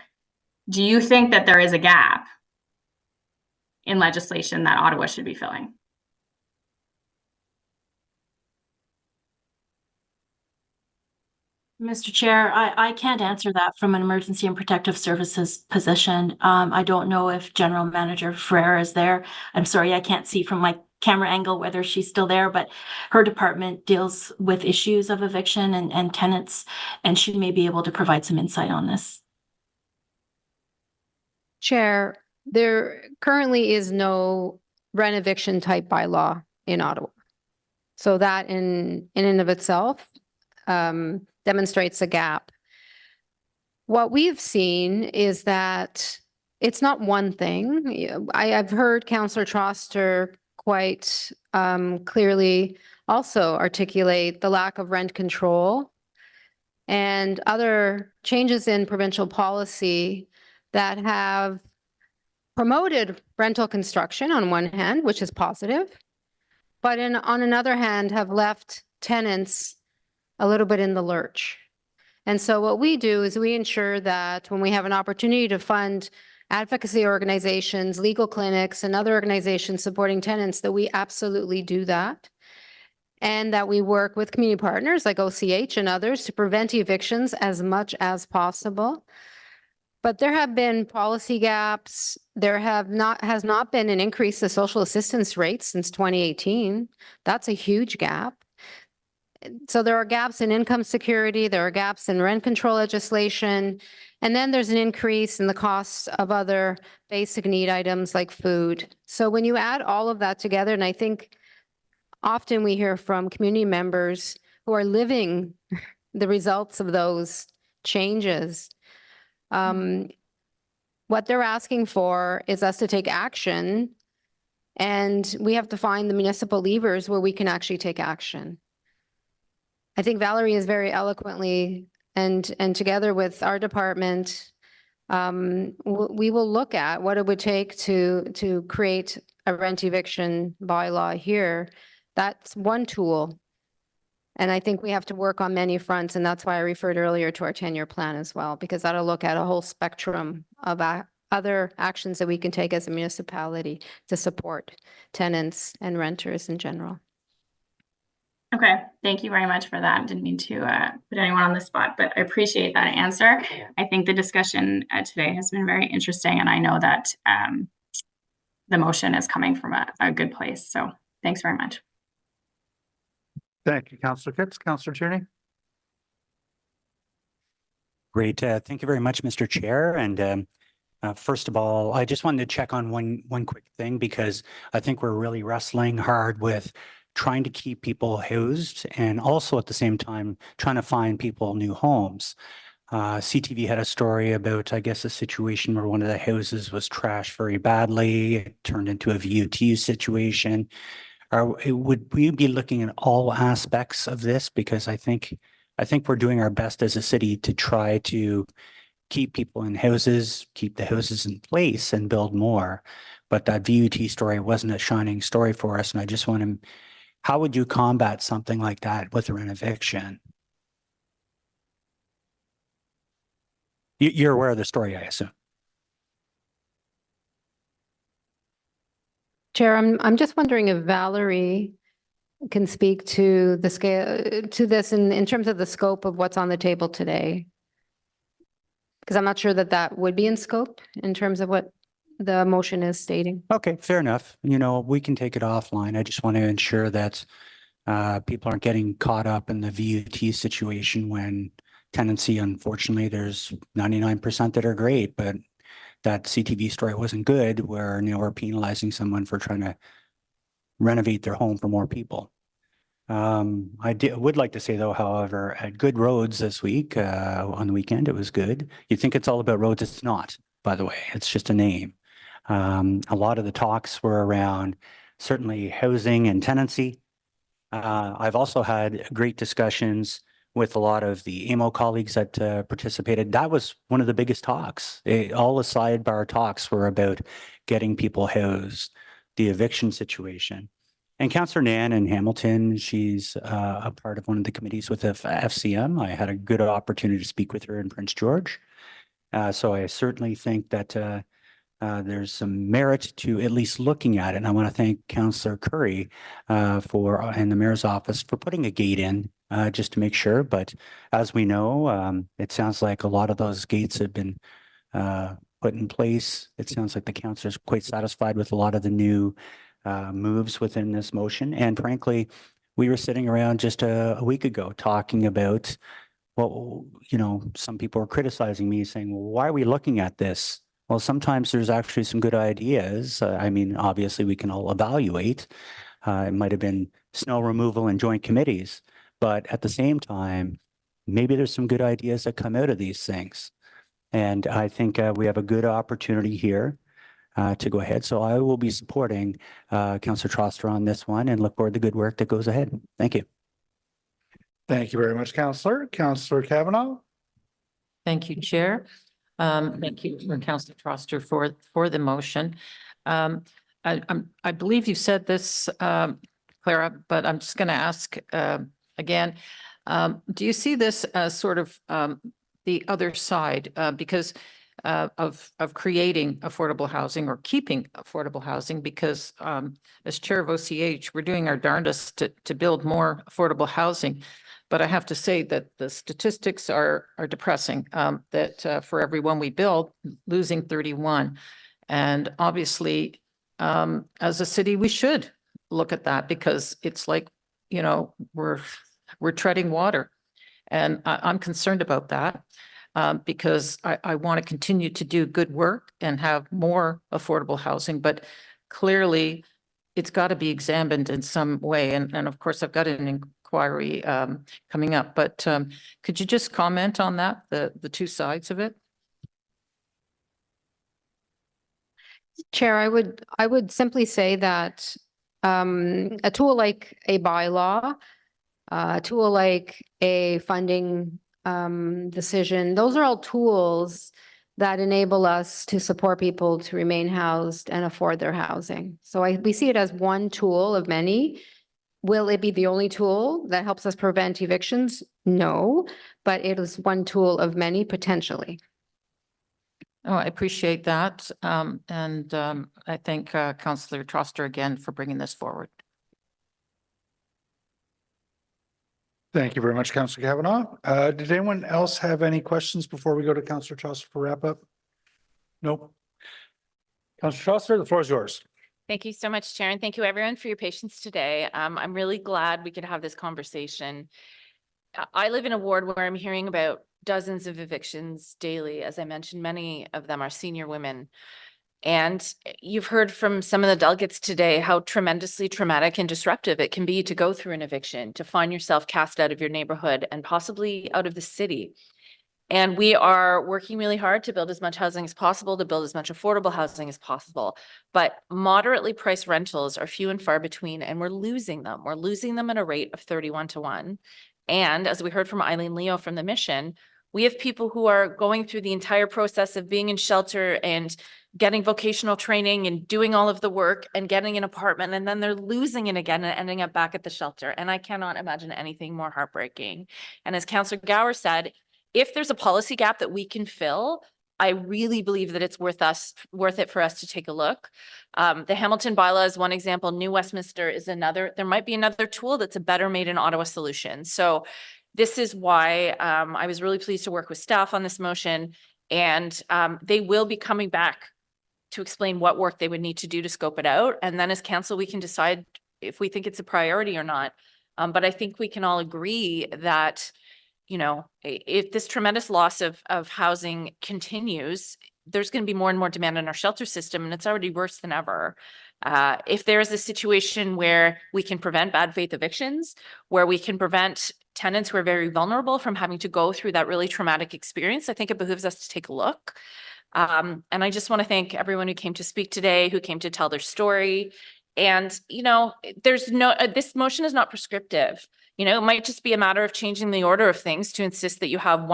S14: do you think that there is a gap in legislation that Ottawa should be filling?
S23: Mr. Chair, I can't answer that from an emergency and protective services position. I don't know if General Manager Ferrer is there. I'm sorry, I can't see from my camera angle whether she's still there, but her department deals with issues of eviction and tenants, and she may be able to provide some insight on this.
S16: Chair, there currently is no rent eviction type bylaw in Ottawa. So that in and of itself demonstrates a gap. What we've seen is that it's not one thing. I've heard Councillor Troster quite clearly also articulate the lack of rent control and other changes in provincial policy that have promoted rental construction on one hand, which is positive, but on another hand have left tenants a little bit in the lurch. And so what we do is we ensure that when we have an opportunity to fund advocacy organizations, legal clinics, and other organizations supporting tenants, that we absolutely do that. And that we work with community partners like OCH and others to prevent evictions as much as possible. But there have been policy gaps. There has not been an increase in social assistance rates since 2018. That's a huge gap. So there are gaps in income security, there are gaps in rent control legislation, and then there's an increase in the costs of other basic need items like food. So when you add all of that together, and I think often we hear from community members who are living the results of those changes, what they're asking for is us to take action, and we have to find the municipal levers where we can actually take action. I think Valerie is very eloquently, and together with our department, we will look at what it would take to create a rent eviction bylaw here. That's one tool. And I think we have to work on many fronts, and that's why I referred earlier to our 10-year plan as well, because that'll look at a whole spectrum of other actions that we can take as a municipality to support tenants and renters in general.
S14: Okay, thank you very much for that. Didn't mean to put anyone on the spot, but I appreciate that answer. I think the discussion today has been very interesting, and I know that the motion is coming from a good place. So thanks very much.
S1: Thank you, Councillor Kitts. Councillor Tierney.
S17: Great. Thank you very much, Mr. Chair. And first of all, I just wanted to check on one quick thing, because I think we're really wrestling hard with trying to keep people housed and also at the same time trying to find people new homes. CTV had a story about, I guess, a situation where one of the houses was trashed very badly. It turned into a VUT situation. Would we be looking at all aspects of this? Because I think we're doing our best as a city to try to keep people in houses, keep the houses in place and build more. But that VUT story wasn't a shining story for us. And I just want to, how would you combat something like that with an eviction? You're aware of the story, I assume.
S16: Chair, I'm just wondering if Valerie can speak to the scale to this in terms of the scope of what's on the table today. Because I'm not sure that would be in scope in terms of what the motion is stating.
S17: Okay, fair enough. You know, we can take it offline. I just want to ensure that people aren't getting caught up in the VUT situation when tenancy, unfortunately, there's 99% that are great, but that CTV story wasn't good, where, you know, we're penalizing someone for trying to renovate their home for more people. I would like to say, though, however, at Good Roads this week, on the weekend, it was good. You think it's all about roads. It's not, by the way. It's just a name. A lot of the talks were around certainly housing and tenancy. I've also had great discussions with a lot of the AMO colleagues that participated. That was one of the biggest talks. All the sidebar talks were about getting people housed, the eviction situation. And Councillor Nan in Hamilton, she's a part of one of the committees with the FCM. I had a good opportunity to speak with her in Prince George. So I certainly think that there's some merit to at least looking at it. And I want to thank Councillor Curry and the Mayor's office for putting a gate in just to make sure. But as we know, it sounds like a lot of those gates have been put in place. It sounds like the councillor is quite satisfied with a lot of the new moves within this motion. And frankly, we were sitting around just a week ago talking about, well, you know, some people were criticizing me saying, well, why are we looking at this? Well, sometimes there's actually some good ideas. I mean, obviously we can all evaluate. It might have been snow removal and joint committees, but at the same time, maybe there's some good ideas that come out of these things. And I think we have a good opportunity here to go ahead. So I will be supporting Councillor Troster on this one and look forward to the good work that goes ahead. Thank you.
S1: Thank you very much, Councillor. Councillor Kavanaugh.
S8: Thank you, Chair. Thank you for Councillor Troster for the motion. I believe you said this, Clara, but I'm just going to ask again. Do you see this as sort of the other side because of creating affordable housing or keeping affordable housing? Because as Chair of OCH, we're doing our darndest to build more affordable housing. But I have to say that the statistics are depressing, that for every one we build, losing 31. And obviously, as a city, we should look at that because it's like, you know, we're treading water. And I'm concerned about that because I want to continue to do good work and have more affordable housing. But clearly, it's got to be examined in some way. And of course, I've got an inquiry coming up, but could you just comment on that, the two sides of it?
S16: Chair, I would simply say that a tool like a bylaw, a tool like a funding decision, those are all tools that enable us to support people to remain housed and afford their housing. So we see it as one tool of many. Will it be the only tool that helps us prevent evictions? No, but it is one tool of many potentially.
S8: Oh, I appreciate that. And I thank Councillor Troster again for bringing this forward.
S1: Thank you very much, Councillor Kavanaugh. Did anyone else have any questions before we go to Councillor Troster for wrap up? Nope. Councillor Troster, the floor is yours.
S7: Thank you so much, Chair, and thank you everyone for your patience today. I'm really glad we could have this conversation. I live in a ward where I'm hearing about dozens of evictions daily. As I mentioned, many of them are senior women. And you've heard from some of the delegates today how tremendously traumatic and disruptive it can be to go through an eviction, to find yourself cast out of your neighborhood and possibly out of the city. And we are working really hard to build as much housing as possible, to build as much affordable housing as possible. But moderately priced rentals are few and far between, and we're losing them. We're losing them at a rate of 31-1. And as we heard from Eileen Leo from the Mission, we have people who are going through the entire process of being in shelter and getting vocational training and doing all of the work and getting an apartment, and then they're losing it again and ending up back at the shelter. And I cannot imagine anything more heartbreaking. And as Councillor Gower said, if there's a policy gap that we can fill, I really believe that it's worth it for us to take a look. The Hamilton bylaw is one example. New Westminster is another. There might be another tool that's a better made in Ottawa solution. So this is why I was really pleased to work with staff on this motion, and they will be coming back to explain what work they would need to do to scope it out. And then as council, we can decide if we think it's a priority or not. But I think we can all agree that, you know, if this tremendous loss of housing continues, there's going to be more and more demand on our shelter system, and it's already worse than ever. If there is a situation where we can prevent bad faith evictions, where we can prevent tenants who are very vulnerable from having to go through that really traumatic experience, I think it behooves us to take a look. And I just want to thank everyone who came to speak today, who came to tell their story. And, there's this motion is not prescriptive. It might just be a matter of changing the order of things to insist that you have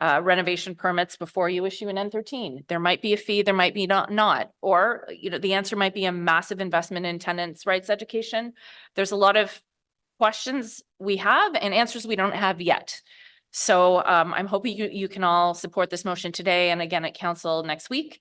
S7: renovation permits before you issue an N13. There might be a fee, there might be not. Or, the answer might be a massive investment in tenants' rights education. There's a lot of questions we have and answers we don't have yet. So I'm hoping you can all support this motion today and again at council next week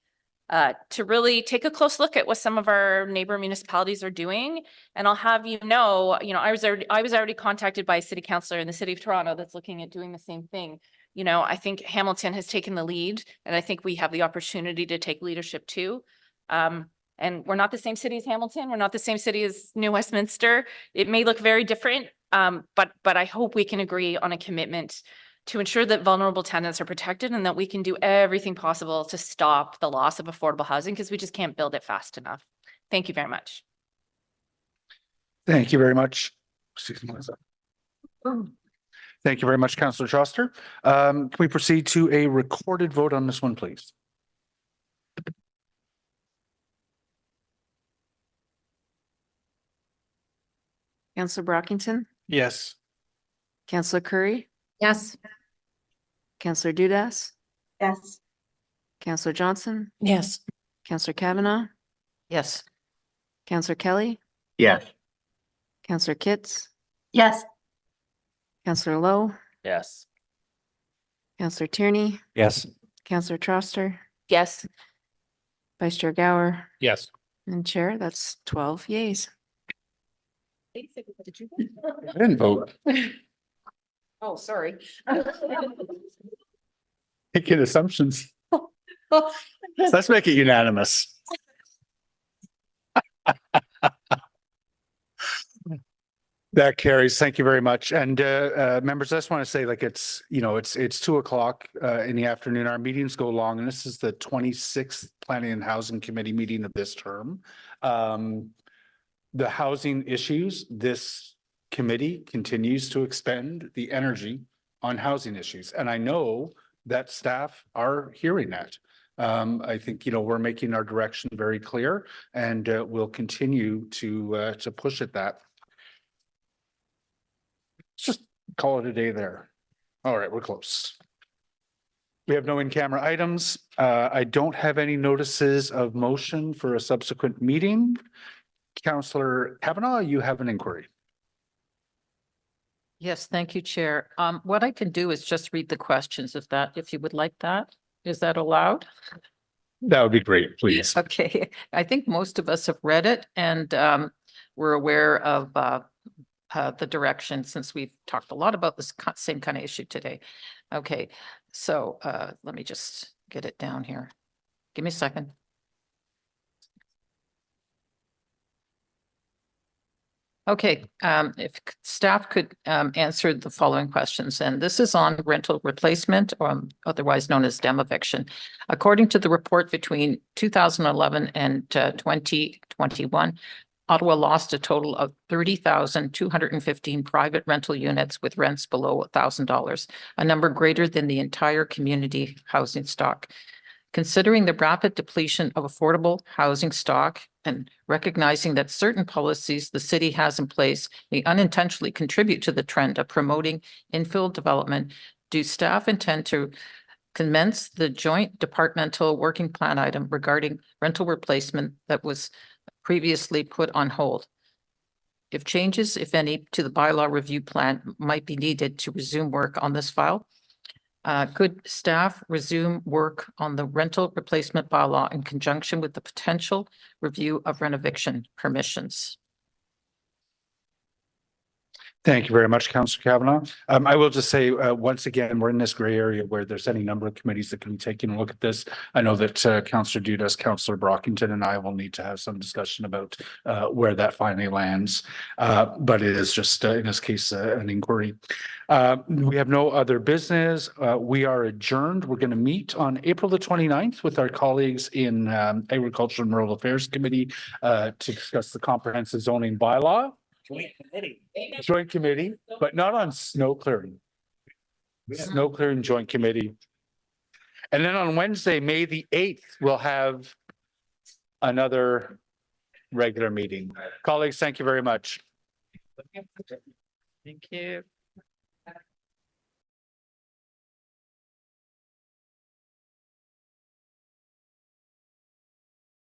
S7: to really take a close look at what some of our neighbor municipalities are doing. And I'll have I was already contacted by a city councillor in the city of Toronto that's looking at doing the same thing. I think Hamilton has taken the lead, and I think we have the opportunity to take leadership too. And we're not the same city as Hamilton. We're not the same city as New Westminster. It may look very different, but I hope we can agree on a commitment to ensure that vulnerable tenants are protected and that we can do everything possible to stop the loss of affordable housing because we just can't build it fast enough. Thank you very much.
S1: Thank you very much. Excuse me. Thank you very much, Councillor Schuster. Can we proceed to a recorded vote on this one, please?
S18: Councillor Brockington,
S1: Yes.
S18: Councillor Curry,
S24: Yes.
S18: Councillor Dudas,
S13: Yes.
S18: Councillor Johnson,
S24: Yes.
S18: Councillor Kavanaugh,
S8: Yes.
S18: Councillor Kelly,
S11: Yes.
S18: Councillor Kitts,
S23: Yes.
S18: Councillor Lowe,
S8: Yes.
S18: Councillor Tierney,
S17: Yes.
S18: Councillor Troster,
S7: Yes.
S18: Vice Chair Gower,
S5: Yes.
S18: and Chair, that's 12 yeas.
S1: I didn't vote.
S7: Oh, sorry.
S1: Making assumptions. Let's make it unanimous. That carries. Thank you very much. And members, I just want to say, like, it's 2:00 in the afternoon. Our meetings go long, and this is the 26th Planning and Housing Committee meeting of this term. The housing issues, this committee continues to expend the energy on housing issues. And I know that staff are hearing that. I think, we're making our direction very clear, and we'll continue to push at that. Let's just call it a day there. All right, we're close. We have no in-camera items. I don't have any notices of motion for a subsequent meeting. Councillor Kavanaugh, you have an inquiry.
S8: Yes, thank you, Chair. What I can do is just read the questions if you would like that. Is that allowed?
S1: That would be great, please.
S8: Okay, I think most of us have read it and we're aware of the direction since we've talked a lot about this same kind of issue today. Okay, so let me just get it down here. Give me a second. Okay, if staff could answer the following questions, and this is on rental replacement, or otherwise known as demoviction. According to the report between 2011 and 2021, Ottawa lost a total of 30,215 private rental units with rents below $1,000, a number greater than the entire community housing stock. Considering the rapid depletion of affordable housing stock and recognizing that certain policies the city has in place may unintentionally contribute to the trend of promoting infill development, do staff intend to commence the joint departmental working plan item regarding rental replacement that was previously put on hold? If changes, if any, to the bylaw review plan might be needed to resume work on this file, could staff resume work on the rental replacement bylaw in conjunction with the potential review of renovation permissions?
S1: Thank you very much, Councillor Kavanaugh. I will just say, once again, we're in this gray area where there's any number of committees that can be taking a look at this. I know that Councillor Dudas, Councillor Brockington, and I will need to have some discussion about where that finally lands. But it is just, in this case, an inquiry. We have no other business. We are adjourned. We're going to meet on April the 29th with our colleagues in Agriculture and Rural Affairs Committee to discuss the comprehensive zoning bylaw. Joint committee, but not on snow clearing. Snow clearing joint committee. And then on Wednesday, May the 8th, we'll have another regular meeting. Colleagues, thank you very much.
S8: Thank you.